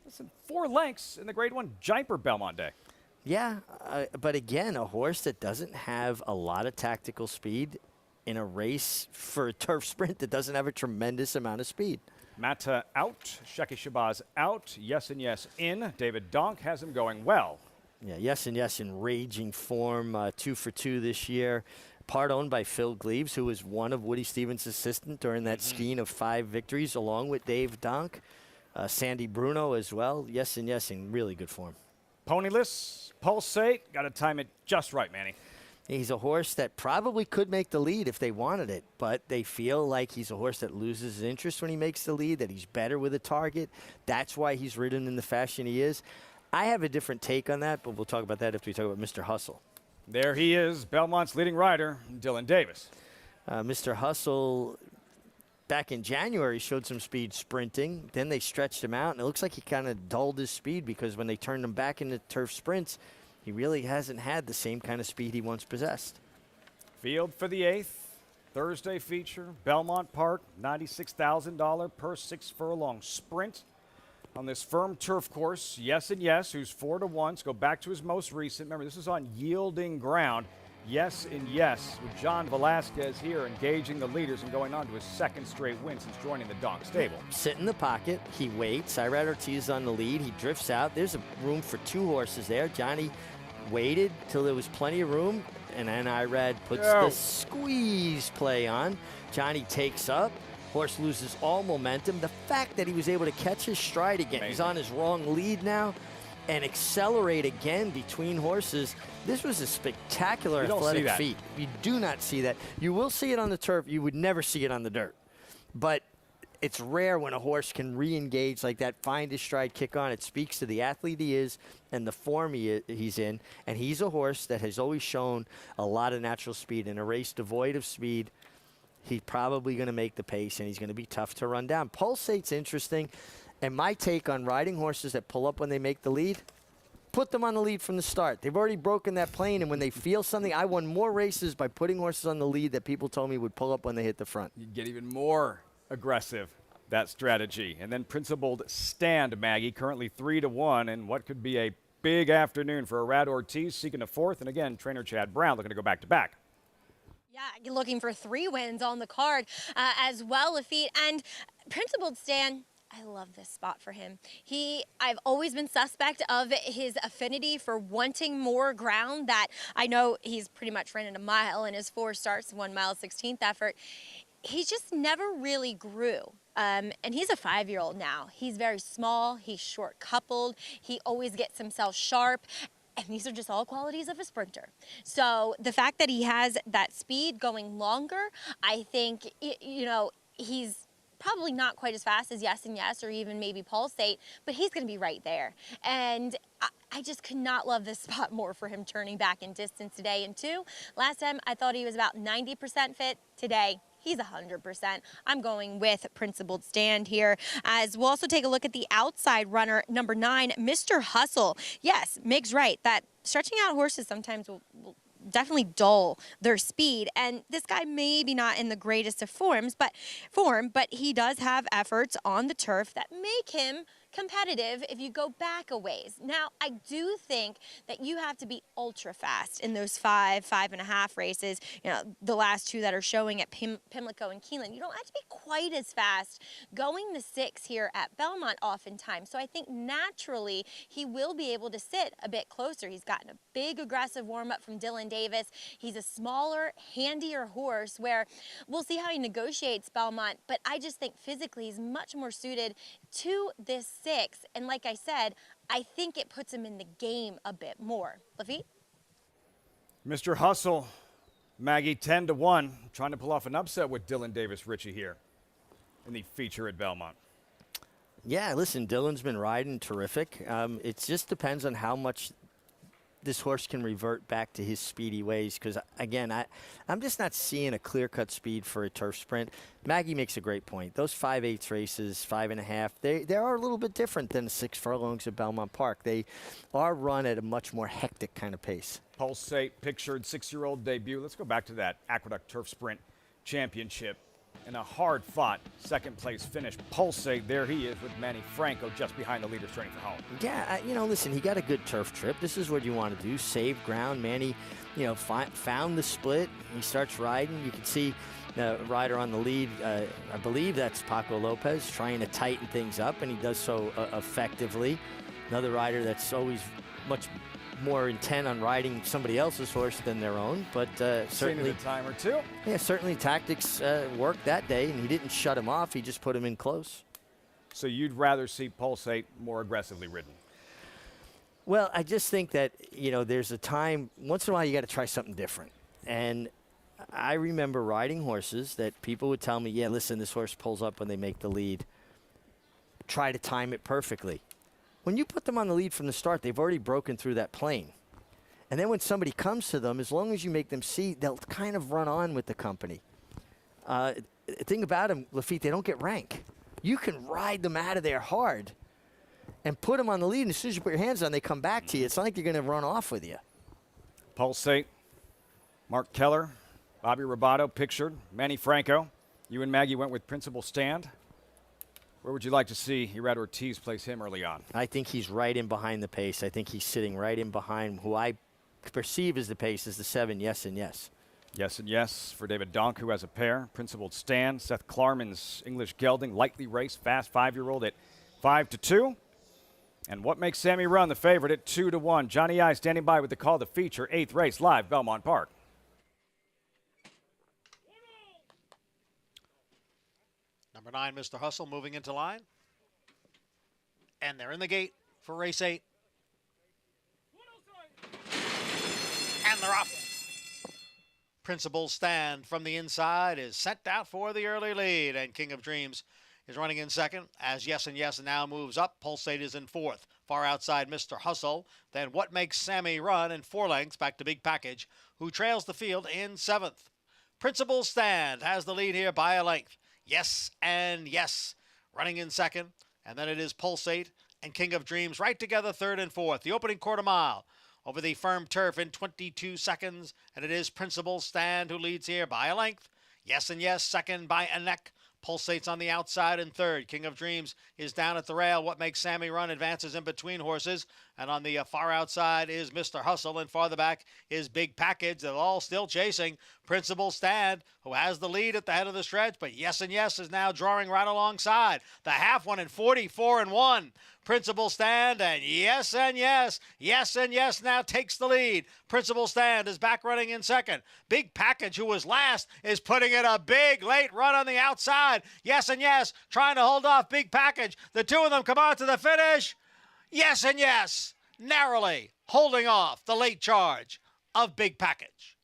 Listen, 4 lengths in the Grade 1 Jaipur Belmont Day. Yeah, but again, a horse that doesn't have a lot of tactical speed in a race for a turf sprint that doesn't have a tremendous amount of speed. Mata out, Sheki Shabazz out, Yes and Yes in. David Donk has him going well. Yeah, Yes and Yes in raging form, 2 for 2 this year. Part owned by Phil Gleaves, who was one of Woody Stevens' assistant during that skein of 5 victories, along with Dave Donk. Sandy Bruno as well. Yes and Yes in really good form. Ponyless, Pulsate, got to time it just right, Manny. He's a horse that probably could make the lead if they wanted it, but they feel like he's a horse that loses his interest when he makes the lead, that he's better with a target. That's why he's ridden in the fashion he is. I have a different take on that, but we'll talk about that after we talk about Mr. Hustle. There he is, Belmont's leading rider, Dylan Davis. Mr. Hustle, back in January, showed some speed sprinting. Then they stretched him out, and it looks like he kind of dulled his speed because when they turned him back into turf sprints, he really hasn't had the same kind of speed he once possessed. Field for the 8th, Thursday feature, Belmont Park, $96,000 per 6 furlong sprint. On this firm turf course, Yes and Yes, who's 4 to 1. Let's go back to his most recent. Remember, this is on yielding ground. Yes and Yes, with John Velasquez here engaging the leaders and going on to his 2nd straight win since joining the Donk stable. Sit in the pocket. He waits. Irad Ortiz on the lead. He drifts out. There's a room for 2 horses there. Johnny waited till there was plenty of room, and then Irad puts the squeeze play on. Johnny takes up. Horse loses all momentum. The fact that he was able to catch his stride again, he's on his wrong lead now, and accelerate again between horses. This was a spectacular athletic feat. You do not see that. You will see it on the turf. You would never see it on the dirt. But it's rare when a horse can re-engage like that, find his stride, kick on. It speaks to the athlete he is and the form he's in. And he's a horse that has always shown a lot of natural speed. In a race devoid of speed, he's probably going to make the pace, and he's going to be tough to run down. Pulsate's interesting. And my take on riding horses that pull up when they make the lead, put them on the lead from the start. They've already broken that plane, and when they feel something, I won more races by putting horses on the lead that people told me would pull up when they hit the front. You get even more aggressive, that strategy. And then Principled Stand, Maggie, currently 3 to 1, and what could be a big afternoon for Irad Ortiz seeking a 4th, and again, trainer Chad Brown looking to go back-to-back. Yeah, you're looking for 3 wins on the card as well, Lafitte. And Principled Stand, I love this spot for him. I've always been suspect of his affinity for wanting more ground. That I know he's pretty much ran in a mile in his 4 starts, 1 mile, 16th effort. He just never really grew. And he's a 5-year-old now. He's very small. He's short coupled. He always gets himself sharp. And these are just all qualities of a sprinter. So the fact that he has that speed going longer, I think, he's probably not quite as fast as Yes and Yes or even maybe Pulsate, but he's going to be right there. And I just could not love this spot more for him turning back in distance today. And 2, last time I thought he was about 90% fit. Today, he's 100%. I'm going with Principled Stand here. As we'll also take a look at the outside runner, number 9, Mr. Hustle. Yes, Mig's right. That stretching out horses sometimes will definitely dull their speed, and this guy maybe not in the greatest of form, but he does have efforts on the turf that make him competitive if you go back a ways. Now, I do think that you have to be ultra fast in those 5.5 races. The last 2 that are showing at Pimlico and Keeneland. You don't have to be quite as fast going the 6 here at Belmont oftentimes. So I think naturally he will be able to sit a bit closer. He's gotten a big aggressive warm-up from Dylan Davis. He's a smaller, handier horse where we'll see how he negotiates Belmont, but I just think physically he's much more suited to this 6, and like I said, I think it puts him in the game a bit more. Lafitte? Mr. Hustle, Maggie, 10 to 1, trying to pull off an upset with Dylan Davis-Ritchie here in the feature at Belmont. Yeah, listen, Dylan's been riding terrific. It just depends on how much this horse can revert back to his speedy ways, because, again, I'm just not seeing a clear-cut speed for a turf sprint. Maggie makes a great point. Those 5/8 races, 5.5, they are a little bit different than the 6 furlongs at Belmont Park. They are run at a much more hectic kind of pace. Pulsate pictured 6-year-old debut. Let's go back to that Aqueduct Turf Sprint Championship. In a hard-fought second-place finish, Pulsate, there he is with Manny Franco just behind the leaders training for home. Yeah, listen, he got a good turf trip. This is what you want to do, save ground. Manny, found the split. He starts riding. You can see the rider on the lead. I believe that's Paco Lopez trying to tighten things up, and he does so effectively. Another rider that's always much more intent on riding somebody else's horse than their own, but certainly a time or two. Yeah, certainly tactics worked that day, and he didn't shut him off. He just put him in close. So you'd rather see Pulsate more aggressively ridden? Well, I just think that, there's a time, once in a while you got to try something different. And I remember riding horses that people would tell me, yeah, listen, this horse pulls up when they make the lead. Try to time it perfectly. When you put them on the lead from the start, they've already broken through that plane. And then when somebody comes to them, as long as you make them see, they'll kind of run on with the company. The thing about them, Lafitte, they don't get rank. You can ride them out of there hard and put them on the lead, and as soon as you put your hands on, they come back to you. It's not like they're going to run off with you. Pulsate, Mark Keller, Bobby Robato pictured, Manny Franco. You and Maggie went with Principal Stand. Where would you like to see Gerard Ortiz place him early on? I think he's right in behind the pace. I think he's sitting right in behind who I perceive as the pace is the 7, Yes and Yes. Yes and Yes for David Donk, who has a pair. Principled Stand, Seth Klarman's English Gelding, lightly raced, fast 5-year-old at 5-2. And what makes Sammy Run the favorite at 2-1? Johnny I standing by with the call to feature, 8th race, live, Belmont Park. Number 9, Mr. Hustle, moving into line. And they're in the gate for race 8. And they're off. Principal Stand from the inside is sent out for the early lead. And King of Dreams is running in second as Yes and Yes now moves up. Pulsate is in 4th. Far outside Mr. Hustle. Then What Makes Sammy Run in 4 lengths back to Big Package, who trails the field in 7th. Principal Stand has the lead here by a length. Yes and Yes running in second. And then it is Pulsate and King of Dreams right together 3rd and 4th. The opening quarter mile over the firm turf in 22 seconds. And it is Principal Stand who leads here by a length. Yes and Yes second by a neck. Pulsate's on the outside in 3rd. King of Dreams is down at the rail. What Makes Sammy Run advances in between horses. And on the far outside is Mr. Hustle. And farther back is Big Package. They're all still chasing Principal Stand, who has the lead at the head of the stretch. But Yes and Yes is now drawing right alongside. The half one in 44-1. Principal Stand and Yes and Yes. Yes and Yes now takes the lead. Principal Stand is back running in second. Big Package, who was last, is putting in a big late run on the outside. Yes and Yes trying to hold off Big Package. The two of them come out to the finish. Yes and Yes narrowly holding off the late charge of Big Package.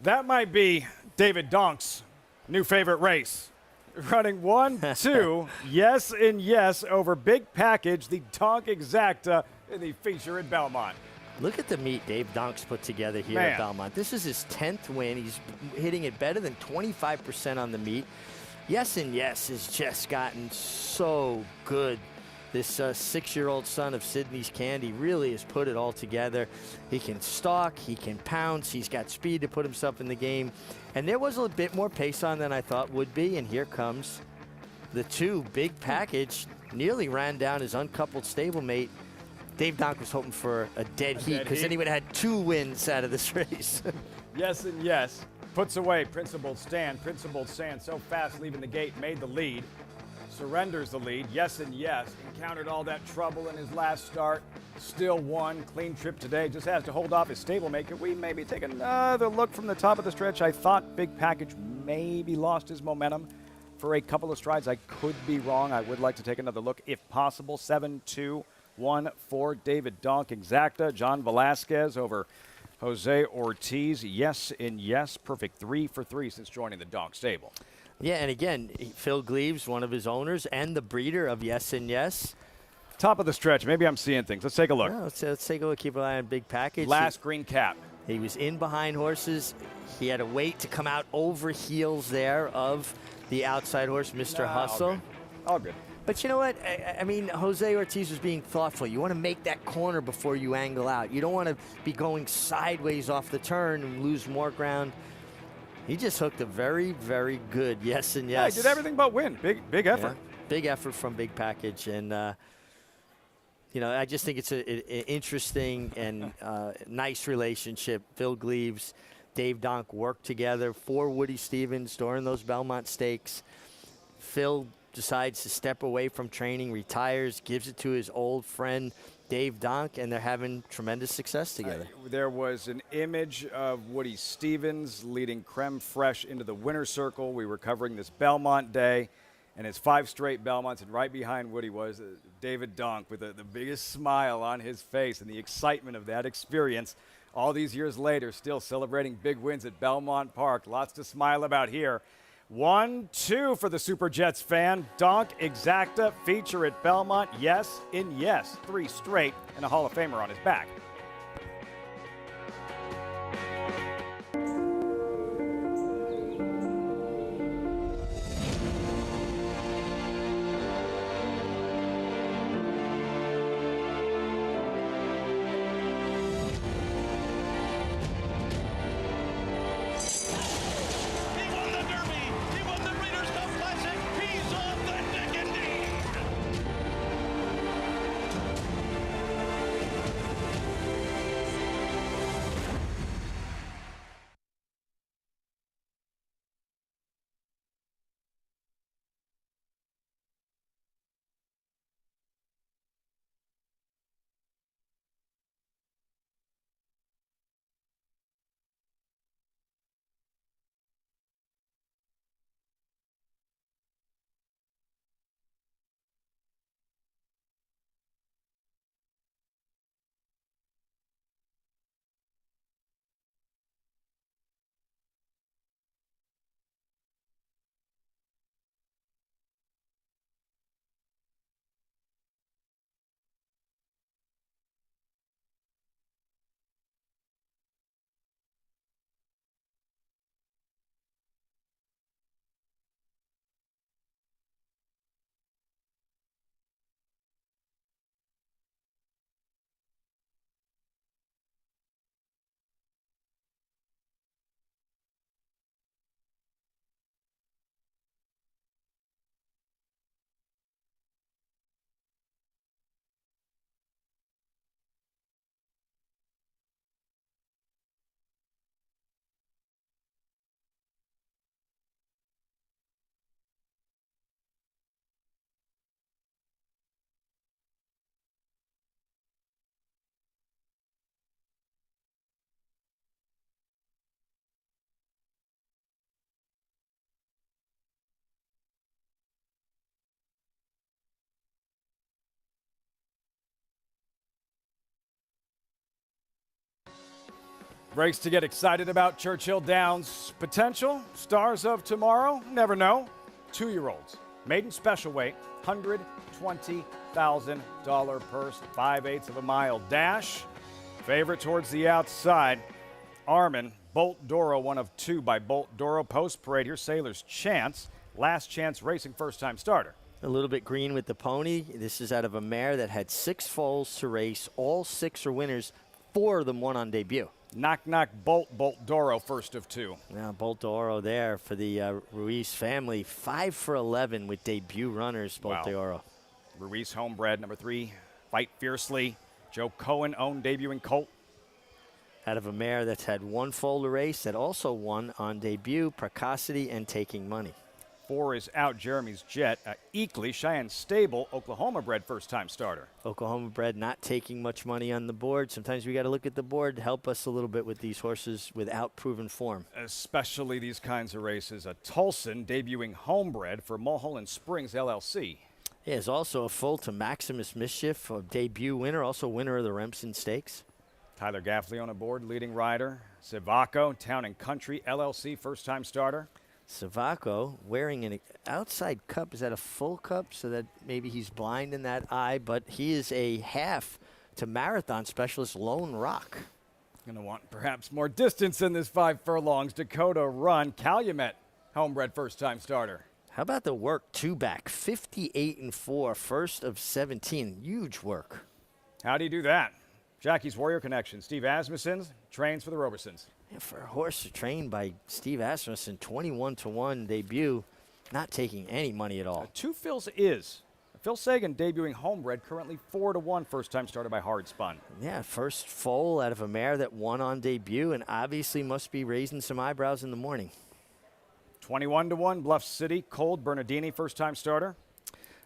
That might be David Donk's new favorite race. Running 1-2, Yes and Yes over Big Package, the Donk Exacta in the feature at Belmont. Look at the meet Dave Donk's put together here at Belmont. This is his 10th win. He's hitting it better than 25% on the meet. Yes and Yes has just gotten so good. This 6-year-old son of Sydney's Candy really has put it all together. He can stalk, he can pounce, he's got speed to put himself in the game. And there was a bit more pace on than I thought would be, and here comes the 2. Big Package nearly ran down his uncoupled stablemate. Dave Donk was hoping for a dead heat because then he would have had 2 wins out of this race. Yes and Yes puts away Principled Stand. Principled Stand so fast leaving the gate, made the lead. Surrenders the lead. Yes and Yes encountered all that trouble in his last start. Still won. Clean trip today. Just has to hold off his stablemate. Could we maybe take another look from the top of the stretch? I thought Big Package maybe lost his momentum for a couple of strides. I could be wrong. I would like to take another look if possible. 7-2-1 for David Donk Exacta. John Velasquez over Jose Ortiz. Yes and Yes. Perfect 3 for 3 since joining the Donk stable. Yeah, and again, Phil Gleaves, one of his owners and the breeder of Yes and Yes. Top of the stretch. Maybe I'm seeing things. Let's take a look. No, let's take a look. Keep an eye on Big Package. Last green cap. He was in behind horses. He had to wait to come out over heels there of the outside horse, Mr. Hustle. All good. But you know what? I mean, Jose Ortiz was being thoughtful. You want to make that corner before you angle out. You don't want to be going sideways off the turn and lose more ground. He just hooked a very, very good yes and yes. Yeah, he did everything but win. Big effort. Yeah, big effort from Big Package. And, you know, I just think it's an interesting and nice relationship. Phil Gleaves, Dave Donk worked together for Woody Stevens during those Belmont Stakes. Phil decides to step away from training, retires, gives it to his old friend Dave Donk, and they're having tremendous success together. There was an image of Woody Stevens leading Creme Fraiche into the winner's circle. We were covering this Belmont day, and it's 5 straight Belmonts, and right behind Woody was David Donk with the biggest smile on his face and the excitement of that experience. All these years later, still celebrating big wins at Belmont Park. Lots to smile about here. 1-2 for the Super Jets fan. Donk Exacta feature at Belmont. Yes in yes. 3 straight and a Hall of Famer on his back. Race to get excited about. Churchill Downs potential. Stars of tomorrow. Never know. 2-year-olds. Maiden special weight. $120,000 purse. 5/8 of a mile dash. Favorite towards the outside. Armin. Bolt Doro, one of 2 by Bolt Doro. Post parade. Here's Sailor's Chance. Last Chance Racing first time starter. A little bit green with the pony. This is out of a mare that had 6 foals to race. All 6 are winners. 4 of them won on debut. Knock, Bolt Doro, first of 2. Now, Bolt Doro there for the Ruiz family. 5 for 11 with debut runners, Bolt Doro. Ruiz homebred, number 3, Fight Fiercely. Joe Cohen owned debuting colt. Out of a mare that's had 1 foal to race that also won on debut, Precocity and Taking Money. 4 is out, Jeremy's Jet. Eakly, Cheyenne Stable, Oklahoma bred first-time starter. Oklahoma bred not taking much money on the board. Sometimes we got to look at the board to help us a little bit with these horses without proven form. Especially these kinds of races. A Tolson debuting homebred for Mulholland Springs LLC. Yeah, is also a full to Maximus Mischief, a debut winner, also winner of the Remsen Stakes. Tyler Gaffley on a board, leading rider. Sivaco, Town and Country LLC, first-time starter. Savacco wearing an outside cup. Is that a full cup so that maybe he's blind in that eye? But he is a half to marathon specialist Lone Rock. Going to want perhaps more distance in this 5 furlongs Dakota run. Calumet, homebred first-time starter. How about the work two-back? 58-4, first of 17. Huge work. How do you do that? Jackie's Warrior Connection. Steve Asmussen trains for the Robersons. Yeah, for a horse trained by Steve Asmussen, 21-1 debut, not taking any money at all. Two Phils is. Phil Sagan debuting homebred, currently 4-1, first time started by Hard Spun. Yeah, first foal out of a mare that won on debut and obviously must be raising some eyebrows in the morning. 21-1, Bluff City, Cold Bernardini, first time starter.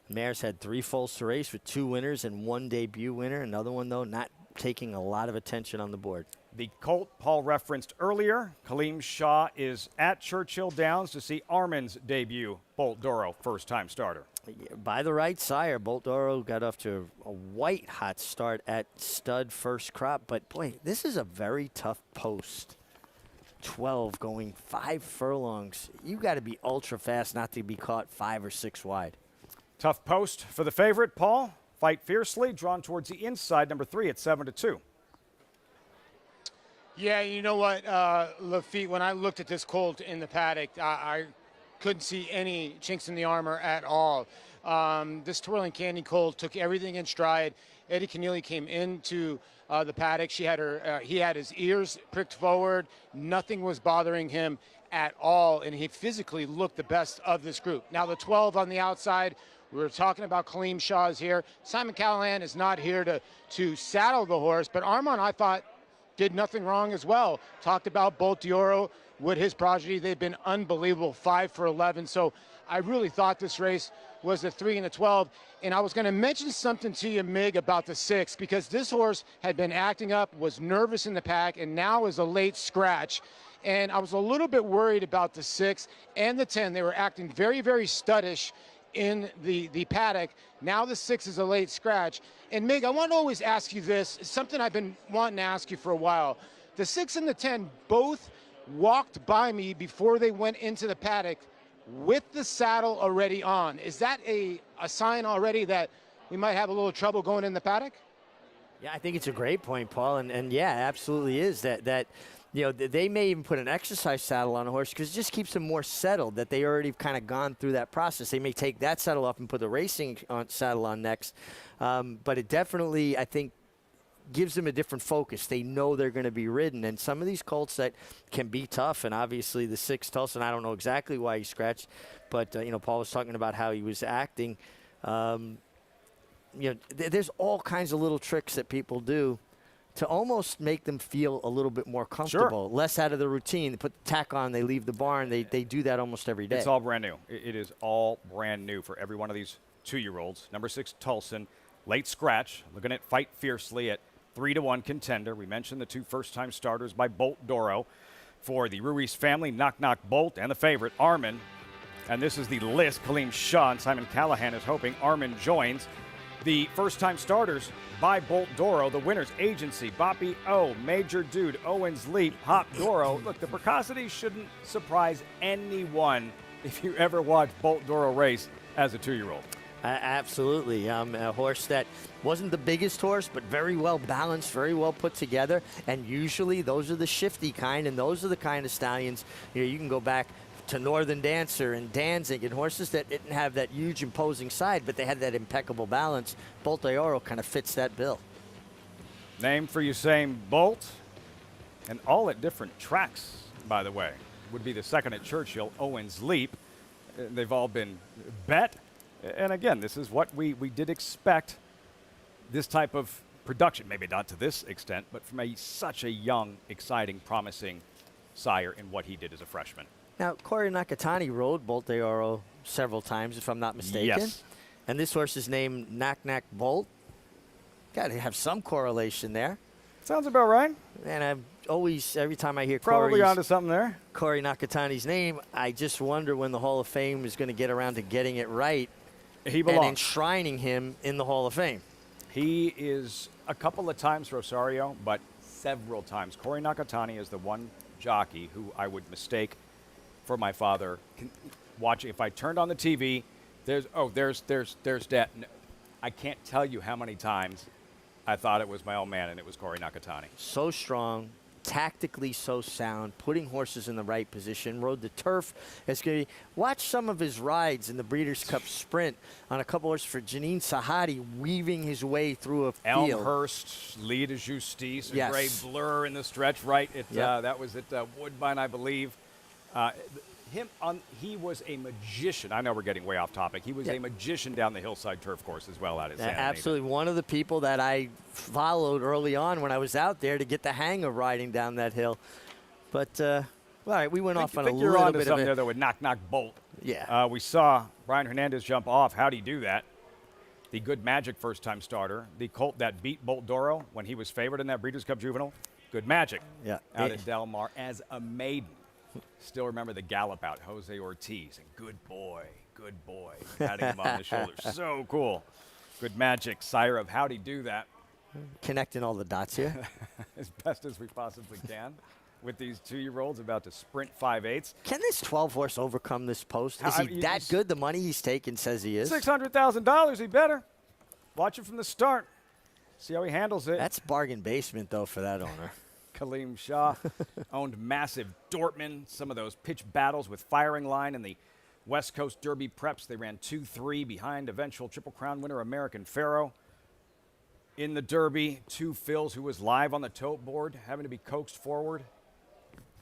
Mare's had 3 foals to race with 2 winners and 1 debut winner. Another one, though, not taking a lot of attention on the board. The colt Paul referenced earlier, Kaleem Shaw, is at Churchill Downs to see Armin's debut. Bolt Doro, first-time starter. By the right sire, Bolt Doro got off to a white-hot start at stud first crop. But, boy, this is a very tough post. 12 going 5 furlongs. You got to be ultra-fast not to be caught 5 or 6 wide. Tough post for the favorite, Paul. Fight Fiercely, drawn towards the inside, number 3 at 7-2. Yeah, you know what, Lafitte, when I looked at this colt in the paddock, I couldn't see any chinks in the armor at all. This Twirling Candy colt took everything in stride. Eddie Keneally came into the paddock. He had his ears pricked forward. Nothing was bothering him at all, and he physically looked the best of this group. Now the 12 on the outside, we were talking about Kaleem Shaw's here. Simon Callahan is not here to saddle the horse, but Armand, I thought, did nothing wrong as well. Talked about Bolt D'Oro with his progeny. They've been unbelievable, 5 for 11. So I really thought this race was the 3 and the 12. And I was going to mention something to you, Mig, about the 6, because this horse had been acting up, was nervous in the pack, and now is a late scratch. And I was a little bit worried about the 6 and the 10. They were acting very, very studdish in the paddock. Now the 6 is a late scratch. And Mig, I want to always ask you this. It's something I've been wanting to ask you for a while. The 6 and the 10 both walked by me before they went into the paddock with the saddle already on. Is that a sign already that we might have a little trouble going in the paddock? Yeah, I think it's a great point, Paul. And yeah, absolutely is that you know, they may even put an exercise saddle on a horse because it just keeps them more settled, that they already kind of gone through that process. They may take that saddle off and put the racing saddle on next. But it definitely, I think, gives them a different focus. They know they're going to be ridden. And some of these colts that can be tough, and obviously the 6 Tulsa, I don't know exactly why he scratched, but, you know, Paul was talking about how he was acting. You know, there's all kinds of little tricks that people do to almost make them feel a little bit more comfortable, less out of the routine. They put the tack on, they leave the barn. They do that almost every day. It's all brand new. It is all brand new for every one of these 2-year-olds. Number 6, Tulsin, late scratch. Looking at Fight Fiercely at 3-1 contender. We mentioned the 2 first-time starters by Bolt Doro for the Ruiz family, Knock Knock Bolt, and the favorite, Armin. And this is the list. Kaleem Shaw and Simon Callahan is hoping Armin joins. The first-time starters by Bolt Doro, the winner's agency, Boppy O, Major Dude, Owens Leap, Hop Doro. Look, the precocity shouldn't surprise anyone if you ever watch Bolt Doro race as a 2-year-old. Absolutely. A horse that wasn't the biggest horse, but very well balanced, very well put together. And usually those are the shifty kind, and those are the kind of stallions, you know, you can go back to Northern Dancer and Danzig and horses that didn't have that huge imposing side, but they had that impeccable balance. Bolt D'Oro kind of fits that bill. Name for Usain Bolt, and all at different tracks, by the way. Would be the second at Churchill, Owens Leap. They've all been bet. And again, this is what we did expect, this type of production, maybe not to this extent, but from such a young, exciting, promising sire in what he did as a freshman. Now, Corey Nakatani rode Bolt D'Oro several times, if I'm not mistaken. Yes. And this horse is named Knock Knock Bolt. Got to have some correlation there. Sounds about right. And I've always, every time I hear probably onto something there, Corey Nakatani's name, I just wonder when the Hall of Fame is going to get around to getting it right. He belongs. And enshrining him in the Hall of Fame. He is a couple of times Rosario, but several times. Corey Nakatani is the one jockey who I would mistake for my father watching. If I turned on the TV, there's Dad. No, I can't tell you how many times I thought it was my old man and it was Corey Nakatani. So strong, tactically so sound, putting horses in the right position, rode the turf. It's good. Watch some of his rides in the Breeders' Cup Sprint on a couple horses for Janine Sahadi, weaving his way through a field. Elmhurst, Lead de Justice, a Yes. Gray Blur in the stretch, right? That was at Woodbine, I believe. He was a magician. I know we're getting way off topic. He was a magician down the hillside turf course as well out at Santa Anita. Absolutely. One of the people that I followed early on when I was out there to get the hang of riding down that hill. But, all right, we went off on a you're little onto bit of something a... there that would knock Bolt. Yeah. We saw Brian Hernandez jump off. How'd he do that? The Good Magic first-time starter. The colt that beat Bolt Doro when he was favored in that Breeders' Cup Juvenile. Good Magic. Yeah. Out at Del Mar as a maiden. Still remember the gallop out, Jose Ortiz. And good boy, patting him on the shoulder. So cool. Good Magic, sire of How'd He Do That. Connecting all the dots here. As best as we possibly can with these 2-year-olds about to sprint 5/8. Can this 12-horse overcome this post? Is he that good? The money he's taking says he is. $600,000, he better. Watch it from the start. See how he handles it. That's bargain basement, though, for that owner. Kaleem Shah owned massive Dortmund. Some of those pitch battles with firing line in the West Coast Derby preps. They ran 2-3 behind eventual Triple Crown winner American Pharaoh. In the Derby, 2 Phils, who was live on the tote board, having to be coaxed forward.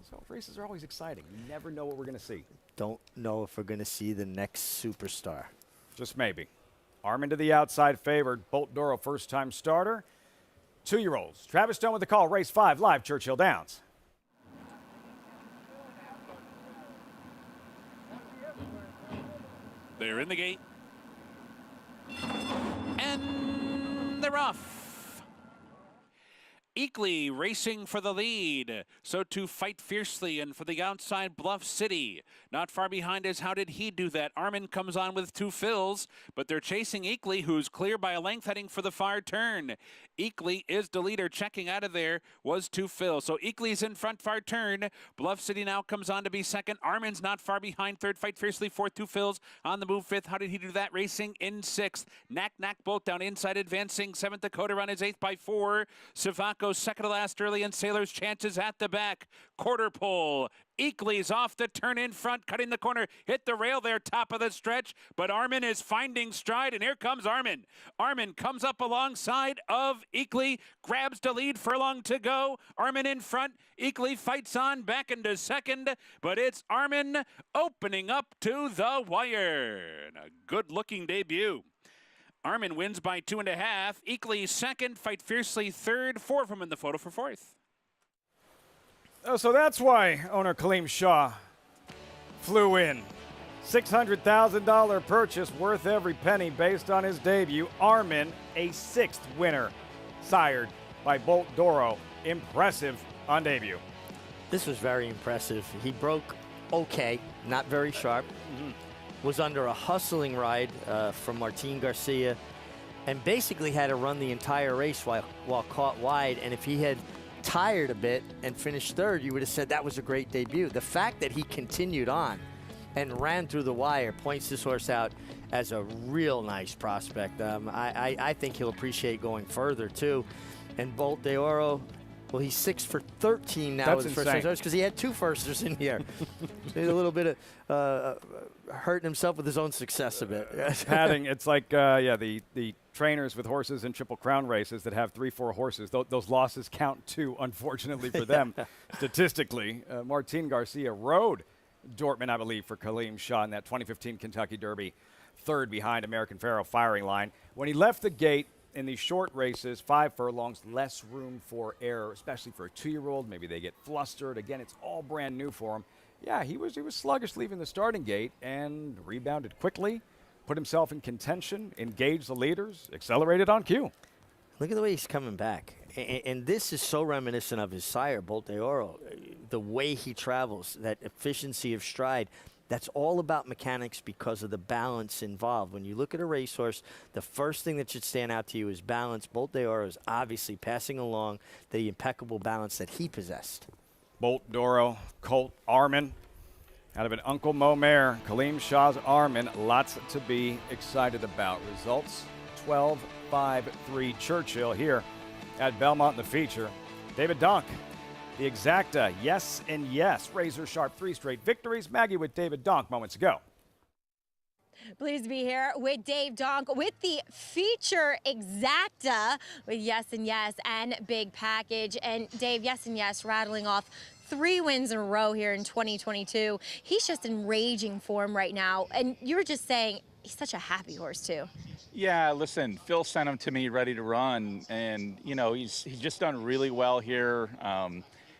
So races are always exciting. You never know what we're going to see. Don't know if we're going to see the next superstar. Just maybe. Armin to the outside favored. Bolt Doro, first-time starter. 2-year-olds. Travis Stone with the call. Race 5 live, Churchill Downs. They're in the gate. And they're off. Eakley racing for the lead. So to Fight Fiercely and for the outside Bluff City. Not far behind is How Did He Do That? Armin comes on with 2 Phils, but they're chasing Eakley, who's clear by a length heading for the far turn. Eakley is the leader. Checking out of there was 2 Phils. So Eakley's in front, far turn. Bluff City now comes on to be second. Armin's not far behind. Third, Fight Fiercely. Fourth, 2 Phils on the move. Fifth, How Did He Do That? Racing in sixth. Knack both down inside, advancing. Seventh, Dakota run is eighth by 4. Savaco second to last early, and Sailor's chances at the back. Quarter pole. Eakley's off the turn in front, cutting the corner, hit the rail there, top of the stretch, but Armin is finding stride, and here comes Armin. Armin comes up alongside of Eakley, grabs the lead, furlong to go. Armin in front, Eakley fights on back into second, but it's Armin opening up to the wire. And a good-looking debut. Armin wins by 2.5. Eakley second, Fight Fiercely third. 4 of them in the photo for fourth. Oh, so that's why owner Kaleem Shah flew in. $600,000 purchase worth every penny based on his debut. Armin, a 6th winner, sired by Bolt Doro. Impressive on debut. This was very impressive. He broke okay, not very sharp. Was under a hustling ride from Martin Garcia and basically had to run the entire race while caught wide. And if he had tired a bit and finished third, you would have said that was a great debut. The fact that he continued on and ran through the wire points this horse out as a real nice prospect. I think he'll appreciate going further too. And Bolt de Oro, well, he's 6 for 13 now with his first time because he had 2 firsters in here. A little bit of hurting himself with his own success a bit. Padding, it's like, the trainers with horses in Triple Crown races that have 3-4 horses. Those losses count too, unfortunately for them, statistically. Martin Garcia rode Dortmund, I believe, for Kaleem Shah in that 2015 Kentucky Derby, third behind American Pharaoh firing line. When he left the gate, in these short races, 5 furlongs, less room for error, especially for a 2-year-old. Maybe they get flustered. Again, it's all brand new for him. Yeah, he was sluggish leaving the starting gate and rebounded quickly, put himself in contention, engaged the leaders, accelerated on cue. Look at the way he's coming back. And this is so reminiscent of his sire, Bolt de Oro. The way he travels, that efficiency of stride. That's all about mechanics because of the balance involved. When you look at a racehorse, the first thing that should stand out to you is balance. Bolt de Oro is obviously passing along the impeccable balance that he possessed. Bolt Doro, Colt Armin. Out of an Uncle Mo mare, Kaleem Shah's Armin, lots to be excited about. Results 12-5-3 Churchill here at Belmont in the feature. David Donk, the exacta, yes and yes. Razor sharp 3 straight victories. Maggie with David Donk moments ago. Pleased to be here with Dave Donk with the feature exacta with yes and yes and big package. And Dave, yes and yes, rattling off 3 wins in a row here in 2022. He's just in raging form right now. And you were just saying he's such a happy horse too. Yeah, listen, Phil sent him to me ready to run, and you know he's just done really well here.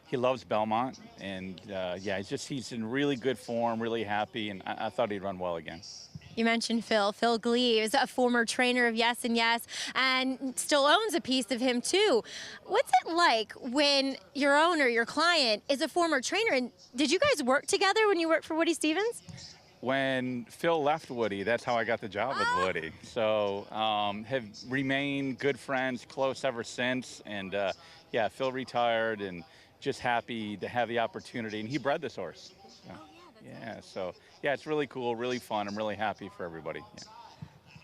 He loves Belmont, and yeah, he's in really good form, really happy, and I thought he'd run well again. You mentioned Phil. Phil Gleaves, a former trainer of Yes and Yes, and still owns a piece of him too. What's it like when your owner, your client, is a former trainer? And did you guys work together when you worked for Woody Stevens? When Phil left Woody, that's how I got the job with Woody. So have remained good friends, close ever since. And yeah, Phil retired and just happy to have the opportunity. And he bred this horse. So, yeah, so yeah, it's really cool, really fun. I'm really happy for everybody. Yeah.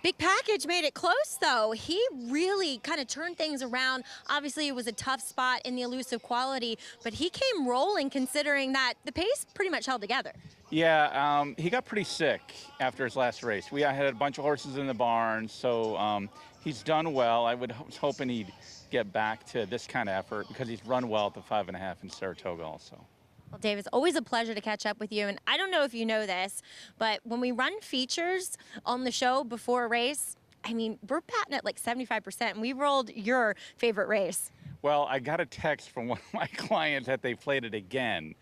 Big Package made it close, though. He really kind of turned things around. Obviously, it was a tough spot in the elusive quality, but he came rolling considering that the pace pretty much held together. Yeah, he got pretty sick after his last race. We had a bunch of horses in the barn, so he's done well. I was hoping he'd get back to this kind of effort because he's run well at the 5.5 in Saratoga also. Well, Dave, it's always a pleasure to catch up with you. And I don't know if you know this, but when we run features on the show before a race, I mean, we're batting at like 75%, and we rolled your favorite race. Well, I got a text from one of my clients that they played it again.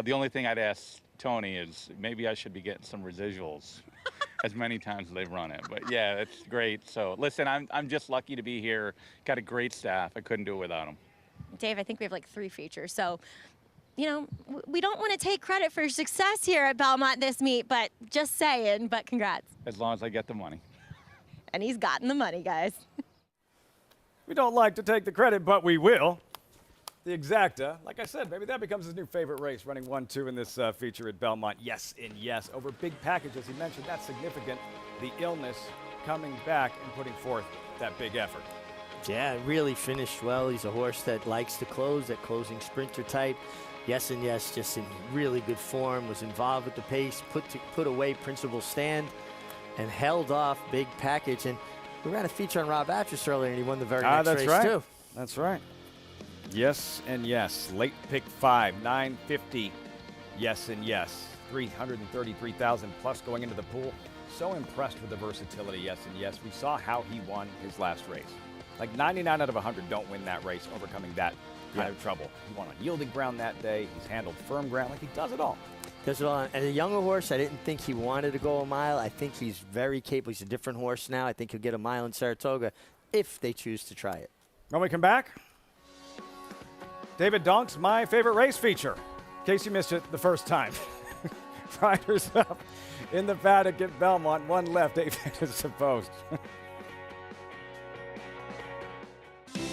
The only thing I'd ask Tony is maybe I should be getting some residuals as many times as they've run it. But yeah, that's great. So listen, I'm just lucky to be here. Got a great staff. I couldn't do it without them. Dave, I think we have like 3 features. So, you know, we don't want to take credit for your success here at Belmont this meet, but just saying, but congrats. As long as I get the money. And he's gotten the money, guys. We don't like to take the credit, but we will. The exacta, like I said, maybe that becomes his new favorite race, running 1-2 in this feature at Belmont. Yes and yes. Over Big Package, as he mentioned, that's significant. The illness coming back and putting forth that big effort. Yeah, really finished well. He's a horse that likes to close, that closing sprinter type. Yes and yes, just in really good form, was involved with the pace, put away Principal Stand, and held off Big Package. And we ran a feature on Rob Atras earlier, and he won the very next that's race, right. too. That's right. Yes and yes. Late pick 5, 950. Yes and yes. 333,000 plus going into the pool. So impressed with the versatility, yes and yes. We saw how he won his last race. Like 99 out of 100 don't win that race, overcoming that kind of trouble. He won on yielding ground that day. He's handled firm ground. Like, he does it all. Does it all. And a younger horse, I didn't think he wanted to go a mile. I think he's very capable. He's a different horse now. I think he'll get a mile in Saratoga if they choose to try it. When we come back, David Donk's My Favorite Race feature. In case you missed it the first time. Riders up in the paddock at Belmont. One left, 8 minutes supposed.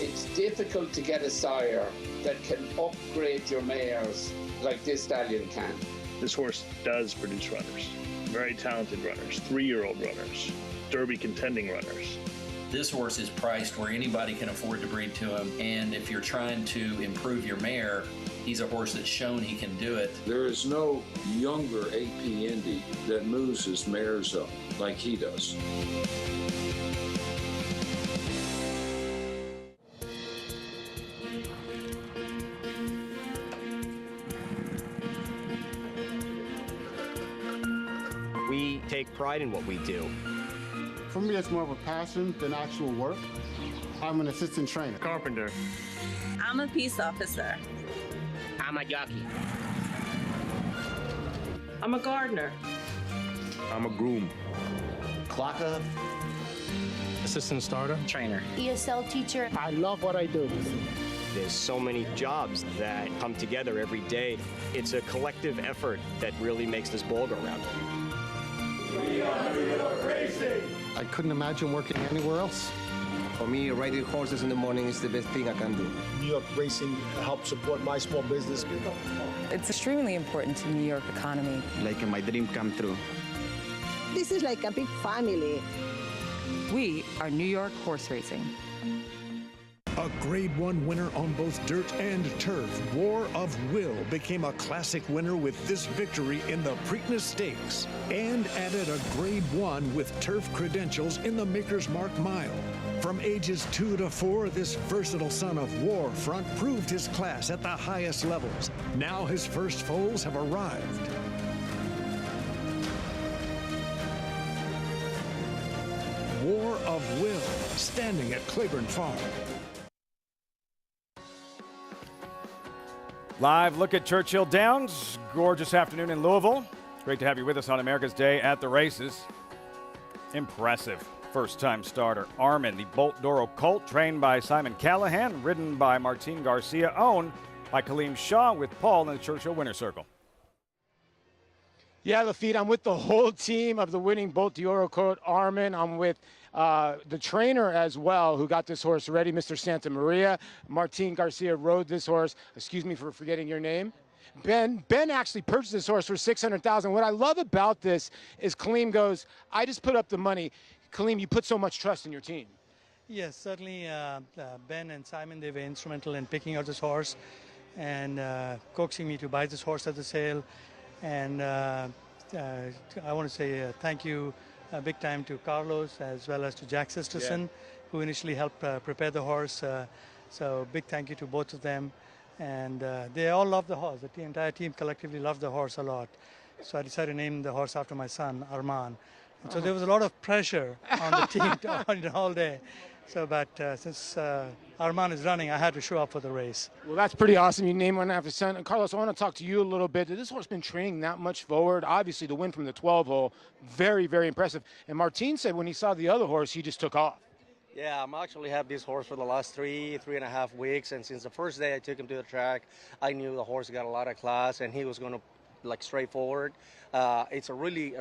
It's difficult to get a sire that can upgrade your mares like this stallion can. This horse does produce runners, very talented runners, 3-year-old runners, Derby contending runners. This horse is priced where anybody can afford to breed to him, and if you're trying to improve your mare, he's a horse that's shown he can do it. There is no younger AP Indy that moves his mares up like he does. We take pride in what we do. For me, it's more of a passion than actual work. I'm an assistant trainer. Carpenter. I'm a peace officer. I'm a jockey. I'm a gardener. I'm a groom. Clocker. Assistant starter. Trainer. ESL teacher. I love what I do. There's so many jobs that come together every day. It's a collective effort that really makes this ball go round. We are New York Racing. I couldn't imagine working anywhere else. For me, riding horses in the morning is the best thing I can do. New York racing helps support my small business. It's extremely important to New York economy. Like my dream come true. This is like a big family. We are New York horse racing. A Grade 1 winner on both dirt and turf, War of Will became a classic winner with this victory in the Preakness Stakes and added a Grade 1 with turf credentials in the Maker's Mark Mile. From ages 2 to 4, this versatile son of War Front proved his class at the highest levels. Now his first foals have arrived. War of Will, standing at Claiborne Farm. Live look at Churchill Downs. Gorgeous afternoon in Louisville. Great to have you with us on America's Day at the Races. Impressive first-time starter. Armin, the Bolt Doro colt, trained by Simon Callahan, ridden by Martin Garcia, owned by Kaleem Shaw, with Paul in the Churchill Winner Circle. Yeah, Lafitte, I'm with the whole team of the winning Bolt Doro colt, Armin. I'm with the trainer as well, who got this horse ready, Mr. Santa Maria. Martin Garcia rode this horse. Excuse me for forgetting your name. Ben actually purchased this horse for $600,000. What I love about this is Kaleem goes, I just put up the money. Kaleem, you put so much trust in your team. Yes, certainly Ben and Simon, they were instrumental in picking out this horse and coaxing me to buy this horse at the sale. And I want to say thank you big time to Carlos as well as to Jack Sisterson, who initially helped prepare the horse. So big thank you to both of them. And they all love the horse. The entire team collectively loved the horse a lot. So I decided to name the horse after my son, Arman. And so there was a lot of pressure on the team all day. So, but since Arman is running, I had to show up for the race. Well, that's pretty awesome. You name one after son. And Carlos, I want to talk to you a little bit. This horse been training that much forward? Obviously, the win from the 12 hole, very, very impressive. And Martin said when he saw the other horse, he just took off. Yeah, I'm actually have this horse for the last three and a half weeks. And since the first day I took him to the track, I knew the horse got a lot of class and he was going to like straightforward. It's a really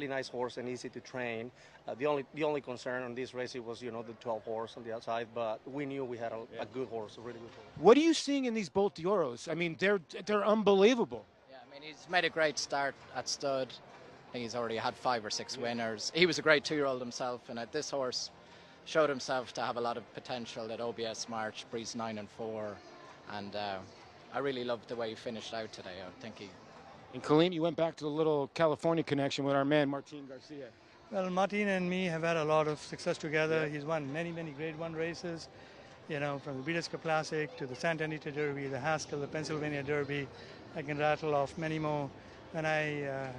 nice horse and easy to train. The only concern on this race was, the 12 horse on the outside, but we knew we had a good horse, a really good horse. What are you seeing in these Bolt Dioros? I mean, they're unbelievable. Yeah, I mean, he's made a great start at stud. I think he's already had 5 or 6 winners. He was a great 2-year-old himself, and this horse showed himself to have a lot of potential at OBS March, Breeze 9 and 4, and I really loved the way he finished out today. I think he. And Kaleem, you went back to the little California connection with our man Martin Garcia. Well, Martin and me have had a lot of success together. Yeah. He's won many Grade 1 races, from the Breeders' Cup Classic to the Santa Anita Derby, the Haskell, the Pennsylvania Derby. I can rattle off many more. When I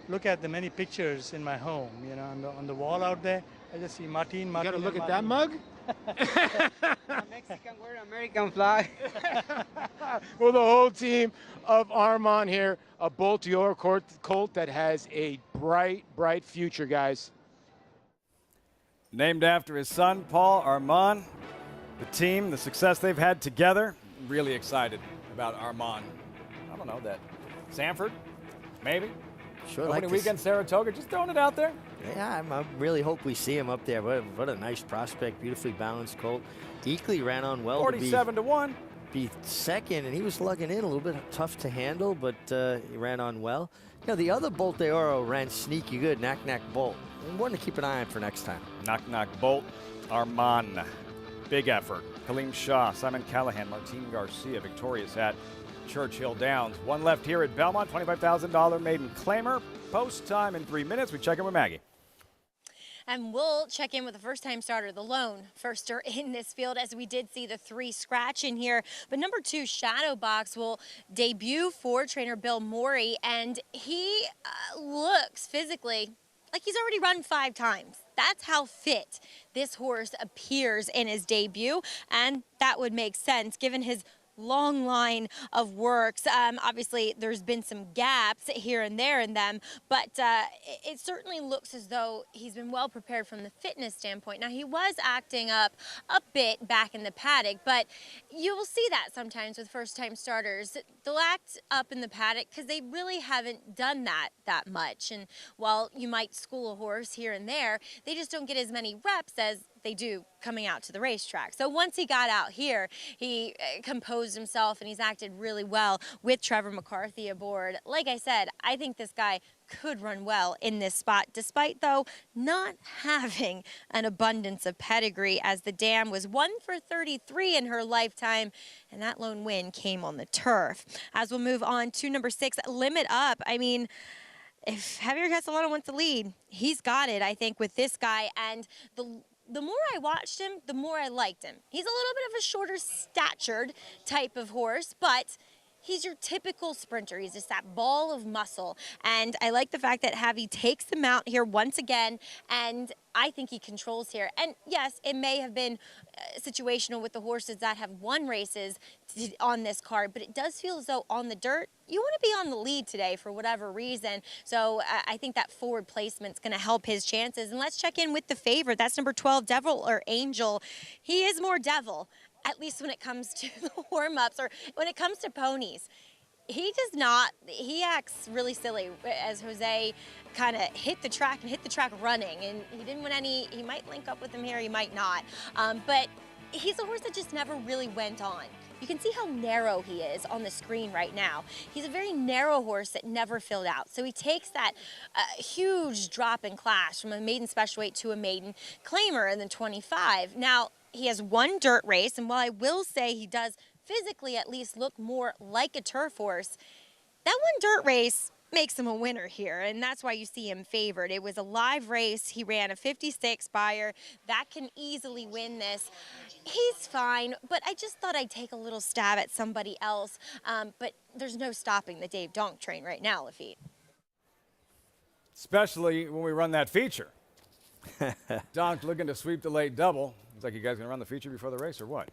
look at the many pictures in my home, on the wall out there, I just see Martin. You got to look at that mug? Mexican word, American flag. Well, the whole team of Armand here, a Bolt Dior colt that has a bright future, guys. Named after his son, Paul Armand. The team, the success they've had together, really excited about Armand. I don't know, that Sanford, maybe? Sure. Opening weekend, Saratoga, just throwing it out there. Yeah, I really hope we see him up there. What a nice prospect, beautifully balanced colt. Eakley ran on well. 47-1. Be second, and he was lugging in a little bit tough to handle, but he ran on well. The other Bolt de Oro ran sneaky good, Knack Knack Bolt. One to keep an eye on for next time. Knack Knack Bolt, Armand. Big effort. Kaleem Shaw, Simon Callahan, Martin Garcia, victorious at Churchill Downs. One left here at Belmont, $25,000 maiden claimer. Post time in 3 minutes. We check in with Maggie. And we'll check in with the first-time starter, the lone firster in this field, as we did see the 3 scratch in here. But number 2, Shadow Box, will debut for trainer Bill Morey, and he looks physically like he's already run 5 times. That's how fit this horse appears in his debut, and that would make sense given his long line of works. Obviously, there's been some gaps here and there in them, but it certainly looks as though he's been well prepared from the fitness standpoint. Now, he was acting up a bit back in the paddock, but you will see that sometimes with first-time starters. They'll act up in the paddock because they really haven't done that much. And while you might school a horse here and there, they just don't get as many reps as they do coming out to the racetrack. So once he got out here, he composed himself and he's acted really well with Trevor McCarthy aboard. Like I said, I think this guy could run well in this spot, despite, though, not having an abundance of pedigree, as the dam was 1 for 33 in her lifetime, and that lone win came on the turf. As we'll move on to number 6, Limit Up. I mean, if Javier Castellano wants to lead, he's got it, I think, with this guy. And the more I watched him, the more I liked him. He's a little bit of a shorter statured type of horse, but he's your typical sprinter. He's just that ball of muscle. And I like the fact that Javi takes the mount here once again, and I think he controls here. And yes, it may have been situational with the horses that have won races on this card, but it does feel as though on the dirt, you want to be on the lead today for whatever reason. So I think that forward placement's going to help his chances. And let's check in with the favorite. That's number 12, Devil or Angel. He is more devil, at least when it comes to the warm-ups or when it comes to ponies. He does not, he acts really silly as Jose kind of hit the track running, and he didn't win any. He might link up with him here, he might not. But he's a horse that just never really went on. You can see how narrow he is on the screen right now. He's a very narrow horse that never filled out. So he takes that huge drop in class from a maiden special weight to a maiden claimer in the 25. Now, he has one dirt race, and while I will say he does physically at least look more like a turf horse, that one dirt race makes him a winner here, and that's why you see him favored. It was a live race. He ran a 56 Beyer. That can easily win this. He's fine, but I just thought I'd take a little stab at somebody else. But there's no stopping the Dave Donk train right now, Lafitte. Especially when we run that feature. Donk looking to sweep the late double. Looks like you guys gonna run the feature before the race or what?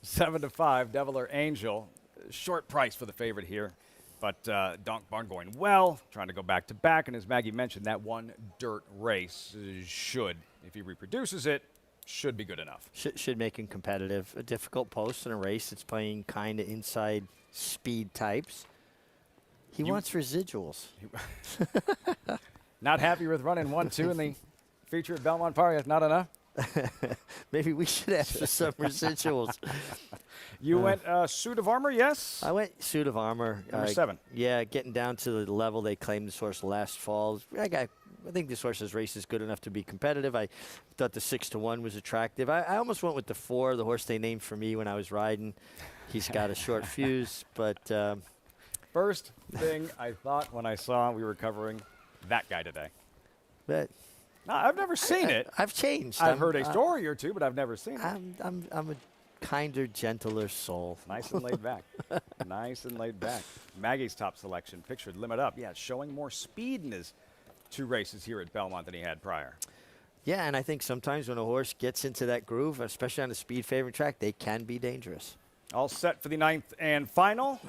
7-5, Devil or Angel. Short price for the favorite here. But Donk Barn going well, trying to go back-to-back. And as Maggie mentioned, that one dirt race should, if he reproduces it, should be good enough. Should make him competitive. A difficult post in a race that's playing kind of inside speed types. He wants residuals. Not happy with running 1-2 in the feature at Belmont Park. That's not enough? Maybe we should ask for some residuals. You went Suit of Armor, yes? I went Suit of Armor. Number 7. Yeah, getting down to the level they claimed this horse last fall. I think this horse's race is good enough to be competitive. I thought the 6-1 was attractive. I almost went with the 4, the horse they named for me when I was riding. He's got a short fuse, but... First thing I thought when I saw we were covering that guy today. But... No, I've never seen it. I've changed. I've heard a story or two, but I've never seen it. I'm a kinder, gentler soul. Nice and laid back. Nice and laid back. Maggie's top selection, pictured Limit Up. Yeah, showing more speed in his 2 races here at Belmont than he had prior. Yeah, and I think sometimes when a horse gets into that groove, especially on a speed favorite track, they can be dangerous. All set for the 9th and final.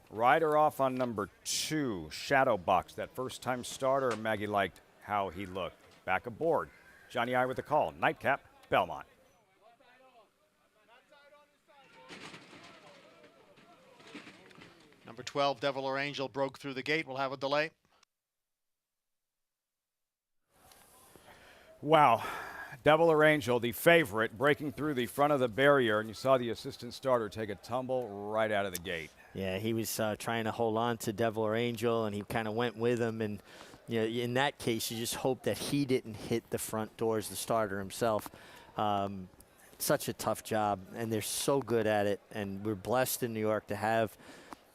Rider off on number 2, Shadow Box. That first-time starter, Maggie liked how he looked. Back aboard. Johnny I with the call. Nightcap, Belmont. Number 12, Devil or Angel, broke through the gate. We'll have a delay. Wow. Devil or Angel, the favorite, breaking through the front of the barrier, and you saw the assistant starter take a tumble right out of the gate. Yeah, he was trying to hold on to Devil or Angel, and he kind of went with him, and you know, in that case, you just hope that he didn't hit the front doors, the starter himself. Such a tough job, and they're so good at it, and we're blessed in New York to have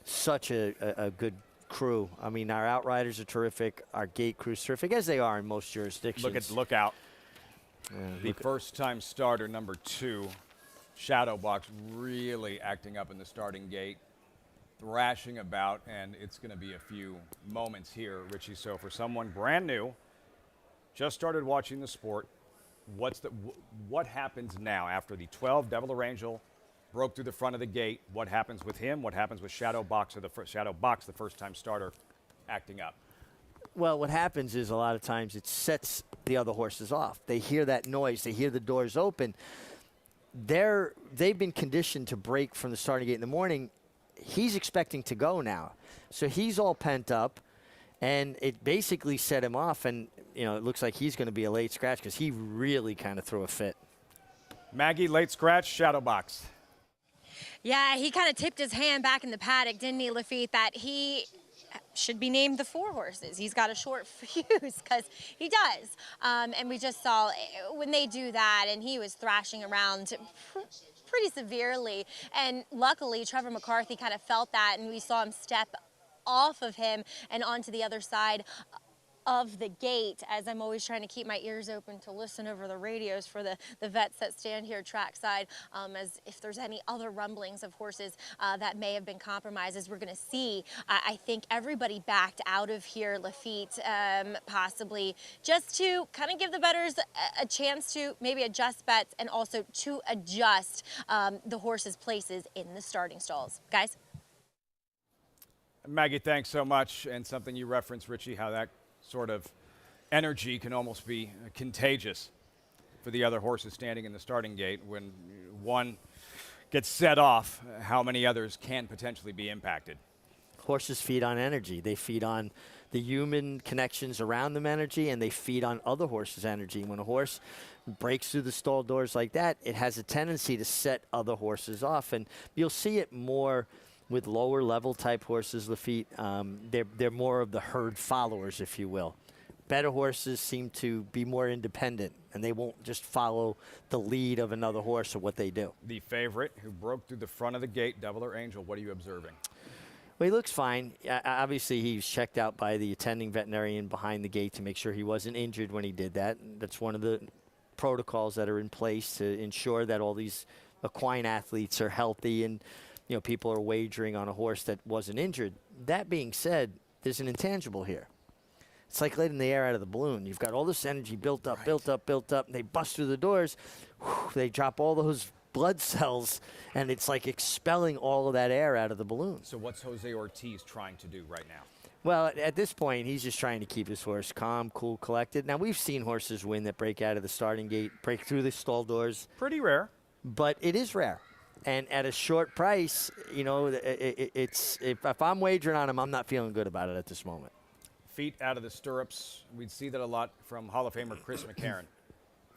such a good crew. I mean, our outriders are terrific, our gate crew's terrific, as they are in most jurisdictions. Look out. The first-time starter, number 2, Shadow Box, really acting up in the starting gate. Thrashing about, and it's going to be a few moments here, Richie. So for someone brand new, just started watching the sport, what happens now after the 12 Devil or Angel broke through the front of the gate? What happens with him? What happens with Shadow Box, or the first-time starter, acting up? Well, what happens is a lot of times it sets the other horses off. They hear that noise. They hear the doors open. They've been conditioned to break from the starting gate in the morning. He's expecting to go now. So he's all pent up, and it basically set him off. And it looks like he's going to be a late scratch because he really kind of threw a fit. Maggie, late scratch, shadow box. Yeah, he kind of tipped his hand back in the paddock, didn't he, Lafitte, that he should be named the 4 horses. He's got a short fuse because he does. And we just saw when they do that, and he was thrashing around pretty severely. And luckily, Trevor McCarthy kind of felt that, and we saw him step off of him and onto the other side of the gate, as I'm always trying to keep my ears open to listen over the radios for the vets that stand here trackside, as if there's any other rumblings of horses that may have been compromised. As we're going to see, I think everybody backed out of here, Lafitte, possibly just to kind of give the bettors a chance to maybe adjust bets and also to adjust the horses' places in the starting stalls. Guys? Maggie, thanks so much. And something you referenced, Richie, how that sort of energy can almost be contagious for the other horses standing in the starting gate. When one gets set off, how many others can potentially be impacted? Horses feed on energy. They feed on the human connections around them energy, and they feed on other horses' energy. When a horse breaks through the stall doors like that, it has a tendency to set other horses off. And you'll see it more with lower level type horses, Lafitte. They're more of the herd followers, if you will. Better horses seem to be more independent, and they won't just follow the lead of another horse or what they do. The favorite who broke through the front of the gate, Devil or Angel, what are you observing? Well, he looks fine. Obviously, he was checked out by the attending veterinarian behind the gate to make sure he wasn't injured when he did that. That's one of the protocols that are in place to ensure that all these equine athletes are healthy and people are wagering on a horse that wasn't injured. That being said, there's an intangible here. It's like letting the air out of the balloon. You've got all this energy built up, built up, built up. And they bust through the doors. Whew, they drop all those blood cells, and it's like expelling all of that air out of the balloon. So what's Jose Ortiz trying to do right now? Well, at this point, he's just trying to keep his horse calm, cool, collected. Now, we've seen horses win that break out of the starting gate, break through the stall doors. Pretty rare. But it is rare. And at a short price, if I'm wagering on him, I'm not feeling good about it at this moment. Feet out of the stirrups. We'd see that a lot from Hall of Famer Chris McCarron.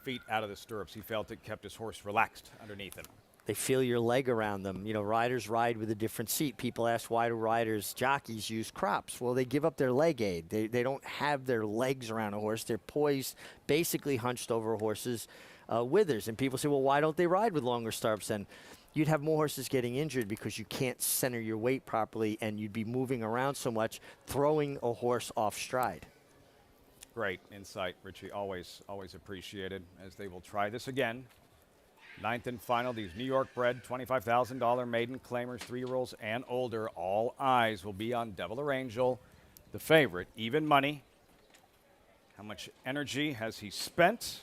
Feet out of the stirrups. He felt it kept his horse relaxed underneath him. They feel your leg around them. Riders ride with a different seat. People ask, why do jockeys use crops? Well, they give up their leg aid. They don't have their legs around a horse. They're poised, basically hunched over a horse's withers. And people say, well, why don't they ride with longer stirrups then? You'd have more horses getting injured because you can't center your weight properly, and you'd be moving around so much, throwing a horse off stride. Great insight, Richie. Always appreciated, as they will try this again. 9th and final, these New York bred $25,000 maiden claimers, 3-year-olds and older. All eyes will be on Devil or Angel, the favorite. Even money. How much energy has he spent?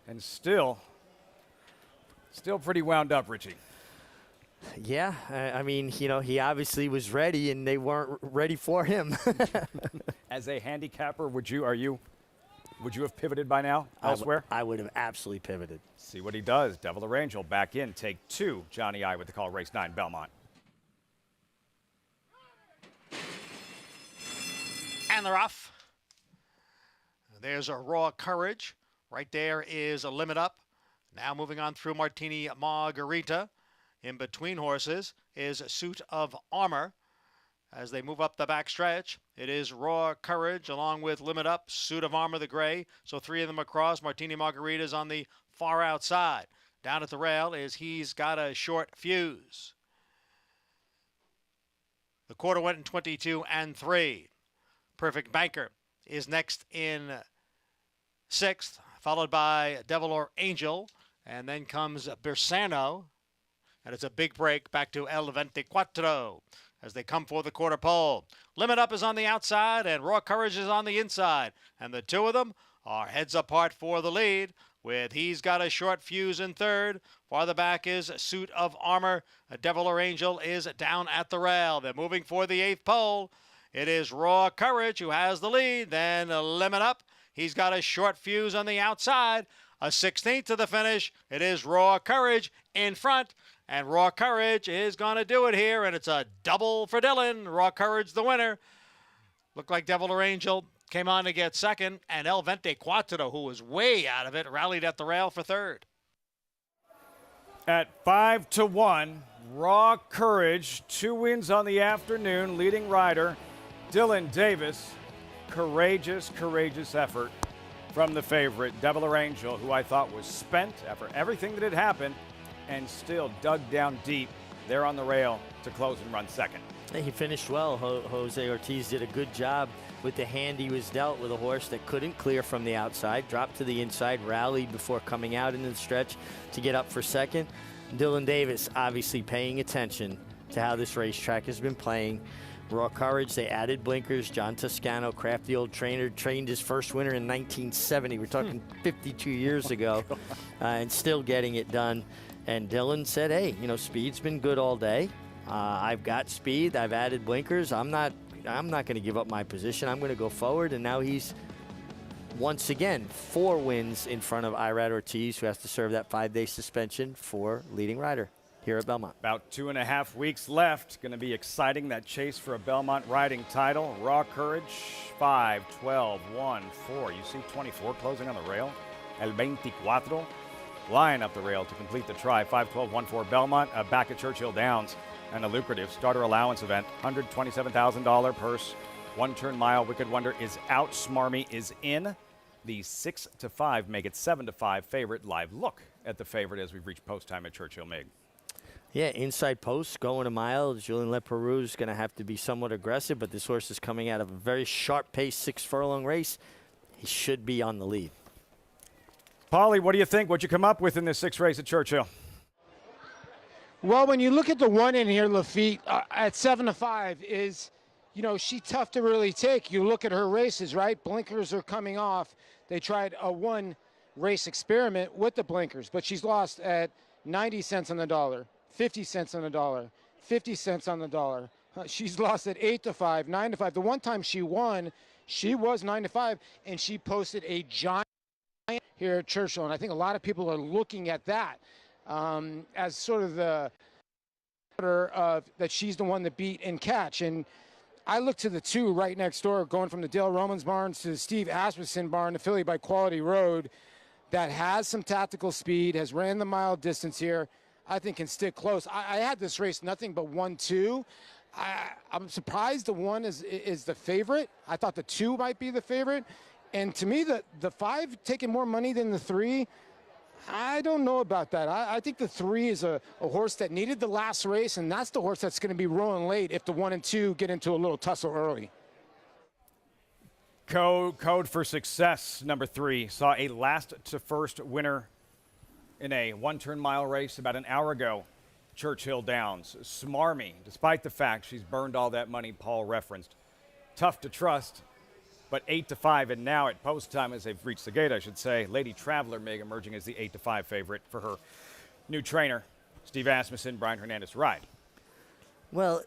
And still pretty wound up, Richie. Yeah, I mean, he obviously was ready, and they weren't ready for him. As a handicapper, would you have pivoted by now elsewhere? I would have absolutely pivoted. See what he does. Devil or Angel back in. Take 2. Johnny I with the call. Race 9, Belmont. And they're off. There's a Raw Courage. Right there is a Limit Up. Now moving on through Martini Margarita. In between horses is a Suit of Armor. As they move up the backstretch, it is Raw Courage along with Limit Up, Suit of Armor, the gray. So 3 of them across. Martini Margarita's on the far outside. Down at the rail is He's Got a Short Fuse. The quarter went in 22 and 3. Perfect Banker is next in 6th, followed by Devil or Angel. And then comes Bersano. And it's a big break back to El 24 as they come for the quarter pole. Limit Up is on the outside and Raw Courage is on the inside. And the two of them are heads apart for the lead with He's Got a Short Fuse in 3rd. Farther back is Suit of Armor. A Devil or Angel is down at the rail. They're moving for the 8th pole. It is Raw Courage who has the lead. Then Limit Up. He's got a Short Fuse on the outside. A 16th to the finish. It is Raw Courage in front. And Raw Courage is going to do it here, and it's a double for Dylan. Raw Courage, the winner. Looked like Devil or Angel came on to get second, and El Vente Cuatro, who was way out of it, rallied at the rail for third. At 5-1, Raw Courage, 2 wins on the afternoon. Leading rider, Dylan Davis. Courageous effort from the favorite, Devil or Angel, who I thought was spent after everything that had happened and still dug down deep there on the rail to close and run second. He finished well. Jose Ortiz did a good job with the hand he was dealt with a horse that couldn't clear from the outside, dropped to the inside, rallied before coming out into the stretch to get up for second. Dylan Davis obviously paying attention to how this racetrack has been playing. Raw Courage, they added blinkers. John Toscano, crafty old trainer, trained his first winner in 1970. We're talking 52 years ago, and still getting it done. And Dylan said, hey, you know, speed's been good all day. I've got speed. I've added blinkers. I'm not going to give up my position. I'm going to go forward. And now he's, once again, 4 wins in front of Irad Ortiz, who has to serve that 5-day suspension for leading rider here at Belmont. About 2.5 weeks left. Going to be exciting, that chase for a Belmont riding title. Raw Courage, 5, 12, 1, 4. You see 24 closing on the rail. El 24 flying up the rail to complete the try. 5, 12, 1, 4 Belmont back at Churchill Downs. And a lucrative starter allowance event. $127,000 purse. 1-turn mile. Wicked Wonder is out. Smarmy is in. The 6-5 make it 7-5 favorite. Live look at the favorite as we've reached post time at Churchill Mig. Yeah, inside post, going a mile. Julien Leperoux is going to have to be somewhat aggressive, but this horse is coming out of a very sharp pace 6-furlong race. He should be on the lead. Paulie, what do you think? What'd you come up with in this 6th race at Churchill? Well, when you look at the one in here, Lafitte, at 7-5 is, you know, she tough to really take. You look at her races, right? Blinkers are coming off. They tried a 1 race experiment with the blinkers, but she's lost at 90 cents on the dollar, 50 cents on the dollar, 50 cents on the dollar. She's lost at 8-5, 9-5. The one time she won, she was 9-5, and she posted a giant here at Churchill. And I think a lot of people are looking at that as sort of the that she's the one that beat and catch. And I look to the 2 right next door, going from the Dale Romans barn to the Steve Asmussen barn, the Philly by Quality Road, that has some tactical speed, has ran the mile distance here. I think can stick close. I had this race nothing but 1-2. I'm surprised the 1 is the favorite. I thought the 2 might be the favorite. And to me, the 5 taking more money than the 3, I don't know about that. I think the 3 is a horse that needed the last race, and that's the horse that's going to be rolling late if the 1 and 2 get into a little tussle early. Code for Success, number 3, saw a last-to-first winner in a 1-turn mile race about an hour ago. Churchill Downs. Smarmy, despite the fact she's burned all that money Paul referenced. Tough to trust, but 8-5, and now at post time, as they've reached the gate, I should say, Lady Traveler Meg emerging as the 8-5 favorite for her new trainer, Steve Asmussen, Brian Hernandez ride. Well,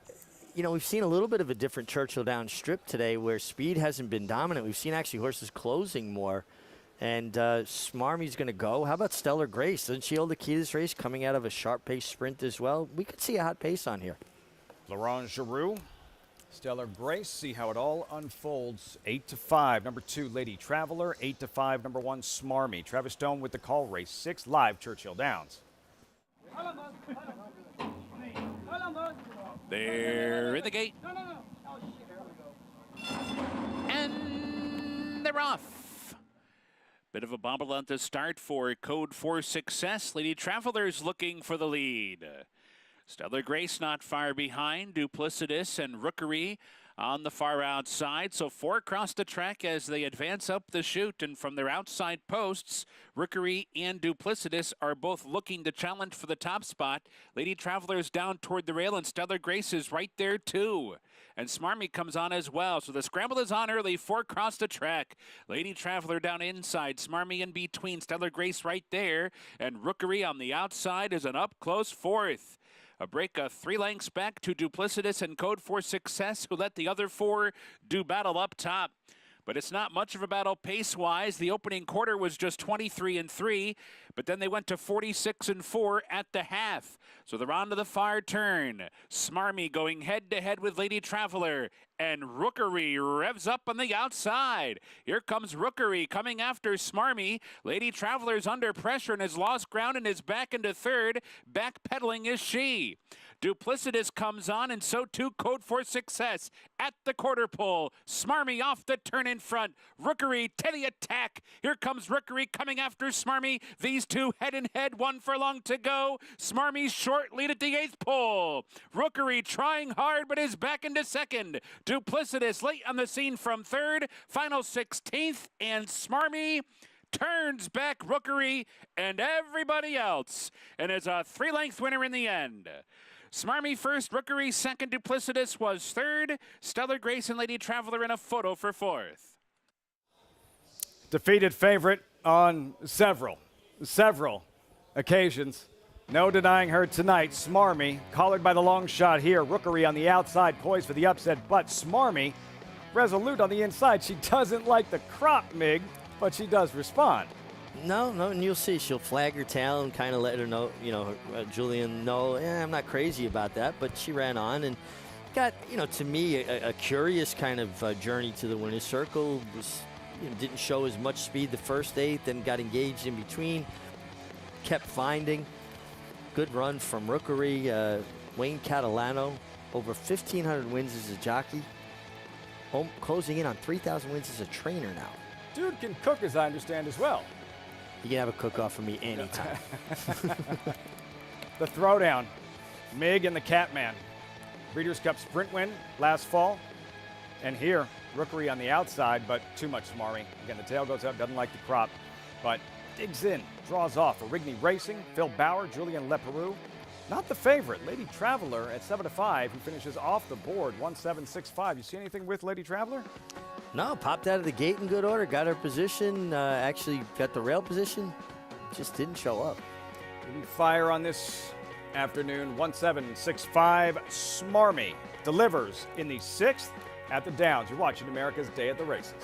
you know, we've seen a little bit of a different Churchill Downs strip today where speed hasn't been dominant. We've seen actually horses closing more. And Smarmy's going to go. How about Stellar Grace? Doesn't she hold the key to this race, coming out of a sharp-paced sprint as well? We could see a hot pace on here. Laurent Giroux, Stellar Grace, see how it all unfolds. 8-5, number 2, Lady Traveler. 8-5, number 1, Smarmy. Travis Stone with the call, race 6, live Churchill Downs. They're in the gate. And they're off. Bit of a bobble on the start for Code for Success. Lady Traveler's looking for the lead. Stellar Grace not far behind. Duplicitous and Rookery on the far outside. So 4 across the track as they advance up the chute. And from their outside posts, Rookery and Duplicitous are both looking to challenge for the top spot. Lady Traveler's down toward the rail, and Stellar Grace is right there too. And Smarmy comes on as well. So the scramble is on early. 4 across the track. Lady Traveler down inside. Smarmy in between. Stellar Grace right there. And Rookery on the outside is an up-close 4th. A break of 3 lengths back to Duplicitous and Code for Success, who let the other 4 do battle up top. But it's not much of a battle pace-wise. The opening quarter was just 23-3, but then they went to 46-4 at the half. So they're on to the far turn. Smarmy going head-to-head with Lady Traveler. and Rookery revs up on the outside. Here comes Rookery coming after Smarmy. Lady Traveler's under pressure and has lost ground and is back into third. Backpedaling is she. Duplicitous comes on, and so too Code for Success at the quarter pole. Smarmy off the turn in front. Rookery to the attack. Here comes Rookery coming after Smarmy. These two head in head, 1 furlong to go. Smarmy's short lead at the 8th pole. Rookery trying hard but is back into second. Duplicitous late on the scene from third. Final 16th, and Smarmy turns back Rookery and everybody else, and is a 3-length winner in the end. Smarmy first, Rookery second, Duplicitous was third. Stellar Grace and Lady Traveler in a photo for fourth. Defeated favorite on several occasions. No denying her tonight. Smarmy, collared by the long shot here. Rookery on the outside, poised for the upset, but Smarmy, resolute on the inside. She doesn't like the crop, Mig, but she does respond. No, and you'll see she'll flag her tail and kind of let her know, Julian know, I'm not crazy about that, but she ran on and got, to me, a curious kind of journey to the winner's circle. Was, didn't show as much speed the first 8, then got engaged in between, kept finding. Good run from Rookery. Wayne Catalano, over 1,500 wins as a jockey, closing in on 3,000 wins as a trainer now. Dude can cook, as I understand, as well. You can have a cook-off for me anytime. The throwdown. Mig and the Catman. Breeders' Cup Sprint win last fall. And here, Rookery on the outside, but too much Smarmy. Again, the tail goes up, doesn't like the crop, but digs in, draws off. Rigney Racing, Phil Bauer, Julian Leperoux. Not the favorite, Lady Traveler at 7-5, who finishes off the board, 1-7-6-5. You see anything with Lady Traveler? No, popped out of the gate in good order, got her position, actually got the rail position, just didn't show up. Maybe fire on this afternoon, 1-7-6-5. Smarmy delivers in the 6th at the Downs. You're watching America's Day at the Races.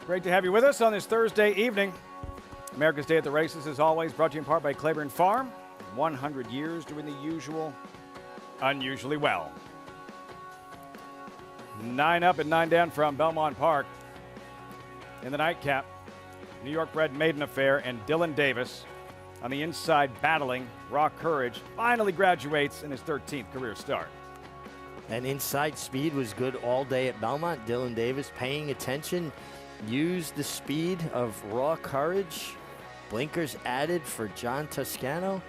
Great to have you with us on this Thursday evening. America's Day at the Races, as always, brought to you in part by Claiborne Farm. 100 years doing the usual, unusually well. 9 up and 9 down from Belmont Park. In the nightcap, New York-bred Maiden Affair and Dylan Davis on the inside battling. Raw Courage finally graduates in his 13th career start. And inside speed was good all day at Belmont. Dylan Davis paying attention, used the speed of raw courage. Blinkers added for John Toscano.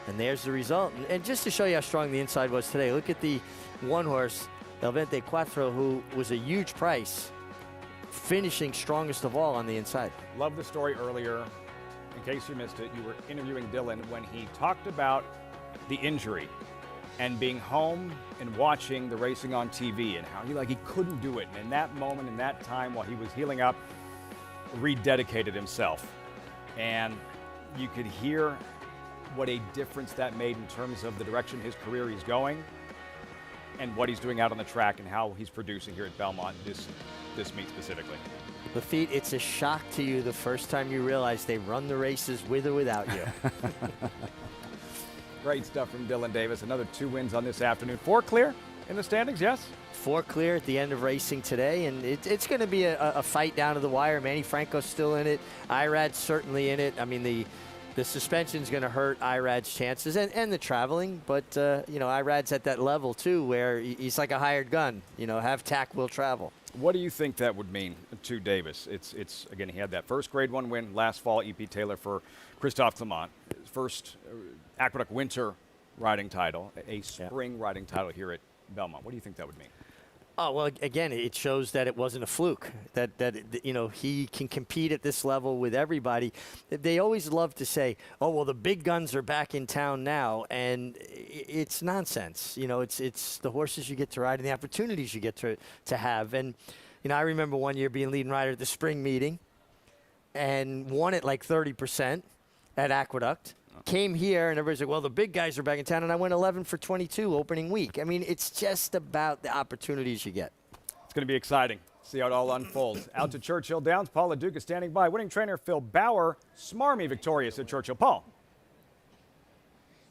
And there's the result. And just to show you how strong the inside was today, look at the one horse, El 24, who was a huge price, finishing strongest of all on the inside. Love the story earlier. In case you missed it, you were interviewing Dylan when he talked about the injury and being home and watching the racing on TV and how he couldn't do it. And in that moment, in that time while he was healing up, rededicated himself. And you could hear what a difference that made in terms of the direction his career is going and what he's doing out on the track and how he's producing here at Belmont this meet specifically. Lafitte, it's a shock to you the first time you realize they run the races with or without you. Great stuff from Dylan Davis. Another 2 wins on this afternoon. 4 clear in the standings, yes? 4 clear at the end of racing today, and it's going to be a fight down to the wire. Manny Franco's still in it. Irad's certainly in it. I mean, the suspension's going to hurt Irad's chances and the traveling, but, Irad's at that level, too, where he's like a hired gun. Have tack, will travel. What do you think that would mean to Davis? It's again, he had that first Grade 1 win last fall, EP Taylor for Christophe Clement. His first Aqueduct Winter riding title, a spring riding title here at Belmont. What do you think that would mean? Oh, well, again, it shows that it wasn't a fluke, that he can compete at this level with everybody. They always love to say, oh, well, the big guns are back in town now, and it's nonsense. It's the horses you get to ride and the opportunities you get to have. And, I remember one year being leading rider at the spring meeting and won it like 30% at Aqueduct. Came here, and everybody's like, well, the big guys are back in town, and I went 11 for 22 opening week. I mean, it's just about the opportunities you get. It's going to be exciting. See how it all unfolds. Out to Churchill Downs, Paul LeDuc is standing by. Winning trainer Phil Bauer, smarmy victorious at Churchill. Paul.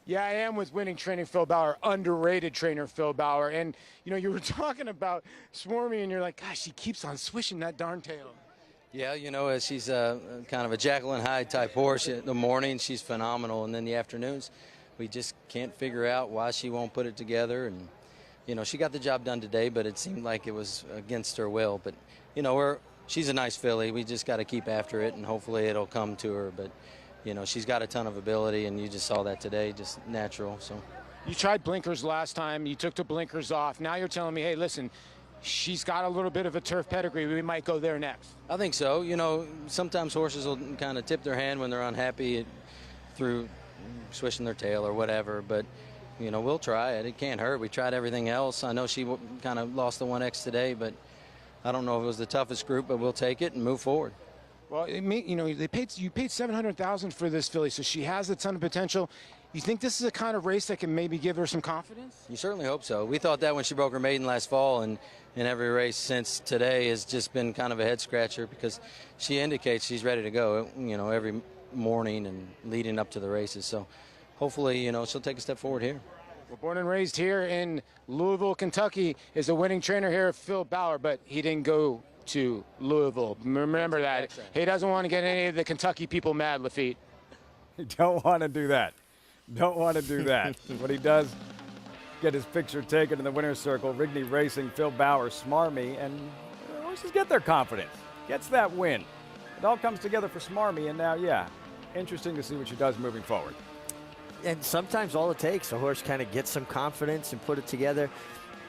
Yeah, I am with winning training Phil Bauer, underrated trainer Phil Bauer. And, you were talking about Swarmy, and you're like, gosh, she keeps on swishing that darn tail. Yeah, she's kind of a Jekyll and Hyde type horse. In the morning, she's phenomenal. And then the afternoons, we just can't figure out why she won't put it together. And, she got the job done today, but it seemed like it was against her will. But, she's a nice filly. We just got to keep after it, and hopefully it'll come to her. But, she's got a ton of ability, and you just saw that today, just natural. So you tried blinkers last time. You took the blinkers off. Now you're telling me, hey, listen, she's got a little bit of a turf pedigree. We might go there next. I think so. Sometimes horses will kind of tip their hand when they're unhappy through swishing their tail or whatever. But, we'll try it. It can't hurt. We tried everything else. I know she kind of lost the 1X today, but I don't know if it was the toughest group, but we'll take it and move forward. Well, you paid $700,000 for this filly, so she has a ton of potential. You think this is a kind of race that can maybe give her some confidence? You certainly hope so. We thought that when she broke her maiden last fall, and every race since today has just been kind of a head scratcher because she indicates she's ready to go, every morning and leading up to the races. So hopefully, she'll take a step forward here. Well, born and raised here in Louisville, Kentucky, is a winning trainer here, Phil Bauer, but he didn't go to Louisville. Remember that. He doesn't want to get any of the Kentucky people mad, Lafitte. You don't want to do that. Don't want to do that. But he does get his picture taken in the winner's circle. Rigney Racing, Phil Bauer, smarmy, and horses get their confidence. Gets that win. It all comes together for smarmy, and now, interesting to see what she does moving forward. And sometimes all it takes, a horse kind of gets some confidence and put it together.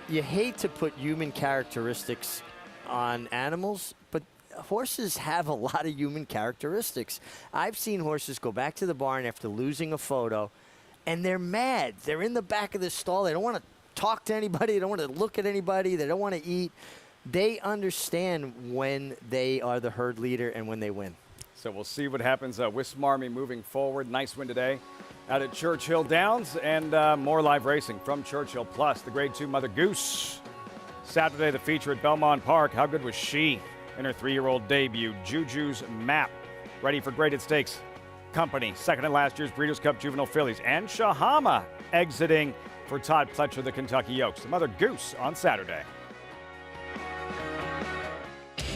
You hate to put human characteristics on animals, but horses have a lot of human characteristics. I've seen horses go back to the barn after losing a photo, and they're mad. They're in the back of the stall. They don't want to talk to anybody. They don't want to look at anybody. They don't want to eat. They understand when they are the herd leader and when they win. So we'll see what happens with Smarmy moving forward. Nice win today out at Churchill Downs, and more live racing from Churchill. Plus, the Grade 2 Mother Goose. Saturday, the feature at Belmont Park. How good was she in her 3-year-old debut? Juju's Map, ready for graded stakes company. Second in last year's Breeders' Cup Juvenile Fillies. And Shahama exiting for Todd Pletcher, the Kentucky Oaks. The Mother Goose on Saturday.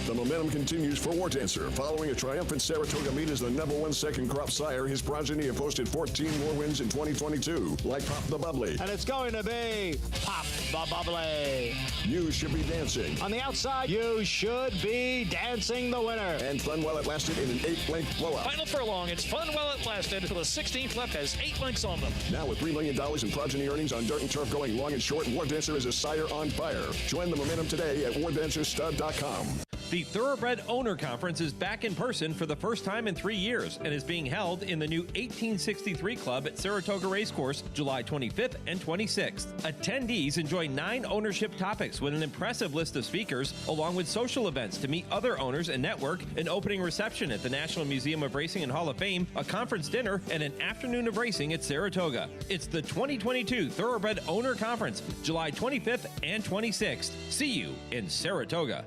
The momentum continues for War Dancer. Following a triumphant Saratoga meet as the #1 second crop sire, his progeny have posted 14 more wins in 2022, like Pop the Bubbly. And it's going to be Pop the bubbly. You should be dancing. On the outside, you should be dancing the winner. And fun while it lasted in an 8-length blowout. Final furlong. It's fun while it lasted until the 16th left has 8 lengths on them. Now with $3 million in progeny earnings on dirt and turf going long and short, War Dancer is a sire on fire. Join the momentum today at wardancerstud.com. The Thoroughbred Owner Conference is back in person for the first time in 3 years and is being held in the new 1863 Club at Saratoga Racecourse, July 25th and 26th. Attendees enjoy 9 ownership topics with an impressive list of speakers, along with social events to meet other owners and network, an opening reception at the National Museum of Racing and Hall of Fame, a conference dinner, and an afternoon of racing at Saratoga. It's the 2022 Thoroughbred Owner Conference, July 25th and 26th. See you in Saratoga.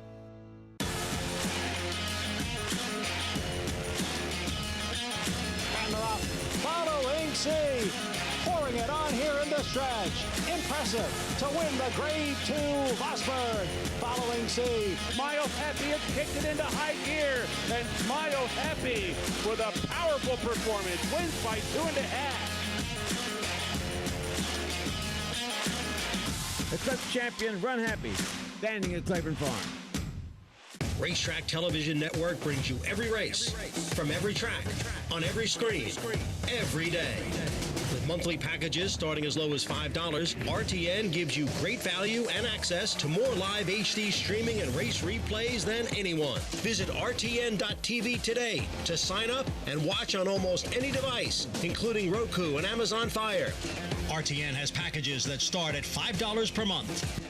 Following C, pouring it on here in the stretch. Impressive to win the Grade 2 Vosburg. Following C, Mile Happy has kicked it into high gear. And Mile Happy with a powerful performance wins by 2.5. The Club champion Run Happy, standing at Claiborne Farm. Racetrack Television Network brings you every race, from every track, on every screen, every day. With monthly packages starting as low as $5, RTN gives you great value and access to more live HD streaming and race replays than anyone. Visit RTN.tv today to sign up and watch on almost any device, including Roku and Amazon Fire. RTN has packages that start at $5 per month.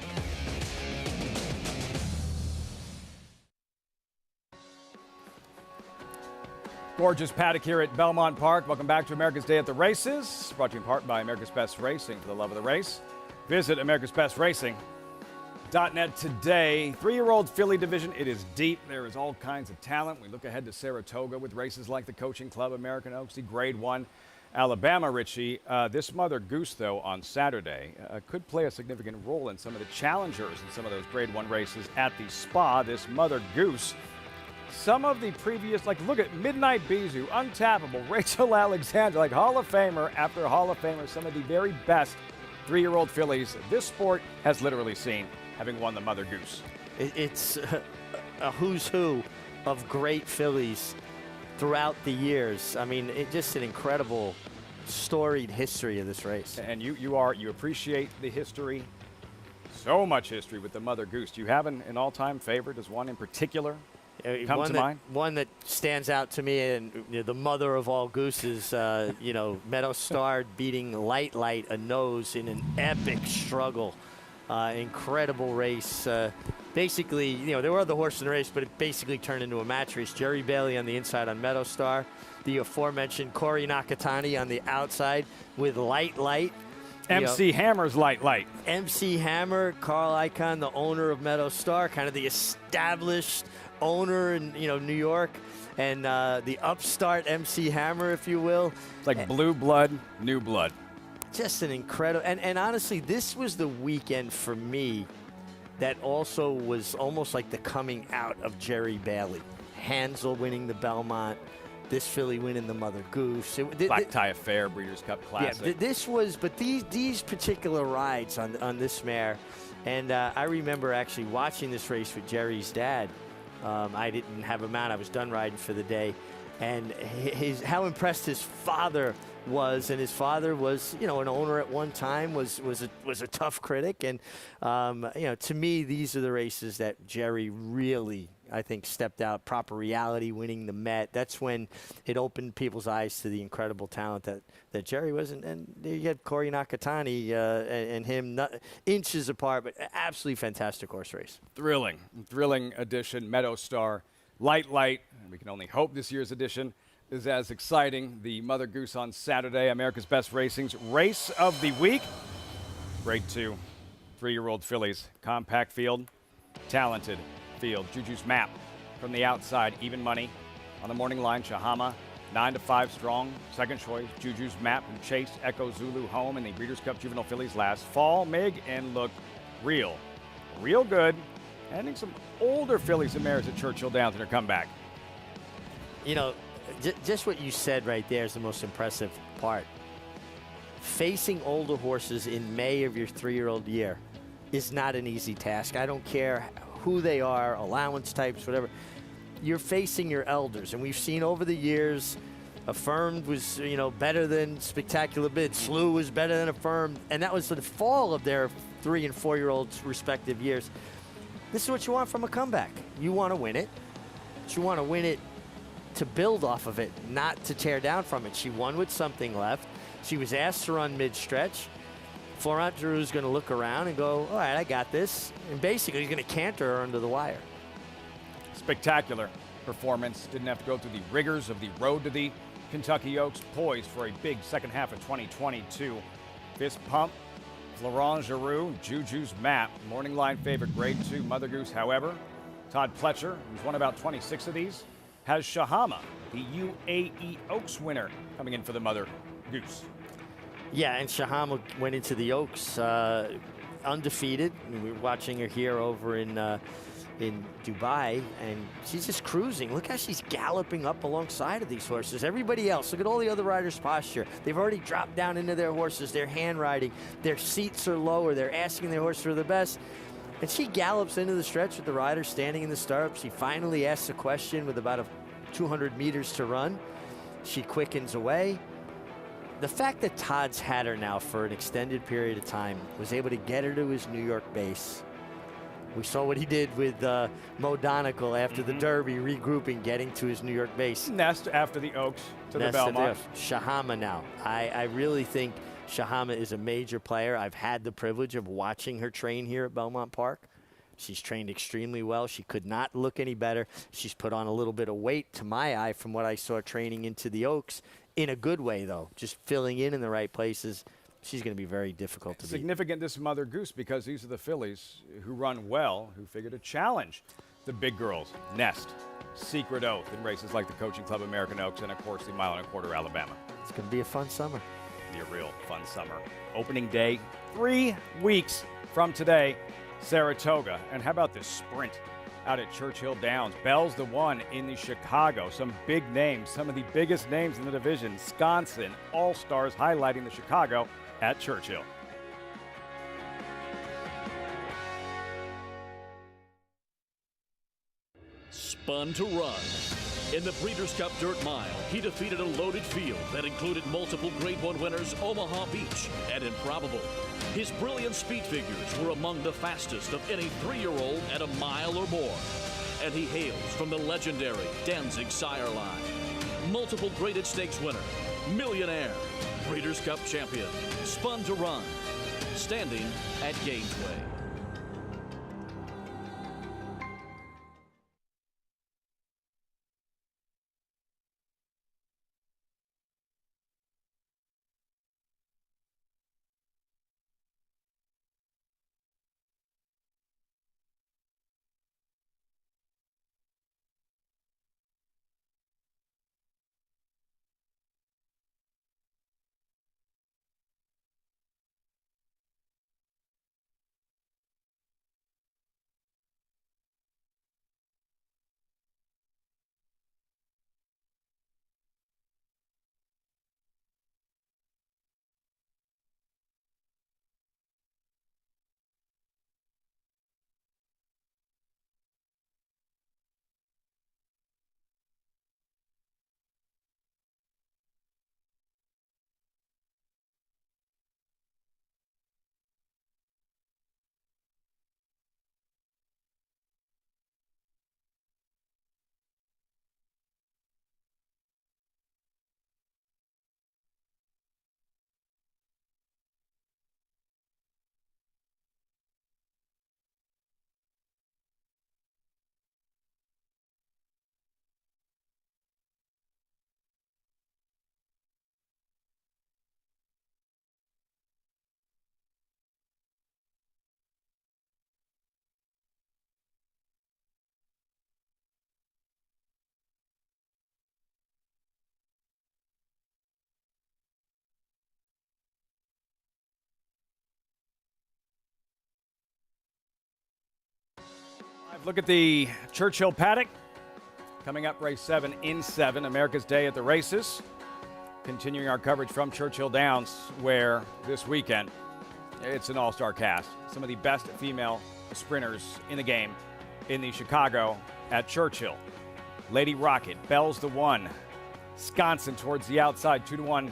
Gorgeous paddock here at Belmont Park. Welcome back to America's Day at the Races. Brought to you in part by America's Best Racing. For the love of the race, visit americasbestracing.net today. 3-year-old filly division. It is deep. There is all kinds of talent. We look ahead to Saratoga with races like the Coaching Club, American Oaks, the Grade 1, Alabama, Richie. This Mother Goose, though, on Saturday could play a significant role in some of the challengers in some of those Grade 1 races at the Spa. This Mother Goose. Some of the previous, like, look at Midnight Bijou, Untappable, Rachel Alexander, like Hall of Famer after Hall of Famer, some of the very best 3-year-old fillies this sport has literally seen, having won the Mother Goose. It's a who's who of great fillies throughout the years. I mean, it's just an incredible, storied history of this race. And you appreciate the history, so much history with the Mother Goose. Do you have an all-time favorite? Does one in particular come to mind? One that stands out to me, and the mother of all gooses, Meadow Star beating Light a nose in an epic struggle. Incredible race. Basically, there were other horses in the race, but it basically turned into a match race. Jerry Bailey on the inside on Meadow Star. The aforementioned Corey Nakatani on the outside with Light. MC Hammer's Light. MC Hammer, Carl Icahn, the owner of Meadow Star, kind of the established owner in New York, and the upstart MC Hammer, if you will. It's like blue blood, new blood. Just an incredible, and honestly, this was the weekend for me that also was almost like the coming out of Jerry Bailey. Hansel winning the Belmont, this filly winning the Mother Goose. Black Tie Affair, Breeders' Cup Classic. Yeah, this was, but these particular rides on this mare, and I remember actually watching this race with Jerry's dad. I didn't have him out. I was done riding for the day. And how impressed his father was, and his father was, an owner at one time, was a tough critic. And, to me, these are the races that Jerry really, I think, stepped out. Proper Reality, winning the Met. That's when it opened people's eyes to the incredible talent that Jerry was. And you get Corey Nakatani and him inches apart, but absolutely fantastic horse race. Thrilling edition. Meadow Star, Light. We can only hope this year's edition is as exciting. The Mother Goose on Saturday, America's Best Racing's Race of the Week. Grade 2, 3-year-old fillies, compact field, talented field. Juju's Map from the outside, even money on the morning line. Chahama, 9-5 strong. Second choice, Juju's Map and Chase Echo Zulu home in the Breeders' Cup Juvenile Fillies last fall. Mig and look real good. Handing some older fillies and mares at Churchill Downs in their comeback. Just what you said right there is the most impressive part. Facing older horses in May of your 3-year-old year is not an easy task. I don't care who they are, allowance types, whatever. You're facing your elders, and we've seen over the years, Affirmed was, better than Spectacular Bid. Slew was better than Affirmed, and that was the fall of their 3- and 4-year-olds' respective years. This is what you want from a comeback. You want to win it, but you want to win it to build off of it, not to tear down from it. She won with something left. She was asked to run mid-stretch. Florent Giroux's going to look around and go, all right, I got this. And basically, he's going to canter her under the wire. Spectacular performance. Didn't have to go through the rigors of the road to the Kentucky Oaks, poised for a big second half of 2022. Fist pump, Florent Giroux, Juju's map. Morning line favorite, grade 2 Mother Goose. However, Todd Pletcher, who's won about 26 of these, has Shahama, the UAE Oaks winner, coming in for the Mother Goose. Yeah, and Shahama went into the Oaks undefeated. We were watching her here over in Dubai, and she's just cruising. Look how she's galloping up alongside of these horses. Everybody else, look at all the other riders' posture. They've already dropped down into their horses. They're hand riding. Their seats are lower. They're asking their horse for the best. And she gallops into the stretch with the rider standing in the stirrups. She finally asks a question with about 200 meters to run. She quickens away. The fact that Todd's had her now for an extended period of time, was able to get her to his New York base. We saw what he did with Mo Donegal after the Derby, regrouping, getting to his New York base. Nest after the Oaks to Nest the Belmont. Shahama now. I really think Shahama is a major player. I've had the privilege of watching her train here at Belmont Park. She's trained extremely well. She could not look any better. She's put on a little bit of weight to my eye from what I saw training into the Oaks. In a good way, though, just filling in the right places. She's going to be very difficult to beat. Significant, this Mother Goose, because these are the fillies who run well, who figure to challenge the big girls. Nest, Secret Oath in races like the Coaching Club American Oaks, and of course the 1 1/4 Alabama. It's going to be a fun summer. Be a real fun summer. Opening day, 3 weeks from today, Saratoga. And how about this sprint out at Churchill Downs? Bell's the one in the Chicago. Some big names, some of the biggest names in the division. Sconson, All-Stars highlighting the Chicago at Churchill. Spun to Run. In the Breeders' Cup Dirt Mile, he defeated a loaded field that included multiple Grade 1 winners Omaha Beach and Improbable. His brilliant speed figures were among the fastest of any 3-year-old at a mile or more. And he hails from the legendary Danzig sire line. Multiple graded stakes winner, millionaire, Breeders' Cup champion, Spun to Run, standing at Gainesway. Look at the Churchill paddock. Coming up, race 7 in 7, America's Day at the Races. Continuing our coverage from Churchill Downs, where this weekend It's an all-star cast. Some of the best female sprinters in the game in the Chicago at Churchill. Lady Rocket, Bell's the one. Sconson towards the outside, 2-1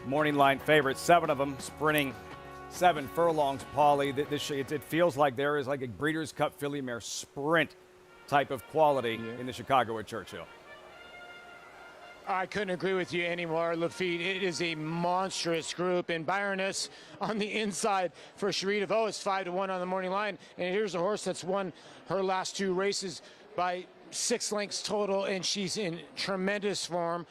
morning line favorites. 7 of them sprinting 7 furlongs, Paulie. It feels like there is like a Breeders' Cup Filly Mare sprint type of quality in the Chicago at Churchill. I couldn't agree with you anymore, Lafitte. It is a monstrous group, and Byroness on the inside for Cherie DeVoe is 5-1 on the morning line. And here's a horse that's won her last 2 races by 6 lengths total, and she's in tremendous form.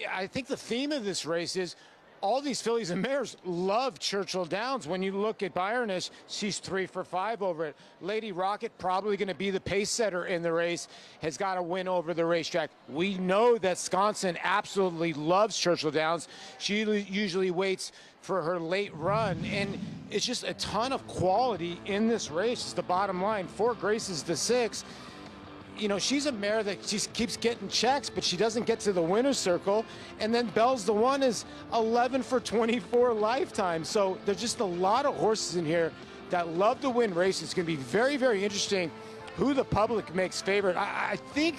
I think the theme of this race is all these fillies and mares love Churchill Downs. When you look at Byroness, she's 3 for 5 over it. Lady Rocket, probably going to be the pace setter in the race, has got to win over the racetrack. We know that Sconson absolutely loves Churchill Downs. She usually waits for her late run, and it's just a ton of quality in this race. It's the bottom line. 4 Graces to 6. You know, she's a mare that just keeps getting checks, but she doesn't get to the winner's circle. And then Bell's the one is 11 for 24 lifetime. So there's just a lot of horses in here that love to win races. It's going to be very, very interesting who the public makes favorite. I think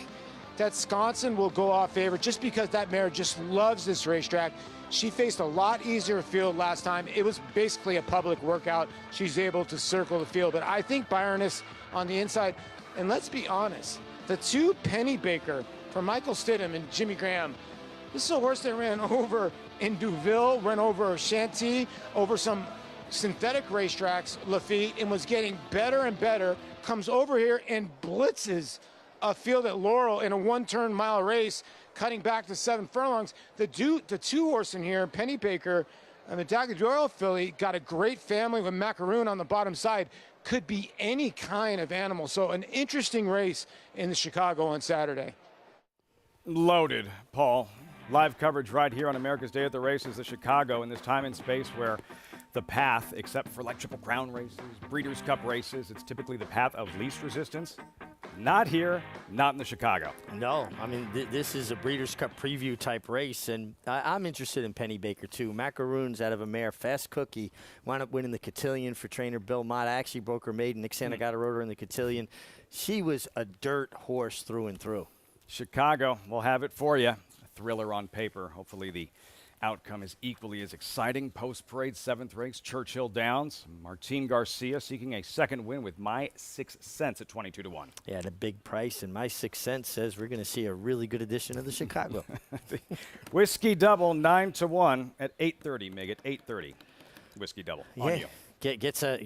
that Sconson will go off favorite just because that mare just loves this racetrack. She faced a lot easier field last time. It was basically a public workout. She's able to circle the field. But I think Byroness on the inside, and let's be honest, the 2 Penny Baker from Michael Stidham and Jimmy Graham. This is a horse that ran over in Deauville, ran over Chantilly, over some synthetic racetracks, Lafitte, and was getting better and better. Comes over here and blitzes a field at Laurel in a 1-turn mile race, cutting back to 7 furlongs. The 2 horse in here, Penny Baker and the Dagadoro filly, got a great family with Macaroon on the bottom side. Could be any kind of animal. So an interesting race in the Chicago on Saturday. Loaded, Paul. Live coverage right here on America's Day at the Races, the Chicago, in this time and space where the path, except for like Triple Crown races, Breeders' Cup races, it's typically the path of least resistance. Not here, not in the Chicago. No, I mean, this is a Breeders' Cup preview type race, and I'm interested in Penny Baker, too. Macaroons out of a mare, Fast Cookie, wound up winning the Cotillion for trainer Belmont. I actually broke her maiden. Nick Santagata rode her in the Cotillion. She was a dirt horse through and through. Chicago, we'll have it for you. A thriller on paper. Hopefully the outcome is equally as exciting. Post-parade, 7th race, Churchill Downs. Martin Garcia seeking a second win with My 6 Cents at 22-1. Yeah, at a big price, and My 6 Cents says we're going to see a really good edition of the Chicago. Whiskey Double, 9-1 at 8:30, Meg, at 8:30. Whiskey Double on you. Gets a,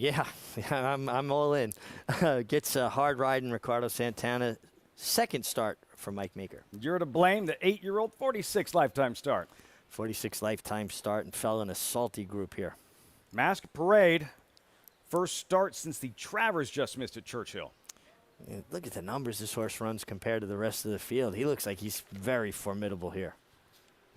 I'm all in. Gets a hard riding Ricardo Santana. Second start for Mike Meeker. You're to blame, the 8-year-old, 46 lifetime start. 46 lifetime start and fell in a salty group here. Mask Parade, first start since the Travers just missed at Churchill. Yeah, look at the numbers this horse runs compared to the rest of the field. He looks like he's very formidable here.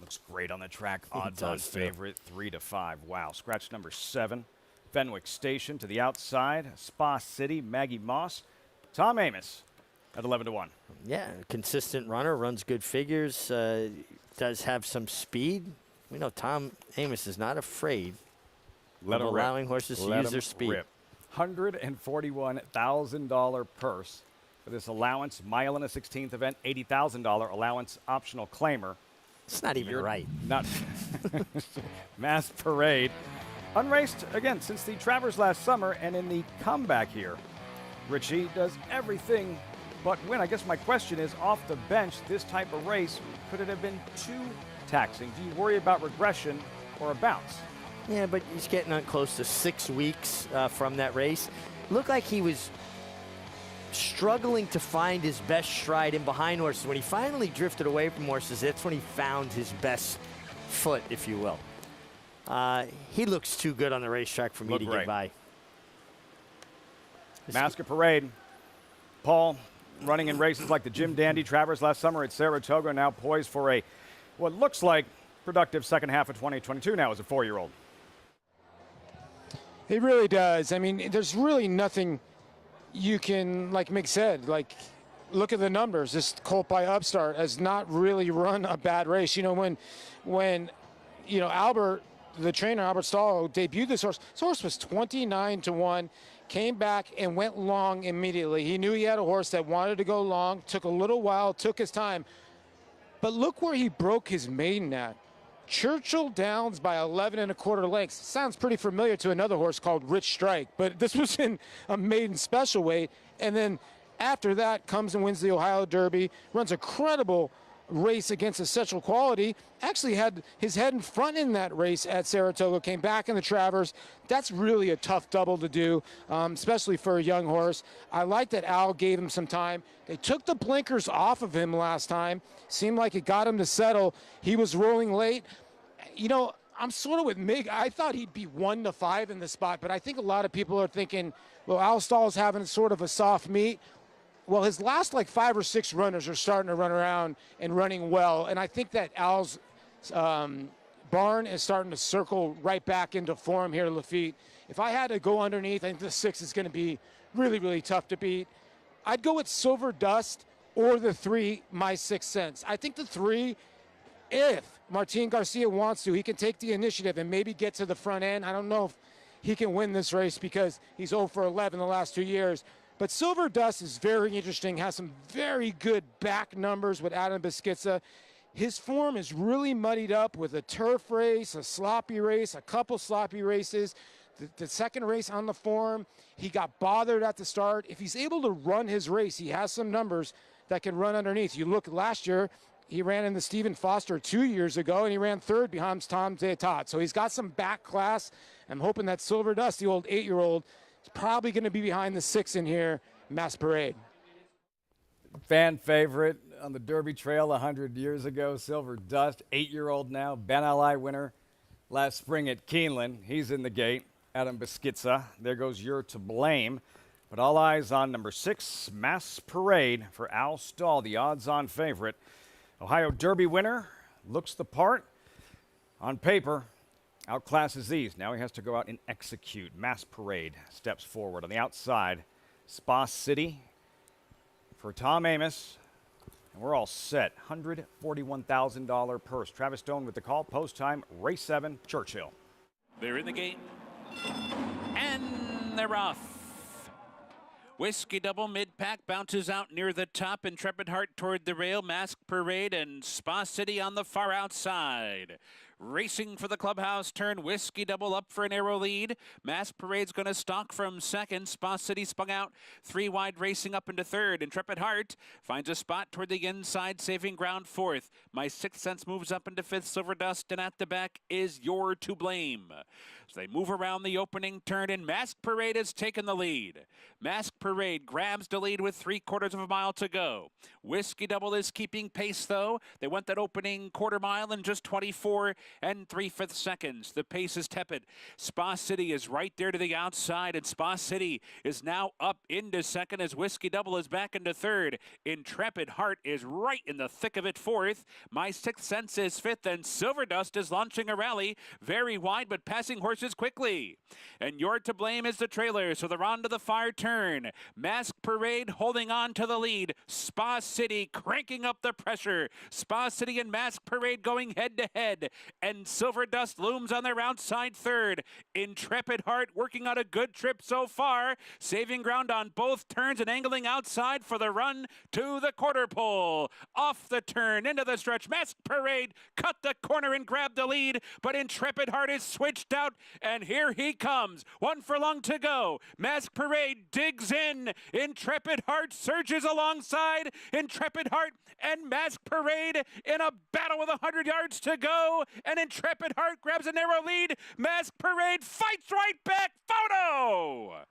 Looks great on the track. Odds-on favorite, 3-5. Wow. Scratch number 7. Fenwick Station to the outside. Spa City, Maggie Moss. Tom Amos at 11-1. Yeah, consistent runner, runs good figures. Does have some speed. We know Tom Amos is not afraid of allowing horses to use their speed. Rip. $141,000 purse for this allowance. Mile and a 16th event, $80,000 allowance optional claimer. It's not even right. Not Mass Parade. Unraced again since the Travers last summer, and in the comeback here, Richie does everything but win. I guess my question is, off the bench, this type of race, could it have been too taxing? Do you worry about regression or a bounce? Yeah, but he's getting on close to 6 weeks from that race. Looked like he was struggling to find his best stride in behind horses. When he finally drifted away from horses, that's when he found his best foot, if you will. He looks too good on the racetrack for me to get by. Mask Parade. Paul, running in races like the Jim Dandy Travers last summer at Saratoga, now poised for a what looks like productive second half of 2022 now as a 4-year-old. It really does. I mean, there's really nothing you can, like Mick said, like, look at the numbers. This colt by Upstart has not really run a bad race. You know, when you know, Albert the trainer, Albert Stahl, debuted this horse. This horse was 29-1, came back and went long immediately. He knew he had a horse that wanted to go long, took a little while, took his time. But look where he broke his maiden at. Churchill Downs by 11 1/4 lengths. Sounds pretty familiar to another horse called Rich Strike, but this was in a maiden special weight. And then after that comes and wins the Ohio Derby, runs a credible race against Essential Quality, actually had his head in front in that race at Saratoga, came back in the Travers. That's really a tough double to do, especially for a young horse. I like that Al gave him some time. They took the blinkers off of him last time. Seemed like it got him to settle. He was rolling late. You know, I'm sort of with Mig. I thought he'd be 1-5 in the spot, but I think a lot of people are thinking, well, Al Stahl's having sort of a soft meet. Well, his last like 5 or 6 runners are starting to run around and running well. And I think that Al's barn is starting to circle right back into form here, Lafitte. If I had to go underneath, I think the 6 is going to be really, really tough to beat. I'd go with Silver Dust or the 3, My Sixth Sense. I think the 3, if Martin Garcia wants to, he can take the initiative and maybe get to the front end. I don't know if he can win this race because he's 0 for 11 the last 2 years. But Silver Dust is very interesting, has some very good back numbers with Adam Beschizza. His form is really muddied up with a turf race, a sloppy race, a couple sloppy races. The second race on the form, he got bothered at the start. If he's able to run his race, he has some numbers that can run underneath. You look last year, he ran in the Stephen Foster 2 years ago, and he ran 3rd behind Tom Detat. So he's got some back class. I'm hoping that Silver Dust, the old 8-year-old, probably going to be behind the 6 in here, Mass Parade. Fan favorite on the Derby Trail 100 years ago, Silver Dust, 8-year-old now, Ben Ali winner last spring at Keeneland. He's in the gate, Adam Beschizza. There goes You're to Blame. But all eyes on number 6, Mass Parade for Al Stahl, the odds-on favorite. Ohio Derby winner, looks the part on paper. Outclasses these. Now he has to go out and execute. Mass Parade steps forward. On the outside, Spa City for Tom Amos. And we're all set. $141,000 purse. Travis Stone with the call. Post time, race 7, Churchill. They're in the gate. And they're off. Whiskey Double mid-pack bounces out near the top. Intrepid Heart toward the rail. Mask Parade and Spa City on the far outside. Racing for the clubhouse turn, Whiskey Double up for an arrow lead. Mass Parade's going to stalk from 2nd. Spa City spun out 3 wide, racing up into 3rd. Intrepid Heart finds a spot toward the inside, saving ground 4th. My Sixth Sense moves up into 5th. Silver Dust, and at the back is You're to Blame. So they move around the opening turn, and Mask Parade has taken the lead. Mask Parade grabs the lead with 3/4 of a mile to go. Whiskey Double is keeping pace, though. They went that opening quarter mile in just 24 3/5 seconds. The pace is tepid. Spa City is right there to the outside, and Spa City is now up into 2nd as Whiskey Double is back into 3rd. Intrepid Heart is right in the thick of it 4th. My Sixth Sense is 5th, and Silver Dust is launching a rally. Very wide, but passing horses quickly. And You're to Blame is the trailer, so they're on to the far turn. Mask Parade holding on to the lead. Spa City cranking up the pressure. Spa City and Mask Parade going head to head. And Silver Dust looms on their outside 3rd. Intrepid Heart working on a good trip so far, saving ground on both turns and angling outside for the run to the quarter pole. Off the turn, into the stretch. Mask Parade cut the corner and grabbed the lead, but Intrepid Heart is switched out, and here he comes. 1 furlong to go. Mask Parade digs in. Intrepid Heart surges alongside. Intrepid Heart and Mask Parade in a battle with 100 yards to go. And Intrepid Heart grabs a narrow lead. Mask Parade fights right back. Photo!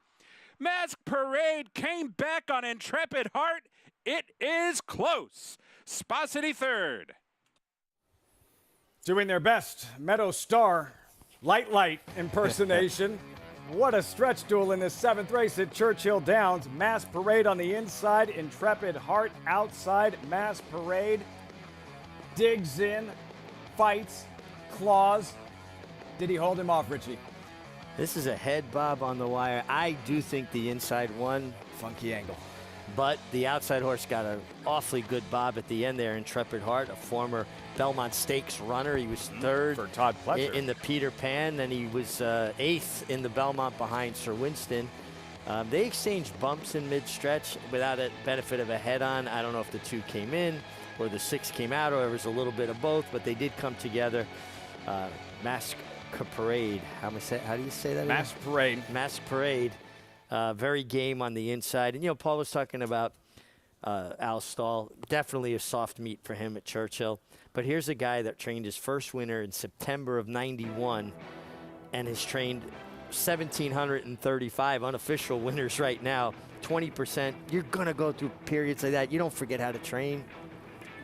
Mask Parade came back on Intrepid Heart. It is close. Spa City 3rd. Doing their best, Meadow Star, light impersonation. What a stretch duel in this 7th race at Churchill Downs. Mass Parade on the inside, Intrepid Heart outside. Mass Parade digs in, fights, claws. Did he hold him off, Richie? This is a head bob on the wire. I do think the inside won. Funky angle. But the outside horse got an awfully good bob at the end there. Intrepid Heart, a former Belmont Stakes runner. He was third for Todd Pletcher in the Peter Pan, and he was eighth in the Belmont behind Sir Winston. They exchanged bumps in mid-stretch without a benefit of a head-on. I don't know if the 2 came in or the 6 came out, or it was a little bit of both, but they did come together. Mask Parade. How do you say that? Mask Parade. Mask Parade. Very game on the inside. And, you know, Paul was talking about Al Stahl. Definitely a soft meet for him at Churchill. But here's a guy that trained his first winner in September of '91 and has trained 1,735 unofficial winners right now. 20%. You're going to go through periods like that. You don't forget how to train.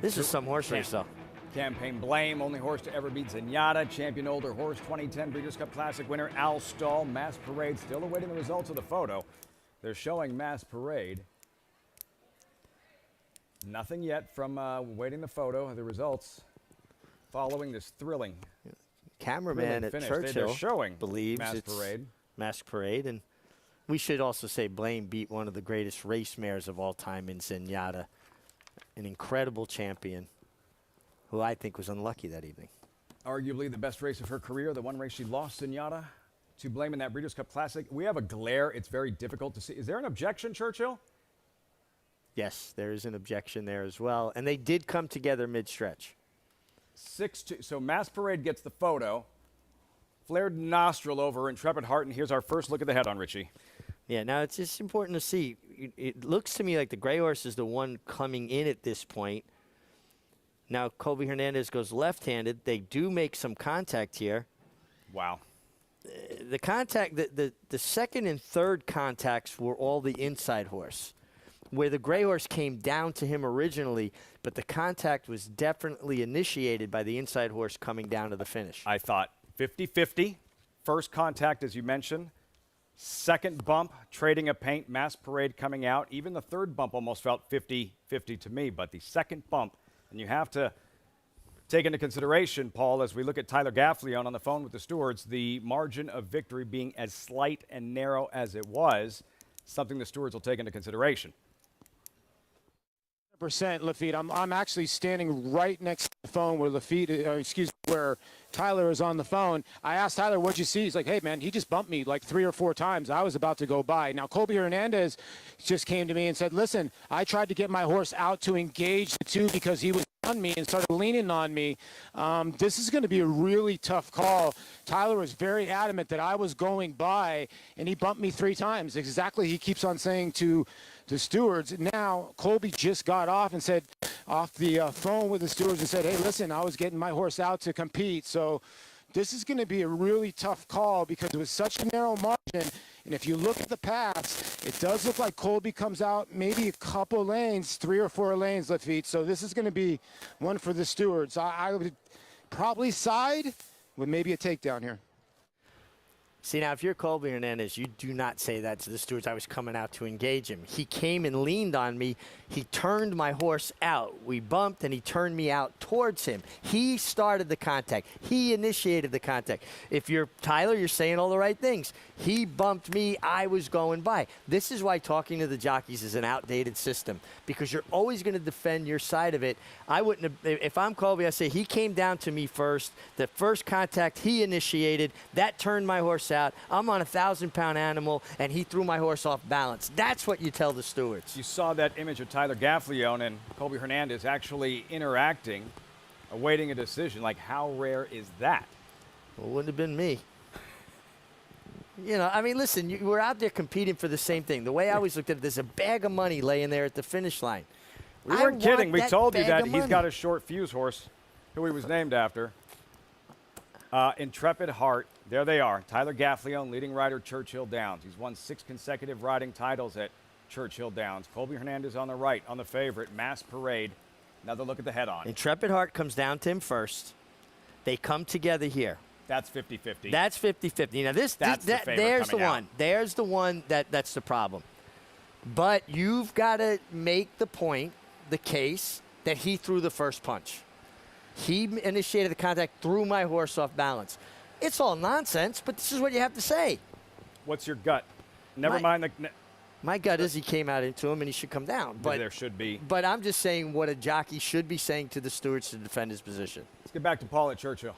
This is some horse race, though. Campaign Blame, only horse to ever beat Zenyatta. Champion older horse, 2010 Breeders' Cup Classic winner Al Stahl. Mass Parade, still awaiting the results of the photo. They're showing Mass Parade. Nothing yet from waiting the photo of the results following this thrilling cameraman at finish. Churchill They're showing believes Mass it's Parade. Mask Parade. And we should also say Blame beat one of the greatest race mares of all time in Zenyatta. An incredible champion who I think was unlucky that evening. Arguably the best race of her career, the one race she lost, Zenyatta, to Blame in that Breeders' Cup Classic. We have a glare. It's very difficult to see. Is there an objection, Churchill? Yes, there is an objection there as well. And they did come together mid-stretch. 6-2. So Mass Parade gets the photo. Flared nostril over Intrepid Heart, and here's our first look at the head-on, Richie. Yeah, now it's just important to see. It looks to me like the gray horse is the one coming in at this point. Now, Colby Hernandez goes left-handed. They do make some contact here. Wow. The contact, the second and third contacts were all the inside horse, where the gray horse came down to him originally, but the contact was definitely initiated by the inside horse coming down to the finish. I thought 50-50. First contact, as you mentioned. Second bump, trading a paint, Mass Parade coming out. Even the third bump almost felt 50-50 to me, but the second bump, and you have to take into consideration, Paul, as we look at Tyler Gaffalione on the phone with the stewards, the margin of victory being as slight and narrow as it was, something the stewards will take into consideration. Lafitte. I'm actually standing right next to the phone where where Tyler is on the phone. I asked Tyler, what'd you see? He's like, hey, man, he just bumped me like 3 or 4 times. I was about to go by. Now, Colby Hernandez just came to me and said, listen, I tried to get my horse out to engage the 2 because he was on me and started leaning on me. This is going to be a really tough call. Tyler was very adamant that I was going by, and he bumped me 3 times. Exactly, he keeps on saying to the stewards. Now, Colby just got off and said, off the phone with the stewards and said, hey, listen, I was getting my horse out to compete. So this is going to be a really tough call because it was such a narrow margin. And if you look at the paths, it does look like Colby comes out maybe a couple lanes, 3 or 4 lanes, Lafitte. So this is going to be one for the stewards. I would probably side with maybe a takedown here. See, now, if you're Colby Hernandez, you do not say that to the stewards. I was coming out to engage him. He came and leaned on me. He turned my horse out. We bumped, and he turned me out towards him. He started the contact. He initiated the contact. If you're Tyler, you're saying all the right things. He bumped me. I was going by. This is why talking to the jockeys is an outdated system, because you're always going to defend your side of it. I wouldn't have, if I'm Colby, I say he came down to me first. The first contact he initiated, that turned my horse out. I'm on a 1,000-pound animal, and he threw my horse off balance. That's what you tell the stewards. You saw that image of Tyler Gaffalione and Colby Hernandez actually interacting, awaiting a decision. Like, how rare is that? Well, it wouldn't have been me. You know, I mean, listen, we're out there competing for the same thing. The way I always looked at it, there's a bag of money laying there at the finish line. We weren't kidding. We told you that he's got a short fuse horse, who he was named after. Intrepid Heart. There they are. Tyler Gaffalione, leading rider, Churchill Downs. He's won 6 consecutive riding titles at Churchill Downs. Colby Hernandez on the right, on the favorite, Mass Parade. Another look at the head-on. Intrepid Heart comes down to him first. They come together here. That's 50-50. That's 50-50. Now, there's the one. There's the one that's the problem. But you've got to make the point, the case, that he threw the first punch. He initiated the contact, threw my horse off balance. It's all nonsense, but this is what you have to say. What's your gut? Never mind the... My gut is he came out into him and he should come down. But there should be. But I'm just saying what a jockey should be saying to the stewards to defend his position. Let's get back to Paul at Churchill.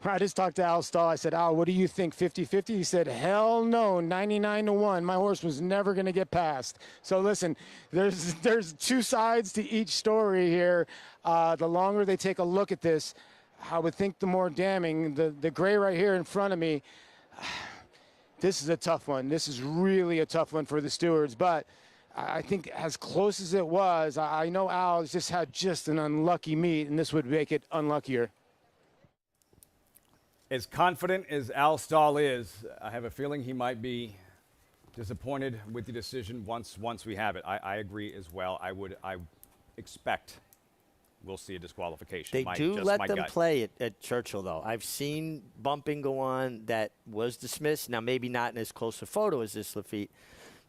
I just talked to Al Stahl. I said, Al, what do you think, 50-50? He said, hell no, 99-1. My horse was never going to get past. So listen, there's two sides to each story here. The longer they take a look at this, I would think the more damning. The gray right here in front of me, this is a tough one. This is really a tough one for the stewards. But I think as close as it was, I know Al just had just an unlucky meet, and this would make it unluckier. As confident as Al Stahl is, I have a feeling he might be disappointed with the decision once we have it. I agree as well. I expect we'll see a disqualification. They do let them play at Churchill, though. I've seen bumping go on that was dismissed. Now, maybe not in as close a photo as this, Lafitte.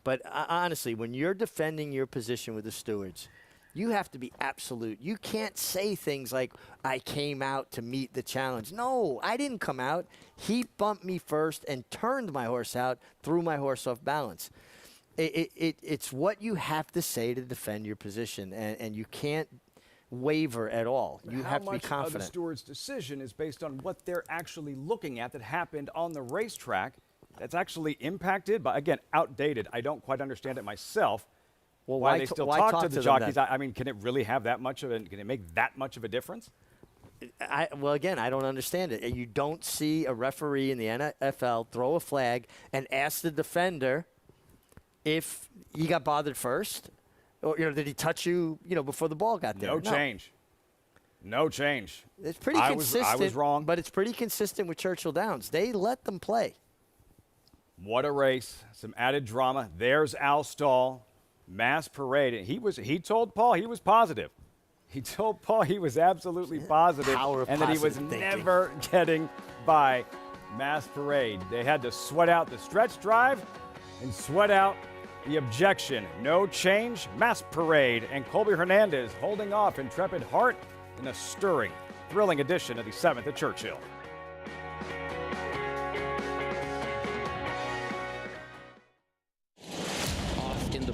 But honestly, when you're defending your position with the stewards, you have to be absolute. You can't say things like, I came out to meet the challenge. No, I didn't come out. He bumped me first and turned my horse out, threw my horse off balance. It's what you have to say to defend your position, and you can't waver at all. You have to be confident. How much of the steward's decision is based on what they're actually looking at that happened on the racetrack that's actually impacted by, again, outdated. I don't quite understand it myself. Well, why they still talk to the jockeys? I mean, can it really have that much of can it make that much of a difference? Well, again, I don't understand it. You don't see a referee in the NFL throw a flag and ask the defender if he got bothered first, or did he touch you, before the ball got there? No change. No change. It's pretty consistent. I was wrong, but it's pretty consistent with Churchill Downs. They let them play. What a race! Some added drama. There's Al Stahl. Mass parade. He told Paul he was positive. He told Paul he was absolutely positive and that he was never getting by Mass Parade. They had to sweat out the stretch drive and sweat out the objection. No change, Mass Parade, and Colby Hernandez holding off Intrepid Heart in a stirring, thrilling edition of the 7th at Churchill.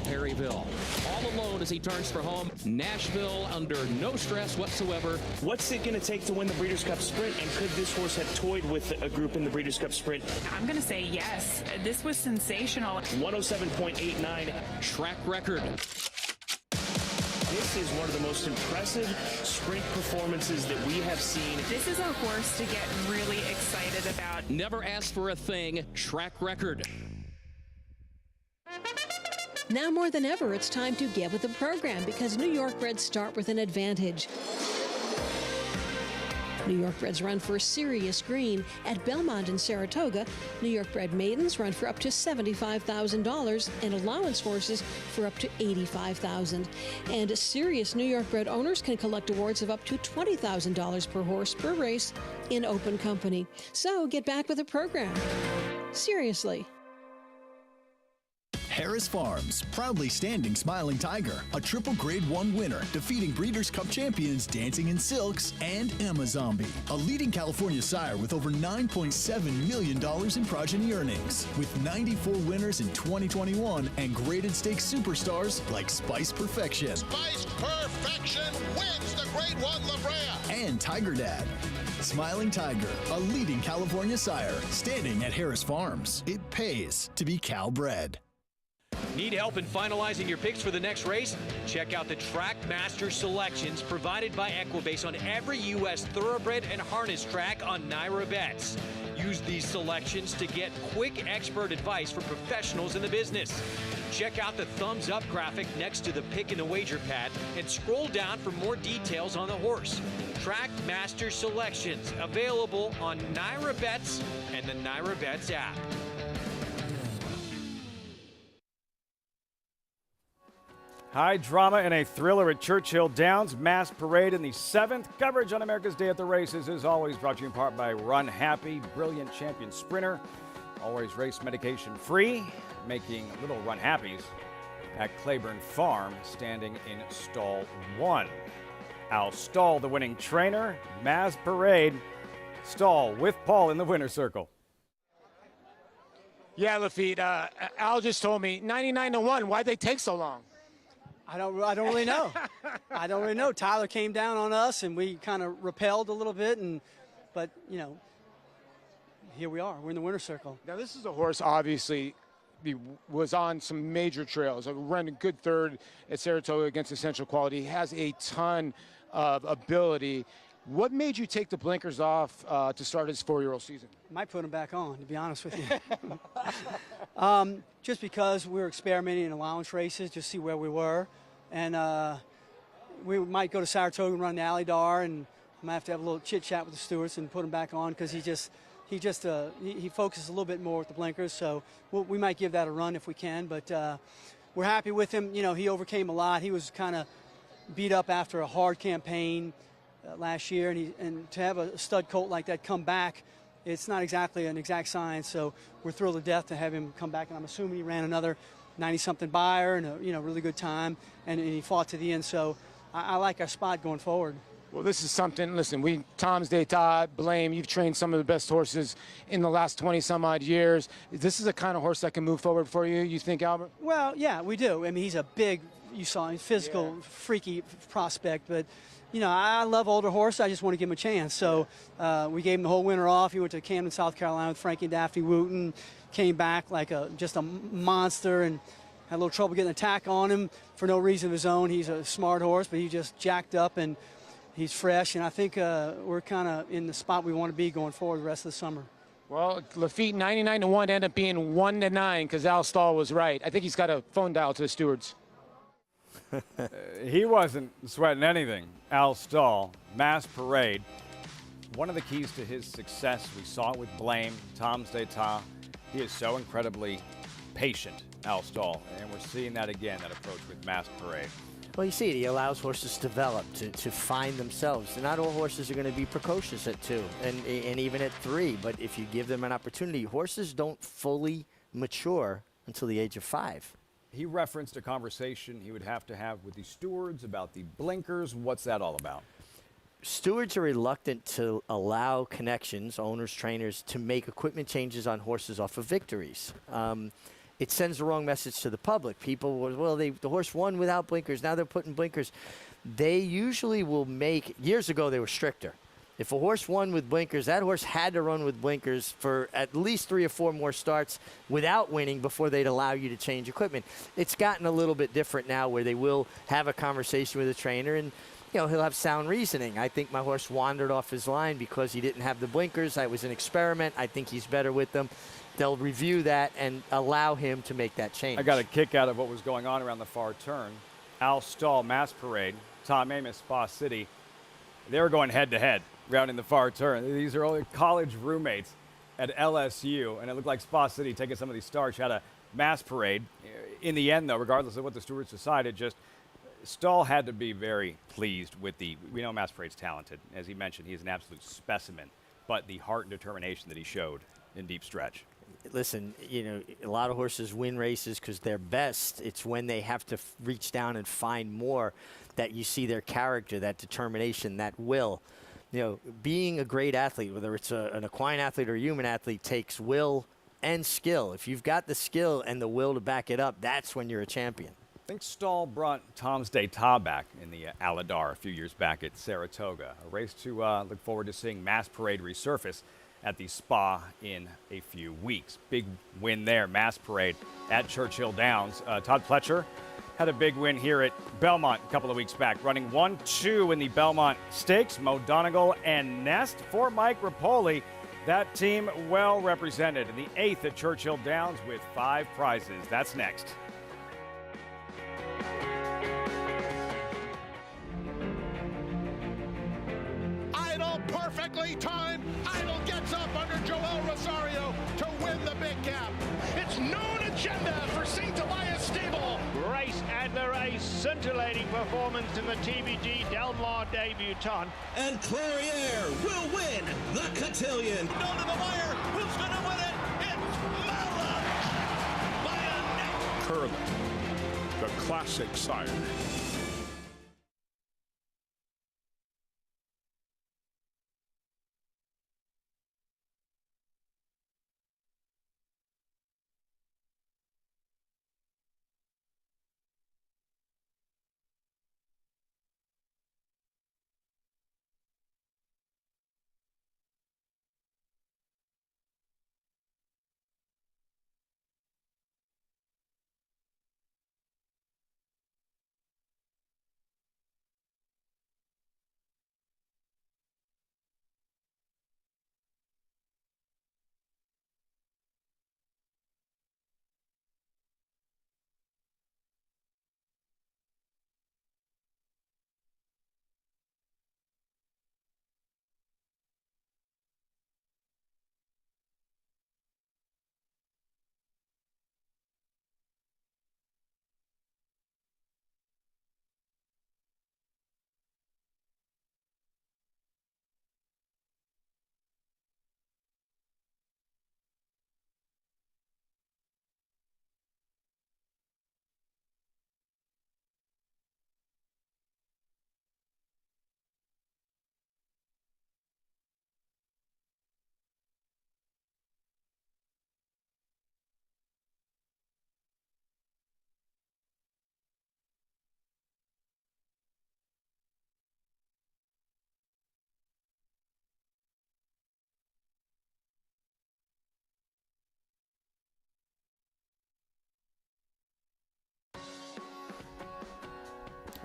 Perryville. All alone as he turns for home. Nashville under no stress whatsoever. What's it going to take to win the Breeders' Cup Sprint, and could this horse have toyed with a group in the Breeders' Cup Sprint? I'm going to say yes. This was sensational. 107.89 track record. This is one of the most impressive sprint performances that we have seen. This is a horse to get really excited about. Never asked for a thing, track record. Now more than ever, it's time to get with the program because New York breds start with an advantage. New York breds run for serious green at Belmont and Saratoga. New York bred maidens run for up to $75,000 and allowance horses for up to $85,000. And serious New York bred owners can collect awards of up to $20,000 per horse per race in open company. So get back with the program. Seriously. Harris Farms, proudly standing Smiling Tiger, a triple Grade 1 winner, defeating Breeders' Cup champions Dancing in Silks and Amazombie, a leading California sire with over $9.7 million in progeny earnings, with 94 winners in 2021 and graded stakes superstars like Spice Perfection. Spice Perfection wins the Grade 1 La Brea. And Tiger Dad. Smiling Tiger, a leading California sire, standing at Harris Farms. It pays to be Cal-bred. Need help in finalizing your picks for the next race? Check out the Trackmaster selections provided by Equibase on every U.S. thoroughbred and harness track on Naira Bets. Use these selections to get quick expert advice from professionals in the business. Check out the thumbs up graphic next to the pick and the wager pad and scroll down for more details on the horse. Trackmaster selections available on Naira Bets and the Naira Bets app. High drama and a thriller at Churchill Downs. Mass Parade in the 7th. Coverage on America's Day at the Races is always brought to you in part by Run Happy, brilliant champion sprinter. Always race medication free, making little Run Happies at Claiborne Farm, standing in stall 1. Al Stahl, the winning trainer. Mass Parade, stall with Paul in the winner's circle. Yeah, Lafitte. Al just told me 99-1. Why'd they take so long? I don't really know. I don't really know. Tyler came down on us, and we kind of repelled a little bit, but you know, here we are. We're in the winner's circle. Now this is a horse, obviously, he was on some major trails. Ran a good third at Saratoga against Essential Quality. He has a ton of ability. What made you take the blinkers off to start his 4-year-old season? Might put him back on, to be honest with you. Just because we were experimenting in allowance races, just see where we were. And we might go to Saratoga and run the Alley Dar, and I might have to have a little chit-chat with the stewards and put him back on because he focuses a little bit more with the blinkers. So we might give that a run if we can. But we're happy with him. You know, he overcame a lot. He was kind of beat up after a hard campaign last year, and to have a stud colt like that come back, it's not exactly an exact science. So we're thrilled to death to have him come back, and I'm assuming he ran another 90-something buyer and a really good time, and he fought to the end. So I like our spot going forward. Well, this is something. Listen, Tom's d'Etat, Blame. You've trained some of the best horses in the last 20-some-odd years. This is a kind of horse that can move forward for you. You think, Albert? Well, yeah, we do. I mean, he's a big, you saw him, physical, freaky prospect, but. You know, I love older horses. I just want to give him a chance. So we gave him the whole winter off. He went to Camden, South Carolina with Frankie and Daphne Wooten. Came back like just a monster and had a little trouble getting an attack on him for no reason of his own. He's a smart horse, but he just jacked up and he's fresh. And I think we're kind of in the spot we want to be going forward the rest of the summer. Well, Lafitte 99-1 ended up being 1-9 because Al Stahl was right. I think he's got a phone dial to the stewards. He wasn't sweating anything. Al Stahl, Mass Parade. One of the keys to his success, we saw it with Blame, Tom's d'Etat. He is so incredibly patient, Al Stahl, and we're seeing that again, that approach with Mass Parade. Well, you see it. He allows horses to develop, to find themselves. And not all horses are going to be precocious at 2 and even at 3. But if you give them an opportunity, horses don't fully mature until the age of 5. He referenced a conversation he would have to have with the stewards about the blinkers. What's that all about? Stewards are reluctant to allow connections, owners, trainers, to make equipment changes on horses off of victories. It sends the wrong message to the public. People, well, the horse won without blinkers. Now they're putting blinkers. They usually will make, years ago they were stricter. If a horse won with blinkers, that horse had to run with blinkers for at least 3 or 4 more starts without winning before they'd allow you to change equipment. It's gotten a little bit different now where they will have a conversation with a trainer and, you know, he'll have sound reasoning. I think my horse wandered off his line because he didn't have the blinkers. That was an experiment. I think he's better with them. They'll review that and allow him to make that change. I got a kick out of what was going on around the far turn. Al Stahl, Mass Parade, Tom Amos, Spa City. They were going head-to-head. Round in the far turn. These are all college roommates at LSU, and it looked like Spa City taking some of these starts. Had a Mass Parade. In the end, though, regardless of what the stewards decided, just Stahl had to be very pleased with we know Mass Parade's talented. As he mentioned, he's an absolute specimen, but the heart and determination that he showed in deep stretch. Listen, you know, a lot of horses win races because they're best. It's when they have to reach down and find more that you see their character, that determination, that will. You know, being a great athlete, whether it's an equine athlete or a human athlete, takes will and skill. If you've got the skill and the will to back it up, that's when you're a champion. I think Stahl brought Tom's d'Etat back in the Aladar a few years back at Saratoga. A race to look forward to seeing Mass Parade resurface at the Spa in a few weeks. Big win there, Mass Parade at Churchill Downs. Todd Pletcher had a big win here at Belmont a couple of weeks back, running 1-2 in the Belmont Stakes. Mo Donegal and Nest for Mike Rapoli. That team well represented in the 8th at Churchill Downs with 5 prizes. That's next. Idle, perfectly timed. Idle gets up under Joel Rosario to win the big cap. It's known agenda for St. Elias Stable. Race Adler, a scintillating performance in the TVG Del Mar debutante. And Clariere will win the cotillion. Down to the wire. Who's going to win it? It's Mala by a neck. Curling, the classic sire.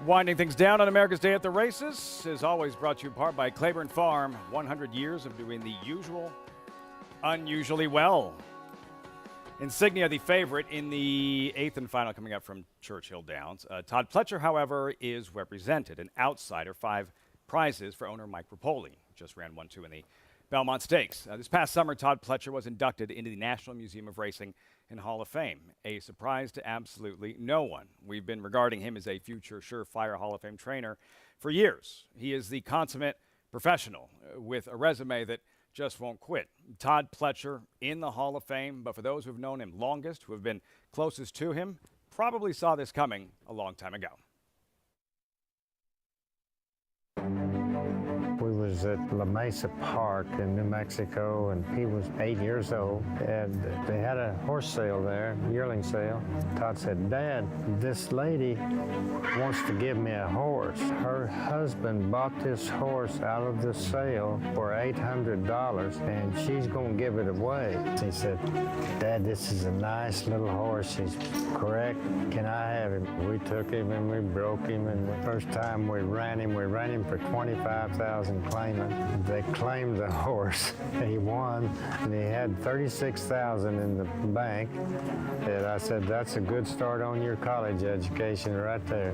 Winding things down on America's Day at the Races is always brought to you in part by Claiborne Farm. 100 years of doing the usual, unusually well. Insignia, the favorite in the 8th and final, coming up from Churchill Downs. Todd Pletcher, however, is represented, an outsider. 5 prizes for owner Mike Rapoli. Just ran 1-2 in the Belmont Stakes. This past summer, Todd Pletcher was inducted into the National Museum of Racing and Hall of Fame. A surprise to absolutely no one. We've been regarding him as a future surefire Hall of Fame trainer for years. He is the consummate professional with a resume that just won't quit. Todd Pletcher in the Hall of Fame, but for those who have known him longest, who have been closest to him, probably saw this coming a long time ago. We was at La Mesa Park in New Mexico, and he was 8 years old, and they had a horse sale there, yearling sale. Todd said, "Dad, this lady wants to give me a horse. Her husband bought this horse out of the sale for $800, and she's going to give it away." He said, "Dad, this is a nice little horse. He's correct. Can I have him?" We took him and we broke him, and the first time we ran him for 25,000 claimant. They claimed the horse. He won, and he had 36,000 in the bank. And I said, "That's a good start on your college education right there."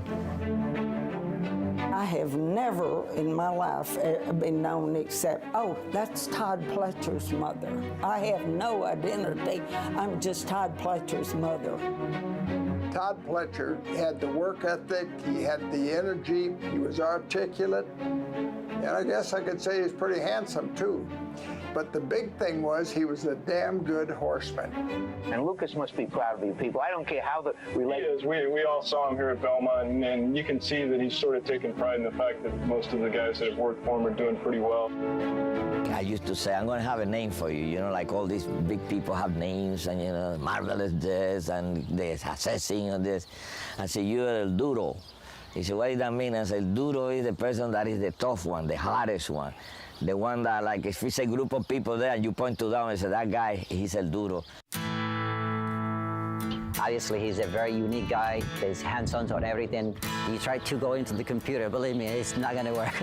I have never in my life been known except, "Oh, that's Todd Pletcher's mother." I have no identity. I'm just Todd Pletcher's mother. Todd Pletcher had the work ethic, he had the energy, he was articulate, and I guess I could say he's pretty handsome too. But the big thing was he was a damn good horseman. And Lucas must be proud of you people. I don't care how the related. He is. We all saw him here at Belmont, and you can see that he's sort of taking pride in the fact that most of the guys that have worked for him are doing pretty well. I used to say, "I'm going to have a name for you." You know, like all these big people have names, and, you know, Marvelous this, and this, Assessing, and this. I said, "You're El Duro." He said, "What does that mean?" I said, "El Duro is the person that is the tough one, the hardest one. The one that, like, if it's a group of people there and you point to them and say, that guy, he's El Duro." Obviously, he's a very unique guy. He's hands-on on everything. You try to go into the computer, believe me, it's not going to work.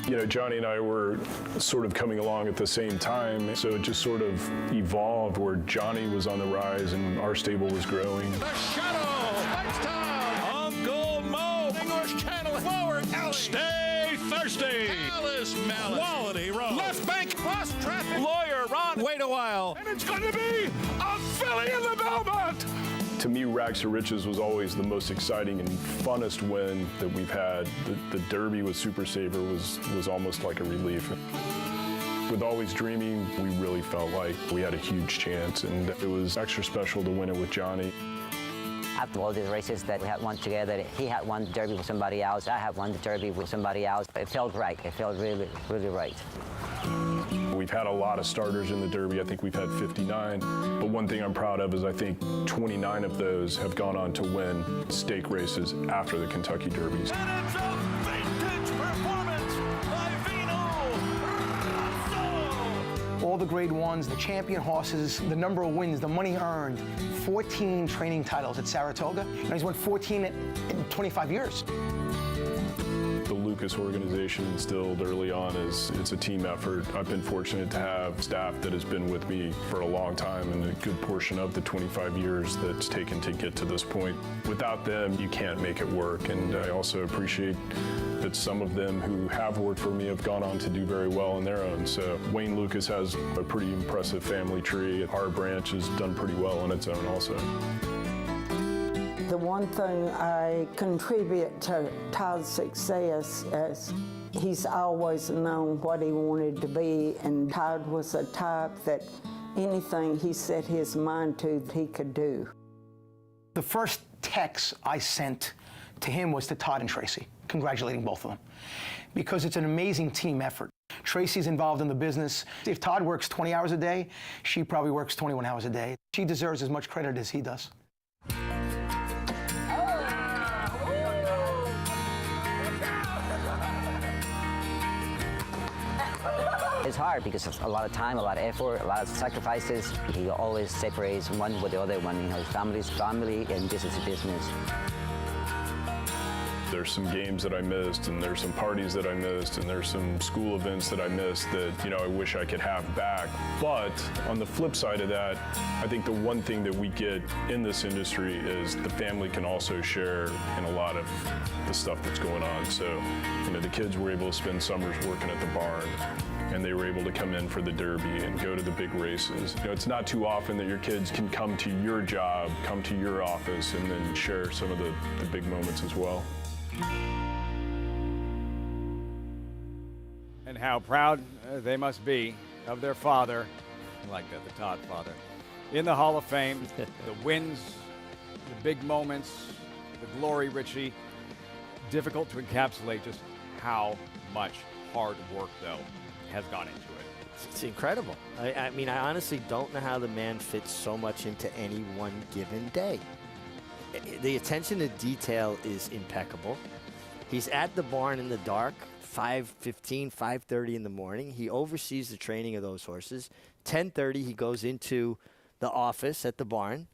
You know, Johnny and I were sort of coming along at the same time, so it just sort of evolved where Johnny was on the rise and our stable was growing. The Shadow, lights down, Uncle Mo, English Channel, forward, stay thirsty, Alice Malice, quality road, left bank, cross traffic, lawyer Ron, wait a while, and it's going to be a filly in the Belmont. To me, Rags to Riches was always the most exciting and funnest win that we've had. The Derby with Super Saver was almost like a relief. With Always Dreaming, we really felt like we had a huge chance, and it was extra special to win it with Johnny. After all these races that we had won together, he had won the Derby with somebody else, I had won the Derby with somebody else. It felt right. It felt really, really right. We've had a lot of starters in the Derby. I think we've had 59. But one thing I'm proud of is I think 29 of those have gone on to win stake races after the Kentucky Derbies. And it's a vintage performance by Vino. All the grade ones, the champion horses, the number of wins, the money earned, 14 training titles at Saratoga, and he's won 14 in 25 years. The Lucas organization instilled early on is it's a team effort. I've been fortunate to have staff that has been with me for a long time and a good portion of the 25 years that's taken to get to this point. Without them, you can't make it work, and I also appreciate that some of them who have worked for me have gone on to do very well on their own. So Wayne Lucas has a pretty impressive family tree. Our branch has done pretty well on its own also. The one thing I contribute to Todd's success is he's always known what he wanted to be, and Todd was a type that anything he set his mind to, he could do. The first text I sent to him was to Todd and Tracy, congratulating both of them, because it's an amazing team effort. Tracy's involved in the business. If Todd works 20 hours a day, she probably works 21 hours a day. She deserves as much credit as he does. It's hard because of a lot of time, a lot of effort, a lot of sacrifices. He always separates one with the other one. You know, family's family and business is business. There's some games that I missed, and there's some parties that I missed, and there's some school events that I missed that, I wish I could have back. But on the flip side of that, I think the one thing that we get in this industry is the family can also share in a lot of the stuff that's going on. So, the kids were able to spend summers working at the barn, and they were able to come in for the Derby and go to the big races. It's not too often that your kids can come to your job, come to your office, and then share some of the big moments as well. And how proud they must be of their father, I like that, the Todd father, in the Hall of Fame, the wins, the big moments, the glory, Richie. Difficult to encapsulate just how much hard work, though, has gone into it. It's incredible. I mean, I honestly don't know how the man fits so much into any one given day. The attention to detail is impeccable. He's at the barn in the dark, 5:15, 5:30 in the morning. He oversees the training of those horses. 10:30, he goes into the office at the barn,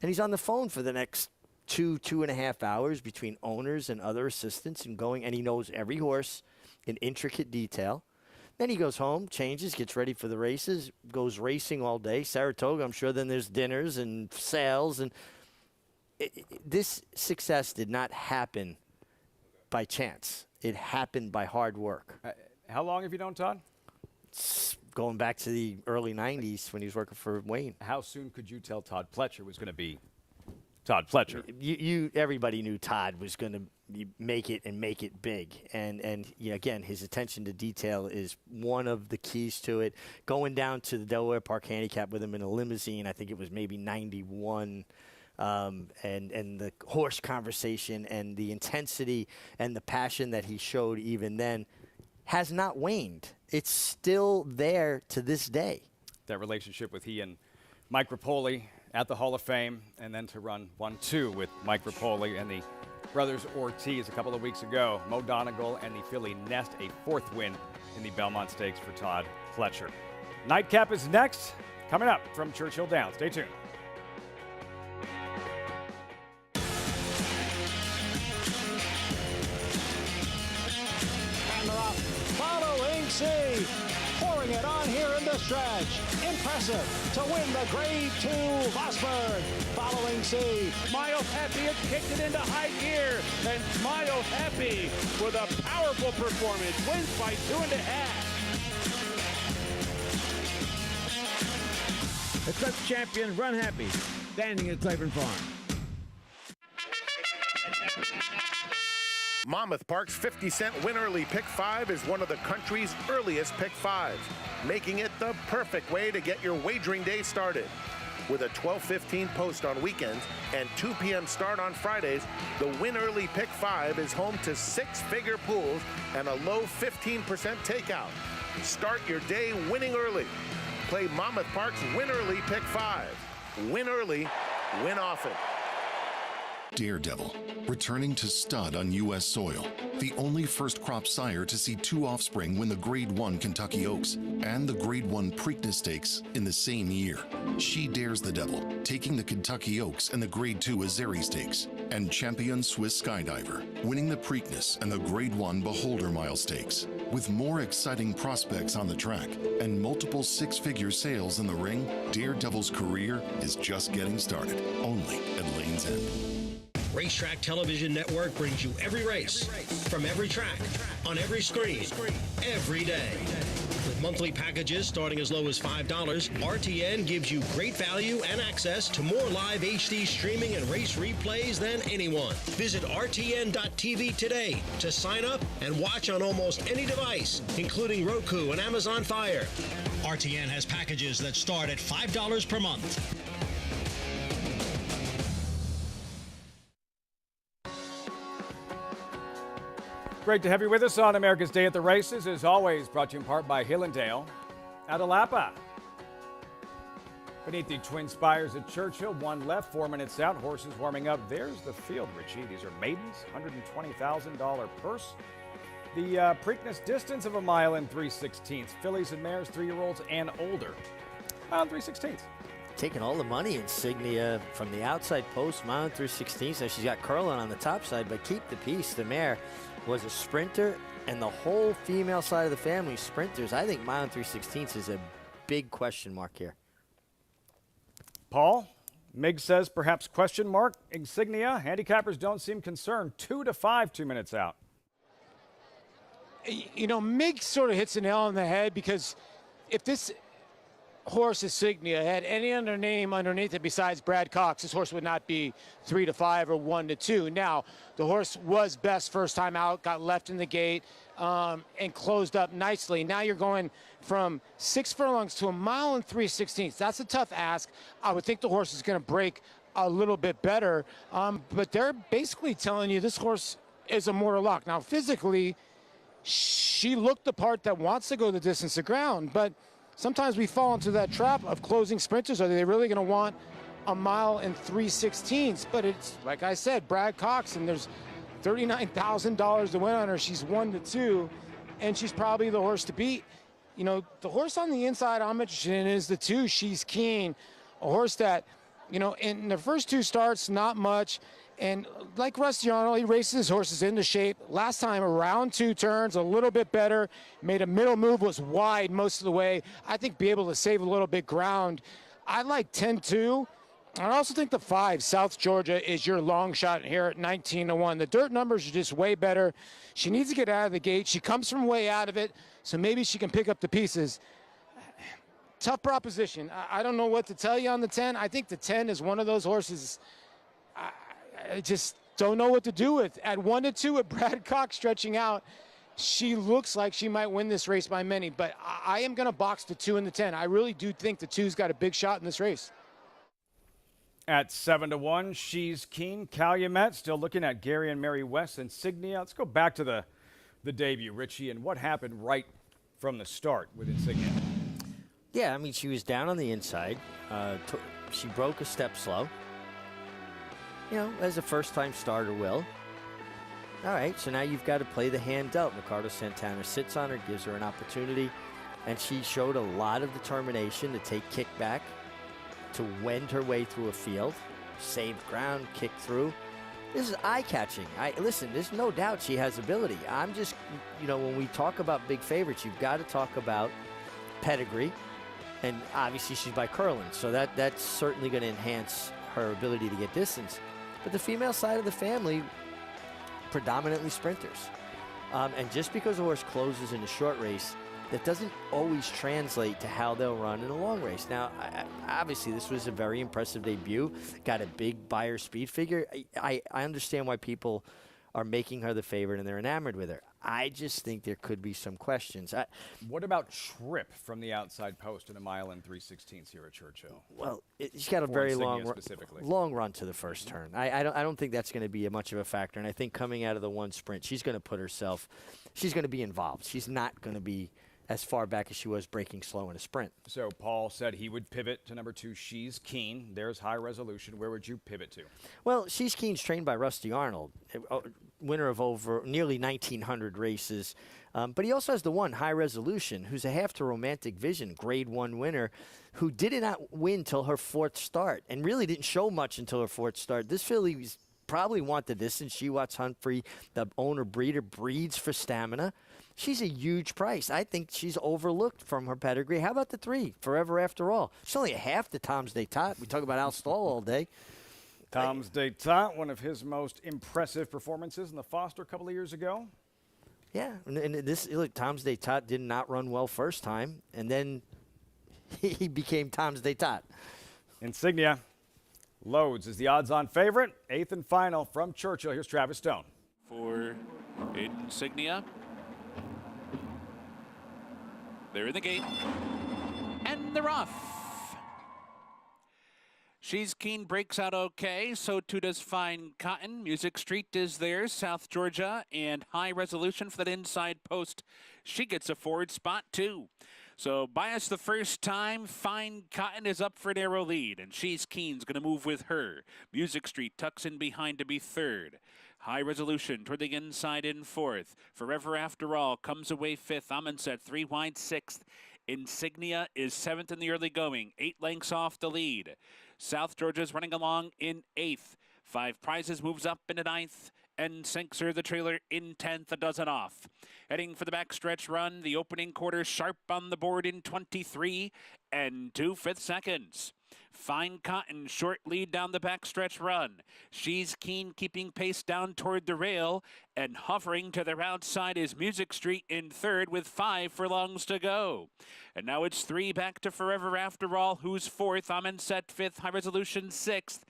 and he's on the phone for the next 2.5 hours between owners and other assistants and he knows every horse in intricate detail. Then he goes home, changes, gets ready for the races, goes racing all day. Saratoga, I'm sure then there's dinners and sales. And this success did not happen by chance. It happened by hard work. How long have you known Todd? It's going back to the early 90s when he was working for Wayne. How soon could you tell Todd Pletcher was going to be Todd Pletcher? Everybody knew Todd was going to make it big. And again, his attention to detail is one of the keys to it. Going down to the Delaware Park Handicap with him in a limousine, I think it was maybe 91, and the horse conversation and the intensity and the passion that he showed even then has not waned. It's still there to this day. That relationship with he and Mike Rapoli at the Hall of Fame, and then to run 1-2 with Mike Rapoli and the brothers Ortiz a couple of weeks ago. Mo Donegal and the filly Nest, a fourth win in the Belmont Stakes for Todd Pletcher. Nightcap is next, coming up from Churchill Downs. Stay tuned. And they're off. Following C. Pouring it on here in the stretch. Impressive to win the Grade 2 Vosburg. Following C. Smile Happy has kicked it into high gear. And Smile Happy with a powerful performance wins by 2.5. The Clutch champion Run Happy, standing at Claiborne Farm. Monmouth Park's 50-cent Win Early Pick 5 is one of the country's earliest Pick 5s, making it the perfect way to get your wagering day started. With a 12:15 post on weekends and 2 p.m. start on Fridays, the Win Early Pick 5 is home to 6-figure pools and a low 15% takeout. Start your day winning early. Play Monmouth Park's Win Early Pick 5. Win early, win often. Daredevil, returning to stud on U.S. soil. The only first crop sire to see 2 offspring win the Grade 1 Kentucky Oaks and the Grade 1 Preakness Stakes in the same year. She dares the devil, taking the Kentucky Oaks and the Grade 2 Azeri Stakes, and champion Swiss Skydiver, winning the Preakness and the Grade 1 Beholder Mile Stakes. With more exciting prospects on the track and multiple 6-figure sales in the ring, Daredevil's career is just getting started, only at Lane's End. Racetrack Television Network brings you every race, from every track, on every screen, every day. With monthly packages starting as low as $5, RTN gives you great value and access to more live HD streaming and race replays than anyone. Visit RTN.tv today to sign up and watch on almost any device, including Roku and Amazon Fire. RTN has packages that start at $5 per month. Great to have you with us on America's Day at the Races. As always, brought to you in part by Hillendale at Alapa. Beneath the twin spires at Churchill, 1 left, 4 minutes out. Horses warming up. There's the field, Richie. These are maidens, $120,000 purse. The Preakness distance of 1 mile and 3/16. Fillies and mares, 3-year-olds and older. 1 mile and 3/16. taking all the money. Insignia from the outside post, mile and 3/16. So she's got Curlin on the top side, but Keep the Peace, the mare, was a sprinter, and the whole female side of the family sprinters. I think mile and 3/16 is a big question mark here. Paul, Mig says perhaps question mark. Insignia, handicappers don't seem concerned. 2 to 5, 2 minutes out. You know, Mig sort of hits the nail on the head, because if this horse Insignia had any other name underneath it besides Brad Cox, this horse would not be 3 to 5 or 1 to 2. Now, the horse was best first time out, got left in the gate, and closed up nicely. Now you're going from 6 furlongs to a mile and 3/16. That's a tough ask. I would think the horse is going to break a little bit better, but they're basically telling you this horse is a mortal lock. Now, physically, she looked the part that wants to go the distance to ground, but sometimes we fall into that trap of closing sprinters. Are they really going to want a mile and 3/16? But it's, like I said, Brad Cox, and there's $39,000 to win on her. She's 1 to 2, and she's probably the horse to beat. You know, the horse on the inside I'm interested in is the 2, She's Keen, a horse that, you know, in the first 2 starts, not much. And like Rusty Arnold, he races his horses into shape. Last time, around 2 turns, a little bit better. Made a middle move, was wide most of the way. I think be able to save a little bit ground. I like 10-2. I also think the 5, South Georgia, is your long shot here at 19 to 1. The dirt numbers are just way better. She needs to get out of the gate. She comes from way out of it, so maybe she can pick up the pieces. Tough proposition. I don't know what to tell you on the 10. I think the 10 is one of those horses I just don't know what to do with. At 1 to 2 with Brad Cox stretching out, she looks like she might win this race by many, but I am going to box the 2 and the 10. I really do think the 2's got a big shot in this race. At 7 to 1, She's Keen. Calumet still looking at Gary and Mary West. Insignia. Let's go back to the debut, Richie, and what happened right from the start with Insignia. Yeah, I mean, she was down on the inside. She broke a step slow. You know, as a first-time starter will. All right, so now you've got to play the hand dealt. Ricardo Santana sits on her, gives her an opportunity, and she showed a lot of determination to take kickback, to wend her way through a field, save ground, kick through. This is eye-catching. Listen, there's no doubt she has ability. I'm just, you know, when we talk about big favorites, you've got to talk about pedigree, and obviously she's by Curlin, so that's certainly going to enhance her ability to get distance. But the female side of the family, predominantly sprinters. And just because a horse closes in a short race, that doesn't always translate to how they'll run in a long race. Now, obviously, this was a very impressive debut. Got a big buyer speed figure. I understand why people are making her the favorite and they're enamored with her. I just think there could be some questions. What about Trip from the outside post in a mile and 3/16 here at Churchill? Well, she's got a very long run to the first Mm-hmm. turn. I don't think that's going to be much of a factor. And I think coming out of the 1 sprint, she's going to put herself, she's going to be involved. She's not going to be as far back as she was breaking slow in a sprint. So Paul said he would pivot to number 2, She's Keen. There's High Resolution. Where would you pivot to? Well, She's Keen's trained by Rusty Arnold, winner of over nearly 1,900 races. But he also has the 1, High Resolution, who's a half to Romantic Vision, Grade 1 winner, who did not win till her 4th start and really didn't show much until her 4th start. This filly probably want the distance. She Watts Humphrey, the owner breeder, breeds for stamina. She's a huge price. I think she's overlooked from her pedigree. How about the 3, Forever After All? She's only a half the Tom's d'Etat. We talk about Al Stall all day. Tom's d'Etat, one of his most impressive performances in the Foster a couple of years ago. Yeah, and this, look, Tom's d'Etat did not run well first time, and then he became Tom's d'Etat. Insignia. Loads is the odds-on favorite. 8th and final from Churchill. Here's Travis Stone. For Insignia. They're in the gate. And they're off. She's Keen breaks out okay. So too does Fine Cotton. Music Street is there. South Georgia and High Resolution for that inside post. She gets a forward spot too. So bias the first time. Fine Cotton is up for an arrow lead, and She's Keen's going to move with her. Music Street tucks in behind to be 3rd. High Resolution toward the inside in 4th. Forever After All comes away 5th. Amundsen 3 wide 6th. Insignia is 7th in the early going, 8 lengths off the lead. South Georgia's running along in 8th. 5 Prizes moves up into 9th. And Sinks the trailer in 10th, a dozen off. Heading for the backstretch run, the opening quarter sharp on the board in 23 and 2/5 seconds. Fine Cotton, short lead down the backstretch run. She's Keen keeping pace down toward the rail, and hovering to their outside is Music Street in 3rd with 5 furlongs to go. And now it's 3 back to Forever After All, who's 4th. Set 5th, High Resolution 6th.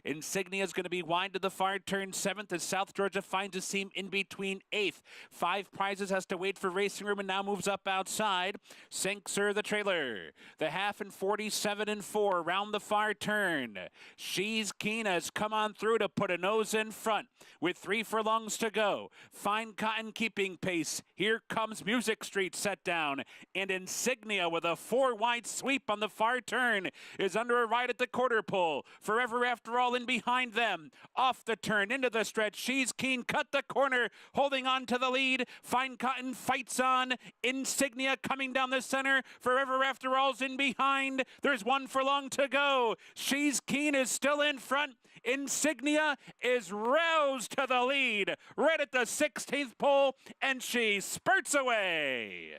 Insignia is going to be wide to the far turn 7th as South Georgia finds a seam in between 8th. 5 Prizes has to wait for racing room and now moves up outside. Sinks the trailer. The half and 47 and 4 round the far turn. She's Keen has come on through to put a nose in front with 3 furlongs to go. Fine Cotton keeping pace. Here comes Music Street set down, and Insignia with a 4-wide sweep on the far turn is under a ride at the quarter pole. Forever After All in behind them. Off the turn, into the stretch. She's Keen, cut the corner, holding on to the lead. Fine Cotton fights on. Insignia coming down the center. Forever After All's in behind. There's 1 furlong to go. She's Keen is still in front. Insignia is roused to the lead right at the 16th pole, and she spurts away.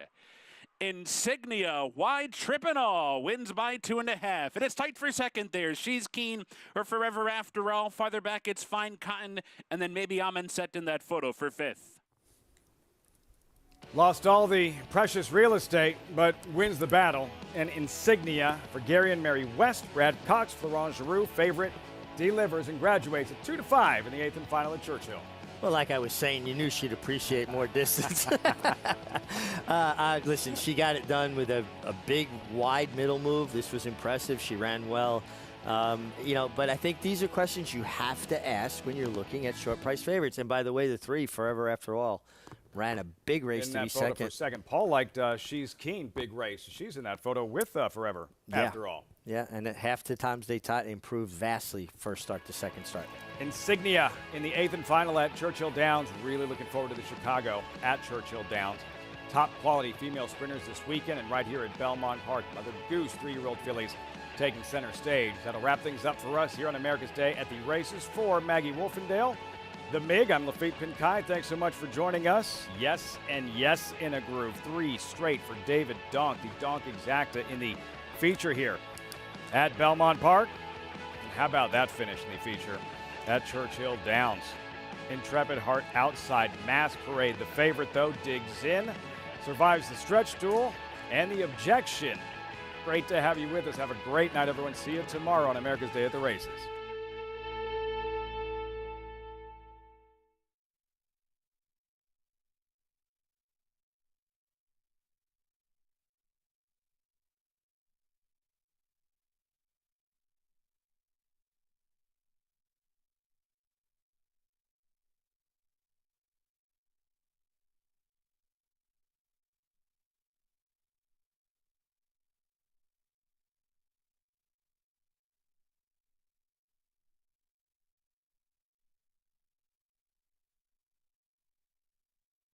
Insignia, wide trip and all, wins by 2.5. And it's tight for second there. She's Keen or Forever After All. Farther back, it's Fine Cotton, and then maybe Set in that photo for 5th. Lost all the precious real estate, but wins the battle. And Insignia for Gary and Mary West. Brad Cox, Florent Giroux, favorite, delivers and graduates at 2-5 in the 8th and final at Churchill. Well, like I was saying, you knew she'd appreciate more distance. Listen, she got it done with a big, wide middle move. This was impressive. She ran well. But I think these are questions you have to ask when you're looking at short price favorites. And by the way, the 3, Forever After All, ran a big race to be second. Paul liked She's Keen, big race. She's in that photo with Forever After All. Yeah, and at half the times they improved vastly first start to second start. Insignia in the 8th and final at Churchill Downs. Really looking forward to the Chicago at Churchill Downs. Top quality female sprinters this weekend, and right here at Belmont Park, Mother Goose 3-year-old fillies taking center stage. That'll wrap things up for us here on America's Day at the races. For Maggie Wolfendale, the MIG, I'm Lafitte Pinkai. Thanks so much for joining us. Yes and yes in a groove. 3 straight for David Donk, the Donk Exacta in the feature here at Belmont Park. And how about that finish in the feature at Churchill Downs? Intrepid Heart outside Mass Parade. The favorite, though, digs in, survives the stretch duel and the objection. Great to have you with us. Have a great night, everyone. See you tomorrow on America's Day at the Races.